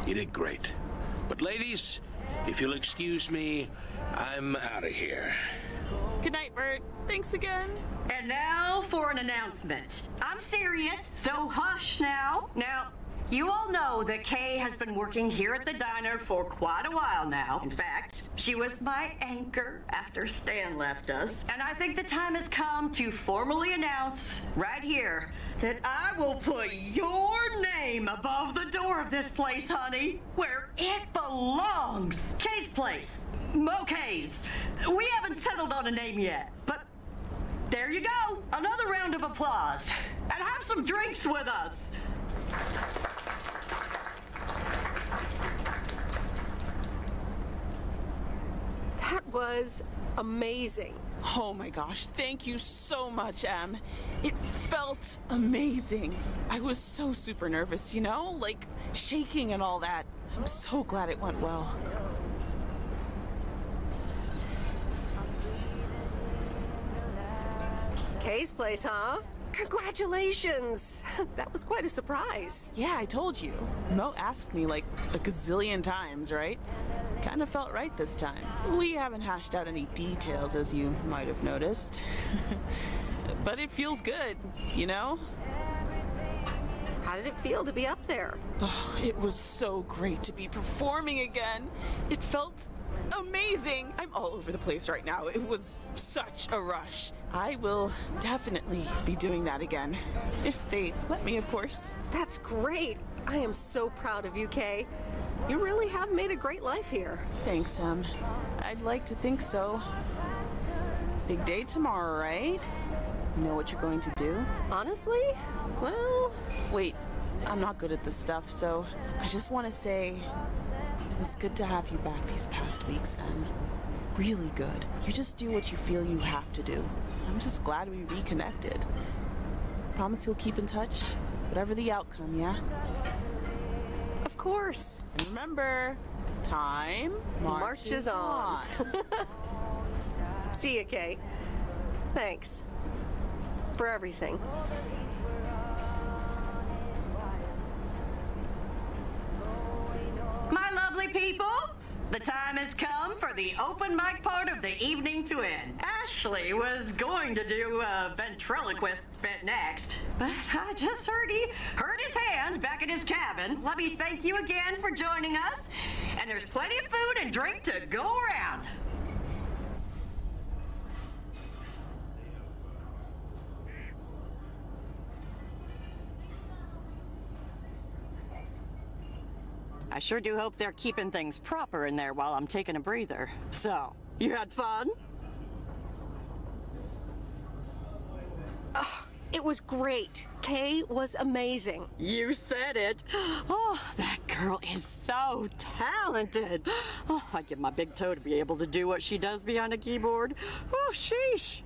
You did great. But ladies, if you'll excuse me, I'm out of here. Good night, Bert. Thanks again. And now for an announcement. I'm serious, so hush now. Now, you all know that Kay has been working here at the diner for quite a while now. In fact, she was my anchor after Stan left us. And I think the time has come to formally announce right here that I will put your name above the door of this place, honey, where it belongs. Kay's place. Kay's. We haven't settled on a name yet, but there you go. Another round of applause. And have some drinks with us. That was amazing. Oh my gosh, thank you so much, Em. It felt amazing. I was so super nervous, you know? Like, shaking and all that. I'm so glad it went well. Kay's place, huh? Congratulations! That was quite a surprise. Yeah, I told you. Mo asked me like a gazillion times, right? Kind of felt right this time. We haven't hashed out any details, as you might have noticed. But it feels good, you know? How did it feel to be up there? Oh, it was so great to be performing again. It felt amazing. I'm all over the place right now. It was such a rush. I will definitely be doing that again. If they let me, of course. That's great. I am so proud of you, Kay. You really have made a great life here. Thanks, Em. I'd like to think so. Big day tomorrow, right? You know what you're going to do? Honestly? Well... Wait, I'm not good at this stuff, so I just want to say it was good to have you back these past weeks, Em. Really good. You just do what you feel you have to do. I'm just glad we reconnected. Promise you'll keep in touch, whatever the outcome, yeah? Of course. And remember, time marches on. See ya, Kay. Thanks. For everything. My lovely people, the time has come for the open mic part of the evening to end. Ashley was going to do a ventriloquist bit next, but I just heard his hand back in his cabin. Let me thank you again for joining us, and there's plenty of food and drink to go around. I sure do hope they're keeping things proper in there while I'm taking a breather. So, you had fun? Oh, it was great. Kay was amazing. You said it. Oh, that girl is so talented. Oh, I'd give my big toe to be able to do what she does behind a keyboard. Oh, sheesh.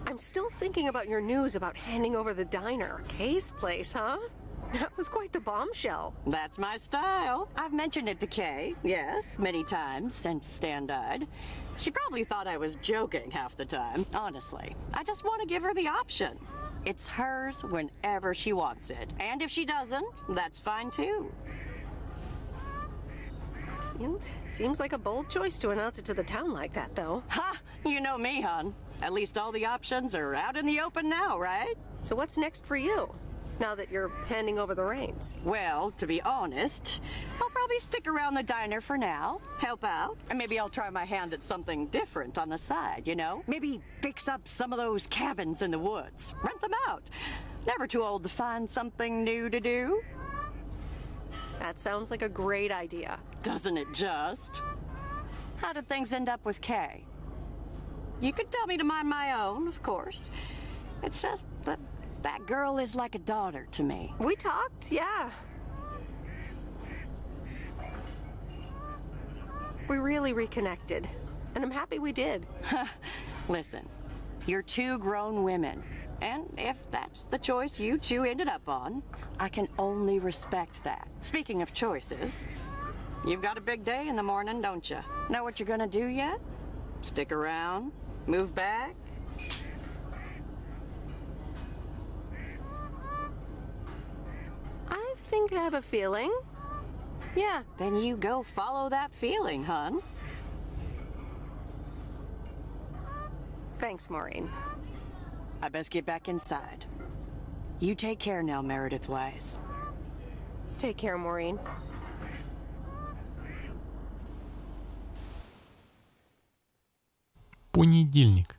I'm still thinking about your news about handing over the diner. Kay's place, huh? That was quite the bombshell. That's my style. I've mentioned it to Kay, yes, many times since Stan died. She probably thought I was joking half the time, honestly. I just want to give her the option. It's hers whenever she wants it. And if she doesn't, that's fine too. Seems like a bold choice to announce it to the town like that, though. Ha! You know me, hon. At least all the options are out in the open now, right? So what's next for you? Now that you're handing over the reins? Well, to be honest, I'll probably stick around the diner for now, help out, and maybe I'll try my hand at something different on the side, you know? Maybe fix up some of those cabins in the woods, rent them out. Never too old to find something new to do. That sounds like a great idea. Doesn't it just? How did things end up with Kay? You could tell me to mind my own, of course. It's just that that girl is like a daughter to me. We talked, yeah. We really reconnected, and I'm happy we did. Listen, you're two grown women, and if that's the choice you two ended up on, I can only respect that. Speaking of choices, you've got a big day in the morning, don't you? Know what you're gonna do yet? Stick around? Move back? I think I have a feeling. Yeah. Then you go follow that feeling, hon. Thanks, Maureen. I best get back inside. You take care now, Meredith Wise. Take care, Maureen. Понедельник.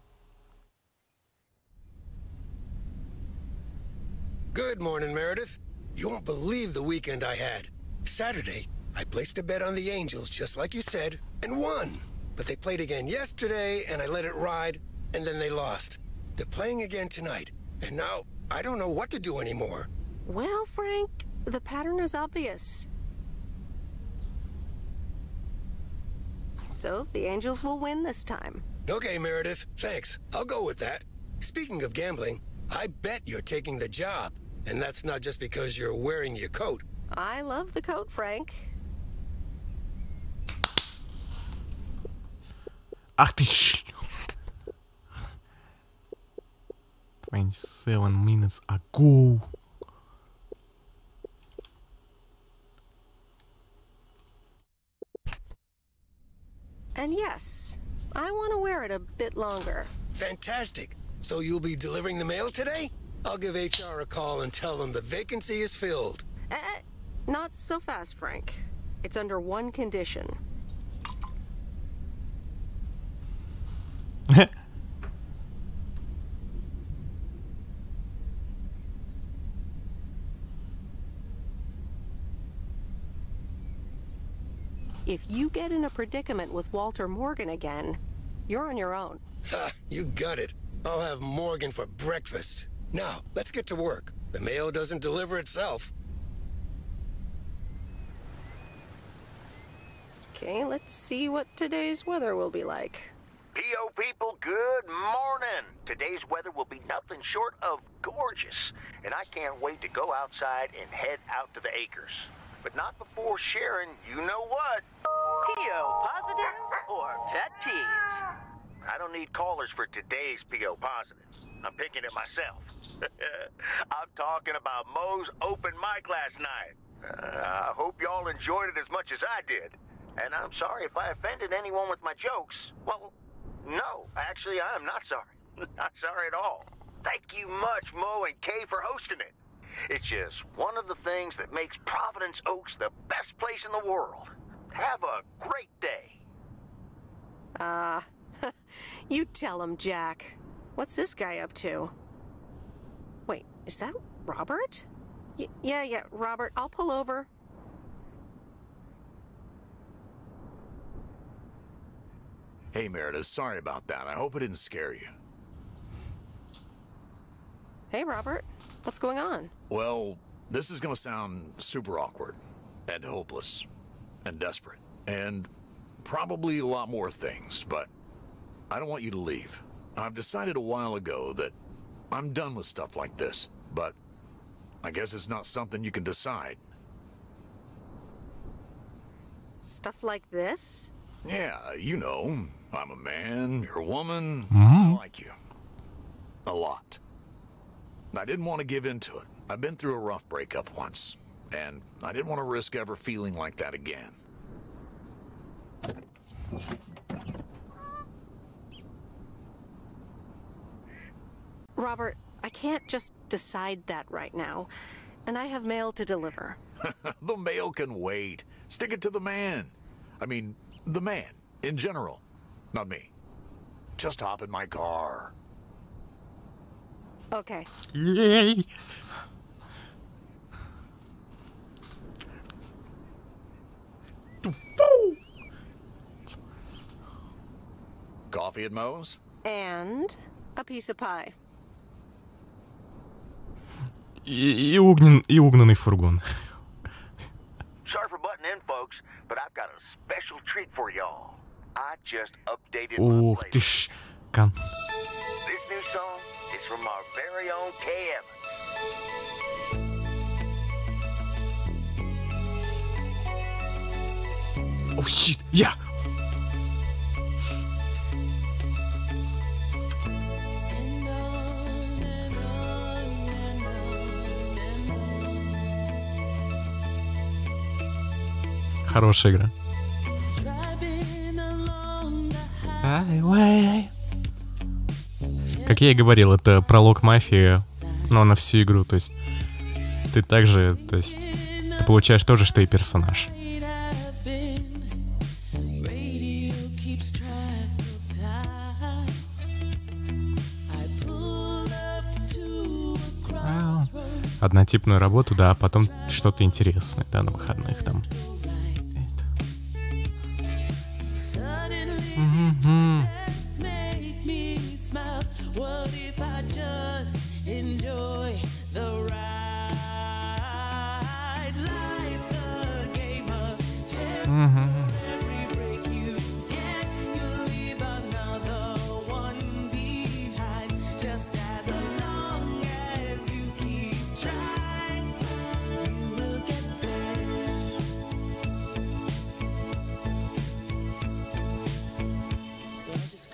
Good morning, Meredith. You won't believe the weekend I had. Saturday, I placed a bet on the Angels, just like you said, and won. But they played again yesterday, and I let it ride, and then they lost. They're playing again tonight, and now I don't know what to do anymore. Well, Frank, the pattern is obvious. So, the Angels will win this time. Okay, Meredith, thanks. I'll go with that. Speaking of gambling, I bet you're taking the job. And that's not just because you're wearing your coat. I love the coat, Frank. Ах ты ш... 27 minutes ago. And yes, I want to wear it a bit longer. Fantastic. So you'll be delivering the mail today? I'll give HR a call and tell them the vacancy is filled. Not so fast, Frank. It's under one condition. If you get in a predicament with Walter Morgan again, you're on your own. Ha, you got it. I'll have Morgan for breakfast. Now, let's get to work. The mail doesn't deliver itself. Okay, let's see what today's weather will be like. PO people, good morning. Today's weather will be nothing short of gorgeous, and I can't wait to go outside and head out to the acres. But not before sharing, you know what? PO positive or pet peeves? I don't need callers for today's PO positive. I'm picking it myself. I'm talking about Mo's open mic last night. I hope y'all enjoyed it as much as I did. And I'm sorry if I offended anyone with my jokes. Well, no, actually, I'm not sorry. Not sorry at all. Thank you much, Mo and Kay, for hosting it. It's just one of the things that makes Providence Oaks the best place in the world. Have a great day. You tell him, Jack. What's this guy up to? Wait, is that Robert? Yeah, Robert, I'll pull over. Hey, Meredith, sorry about that. I hope it didn't scare you. Hey, Robert. What's going on? Well, this is gonna sound super awkward and hopeless and desperate and probably a lot more things, but I don't want you to leave. I've decided a while ago that I'm done with stuff like this, but I guess it's not something you can decide. Stuff like this? Yeah, you know, I'm a man, you're a woman, I like you. A lot. I didn't want to give in to it. I've been through a rough breakup once, and I didn't want to risk ever feeling like that again. Robert, I can't just decide that right now, and I have mail to deliver. The mail can wait. Stick it to the man. I mean, the man, in general. Not me. Just hop in my car. Okay. Yay! Coffee at Mo's? And a piece of pie. И угнанный фургон. Sorry for butting in, folks, but I've got a special treat for y'all. I just updated my Ух ты ж. This new song is from our very own KM. Oh shit, yeah! Хорошая игра. Как я и говорил, это пролог мафии, но на всю игру, то есть ты также, то есть ты получаешь то же, что и персонаж. Однотипную работу, да, а потом что-то интересное, да, на выходных там.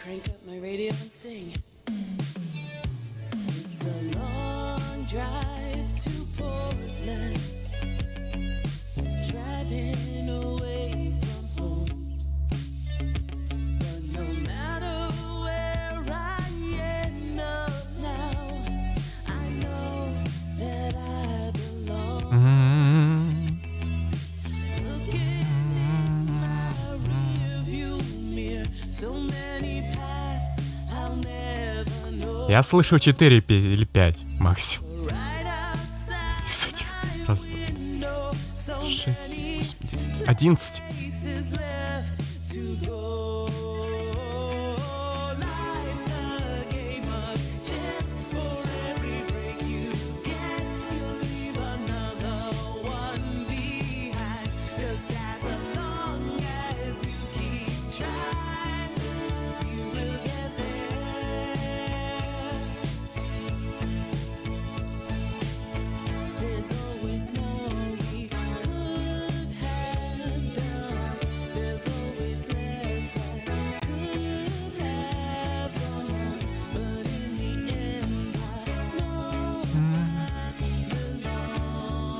Crank up my radio and sing. It's Я слышал 4 или 5 максимум. Из этих. Раз, два, 6, 8, 9, 11.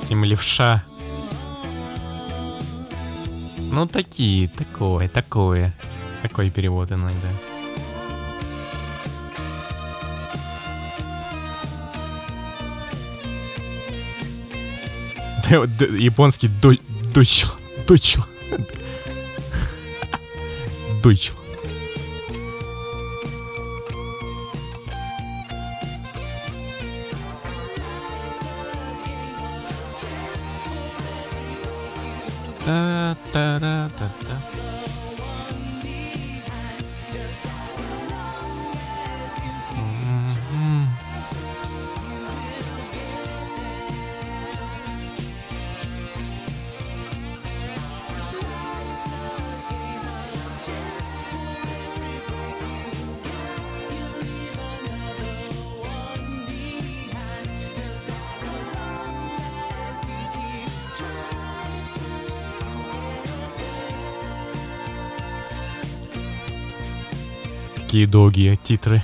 Им левша. Ну, такой перевод иногда. Японский дойчл. Та-та-ра-та-та. Какие долгие титры.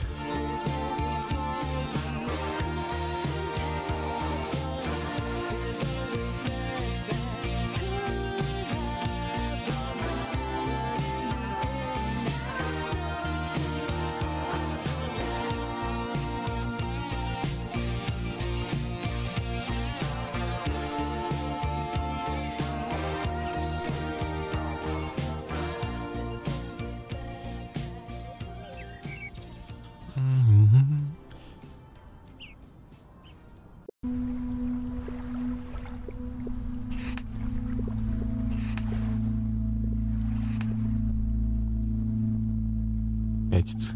Пятится.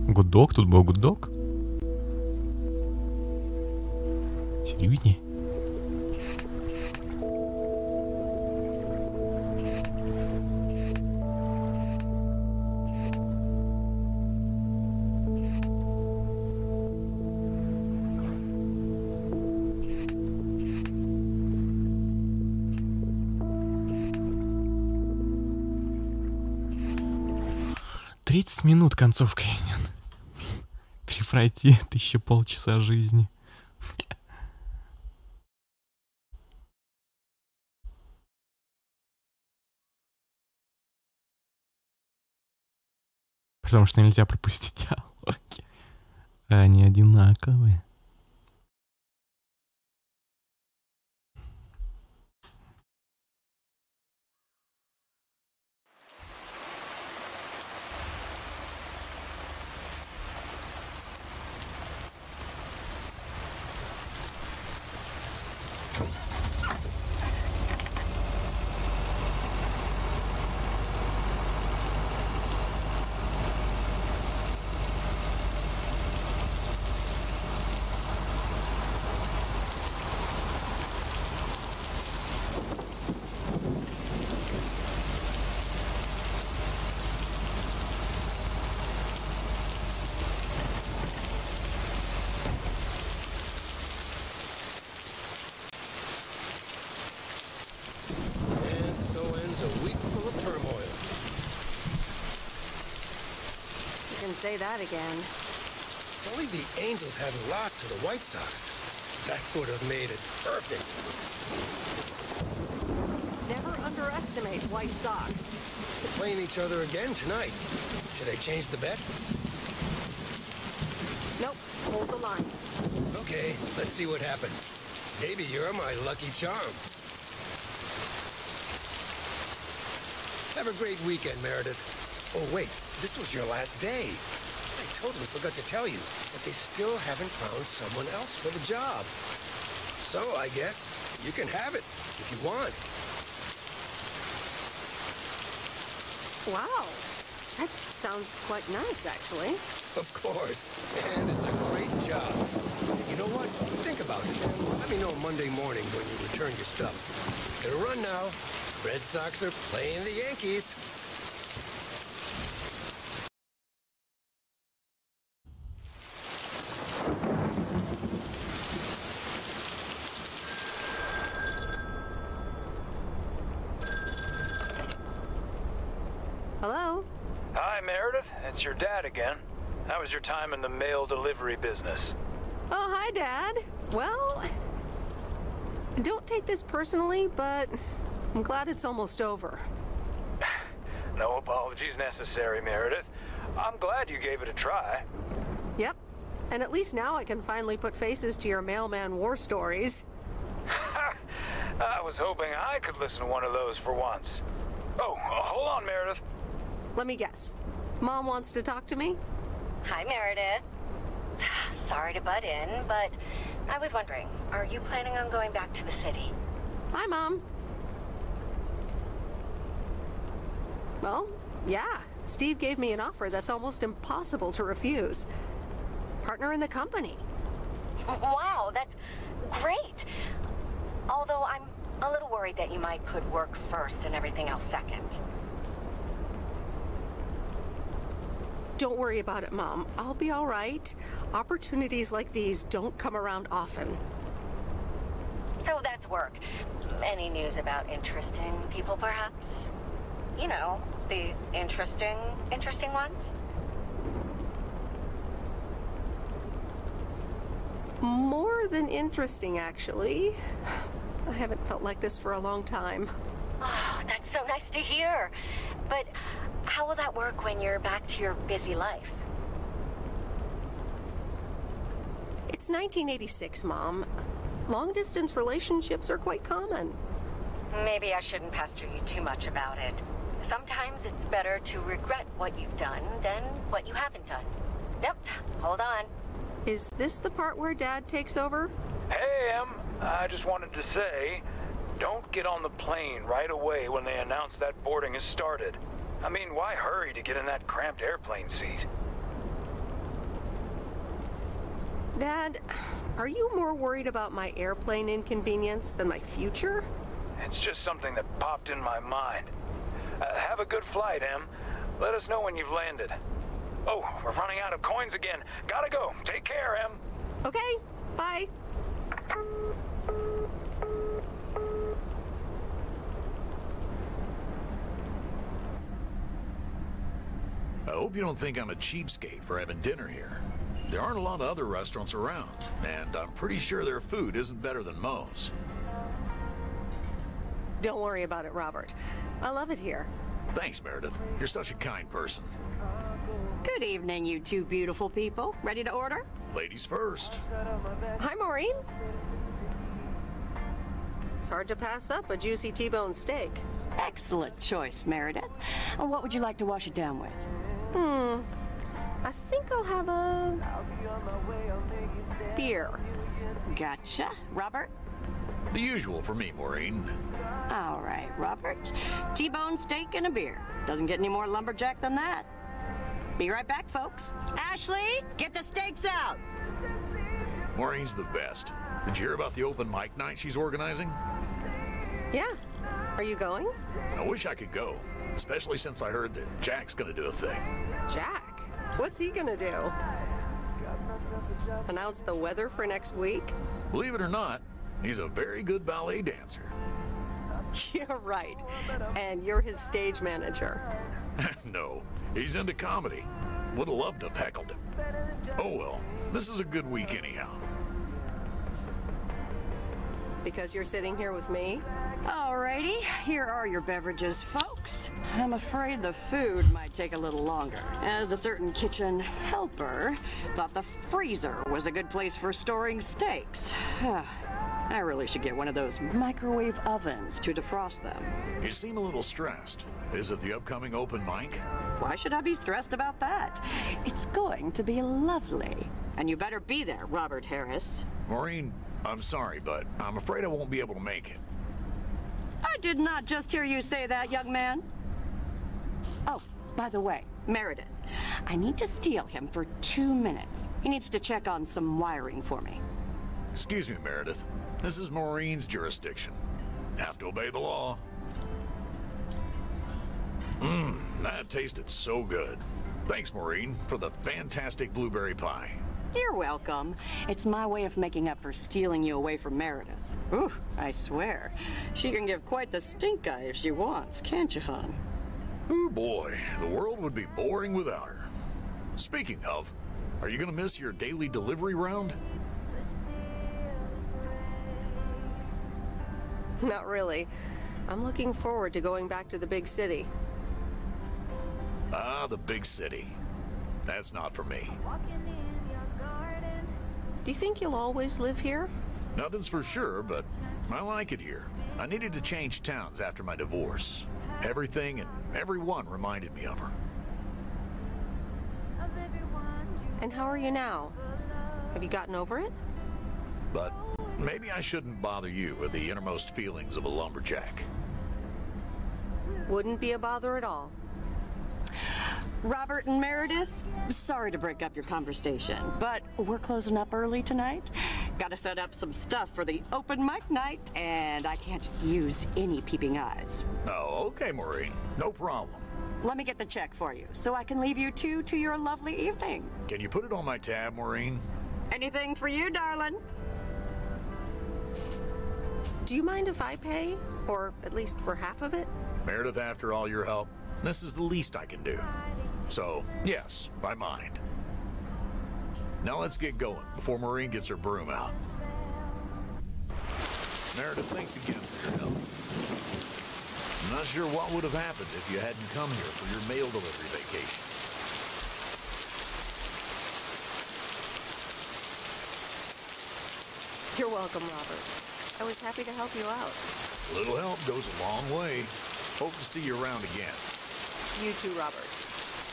Гудок, тут был гудок. Серьезнее? Минут концовка идет. Перепройти это еще полчаса жизни. Потому что нельзя пропустить диалоги. Они одинаковые. Say that again. If only the Angels hadn't lost to the White Sox. That would have made it perfect. Never underestimate White Sox. They're playing each other again tonight. Should I change the bet? Nope, hold the line. Okay, let's see what happens. Maybe you're my lucky charm. Have a great weekend, Meredith. Oh, wait, this was your last day. I totally forgot to tell you, but they still haven't found someone else for the job. So, I guess you can have it if you want. Wow, that sounds quite nice, actually. Of course, and it's a great job. You know what? Think about it. Let me know Monday morning when you return your stuff. Gotta run now. Red Sox are playing the Yankees. Hello? Hi, Meredith. It's your dad again. How was your time in the mail delivery business? Oh, hi, Dad. Well, don't take this personally, but I'm glad it's almost over. No apologies necessary, Meredith. I'm glad you gave it a try. Yep. And at least now I can finally put faces to your mailman war stories. I was hoping I could listen to one of those for once. Oh, hold on, Meredith. Let me guess. Mom wants to talk to me? Hi, Meredith. Sorry to butt in, but I was wondering, are you planning on going back to the city? Hi, Mom. Well, yeah. Steve gave me an offer that's almost impossible to refuse. Partner in the company. Wow, that's great. Although I'm a little worried that you might put work first and everything else second. Don't worry about it, Mom. I'll be all right. Opportunities like these don't come around often. So that's work. Any news about interesting people, perhaps? You know, the interesting ones? More than interesting, actually. I haven't felt like this for a long time. Oh, that's so nice to hear. But how will that work when you're back to your busy life? It's 1986, Mom. Long-distance relationships are quite common. Maybe I shouldn't pester you too much about it. Sometimes it's better to regret what you've done than what you haven't done. Yep, hold on. Is this the part where Dad takes over? Hey, Em. I just wanted to say, don't get on the plane right away when they announce that boarding has started. I mean, why hurry to get in that cramped airplane seat? Dad, are you more worried about my airplane inconvenience than my future? It's just something that popped in my mind. Have a good flight, Em. Let us know when you've landed. Oh, we're running out of coins again. Gotta go. Take care, Em. Okay, bye. I hope you don't think I'm a cheapskate for having dinner here. There aren't a lot of other restaurants around, and I'm pretty sure their food isn't better than Moe's. Don't worry about it, Robert. I love it here. Thanks, Meredith. You're such a kind person. Good evening, you two beautiful people. Ready to order? Ladies first. Hi, Maureen. It's hard to pass up a juicy T-bone steak. Excellent choice, Meredith. And what would you like to wash it down with? I think I'll have a beer. Gotcha. Robert? The usual for me, Maureen. All right, Robert. T-bone steak and a beer. Doesn't get any more lumberjack than that. Be right back, folks. Ashley, get the steaks out. Maureen's the best. Did you hear about the open mic night she's organizing? Yeah. Are you going? I wish I could go, especially since I heard that Jack's gonna do a thing. Jack? What's he gonna do? Announce the weather for next week? Believe it or not, he's a very good ballet dancer. You're right. And you're his stage manager. No, he's into comedy. Would have loved to have heckled him. Oh well, this is a good week anyhow. Because you're sitting here with me? Alrighty, here are your beverages, folks. I'm afraid the food might take a little longer, as a certain kitchen helper thought the freezer was a good place for storing steaks. I really should get one of those microwave ovens to defrost them. You seem a little stressed. Is it the upcoming open mic? Why should I be stressed about that? It's going to be lovely. And you better be there, Robert Harris. Maureen, I'm sorry, but I'm afraid I won't be able to make it. I did not just hear you say that, young man. Oh, by the way, Meredith, I need to steal him for 2 minutes. He needs to check on some wiring for me. Excuse me, Meredith. This is Maureen's jurisdiction. Have to obey the law. That tasted so good. Thanks, Maureen, for the fantastic blueberry pie. You're welcome. It's my way of making up for stealing you away from Meredith. Ooh, I swear. She can give quite the stink eye if she wants, can't you, hon? Oh boy, the world would be boring without her. Speaking of, are you gonna miss your daily delivery round? Not really. I'm looking forward to going back to the big city. Ah, the big city. That's not for me. Do you think you'll always live here? Nothing's for sure, but I like it here. I needed to change towns after my divorce. Everything and everyone reminded me of her. And how are you now? Have you gotten over it? But maybe I shouldn't bother you with the innermost feelings of a lumberjack. Wouldn't be a bother at all. Robert and Meredith, sorry to break up your conversation, but we're closing up early tonight. Gotta set up some stuff for the open mic night, and I can't use any peeping eyes. Oh, okay, Maureen. No problem. Let me get the check for you, so I can leave you two to your lovely evening. Can you put it on my tab, Maureen? Anything for you, darling. Do you mind if I pay? Or at least for half of it? Meredith, after all your help, this is the least I can do. So, yes, I mind. Now let's get going before Maureen gets her broom out. Meredith, thanks again for your help. I'm not sure what would have happened if you hadn't come here for your mail delivery vacation. You're welcome, Robert. I was happy to help you out. A little help goes a long way. Hope to see you around again. You too, Robert.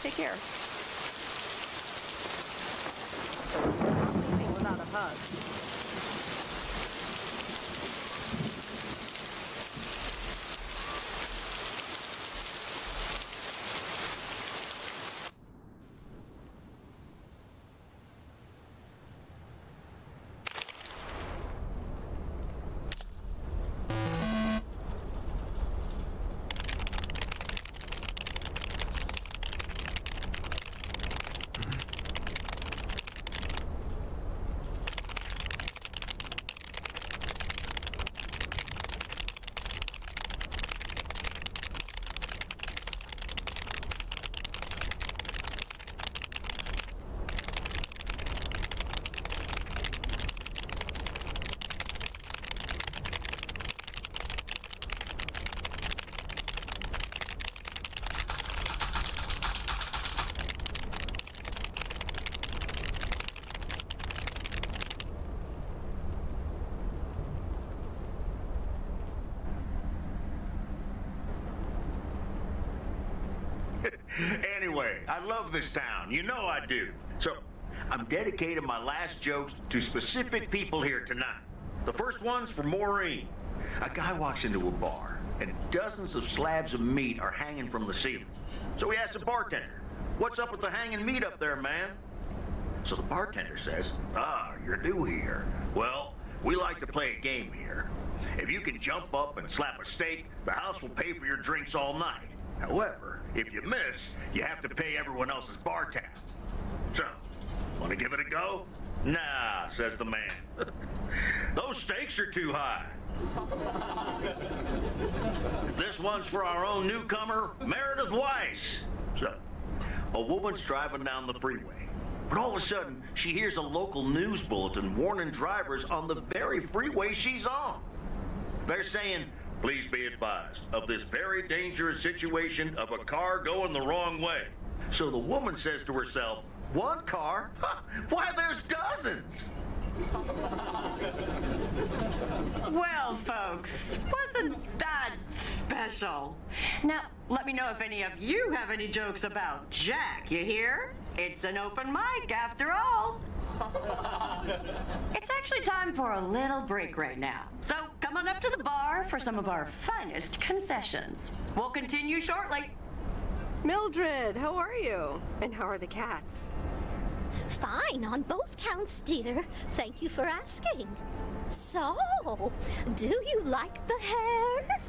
Take care. Leaving without a hug. Anyway, I love this town. You know I do. So, I'm dedicating my last jokes to specific people here tonight. The first one's for Maureen. A guy walks into a bar, and dozens of slabs of meat are hanging from the ceiling. So he asks the bartender, "What's up with the hanging meat up there, man?" So the bartender says, "Ah, you're new here. Well, we like to play a game here. If you can jump up and slap a steak, the house will pay for your drinks all night. However, if you miss, you have to pay everyone else's bar tab. So, want to give it a go?" "Nah," says the man. "Those stakes are too high." This one's for our own newcomer, Meredith Weiss. So, A woman's driving down the freeway, but all of a sudden she hears a local news bulletin warning drivers on the very freeway she's on. They're saying, please be advised of this very dangerous situation of a car going the wrong way. So the woman says to herself, one car? Why, there's dozens! Well, folks, wasn't that special? Now, let me know if any of you have any jokes about Jack, you hear? It's an open mic after all. It's actually time for a little break right now. So come on up to the bar for some of our finest concessions. We'll continue shortly. Mildred, how are you? And how are the cats? Fine on both counts, dear. Thank you for asking. So, do you like the hair?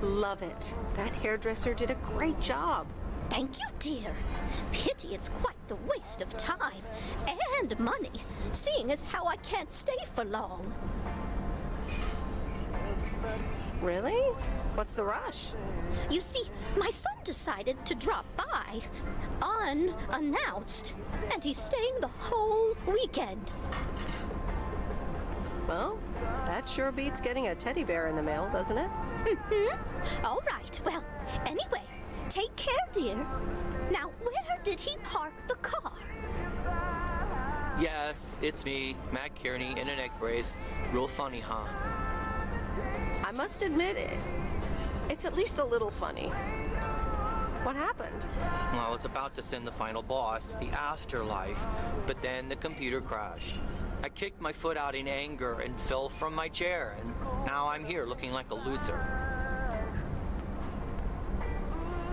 Love it. That hairdresser did a great job. Thank you, dear. Pity it's quite the waste of time and money, seeing as how I can't stay for long. Really? What's the rush? You see, my son decided to drop by, unannounced, and he's staying the whole weekend. Well, that sure beats getting a teddy bear in the mail, doesn't it? Mm-hmm. All right, well, anyway, take care, dear. Now, where did he park the car? Yes, it's me, Matt Kearney, in an egg brace. Real funny, huh? I must admit it. It's at least a little funny. What happened? Well, I was about to send the final boss, the afterlife, but then the computer crashed. I kicked my foot out in anger and fell from my chair, and now I'm here looking like a loser.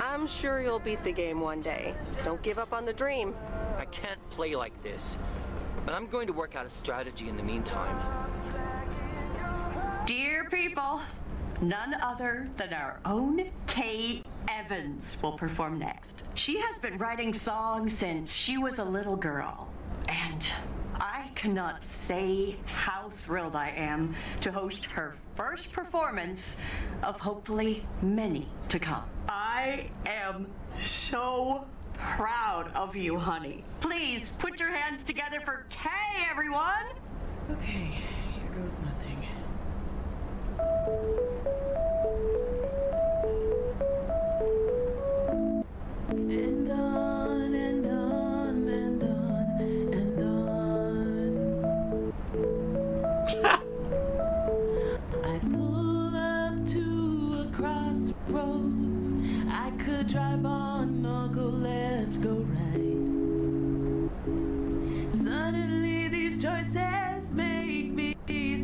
I'm sure you'll beat the game one day. Don't give up on the dream. I can't play like this, but I'm going to work out a strategy in the meantime. Dear people, none other than our own Kate Evans will perform next. She has been writing songs since she was a little girl, and I cannot say how thrilled I am to host her first performance of hopefully many to come. I am so proud of you, honey. Please put your hands together for Kay, everyone. Okay, here goes nothing. And on and on and on and on. I pull up to a crossroads. I could drive on or go left, go right. Suddenly these choices make me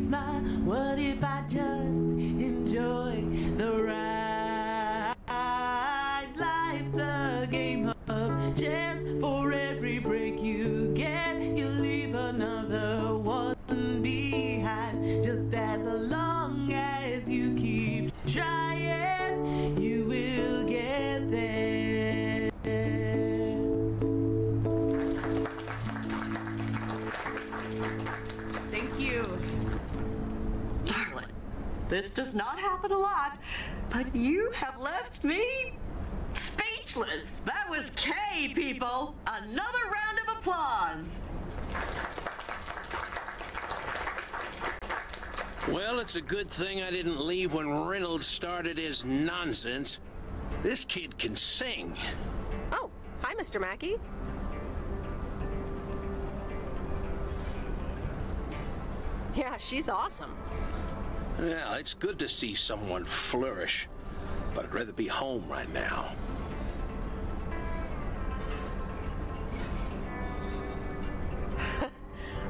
smile. What if I just enjoy the ride? Life's a game of chance. For every break you get, you leave another one behind. Just as long as you keep trying, you will get there. Thank you. Darling, this does not happen a lot, but you have left me speechless. That was Kay, people. Another round of applause. Well, it's a good thing I didn't leave when Reynolds started his nonsense. This kid can sing. Oh, hi, Mr. Mackey. Yeah, she's awesome. Well, it's good to see someone flourish, but I'd rather be home right now.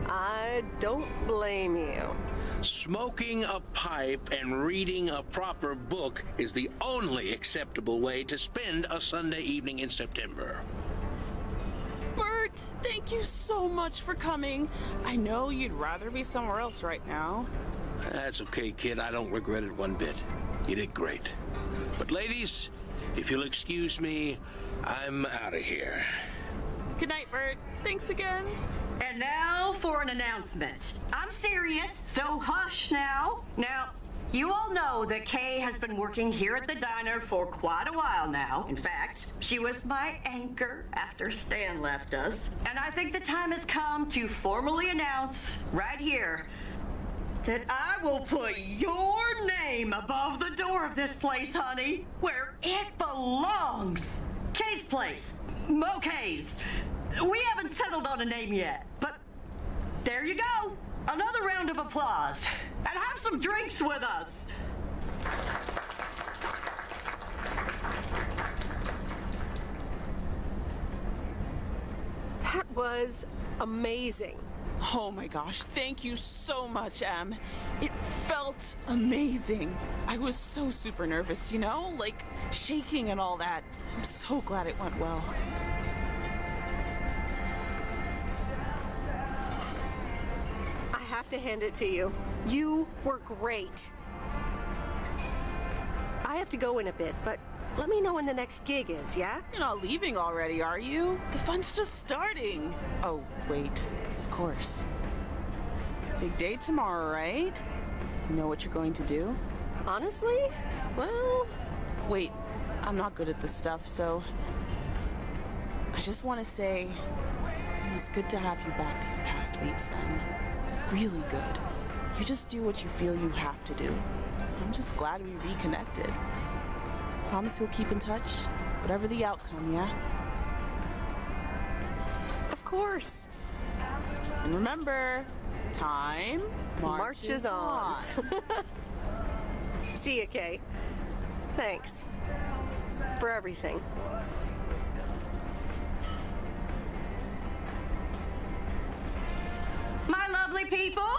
I don't blame you. Smoking a pipe and reading a proper book is the only acceptable way to spend a Sunday evening in September. Bert, thank you so much for coming. I know you'd rather be somewhere else right now. That's okay, kid. I don't regret it one bit. You did great. But ladies, if you'll excuse me, I'm out of here. Good night, Bert. Thanks again. And now for an announcement. I'm serious, so hush now. Now, You all know that Kay has been working here at the diner for quite a while now. In fact, she was my anchor after Stan left us. And I think the time has come to formally announce right here that I will put your name above the door of this place, honey, where it belongs. Kay's place. Mo-Kay's. We haven't settled on a name yet, but there you go. Another round of applause. And have some drinks with us. That was amazing. Oh my gosh, thank you so much, Em. It felt amazing. I was so super nervous, you know? Like, shaking and all that. I'm so glad it went well. I have to hand it to you. You were great. I have to go in a bit, but let me know when the next gig is, yeah? You're not leaving already, are you? The fun's just starting. Oh, wait. Of course. Big day tomorrow, right? You know what you're going to do? Honestly? Well... Wait, I'm not good at this stuff, so... I just want to say... It was good to have you back these past weeks, Em. Really good. You just do what you feel you have to do. I'm just glad we reconnected. Promise you'll keep in touch, whatever the outcome, yeah? Of course. And remember, time marches on. See ya, Kay. Thanks. For everything. My lovely people,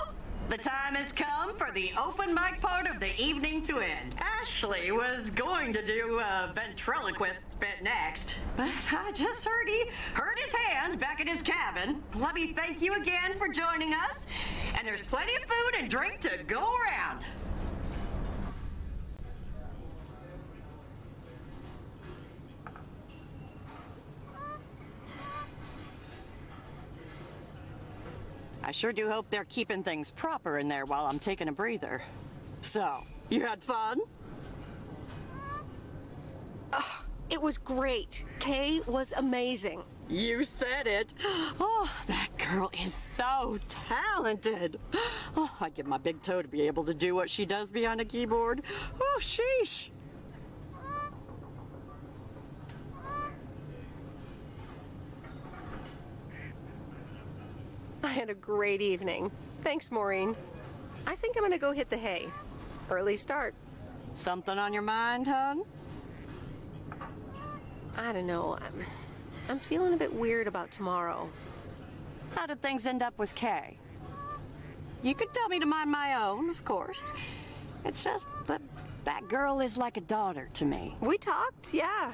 the time has come for the open mic part of the evening to end. Ashley was going to do a ventriloquist bit next, but I just heard he hurt his hand back in his cabin. Let me thank you again for joining us, and there's plenty of food and drink to go around. I sure do hope they're keeping things proper in there while I'm taking a breather. So, you had fun? It was great. Kay was amazing. You said it. Oh, that girl is so talented. Oh, I'd give my big toe to be able to do what she does behind a keyboard. Oh, sheesh. I had a great evening. Thanks, Maureen. I think I'm gonna go hit the hay. Early start. Something on your mind, hon? I don't know. I'm feeling a bit weird about tomorrow. How did things end up with Kay? You could tell me to mind my own, of course. It's just that that girl is like a daughter to me. We talked, yeah.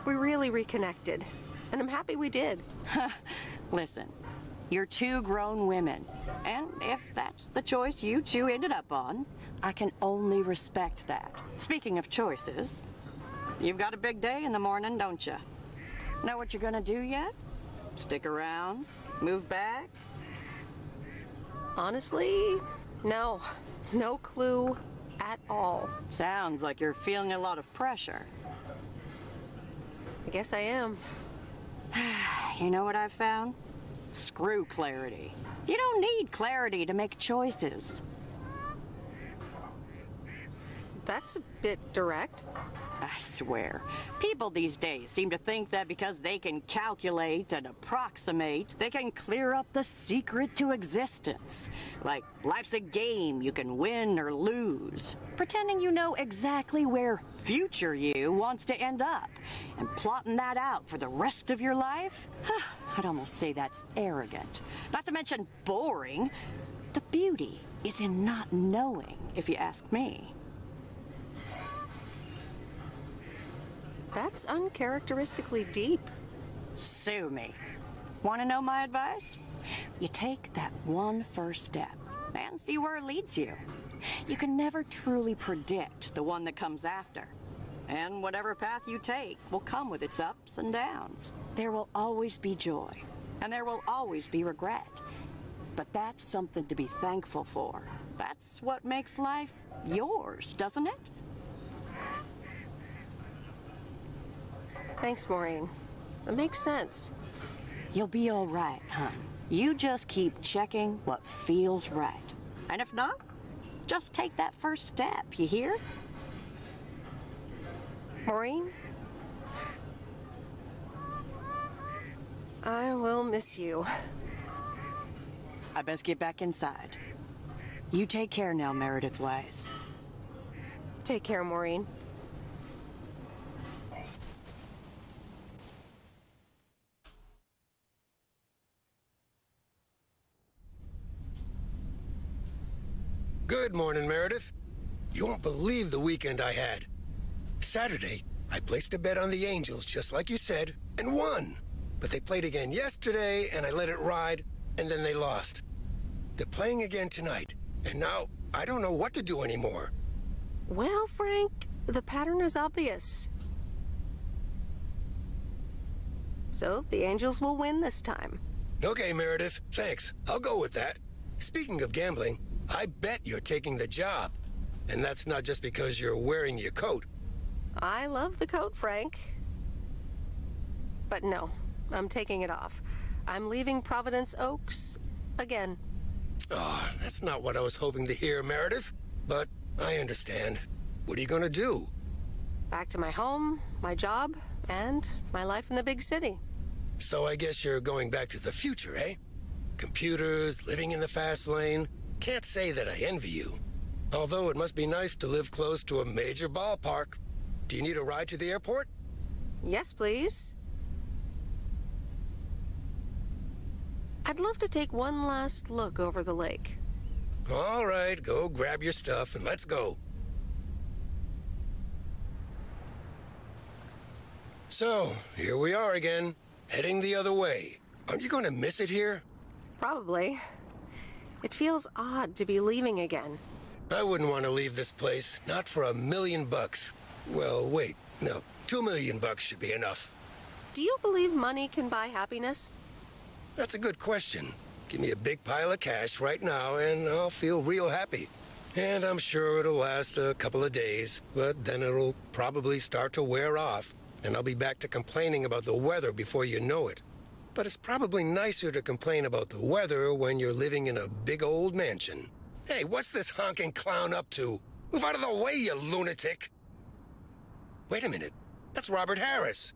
We really reconnected, and I'm happy we did. Listen, you're two grown women, and if that's the choice you two ended up on, I can only respect that. Speaking of choices, you've got a big day in the morning, don't you? Know what you're gonna do yet? Stick around? Move back? Honestly, no. No clue at all. Sounds like you're feeling a lot of pressure. I guess I am. You know what I've found? Screw clarity. You don't need clarity to make choices. That's a bit direct. I swear, people these days seem to think that because they can calculate and approximate, they can clear up the secret to existence. Like life's a game you can win or lose. Pretending you know exactly where future you wants to end up, and plotting that out for the rest of your life? I'd almost say that's arrogant. Not to mention boring. The beauty is in not knowing, if you ask me. That's uncharacteristically deep. Sue me. Want to know my advice? You take that one first step and see where it leads you. You can never truly predict the one that comes after. And whatever path you take will come with its ups and downs. There will always be joy, and there will always be regret. But that's something to be thankful for. That's what makes life yours, doesn't it? Thanks, Maureen. It makes sense. You'll be all right, hon. You just keep checking what feels right. And if not, just take that first step, you hear? Maureen? I will miss you. I best get back inside. You take care now, Meredith Wise. Take care, Maureen. Good morning, Meredith. You won't believe the weekend I had. Saturday, I placed a bet on the Angels, just like you said, and won. But they played again yesterday, and I let it ride, and then they lost. They're playing again tonight, and now I don't know what to do anymore. Well, Frank, the pattern is obvious. So, the Angels will win this time. Okay, Meredith, thanks. I'll go with that. Speaking of gambling, I bet you're taking the job. And that's not just because you're wearing your coat. I love the coat, Frank. But no, I'm taking it off. I'm leaving Providence Oaks again. Oh, that's not what I was hoping to hear, Meredith. But I understand. What are you gonna do? Back to my home, my job, and my life in the big city. So I guess you're going back to the future, eh? Computers, living in the fast lane. Can't say that I envy you. Although it must be nice to live close to a major ballpark. Do you need a ride to the airport? Yes, please. I'd love to take one last look over the lake. All right, go grab your stuff and let's go. So, here we are again, heading the other way. Aren't you going to miss it here? Probably. It feels odd to be leaving again. I wouldn't want to leave this place, not for $1 million. Well, wait, no, $2 million should be enough. Do you believe money can buy happiness? That's a good question. Give me a big pile of cash right now and I'll feel real happy. And I'm sure it'll last a couple of days, but then it'll probably start to wear off, and I'll be back to complaining about the weather before you know it. But it's probably nicer to complain about the weather when you're living in a big old mansion. Hey, what's this honking clown up to? Move out of the way, you lunatic! Wait a minute. That's Robert Harris.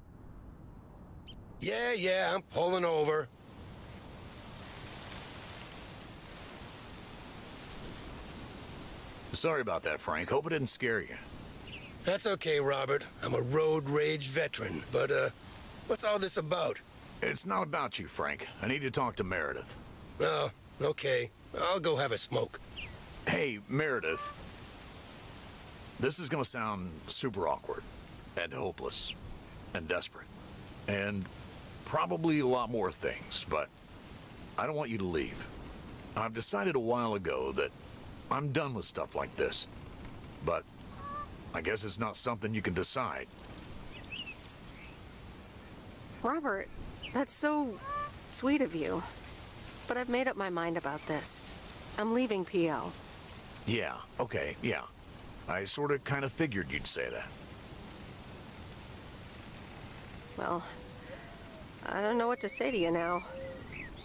Yeah, I'm pulling over. Sorry about that, Frank. Hope it didn't scare you. That's okay, Robert. I'm a road rage veteran. But, what's all this about? It's not about you, Frank. I need to talk to Meredith. Oh, okay. I'll go have a smoke. Hey, Meredith. This is gonna sound super awkward, and hopeless, and desperate, and probably a lot more things, but I don't want you to leave. I've decided a while ago that I'm done with stuff like this, but I guess it's not something you can decide. Robert, that's so sweet of you. But I've made up my mind about this. I'm leaving PL. Yeah, okay, yeah. I sort of kind of figured you'd say that. Well, I don't know what to say to you now.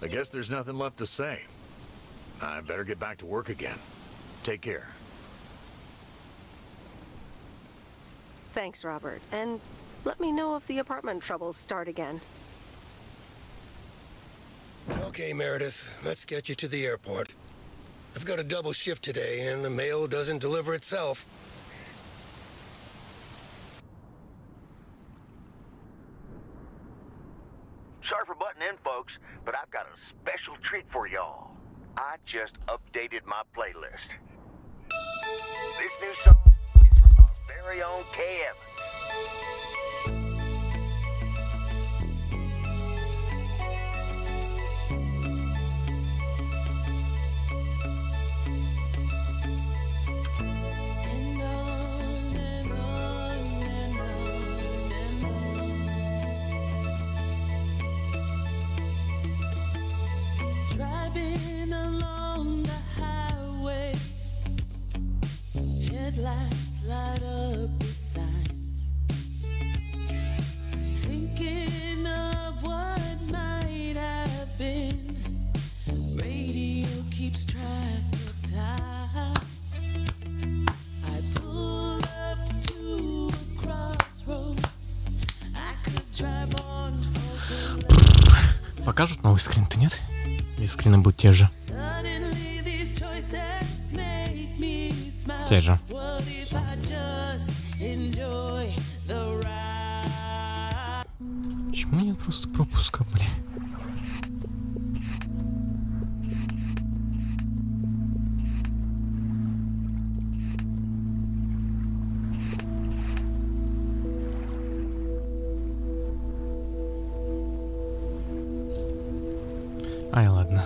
I guess there's nothing left to say. I better get back to work again. Take care. Thanks, Robert. And let me know if the apartment troubles start again. Okay, Meredith, let's get you to the airport. I've got a double shift today, and the mail doesn't deliver itself. Sorry for butting in, folks, but I've got a special treat for y'all. I just updated my playlist. This new song is from our very own KM. Driving along Покажут новый скрин-то, нет? Или скрины будут те же? Те же. Почему нет просто пропуска, блин? Ай, ладно.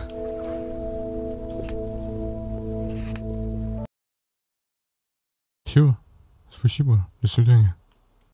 Все, спасибо, до свидания.